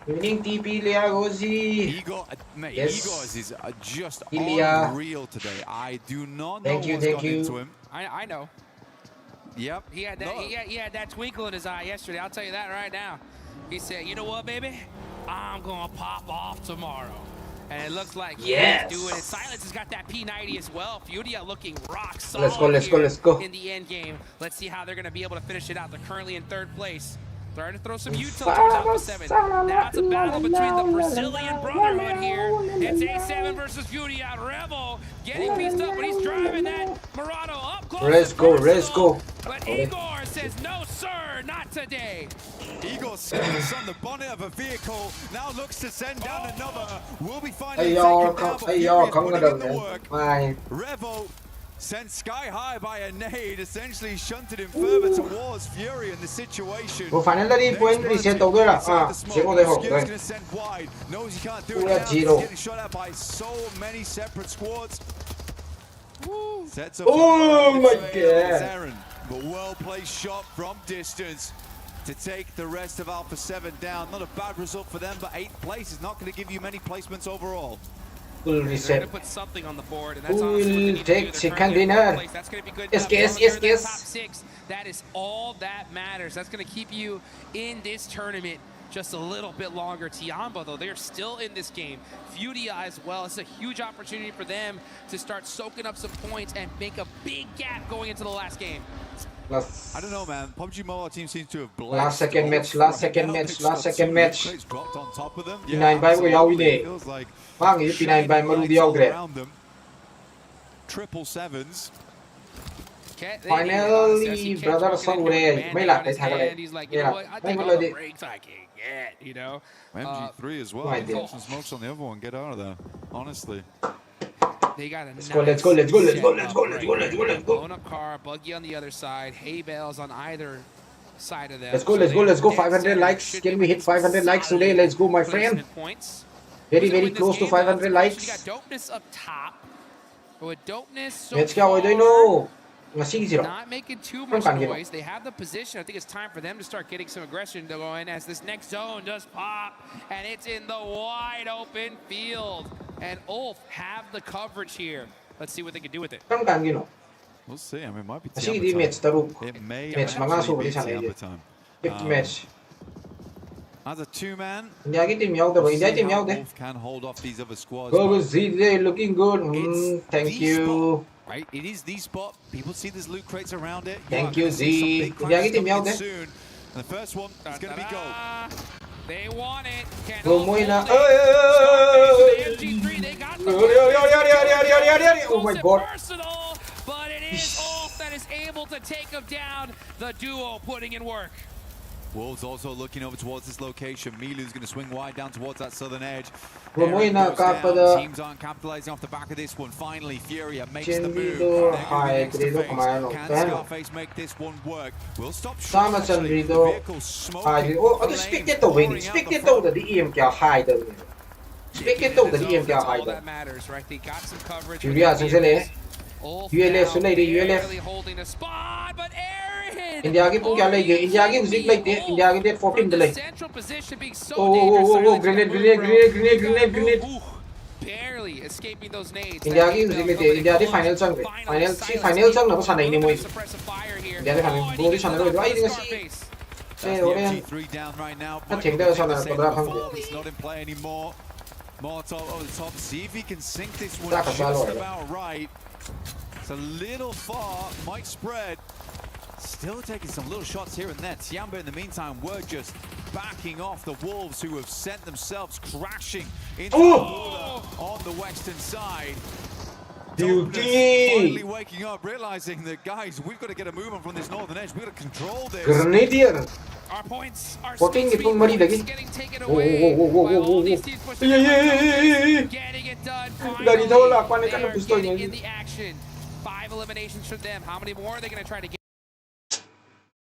Winning TP Liagozi. Igor, mate, yes. Igor is just unreal today. I do not know what's gone into him. I know. Yep. He had that twinkle in his eye yesterday. I'll tell you that right now. He said, you know what, baby? I'm gonna pop off tomorrow. And it looks like he's doing it. Silence has got that P90 as well. Furia looking rock solid. Let's go. In the end game. Let's see how they're going to be able to finish it out. They're currently in 3rd place. Trying to throw some util towards Alpha 7. Now it's a battle between the Brazilian Brotherhood here. It's A7 versus Furia. Rebel getting pieced up, but he's driving that Murado up close. Let's go. But Igor says, no, sir, not today. Igor sits on the bonnet of a vehicle, now looks to send down another. We'll be finding Revo sent sky high by a nade, essentially shunted him further towards Fury in the situation. Finally point reset đâu rồi à, chỉ có đây học rồi. Knows he can't do it now. Getting shot at by so many separate squads. Sets up my god. But well-placed shot from distance to take the rest of Alpha 7 down. Not a bad result for them, but 8th place is not going to give you many placements overall. Full reset. They're going to put something on the board, and that's honestly what they need take to do. second dinner. That's going to be good. Yes. Top 6. That is all that matters. That's going to keep you in this tournament just a little bit longer. Tiamba, though, they're still in this game. Furia as well. It's a huge opportunity for them to start soaking up some points and make a big gap going into the last game. I don't know, man. PUBG Mobile team seems to have blessed. Last second match. Dropped on top of them. P9 bay của nhau đi. Mang nghĩ P9 bay mà đi đâu kìa. Triple sevens. Finally, brother, xong rồi. Mấy lạc để thằng này. Mấy một lời đi. You know, MG3 as well. Get some smokes on the other one. Get out of there. Honestly. They got a let's go. Blown up car, buggy on the other side, hay bales on either side of them. Let's go. 500 likes. Can we hit 500 likes today? Let's go, my friend. Very close to 500 likes. We got dopeness up top. With dopeness so Let's go. I don't know. not making too much noise. They have the position. I think it's time for them to start getting some aggression going as this next zone does pop, and it's in the wide open field. And Ulf have the coverage here. Let's see what they can do with it. We'll see. I mean, it might be It may actually be Tiamba time. match. As a two-man, Wolf can hold off these other squads. Oh, Z looking good. Thank you. Right, it is the spot. People see there's loot crates around it. Thank you, Z. Soon. And the first one is going to be gold. They want it. Oh my god. But it is Ulf that is able to take him down. The duo putting in work. Wolves also looking over towards this location. Milu's going to swing wide down towards that southern edge. Teams aren't capitalizing off the back of this one. Finally, Furia makes the move. Can Scarface make this one work? We'll stop short. The vehicle smoking. Spectator win. Spectator the EM kya high the. Spectator the EM kya high the. That matters, right? They got some coverage. Furia sensele. ULF सुने रे ULF. Holding a spot, but Aaron. India की क्या लेगी? India की music लेती है. India की date 14 ले. Central position being so Oh, grenade. Barely escaping those nades. India की music लेती है. India की final song. Final song ना वो साना ही नहीं मोई. India की final गोली साना को आई नहीं सी. Say G3 down right now. I think there was on the He's not in play anymore. Molotov over the top. See if he can sink this one just about right. It's a little far, might spread. Still taking some little shots here and there. Tiamba, in the meantime, were just backing off the Wolves, who have sent themselves crashing into the water on the western side. Finally waking up, realizing that, guys, we've got to get a move on from this northern edge. We've got to control this. Grenadier. Our points are getting taken away. Getting it done. Finally, they are getting in the action. 5 eliminations from them. How many more are they going to try to get?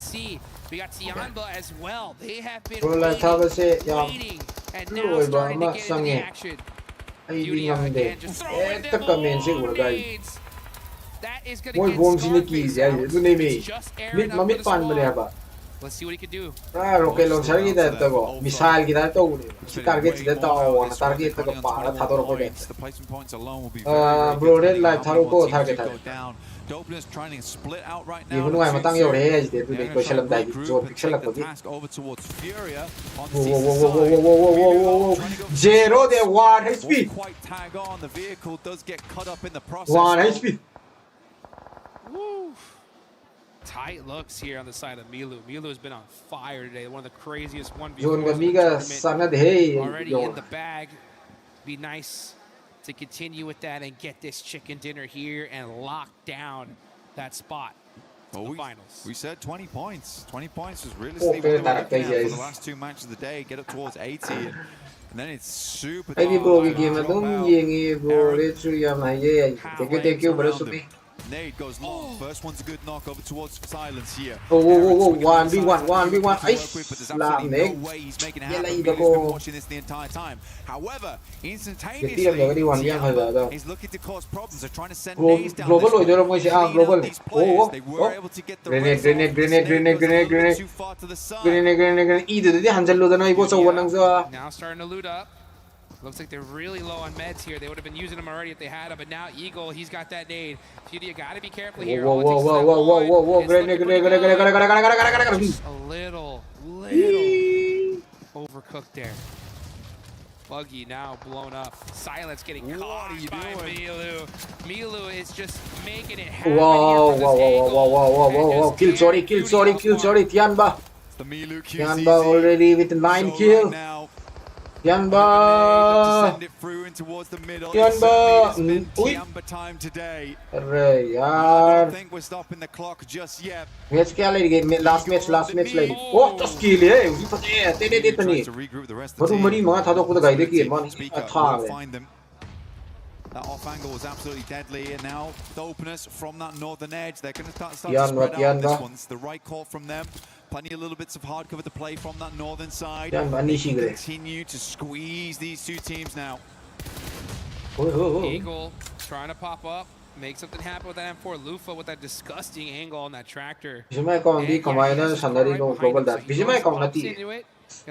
See, we got Tiamba as well. They have been waiting, and now starting to get into the action. Beauty again, just throwing them all grenades. That is going to get Scarface out. Just Aaron up with a squad. Let's see what he can do. Rocket launcher की देता को missile की देता वो नहीं target देता वो ना target तो पारा था तो broadhead light था को target था Dopeness trying to split out right now. Even when matang yo re is देते तो कोई चलम दाई जो pixel लगता थी over towards Furia on whoa zero there 1 HP quite tag on. The vehicle does get cut up in the process. 1 HP. Woo. Tight looks here on the side of Milu. Milu has been on fire today. One of the craziest 1v4s already in the bag. Be nice to continue with that and get this chicken dinner here and lock down that spot. The finals. We said 20 points. 20 points is realistically what we're looking at for the last 2 matches of the day. Get up towards 80. And then it's super Thank you, brother. Nade goes long. First one's a good knock over towards Silence here. 1v1. There's absolutely no way he's making it happen. He's been watching this the entire time. However, instantaneously, he's looking to cause problems. They're trying to send nades down. Global. They were able to get the grenade. Too far to the side. Now starting to loot up. Looks like they're really low on meds here. They would have been using them already if they had them, but now Eagle, he's got that nade. Furia got to be careful here. Whoa. Grenade. A little overcooked there. Buggy now blown up. Silence getting caught by Milu. Milu is just making it happen. Whoa. Kill sorry. Tiamba already with 9 kills. Tiamba time today. I don't think we're stopping the clock just yet. Match क्या लगी? Last match लगी. Oh, तो skill है. उसी पता है. तेरे इतनी. बरु मरी माँ था तो खुद गाइड किए. माँ था है. That off angle was absolutely deadly, and now the openness from that northern edge. They're going to start to spread out this one. It's the right call from them. Plenty of little bits of hard cover to play from that northern side. Continue to squeeze these two teams now. Eagle trying to pop up. make something happen with that M4. Lufa with that disgusting angle on that tractor. Bijimai kong di kamay na sanari no global dat. Bijimai kong nati.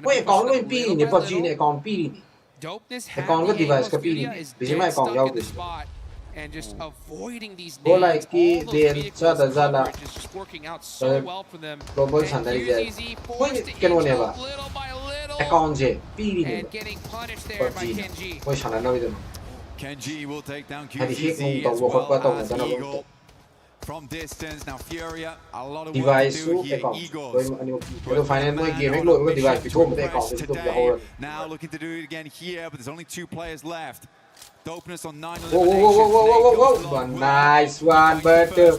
Wait, kong lo pi ni PUBG ni kong pi ni. Kong lo device ka pi ni. Bijimai kong yaw dis. And just avoiding these go like ki den sa da zala. just working out so well for them. Global sanari jay. Wait, ken wo ne ba? Kong je pi ni. And getting punished there by Kenji. Wait, sanari na bidon. Kenji will take down QCZ as well as Eagle from distance. Now Furia, a lot of work to do here. Eagles now looking to do it again here, but there's only 2 players left. Dopeness on 9 whoa. Nice one, Butter.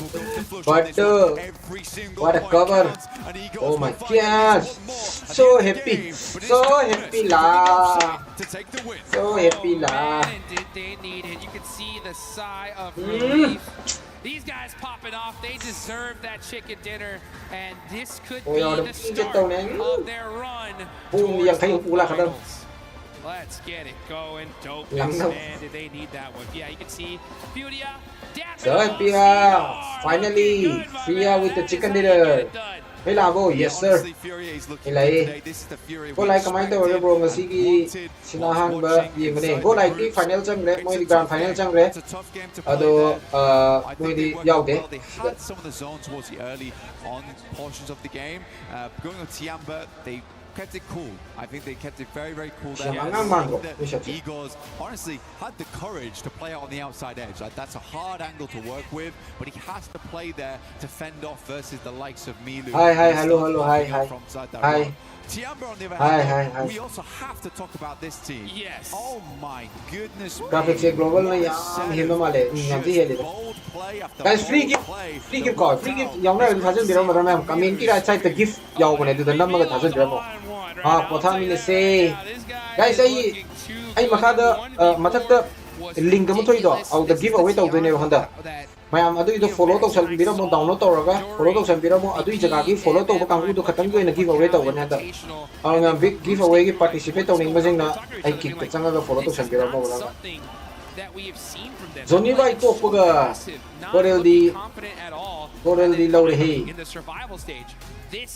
What a cover. Oh my gosh. So happy lah. So happy lah. Did they need it? You can see the sigh of relief. These guys popping off, they deserve that chicken dinner, and this could be the start of their run towards the finals. Let's get it going. Dope, man. Did they need that one? Yeah, you can see Furia. Finally, Furia with the chicken dinner. Hey Labo, yes sir. Ilay. Go like kamay to bro masigi sinahan ba yemne. Go like the final jang re, mo di grand final jang re. Ado mo di yaw de. They had some of the zones towards the early on portions of the game. Going on Tiamba, they kept it cool. I think they kept it very, very cool there. Igors honestly had the courage to play out on the outside edge. Like, that's a hard angle to work with, but he has to play there to fend off versus the likes of Milu. Hi. Tiamba on the other hand, we also have to talk about this team. Yes. Oh my goodness. Graphics global na yan hino male. Guys, free gift call. Free gift. Yaw na 다전 비로 말하면 kamin kira site the gift yaw ko na dito na mga 다전 비로. Potami ni say. Guys, ay makada matakta link mo to ito. Au the giveaway to ne handa. Mayam adu ito follow to sa biro mo download to raga. Follow to sa biro mo adu jaga ki follow to bakang udo khatang ko na giveaway to wala handa. Ang big giveaway ki participate to ning majing na ay kit tsanga ga follow to sa biro mo wala. Zoni ba ito pag Corel di load he.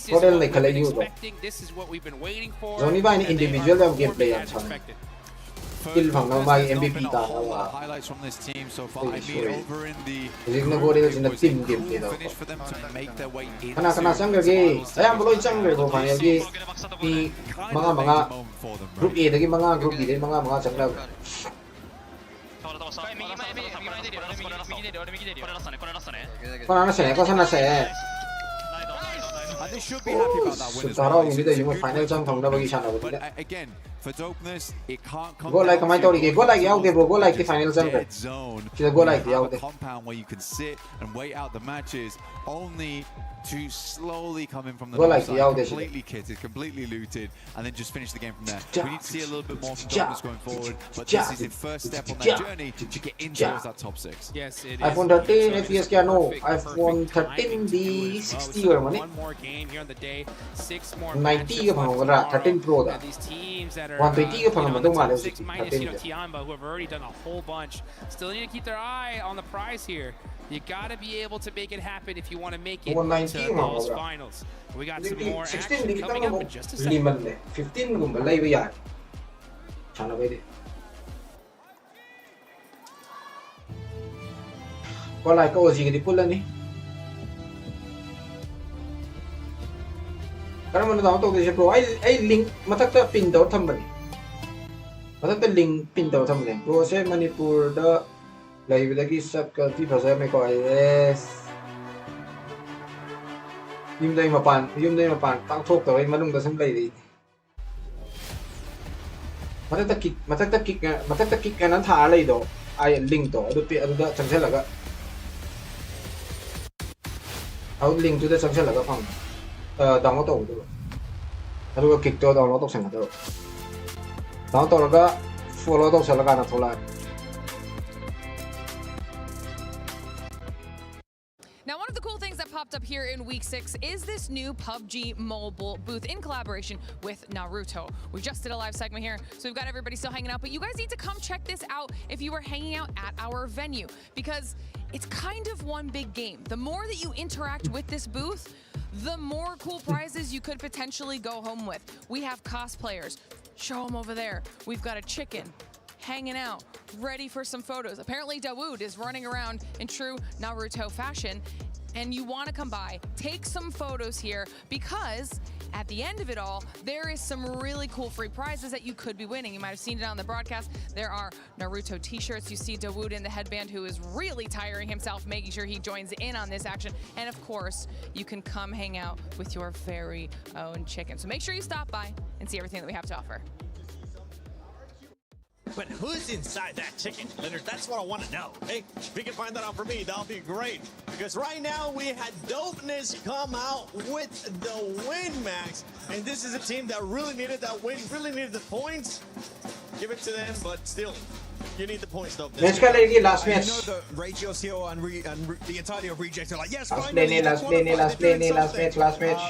Corel na kala yudo. Zoni ba ni individual ang gameplay yan sa. Kill phang na mai MVP ta wa. Highlights from this team so far. I mean, over in the Zigna Corel sin team game dito. finish for them to make their way in. Kana jungle gi. Ayam buloy jungle ko final gi. Di mga group A dagi mga group B dagi mga jungle. They should be happy about that win as well. But again, for dopeness, it can't come go like my tori go like yaw de bro go like the final jungle zone. Go like yaw de Compound where you can sit and wait out the matches, only to slowly come in from the like side, completely kitted, completely looted, and then just finish the game from there. We need to see a little bit more from dopeness going forward, but this is the first step on that journey to get in towards that top 6. Yes, it is. iPhone 13 FPS kya no iPhone 13 di 60 or money. One more game here on the day, 6 more 90 ka phang 13 Pro da. These teams that are 120 ka phang madong male 6 minus Tiamba, who have already done a whole bunch. Still need to keep their eye on the prize here. You gotta be able to make it happen if you want to make it to those finals. We got some more action coming up in just a second. 15 gum balay ba yan. Chana pwede. Wala ka ozi di pula ni. Karena mana tahu tu dia bro, ai link matakta pin daw thambani. Matakta link pin daw thambani. Bro saya Manipur da live lagi sab kalti bahasa me ko yes. Yum dai mapan tang thok taw ai manung da sam lai di. Matakta kick nan tha lai do. Ai link to adu pi adu da changsel laga. Out link to da changsel laga phang. Download to do. Adu kick to download to sang do. Download to laga follow to sa laga na thola. Now, one of the cool things that popped popped up here in week 6 is this new PUBG mobile booth in collaboration with Naruto. We just did a live segment here, so we've got everybody still hanging out, but you guys need to come check this out if you are hanging out at our venue, because it's kind of one big game. The more that you interact with this booth, the more cool prizes you could potentially go home with. We have cosplayers. Show them over there. We've got a chicken hanging out, ready for some photos. Apparently Dawood is running around in true Naruto fashion, and you want to come by, take some photos here, because at the end of it all, there is some really cool free prizes that you could be winning. You might have seen it on the broadcast. There are Naruto t-shirts. You see Dawood in the headband, who is really tiring himself, making sure he joins in on this action. And of course, you can come hang out with your very own chicken. So make sure you stop by and see everything that we have to offer. But who's inside that chicken, Leonard? That's what I want to know. Hey, if you can find that out for me, that'll be great. Because right now we had Dopeness come out with the win, Max. And this is a team that really needed that win, really needed the points. Give it to them, but still, you need the points, though. Let's go last match. I know that Ragio's here and the entirety of Reject are like, yes, last match.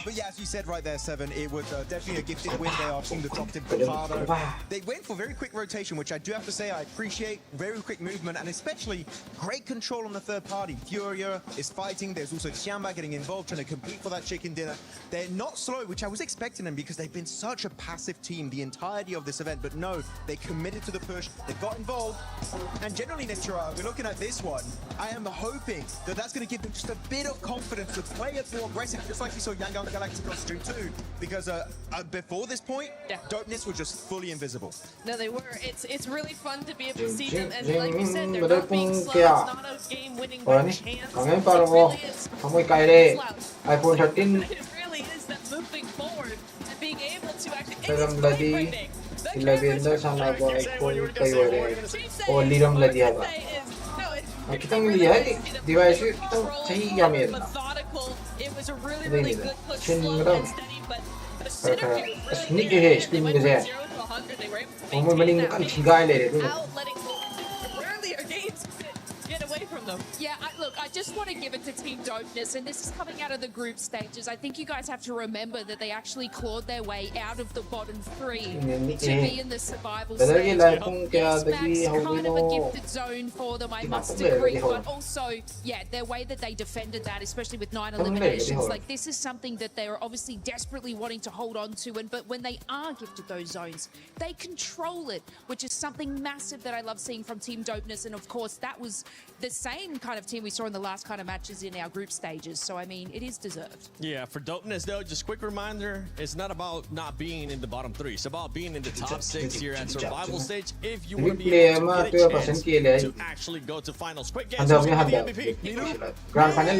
But yeah, as you said right there, Seven, it was definitely a gifted win. They are team that dropped in Bravado. They went for very quick rotation, which I do have to say I appreciate. Very quick movement, and especially great control on the third party. Furia is fighting. There's also Xiamba getting involved, trying to compete for that chicken dinner. They're not slow, which I was expecting them, because they've been such a passive team the entirety of this event. But no, they committed to the push. They got involved. And generally, Nestora, we're looking at this one. I am hoping that that's going to give them just a bit of confidence to play it more aggressive, just like we saw Yangon Galactic on stream 2. Because before this point, Dopeness were just fully invisible. No, they were. It's really fun to be able to see them. And like you said, they're not being slow. It's not a game winning by chance. It really is. iPhone 13. It really is that moving forward and being able to actually. It's frame Ilagenda sana ko iPhone kayo rin. O liram la diya ba? Kita ngelihat device kita sahi yamin. It was a really good push. Sneak eh, screen kasi. Kamu mending kan tinggal le tu. Yeah, look, I just want to give it to Team Dopeness, and this is coming out of the group stages. I think you guys have to remember that they actually clawed their way out of the bottom 3 to be in the survival stage. This kind of a gifted zone for them, I must agree, but also, yeah, their way that they defended that, especially with 9 eliminations, like this is something that they're obviously desperately wanting to hold on to, but when they are gifted those zones, they control it, which is something massive that I love seeing from Team Dopeness, and of course, that was the same kind of team we saw in the last kind of matches in our group stages. So, I mean, it is deserved. Yeah, for Dopeness, though, just quick reminder, it's not about not being in the bottom 3. It's about being in the top 6 here at survival stage if you want to be able to get a chance to actually go to finals. Quick game, so the MVP. Grand final.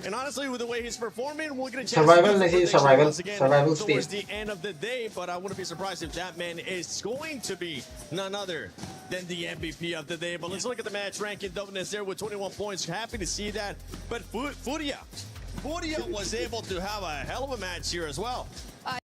And honestly, with the way he's performing, we'll get a chance survival towards the end of the day. But I wouldn't be surprised if that man is going to be none other than the MVP of the day. But let's look at the match ranking. Dopeness there with 21 points. Happy to see that. But Furia was able to have a hell of a match here as well. I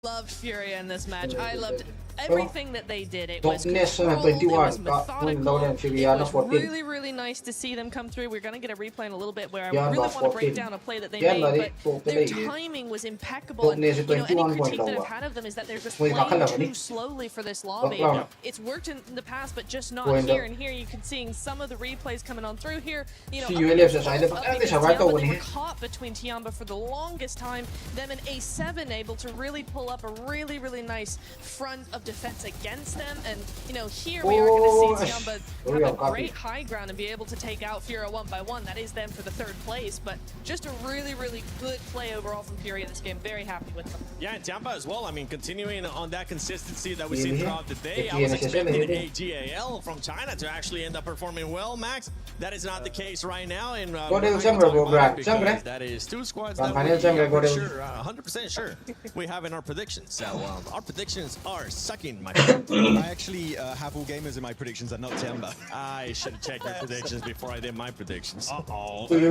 loved Furia in this match. I loved everything that they did. It was controlled, it was methodical. It was really nice to see them come through. We're going to get a replay in a little bit where I really want to break down a play that they made, but their timing was impeccable. And any critique that I've had of them is that they're just playing too slowly for this lobby. It's worked in the past, but just not here. And here you can see some of the replays coming on through here. You know, they were caught between Tiamba for the longest time. Them and A7 able to really pull up a really nice front of defense against them, and you know, here we are going to see Tiamba have a great high ground and be able to take out Furia 1 by 1. That is them for the 3rd place, but just a really good play overall from Furia this game. Very happy with them. Yeah, and Tiamba as well. I mean, continuing on that consistency that we've seen throughout the day. I was expecting AGAL from China to actually end up performing well, Max. That is not the case right now. And that is 2 squads that we're 100% sure we have in our predictions. predictions. So our predictions are sucking, my friend. I actually have all gamers in my predictions and not Tiamba. I should have checked your predictions before I did my predictions. Uh-oh. I think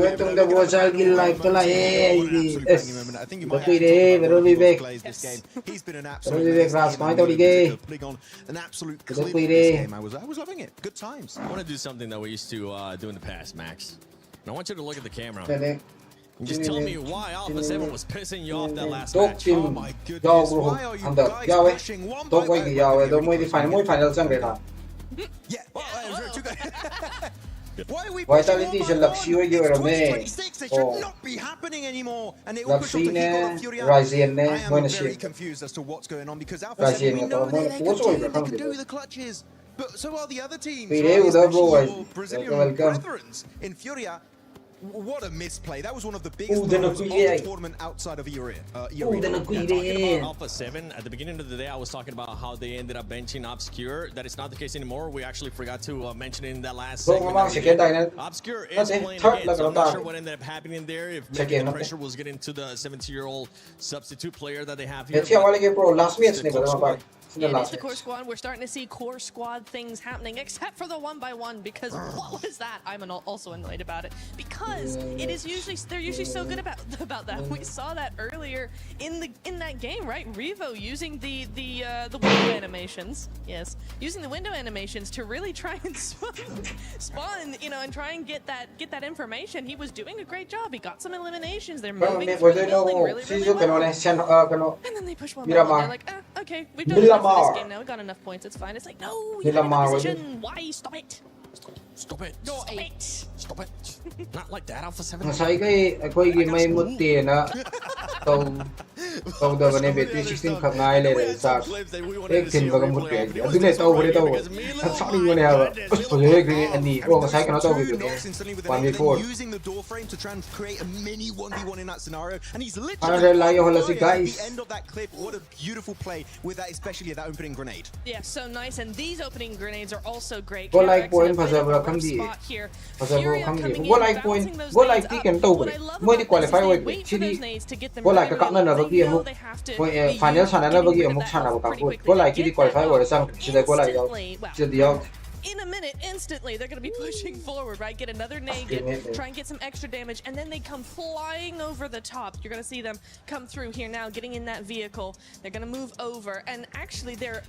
you might have to plays this game. He's been an absolute Polygon, an absolute clip this game. I was loving it. Good times. I want to do something that we used to do in the past, Max. And I want you to look at the camera. And just tell me why Alpha 7 was pissing you off that last match. Oh my goodness, why are you guys pushing one by one? Yeah, well, why are we Vitality is a luxury euro It should not be happening anymore. And it will push up the Hyper. I am very confused as to what's going on because Alpha 7, we know they can do the clutches. But so are the other teams, especially Brazilian brethrens in Furia. What a misplay. That was one of the biggest moments of the tournament outside of Talking about Alpha 7, at the beginning of the day, I was talking about how they ended up benching Obscure. That is not the case anymore. We actually forgot to mention it in that last segment. Obscure is playing again, so I'm not sure what ended up happening there. If maybe the pressure was getting to the 17-year-old substitute player that they have here. Yeah, it is the core squad. We're starting to see core squad things happening, except for the 1x1, because what was that? I'm also annoyed about it because they're usually so good about that. We saw that earlier in that game, right? Revo using the window animations, yes, using the window animations to really try and spawn, and try and get that information. He was doing a great job. He got some eliminations. They're moving through the building really well. And then they push one by one. They're like, okay, we've done enough for this game now. We got enough points. It's fine. It's like, no, you have a position. Why? Stop it. Stop it. Stop it. Stop it. Not like that, Alpha 7. Using the door frame to try and create a mini 1v1 in that scenario, and he's literally the end of that clip. What a beautiful play with that, especially that opening grenade. Yeah, so nice, and these opening grenades are also great. Go like point here. Go like point. Go like tick and double. Mới đi qualify với chỉ đi. Go like các nơi nào đó kia một. Final channel nào đó kia một channel nào cả. Go like chỉ đi qualify với sang chỉ để go like đâu. Chỉ đi đâu. In a minute, instantly, they're going to be pushing forward, right? Get another naked, try and get some extra damage, and then they come flying over the top. You're going to see them come through here now, getting in that vehicle. They're going to move over, and actually, they're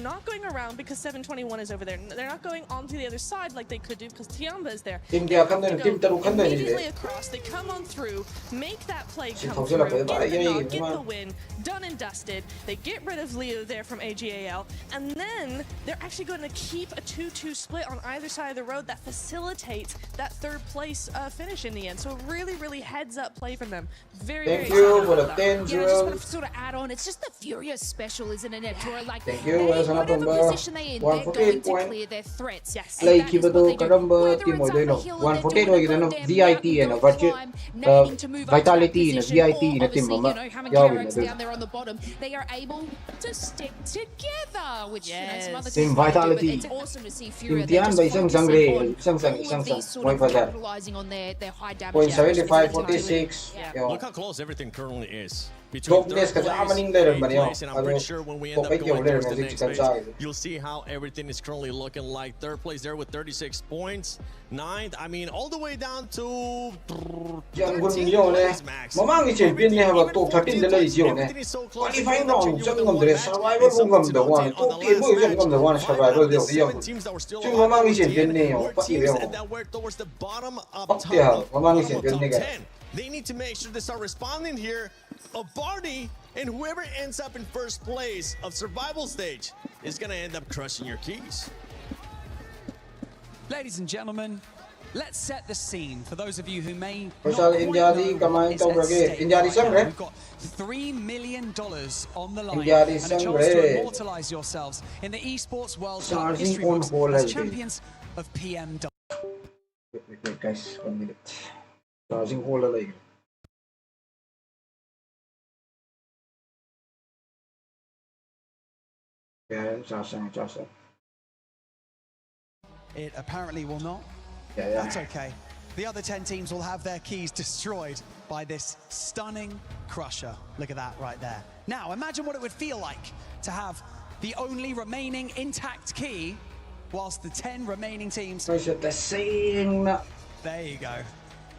not going around because 721 is over there. They're not going onto the other side like they could do because Tiamba is there. Immediately across, they come on through, make that play come through, get the win, done and dusted. They get rid of Leo there from AGAL, and then they're actually going to keep a 2-2 split on either side of the road that facilitates that third place finish in the end. So a really, really heads up play from them. Very, Thank you for the 10-0. Yeah, I just want to sort of add on. It's just the Furious special, isn't it? Like, whatever position they're in, they're going to clear their threats. Yes. Play keep it all karamba team mo doy no 148 rồi cái nó VIT nó Vitality nó VIT nó team mà giao về nó they are able to stick together, which some other team Vitality. It's awesome to see Fury. Team bay sang ngoài phải ra. Capitalizing on their high damage. Point 75, 46. Look how close everything currently is. Top place kasi amaning there man yo. And I'm pretty sure when we end up going towards the next phase, you'll see how everything is currently looking like. Third place there with 36 points. Ninth, I mean, all the way down to 13 points max. Mamang champion niya ba top 13 na lang yun eh. Qualify wrong, so ngam dire survival ngam the one. Top 10 mo yung ngam the one survival yo. So mamang champion niya pati yo. Towards the bottom up top. Mamang champion niya. They need to make sure they start responding here. A Barney and whoever ends up in first place of survival stage is going to end up crushing your keys. Ladies and gentlemen, let's set the scene for those of you who may not we've got $3 million on the line and a chance to immortalize yourselves in the esports World Cup history books as champions of PMWC. Wait guys, 1 minute. Charging hole like. Yeah, charging. It apparently will not. Yeah. That's okay. The other 10 teams will have their keys destroyed by this stunning crusher. Look at that right there. Now, imagine what it would feel like to have the only remaining intact key whilst the 10 remaining teams... There you go.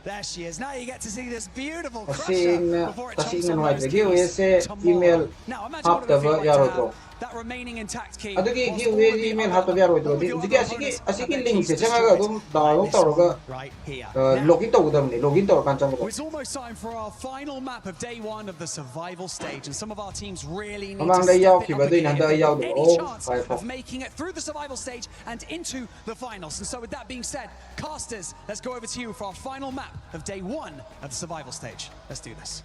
There she is. Now you get to see this beautiful crusher before it chomps on those keys tomorrow. Now imagine what it would feel like to have that remaining intact key. Adugi giveaway email hapto yaro ito. Sige asiki link se changa ga dum download tawga login tawdamni login taw kan changa. It's almost time for our final map of day 1 of the survival stage, and some of our teams really need to step it up again if they have any chance of making it through the survival stage and into the finals. And so with that being said, casters, let's go over to you for our final map of day 1 of the survival stage. Let's do this.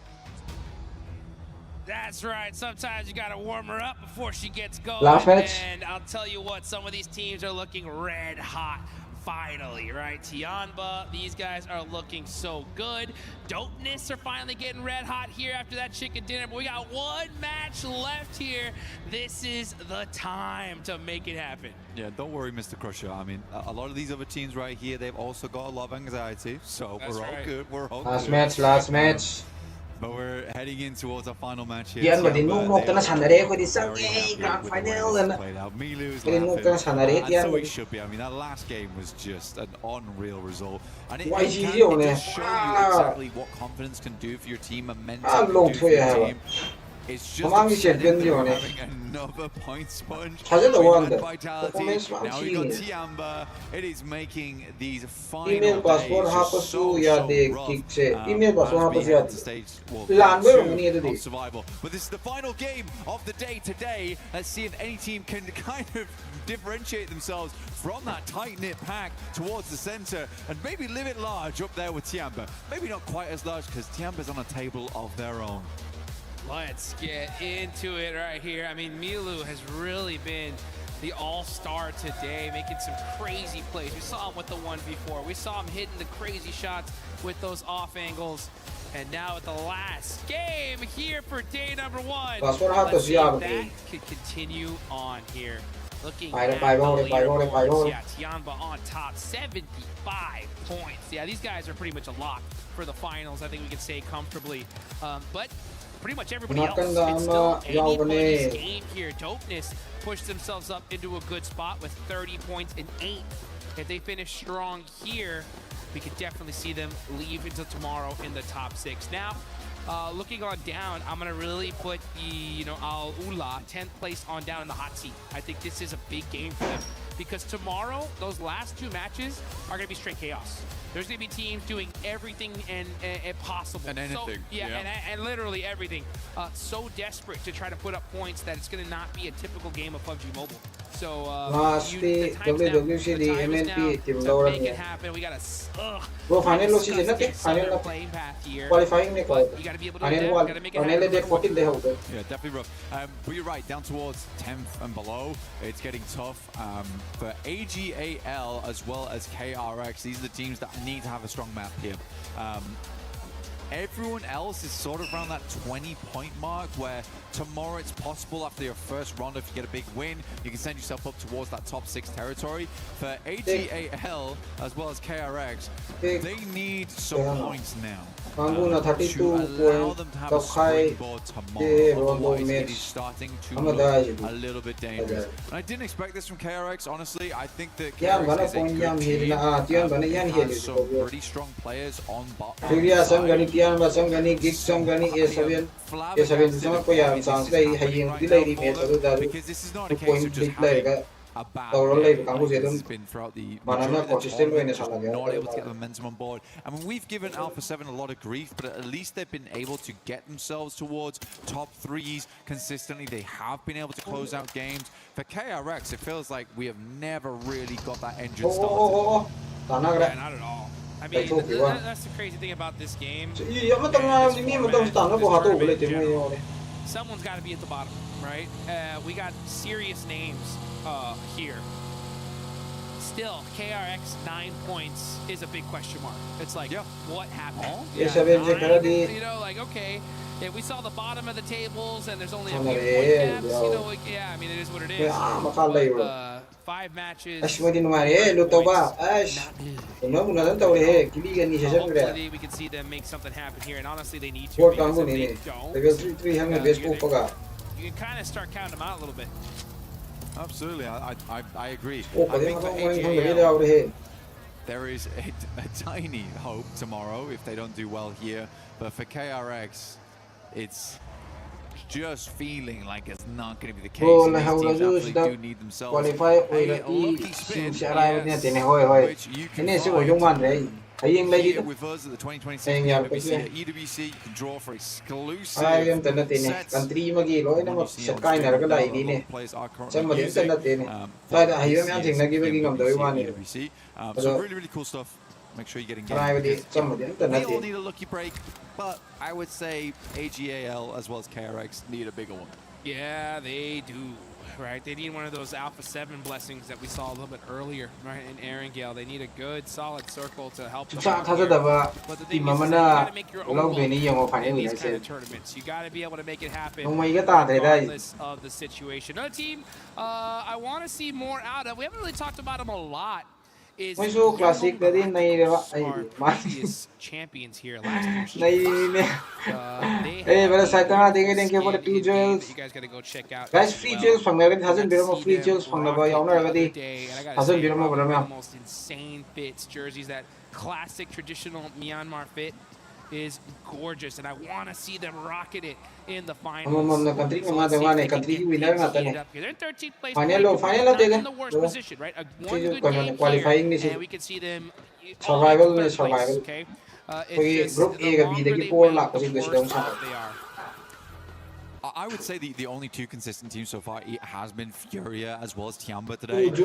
That's right. Sometimes you gotta warm her up before she gets going. And I'll tell you what, some of these teams are looking red hot. Finally, right? Tianba, these guys are looking so good. Dopeness are finally getting red hot here after that chicken dinner. But we got one match left here. This is the time to make it happen. Yeah, don't worry, Mr. Crusher. I mean, a lot of these other teams right here, they've also got a lot of anxiety. So we're all good. We're all good. Last match. But we're heading in towards our final match here. Yan din nung na sanare ko di sang grand final and so it should be. I mean, that last game was just an unreal result, and it can show you exactly what confidence can do for your team and mental do for your team. It's just having another point sponge. Vitality. Now we got Tianba. It is making these final days so survival. But this is the final game of the day today. Let's see if any team can kind of differentiate themselves from that tight-knit pack towards the center and maybe live it large up there with Tianba. Maybe not quite as large because Tianba's on a table of their own. Let's get into it right here. I mean, Milu has really been the all-star today, making some crazy plays. We saw him with the 1v4. We saw him hitting the crazy shots with those off angles. And now at the last game here for day number 1. Let's see if that could continue on here. Looking at the leaderboards. Yeah, Tianba on top, 75 points. Yeah, these guys are pretty much a lock for the finals. I think we can say comfortably. But pretty much everybody else can still anybody's game here. Dopeness pushed themselves up into a good spot with 30 points and 8. If they finish strong here, we could definitely see them leave into tomorrow in the top 6. Now, looking on down, I'm gonna really put the, Al Ula 10th place on down in the hot seat. I think this is a big game for them because tomorrow, those last 2 matches are gonna be straight chaos. There's going to be teams doing everything and possible. And anything. So, and literally everything. So desperate to try to put up points that it's going to not be a typical game of PUBG Mobile. So, the MNP team to make it happen. We got a playing path here. Qualifying you got to be able to do that. Got to make it happen. Yeah, definitely rough. But you're right, down towards 10th and below, it's getting tough. For AGAL as well as KRX, these are the teams that need to have a strong map here. Everyone else is sort of around that 20-point mark where tomorrow it's possible after your first round, if you get a big win, you can send yourself up towards that top 6 territory. For AGAL as well as KRX, they need some points now. To allow them to have a springboard tomorrow. Otherwise, it is starting to look a little bit dangerous. And I didn't expect this from KRX, honestly. I think that KRX is a good team. It has some pretty strong players on bot. Because this is not a case of just having a bad game. It's been throughout the tournament, just not able to get the momentum on board. I mean, we've given Alpha 7 a lot of grief, but at least they've been able to get themselves towards top 3s consistently. They have been able to close out games. For KRX, it feels like we have never really got that engine started. Yeah, not at all. I mean, that's the crazy thing about this game. Someone's got to be at the bottom, right? We got serious names here. Still, KRX 9 points is a big question mark. It's like, what happened? Like, okay, if we saw the bottom of the tables and there's only a few point gaps, I mean, it is what it is. 5 matches. Asmo din naman luto ba? Muna lang tao kiligan ni siya Hopefully we can see them make something happen here, and honestly they need to. Work Because on if they it. don't, Level 3 hanggang best po pa. You can kind of start counting them out a little bit. Absolutely, I agree. Oh, I think for AGL, there is a tiny hope tomorrow if they don't do well here, but for KRX, it's just feeling like it's not going to be the case. And these teams absolutely do need themselves a lucky spin, which you can find here with us at the 2026 PMWC at EWC. You can draw for exclusive sets. You can see players are currently using EWC. So really cool stuff. Make sure you get engaged. They all need a lucky break, but I would say AGAL as well as KRX need a bigger one. Yeah, they do, right? They need one of those Alpha 7 blessings that we saw a little bit earlier, right, in Erangel. They need a good, solid circle to help them out here. But the thing is, you gotta make your own luck in these kind of tournaments. You gotta be able to make it happen regardless of the situation. Another team I want to see more out of, we haven't really talked about them a lot, is classic na din previous champions here last year. But aside from that, thank you for the 2 jewels. You guys gotta go check out. Guys, free jewels from there. Hasn't been more free jewels from the boy owner already. Hasn't been more the most insane fits jerseys. That classic traditional Myanmar fit is gorgeous, and I want to see them rocket it in the finals. Country winner They're in 13th place, not in the worst position, right? One good game here, and we can see them survival. Okay, it's just the longer they win, the worse off they are. I would say the only 2 consistent teams so far has been Furia as well as Tiamba today. Thank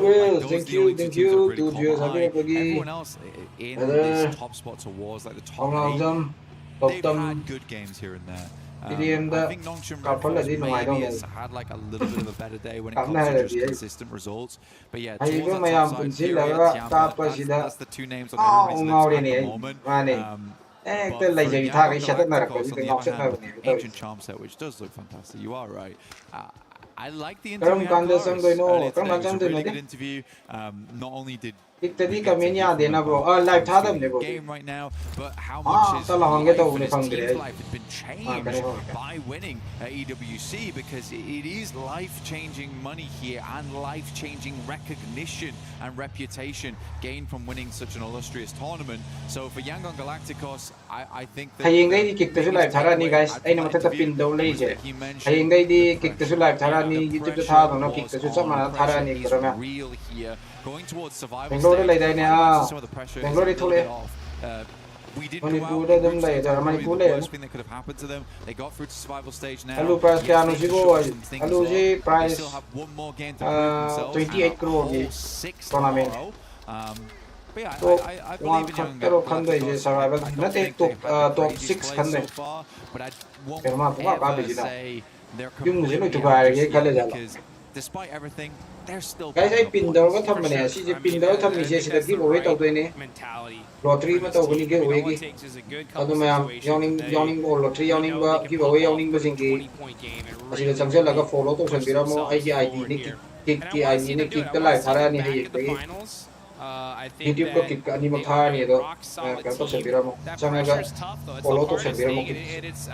you. Everyone else in these top spots or wars, like the top 8, they've had good games here and there. I think Nongshim Red Force maybe has had like a little bit of a better day when it comes to just consistent results. But yeah, towards the top side, Furia, Tiamba, that's the 2 names on everyone's list at the moment. Ancient Charm set, which does look fantastic. You are right. I like the interview. It was a really good interview. Not only did game right now, but how much his life has been changed by winning at EWC, because it is life-changing money here and life-changing recognition and reputation gained from winning such an illustrious tournament. So for Yangon Galacticos, I think that real here. Going towards survival stage, some of the pressure is a little bit off. We did go out, probably the worst thing that could have happened to them. They got through to survival stage now. Yes, they still have one more game to prove themselves. 28 crore 6 tournament. tomorrow. But yeah, I believe in Young Galacticos. I don't think they've had the greatest play so far, but I won't ever say they're completely because despite everything, they're still guys, I pin down ko tham mane si je pin down tham ni je sida give away taw doine lottery ma taw ni give away gi adu ma yawning ball lottery yawning ba give away yawning ba singi asida changsel laga follow to sanbira mo id ni kick ki id ni kick ta lai thara ni hai gi YouTube ko kick ani ma tha ni do ka to sanbira mo changa follow to sanbira mo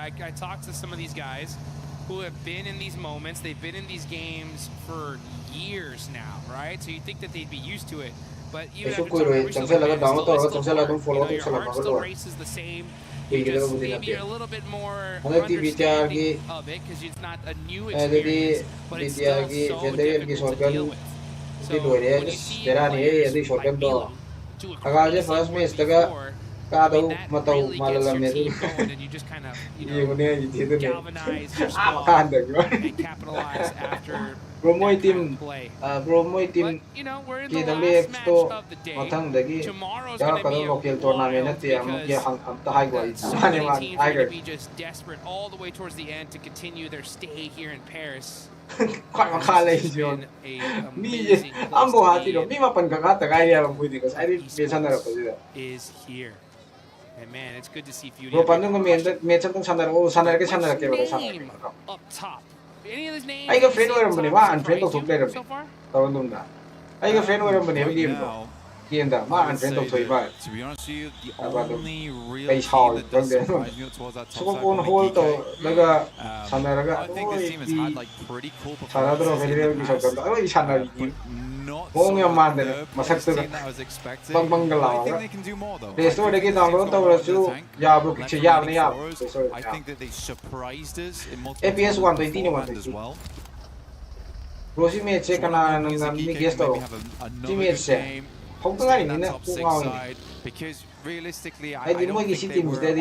I talked to some of these guys who have been in these moments. They've been in these games for years now, right? So you think that they'd be used to it, but even after your heart still races the same. You just maybe a little bit more understanding of it because it's not a new experience, but it's still so difficult to deal with. So when you see like Milo do a crazy way before, that really gets your team going, and you just kind of, galvanize your squad and capitalize after play. But, we're in the last match of the day. Tomorrow's going to be a wild because so many teams are going to be just desperate all the way towards the end to continue their stay here in Paris. It's been an amazing place to be in. Is here. And man, it's good to see Fury. Name up top. Any of those names? So far? I got friend with him game. Game that man friend of toy by. To be honest with you, the only real team that does surprise me towards that top side I think this team has had like pretty cool performances in the past, but not the team that was expected. I think they can do more though. I think that they surprised us in multiple FPS 120 as well. Rosie made check and guest game. Không có ngay nữa cũng ngon because realistically I didn't want to see teams that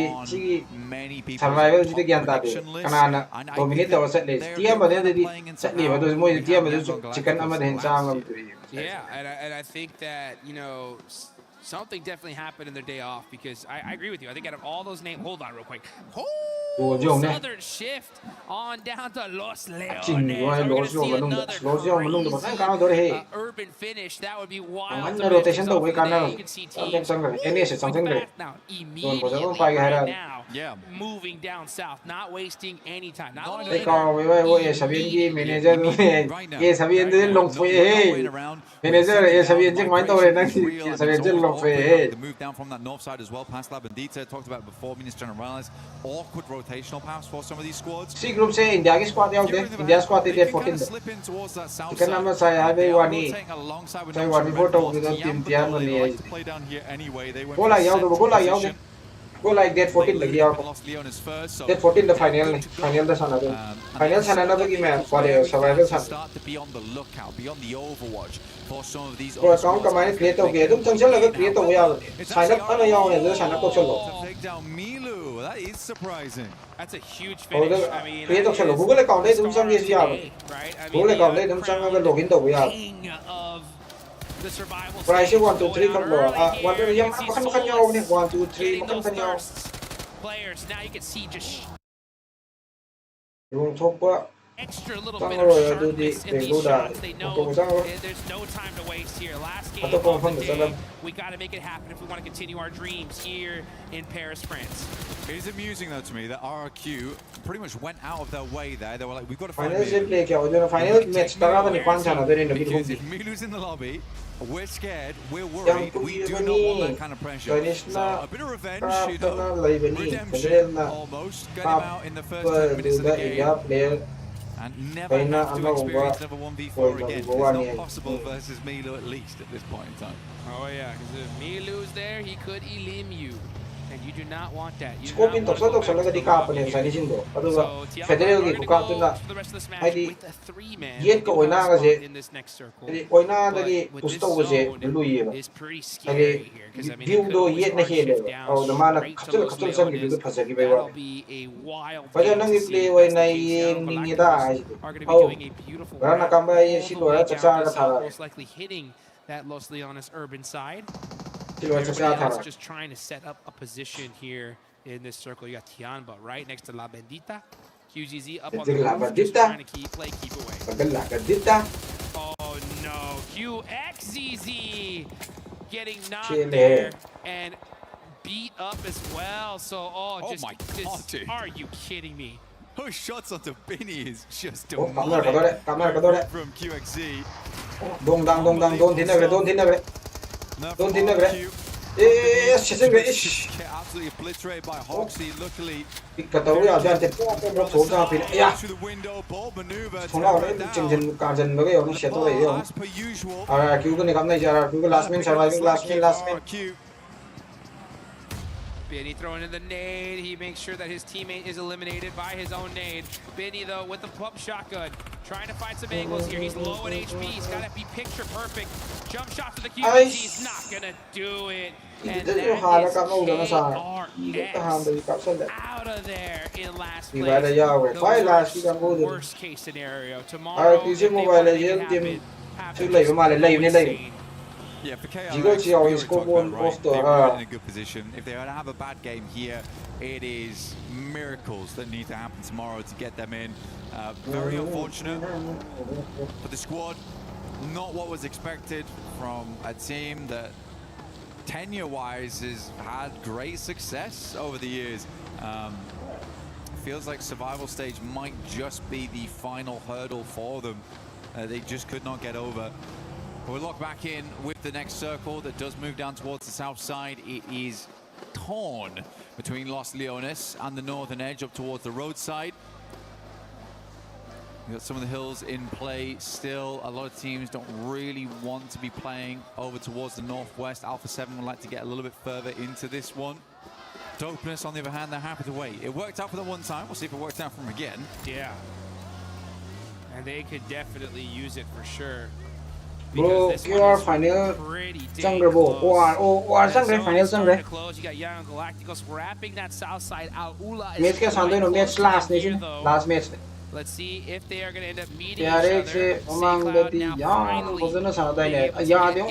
survival chỉ cái ta đấy karena dominate our set list dia mà đấy thì set list mà tôi mua dia mà tôi chicken ama đến sang làm tôi yeah and I think that you know something definitely happened in their day off because I agree with you. I think out of all those names, hold on real quick. Southern shift on down to Los Leones. We're going to see another urban finish. That would be wild. You can see teams now immediately right now moving down south, not wasting any time. Not only the move down from that north side as well, past La Bandita, talked about it before, Minas Generales, awkward rotational paths for some of these squads. C group से India की squad out there, India squad is 14. Because number saya ada wani, saya wani photo kita tim tian mani है. Go like out, go like that 14 lagi out. That 14 the final the sana tu. Final sana na bagi match pada survival sana. Start to be on the lookout, be on the overwatch for some of these. Kalau kamu kemarin create okay, tu macam cakap lagi create okay out. Sign up mana yang ni, sign up tu cakap. That is surprising. That's a huge finish. I mean, create tu cakap. Google account ni tu macam ni siapa. Google account ni tu macam apa login tu okay out. Price 1 2 3 kan bro. 1 2 yang makan nyawa ni 1 2 3 makan nyawa. Players now you can see just Yung coba. Extra little bit of sharpness in these shots. They know there's no time to waste here. Last game of the day, we got to make it happen if we want to continue our dreams here in Paris, France. It is amusing though to me that RRQ pretty much went out of their way there. They were like, we've got to find final match tarada ni panchana there in the because if Milu's in the lobby, we're scared, we're worried, we do not want that kind of pressure. So a bit of revenge, you know, redemption almost. Got him out in the first 10 minutes of the game. And never have to experience another 1v4 again. It's not possible versus Milu at least at this point in time. Oh yeah, because if Milu's there, he could elim you. And you do not want that. You Scope in toksa laga di kapan yung sa lisin do. Aduga federal gi buka tu na. Ay di yet ko oina kasi. Di oina dagi gusto ko kasi luyi ba. Ay view do yet na hele. Oh the mana kapsul san gi do phasa gi ba. Paja nang play way na yin ningi da. Oh. Rana kamba yin silo ya chaksa ka thara. Most likely hitting that Los Leones urban side. Just trying to set up a position here in this circle. You got Tianba right next to La Bendita. QGZ up on the roof, just trying to keep away. Oh no, QXZZ getting knocked there and beat up as well. So, my God, dude. Are you kidding me? Those shots onto Binny is just kamera from QXZ. Don't think of it. Yes, she's in it. Absolutely obliterated by Hoxie. Luckily, yeah. through the window, ball maneuver. As per usual. Last minute. Benny throwing in the nade. He makes sure that his teammate is eliminated by his own nade. Benny, though, with the pump shotgun, trying to find some angles here. He's low in HP. He's got to be picture perfect. Jump shot to the QBC. He's not going to do it. And that is ARX out of there in last place. The worst case scenario. Tomorrow, if they want to make it happen, yeah, for KRX, we're in a good position. If they have a bad game here, it is miracles that need to happen tomorrow to get them in. Very unfortunate for the squad. Not what was expected from a team that tenure-wise has had great success over the years. Feels like survival stage might just be the final hurdle for them. They just could not get over. We're locked back in with the next circle that does move down towards the south side. It is torn between Los Leones and the northern edge up towards the roadside. We've got some of the hills in play still. A lot of teams don't really want to be playing over towards the northwest. Alpha 7 would like to get a little bit further into this one. Dopeness, on the other hand, they're happy to wait. It worked out for them one time. We'll see if it works out for them again. Yeah. And they could definitely use it for sure. Bro, QR final jungle bro. Or jungle final jungle. You got Young Galacticos wrapping that south side out. Ula is match ka sandoy no match last nation. Last match. Let's see if they are going to end up meeting each other. Mamang dati yan bozna sanaday ne. Ya de.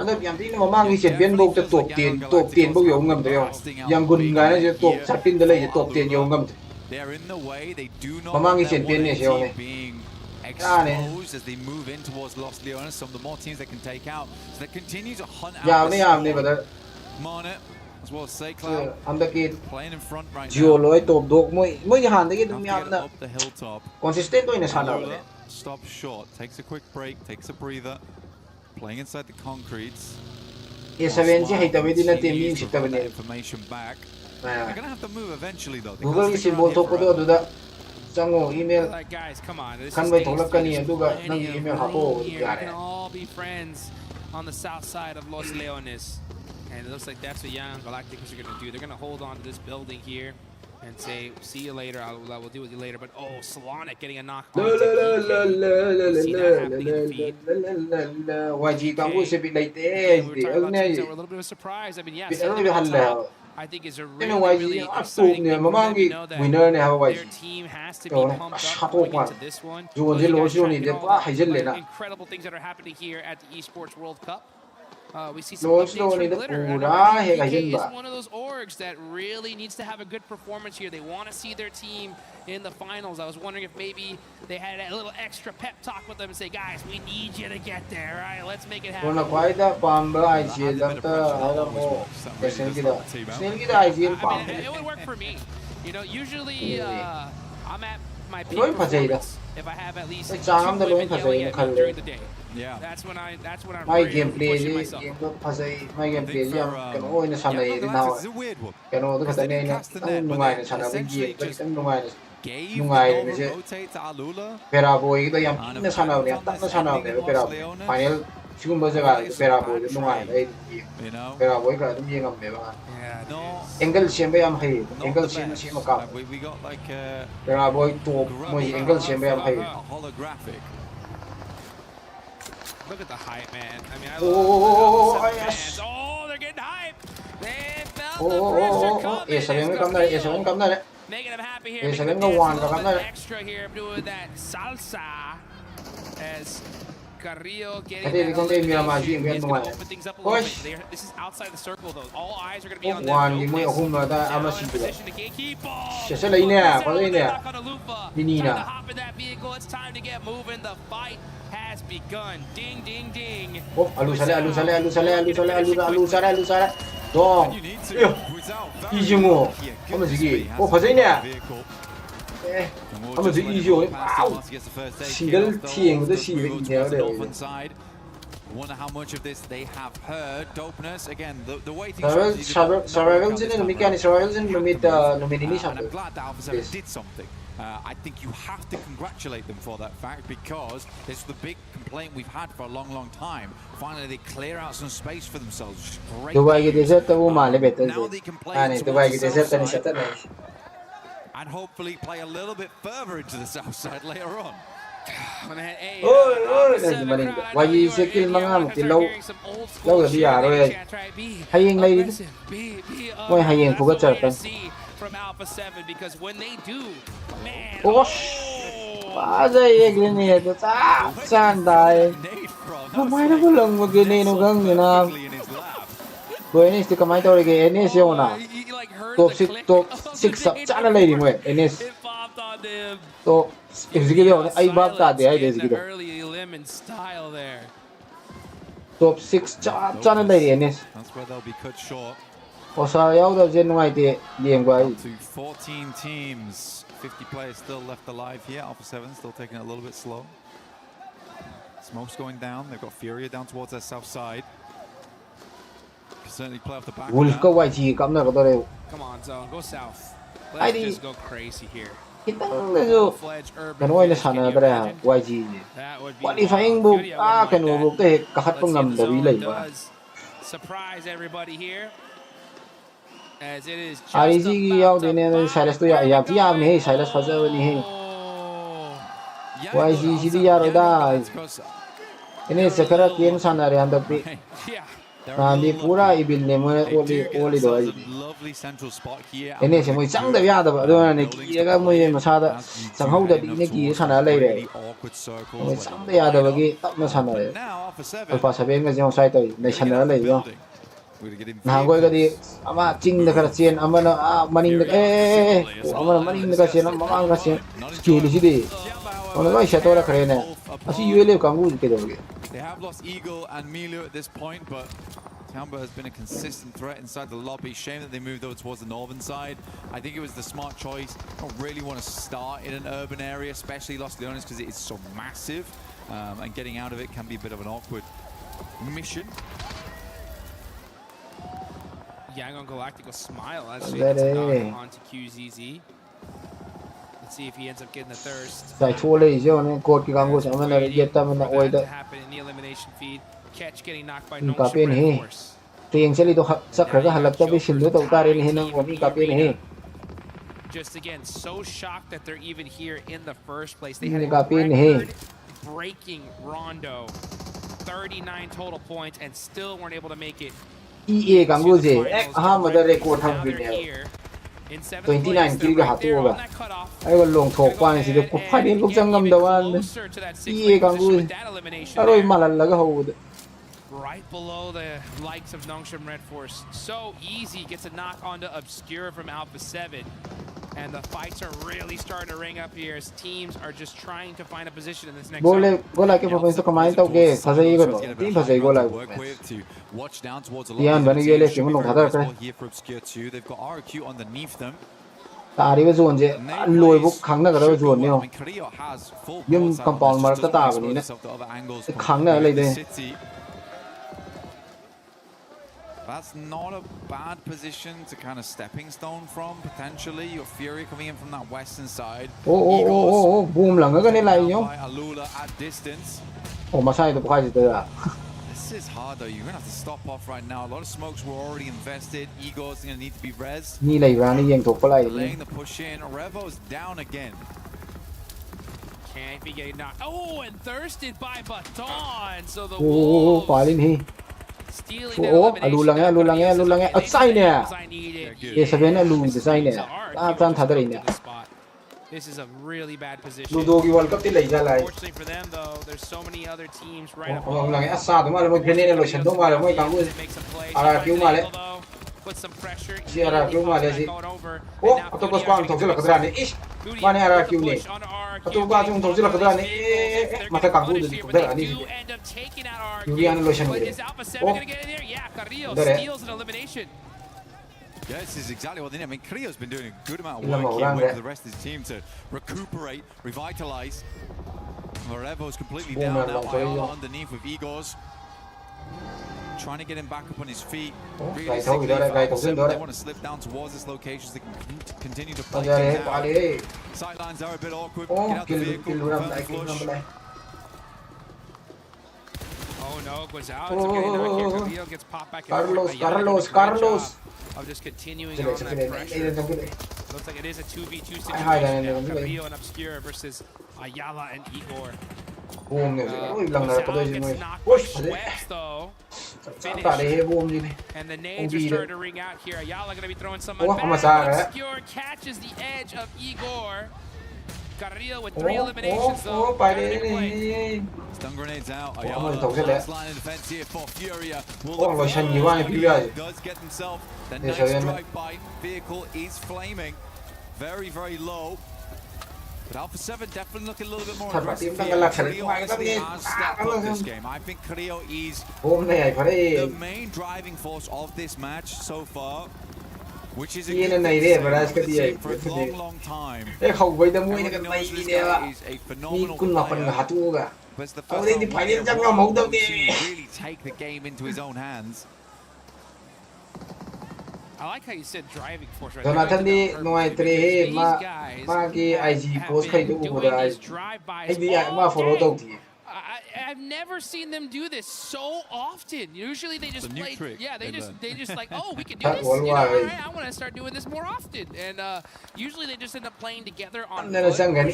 Ano yan din mamang ni champion bog to top 10 bog yung ngam de. Yang gun nga na je top 13 dala je top 10 yung ngam. They're in the way. They do not mamang ni champion ne siya ne. Exposed as they move in towards Los Leones. Some of the more teams they can take out. So they continue to hunt out. Mana as well as Saycloud playing in front right now. Gioloy top dog mo yan dagi dum yan na. Up the hilltop. Consistent in sana. Stops short. Takes a quick break. Takes a breather. Playing inside the concretes. E7 hay tabi din na team yung sitabi niya. Information back. They're gonna have to move eventually though. Google symbol to ko do da. Sango email. Guys, come on. Kan bay tolak kaniya duga nang email hapo. We can all be friends on the south side of Los Leones. And it looks like that's what Young Galacticos are going to do. They're going to hold on to this building here and say, see you later, we'll deal with you later. But oh, Solonic getting a knock on YG we're a little bit of a surprise. I mean, yes, I think is a really exciting thing for them to know that their team has to be pumped up going into this one. Incredible things that are happening here at the Esports World Cup. We see some updates from Glitter. DK is one of those orgs that really needs to have a good performance here. They want to see their team in the finals. I was wondering if maybe they had a little extra pep talk with them and say, guys, we need you to get there. All right, let's make it happen. It would work for me. You know, usually I'm at my peak performance if I have at least 2 women yelling at me during the day. Yeah. That's when I'm really pushing myself. My gameplay yan kano oy na sanay din ako. Kano do kasi na nungay na sana game kasi nungay na siya. Pero boy ito yan na sana niya na sana niya pero final siguro ba siya pero boy nungay na pero boy ka dum yung ambe ba. Angle siya ba yung hay angle siya makap. Pero boy to mo angle siya ba yung hay. Look at the hype, man. I mean, I love fans. Oh, they're getting hype. They felt the pressure coming. Making them happy here. Making them dance a little bit extra here, doing that salsa as Carrillo getting that to open things up a little bit. This is outside the circle, though. All eyes are going to be on them. Position to gatekeep. Trying to hop in that vehicle. It's time to get moving. The fight has begun. Ding, ding, ding. Oh, alusale. Dong. Easy mo. Ano sige? Oh, pasenya. Ano sige easy oh. Wow. Single team the single Wonder how much of this they have heard. Dopeness again. The way survival din no mechanic survival din no mit nomination. I'm glad that Alpha 7 did something. I think you have to congratulate them for that fact because it's the big complaint we've had for a long time. Finally, they clear out some space for themselves. Great. Now they can play and hopefully play a little bit further into the south side later on. YG skill mga mutilaw law ga biya rồi hayeng lay dit moy hayeng puga charpan from Alpha 7 because when they do, man. Pasay grenade ta sandai. Kamay na ko lang mag-grenade no gang na. Enes ti kamay tawag kay Enes yung na. Top 6 sana lay di mo Enes. So execute ay bab ta de ay execute. Top 6 sana lay Enes. That's where they'll be cut short. O sa yaw daw dyan nung ay game ko ay. To 14 teams, 50 players still left alive here. Alpha 7 still taking it a little bit slow. Smoke's going down. They've got Furia down towards their south side. Can certainly play off the back. Wolf có YG cắm nào có đây. Come on, Zone, go south. Let's just go crazy here. Kitang lezo. Kanoy na sana dara YG. Qualifying book kanu book te kahat pang ngam dawi lay ba. Surprise everybody here. As it is just RG yaw din ne Silas to ya ti am ni Silas faza ni he. YG si di yaro da. Ini sekara kian sana re anda pi. Nanti pura ibil ne mo oli do ai. Ini semua cang da ya da ba do ne ki ga mo ye masa da cang hau da ne ki sana lai re. Mo cang da ya da ba ki tap na sana re. Alpha 7 ga jong sai to ne sana lai yo. Nah goi ga di ama ching da kara chen ama na maning da ama na maning da ka chen ama ang ka chen ki li si di. Ono ga sha to ra kare ne. Asi ULA kangu ke do ge. They have lost Eagle and Milu at this point, but Tambo has been a consistent threat inside the lobby. Shame that they moved over towards the northern side. I think it was the smart choice. I don't really want to start in an urban area, especially Los Leones, because it is so massive, and getting out of it can be a bit of an awkward mission. Yangon Galactic will smile as she gets knocked onto QZZ. Let's see if he ends up getting the thirst. Sai thua le jo ne code ki kangu sa ma na ye ta ma na oi da. Happen in the elimination feed. Catch getting knocked by Ka pen he. Tieng chali to sak ra ga halak ta bi sin do ta utar ni nang mi ka pen he. Just again so shocked that they're even here in the first place. They had Ka pen he. Breaking Rondo. 39 total points and still weren't able to make it. EA kangu je ha ma da record thang bi ne. 29 kill ga hatu ga ai ga long thok pa ni si de ko phai din luk chang ngam da wan EA kangu aroi malal la ga ho. Right below the likes of Nongshim Red Force. So easy, gets a knock onto Obscura from Alpha 7. And the fights are really starting to ring up here as teams are just trying to find a position in this next zone. Go like performance ko main tau ke phasai go no team phasai go like yan bani gele ke mon thadar kare they've got RQ underneath them. Tari ba zone je loi bu khang na ga zone ne yum compound mar ta ta ni ne khang na lai de. That's not a bad position to kind of stepping stone from, potentially. Your Fury coming in from that western side. Oh, boom lang ga ni lai yo. Alula at distance. Oh, masai to pa ji da. This is hard though. You're going to have to stop off right now. A lot of smokes were already invested. Igor's going to need to be rezzed. Ni lai ra ni yeng thok pa lai. Laying the push in. Revo's down again. Can't be getting knocked. Oh, and thirsted by Baton. So the Wolves. Oh, palin hi. Oh, alu lang ya. Outside niya. Yes, sabi na alu design niya. Tan thadari niya. This is a really bad position. Ludogi World Cup tilay jalay. Unfortunately for them though, there's so many other teams right up. Oh, lang ya asado mala mo grenade lo shando mala mo kangu. RQ mala. Put some pressure. Si RQ mala si. Oh, ato ko spam thok sila kadra ni. Ish. Mane RQ ni. Ato ko atong thok sila kadra ni. Mata kangu di kadra ni. Yuri ano lo shando. Oh. Steals an elimination. Yeah, this is exactly what they need. I mean, Creo's been doing a good amount of work here, waiting for the rest of his team to recuperate, revitalize. Morevo's completely down now. Ayala underneath with Igor's. Trying to get him back up on his feet. Really they want to slip down towards this location so they can continue to play. Sidelines are a bit awkward. Get out the vehicle. Oh no, it goes out. It's okay. Carrillo gets popped back in. Carlos. Of just continuing on that pressure. Looks like it is a 2v2 situation now. Carrillo and Obscura versus Ayala and Igor. Gets knocked by Schweppes though. And the nades are starting to ring out here. Ayala going to be throwing some back. Obscura catches the edge of Igor. Carrillo with 3 eliminations though. Stun grenades out. Ayala, last line of defense here for Furia. Does get himself the next strike by. Vehicle is flaming. Very, very low. But Alpha 7 definitely looking a little bit more aggressive here. Carrillo honestly has stepped up this game. I think Carrillo is the main driving force of this match so far. Which is a good thing for a long time. Everybody knows this guy is a phenomenal player. but it's the first time to really take the game into his own hands. I like how you said driving force right Jonathan di nuai ma ki IG post khai du bu da ma follow tau ti I've never seen them do this so often. Usually they just play, yeah, they just like, oh, we can do this. You know, all right, I want to start doing this more often. And usually they just end up playing together on foot, but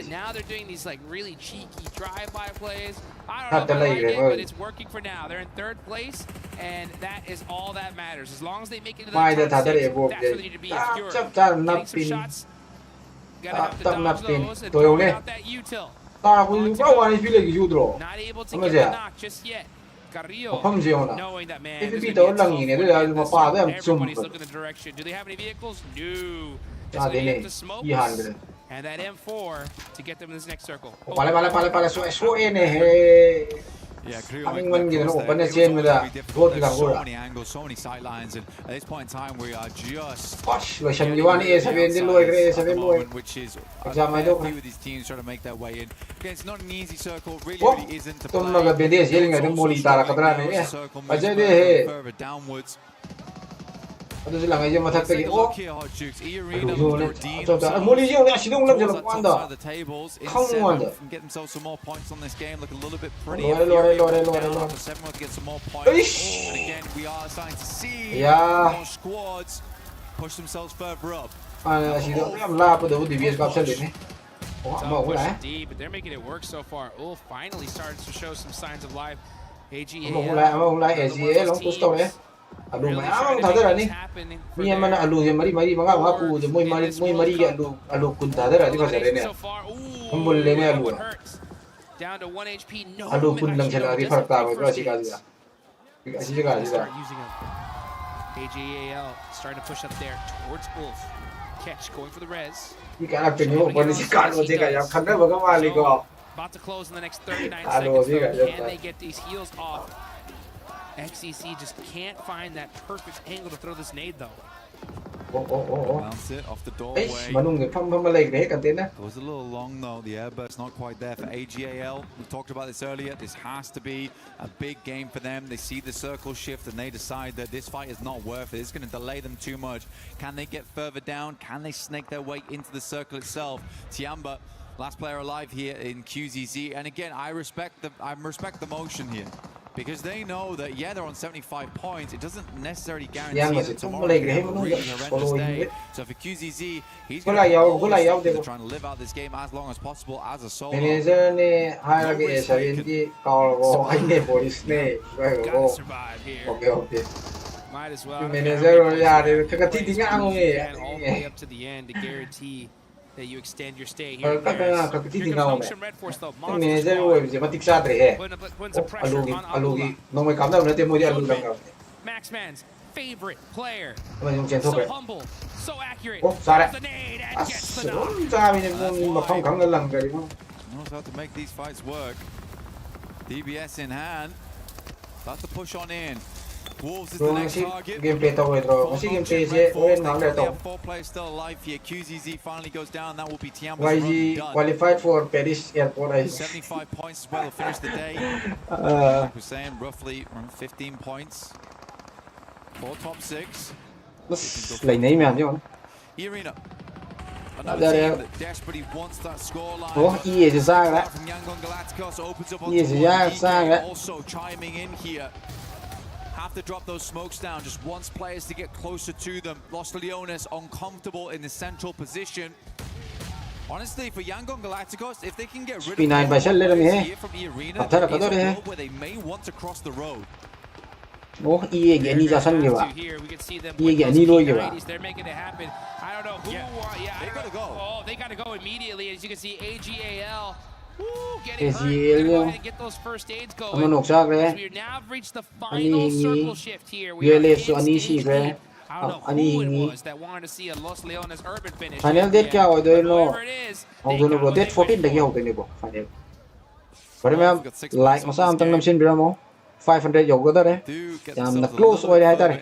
now they're doing these like really cheeky drive-by plays. I don't know if I like it, but it's working for now. They're in third place, and that is all that matters. As long as they make it to the top 6, that's where they need to be. If you're getting some shots, gotta have to dodge those and throw out that util. Not able to get the knock just yet. Carrillo, knowing that man, everybody's looking the direction. Do they have any vehicles? No. Just gonna get the smoke and that M4 to get them in this next circle. Yeah, so many angles, so many sight lines, and at this point in time we are just which is a few of these teams trying to make their way in. Again, it's not an easy circle, really isn't to play. Further downwards. Aduh lang aja matak tadi. Oh. Get themselves some more points on this game. Look a little bit pretty. Lore. Get some more points. And again, we are starting to see more squads push themselves further up. Deep, but they're making it work so far. Oh, finally starts to show some signs of life. AGA. Alu mai amang thadara ni mi amana alu je mari manga ngaku je moi mari ge alu kun thadara di phasare ne humul le ne alu down to 1 HP no alu kun lang chela ri fark ta ba si ka ja AGAL starting to push up there towards Wolf. Catch going for the res. Ni ka ni ho bon si ka lo je ka ya khanna ba ka mali ko about to close in the next 39 seconds. Can they get these heals off? XCC just can't find that perfect angle to throw this nade though. Bounce it off the doorway. It was a little long though, the airburst's not quite there for AGAL. We talked about this earlier. This has to be a big game for them. They see the circle shift and they decide that this fight is not worth it. It's going to delay them too much. Can they get further down? Can they snake their way into the circle itself? Tiamba, last player alive here in QZZ. And again, I respect the motion here. Because they know that, yeah, they're on 75 points. It doesn't necessarily guarantee that tomorrow they have a really horrendous day. So for QZZ, he's going to try and live out this game as long as possible as a solo. Gotta survive here. Might as well. All the way up to the end to guarantee that you extend your stay here. Nongshim Red Force though, putting some pressure on Maxman's favorite player. So humble, so accurate. Knows the nade and gets the knows how to make these fights work. DBS in hand. About to push on in. Wolves is the next target. Four players still alive here. QZZ finally goes down. That will be Tiamba's run done. Qualified for Paris Airport. 75 points as well to finish the day. Like we're saying, roughly around 15 points for top 6. E-Arena. Another team that desperately wants that scoreline. From Yangon Galacticos opens up on also chiming in here. Have to drop those smokes down, just wants players to get closer to them. Los Leones uncomfortable in the central position. Honestly, for Yangon Galacticos, if they can get rid of players here from E-Arena, where they may want to cross the road. They're making it happen. I don't know who they gotta go. Oh, they gotta go immediately. As you can see, AGAL. Getting hurt. Get those first aids going. We now have reached the final circle shift here. We are in stage 8. I don't know who it was that wanted to see a Los Leones urban finish. Final date क्या हो whoever it is. Date 14 lagi हो गए वो final. But मैं like masa am tang namsin biramo. 500 yok da re. Jam na close oi hai ta re.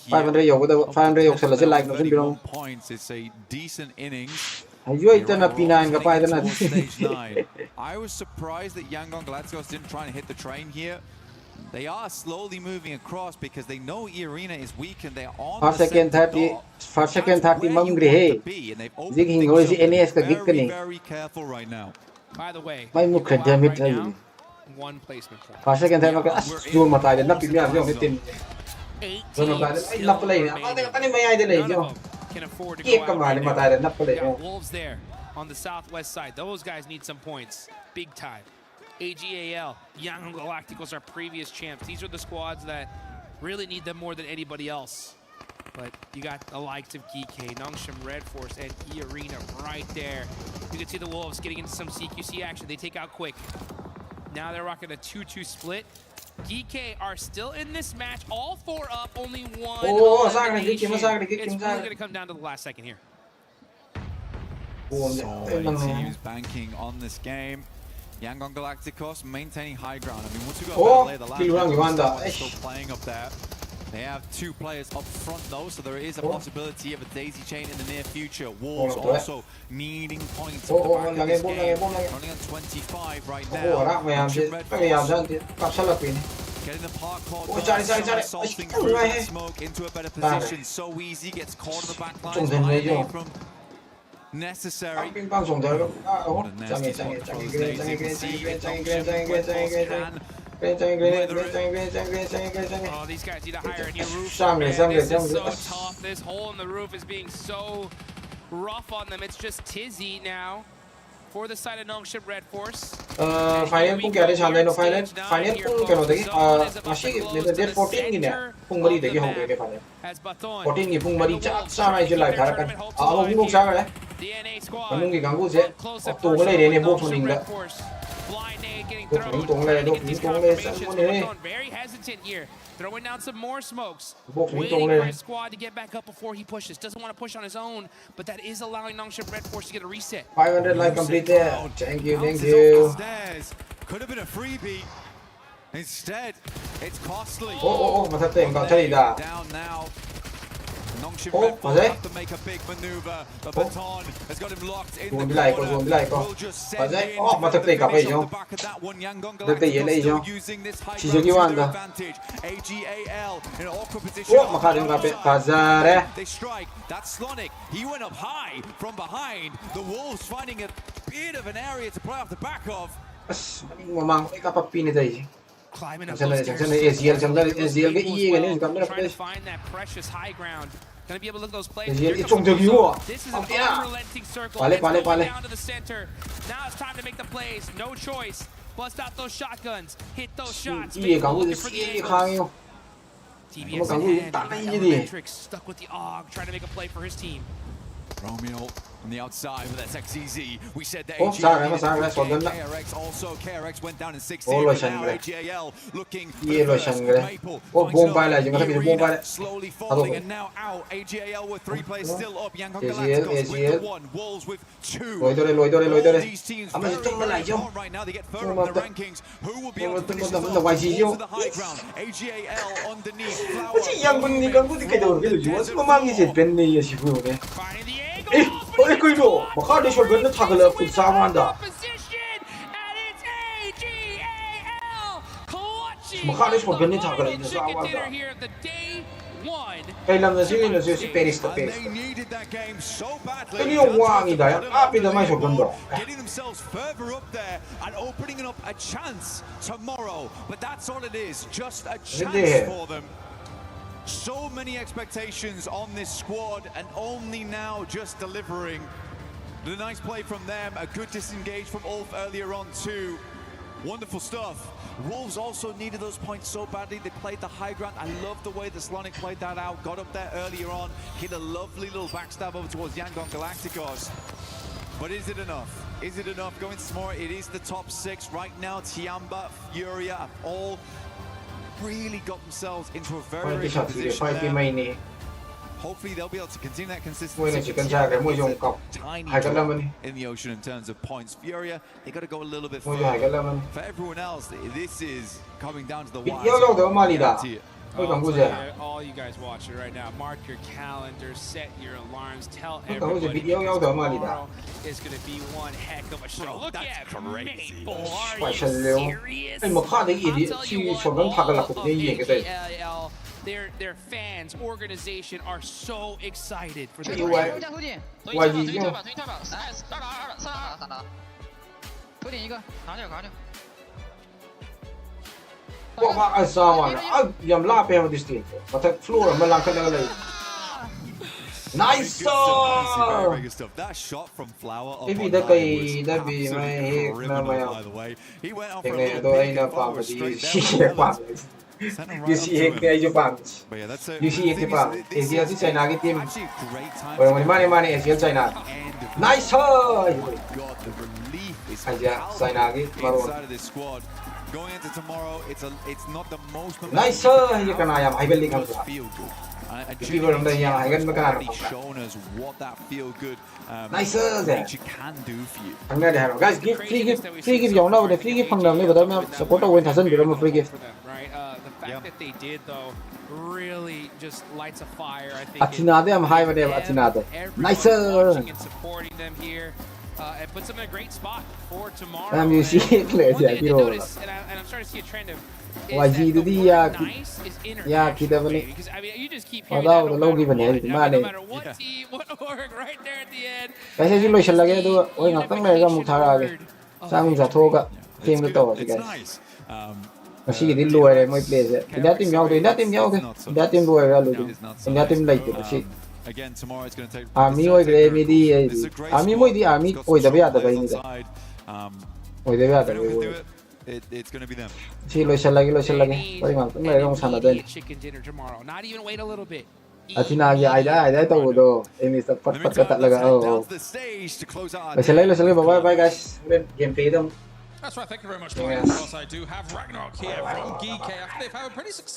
500 yok da 500 yok sala se like namsin biramo. Points. It's a decent innings. Stage 9. I was surprised that Yangon Galacticos didn't try and hit the train here. They are slowly moving across because they know E Arena is weak and they're on the second 30 first second 30 mamgre he and they've ziging hoy NS ka git kani very careful right now. By the way, mai mu khadya mit na one placement point. first second 30 ka jo matai de napi mi am tin 18 ai nap lai ani mai ai de lai jo can afford to ke go ka out ma right le now. matai de nap lai Yeah, Wolves there on the southwest side. Those guys need some points, big time. AGAL, Young Galacticos are previous champs. These are the squads that really need them more than anybody else. But you got the likes of GK, Nongshim Red Force, and E Arena right there. You can see the Wolves getting into some CQC action. They take out quick. Now they're rocking a 2-2 split. GK are still in this match. All 4 up, only 1 elimination. It's really going to come down to the last second here. So many teams banking on this game. Yangon Galacticos maintaining high ground. I mean, once you go lay the land, they're still playing up there. They have 2 players up front though, so there is a possibility of a daisy chain in the near future. Wolves also needing points at the back of this game. Running on 25 right now. Getting the park court, solving through that smoke into a better position. So easy, gets caught in the back lines behind from necessary. What a nasty spot for those nades. You can see Oh, these guys need to hire a new roof. This is so tough. This hole in the roof is being so rough on them. It's just Tizzy now for the side of Nongshim Red Force. Final pung kya de chande no final pung kano de mashi de 14 ni ne pung mari de ho ge final 14 ni pung mari cha cha mai je lai thara kan a ho pung cha ga manung gi gangu je to le de ne bo phun ning da very hesitant here, throwing down some more smokes, waiting for his squad to get back up before he pushes. Doesn't want to push on his own, but that is allowing Nongshim Red Force to get a reset. 500 like completed. Thank you, thank you. Could have been a freebie. Instead, it's costly. Down now. Nongshim Red Force have to make a big maneuver. The baton has got him locked in the corner. We'll just send in on the back of that one. Yangon Galacticos still using this high ground advantage. AGAL in an awkward position. They strike. That's Slonic. He went up high from behind. The Wolves finding a bit of an area to play off the back of. Climbing up those stairs. Trying to find that precious high ground. Gonna be able to look at those plays. This is an unrelenting circle. It's going down to the center. Now it's time to make the plays. No choice. Bust out those shotguns. Hit those shots. Looking for the angles. TBS in hand. Elementrix stuck with the AUG, trying to make a play for his team. Romeo on the outside, but that's XEZ. We said that KRX also. KRX went down in 16. Now AGAL looking Maple. Slowly falling and now out. AGAL with 3 players still up. Yangon Galacticos with 1. Wolves with 2. All these teams very hard right now. They get further up the rankings. Who will be able to finish this off? Wolves to the high ground. AGAL underneath. Finding the They needed that game so badly. Getting themselves further up there and opening up a chance tomorrow. But that's all it is, just a chance for them. So many expectations on this squad and only now just delivering. The nice play from them, a good disengage from Ulf earlier on too. Wonderful stuff. Wolves also needed those points so badly. They played the high ground. I love the way the Slonic played that out. Got up there earlier on. Hit a lovely little backstab over towards Yangon Galacticos. But is it enough? Is it enough? Going small, it is the top 6 right now. Tiamba, Furia, all really got themselves into a very good position there. Hopefully they'll be able to continue that consistency. Tiny in the ocean in terms of points. Furia, they got to go a little bit further. For everyone else, this is coming down to the wire. All you guys watching right now, mark your calendars, set your alarms, tell everybody tomorrow is going to be one heck of a show. Look at Maple, are you serious? Their fans, organization are so excited for the Nice! That shot from Flower up Maybe on that line guy, was that absolutely be criminal, my by the way. He went on for a little peek and follow straight there. Sent him right up to him. But yeah, that's it. This is actually China team. Nice! Oh my god, the relief is palpable inside of this squad. Going into tomorrow, it's not the most Nice! feel good. And already shown us what that feel good nature can do for you. Guys, free gift, you know, the free gift from them, but support win hasn't given a free gift. Right, the fact that they did though really just lights a fire. I think. Atinade, I'm high with them. Atinade. Nice! Watching and supporting them here. And puts them in a great spot for tomorrow. PMWC clear, yeah, you know. And I'm starting to see a trend of nice is energy. Because I mean, you just keep hearing that no matter what team, what org, right there at the end. Kasi silo siya lagi do, oy ngakang na ga mutarage. Sang sa thoga team to guys. Kasi di luar mo play. Ida team yaw, ida team luar ga ludo. Ida team like kasi. Again, tomorrow it's going to take Army oy gre mi di Army mo di Army oy da baya da bai ni da. Oy da baya da it's going to be them. Silo siya lagi. Oy ngakang na ga sana din. Chicken dinner tomorrow. Not even wait a little bit. Atinagi ay to do. Ini pat ka talaga. Oh. Sila bye guys. Gameplay dong. That's right, thank you very much, Brian. Of course, I do have Ragnarok here from Geek. They've had a pretty successful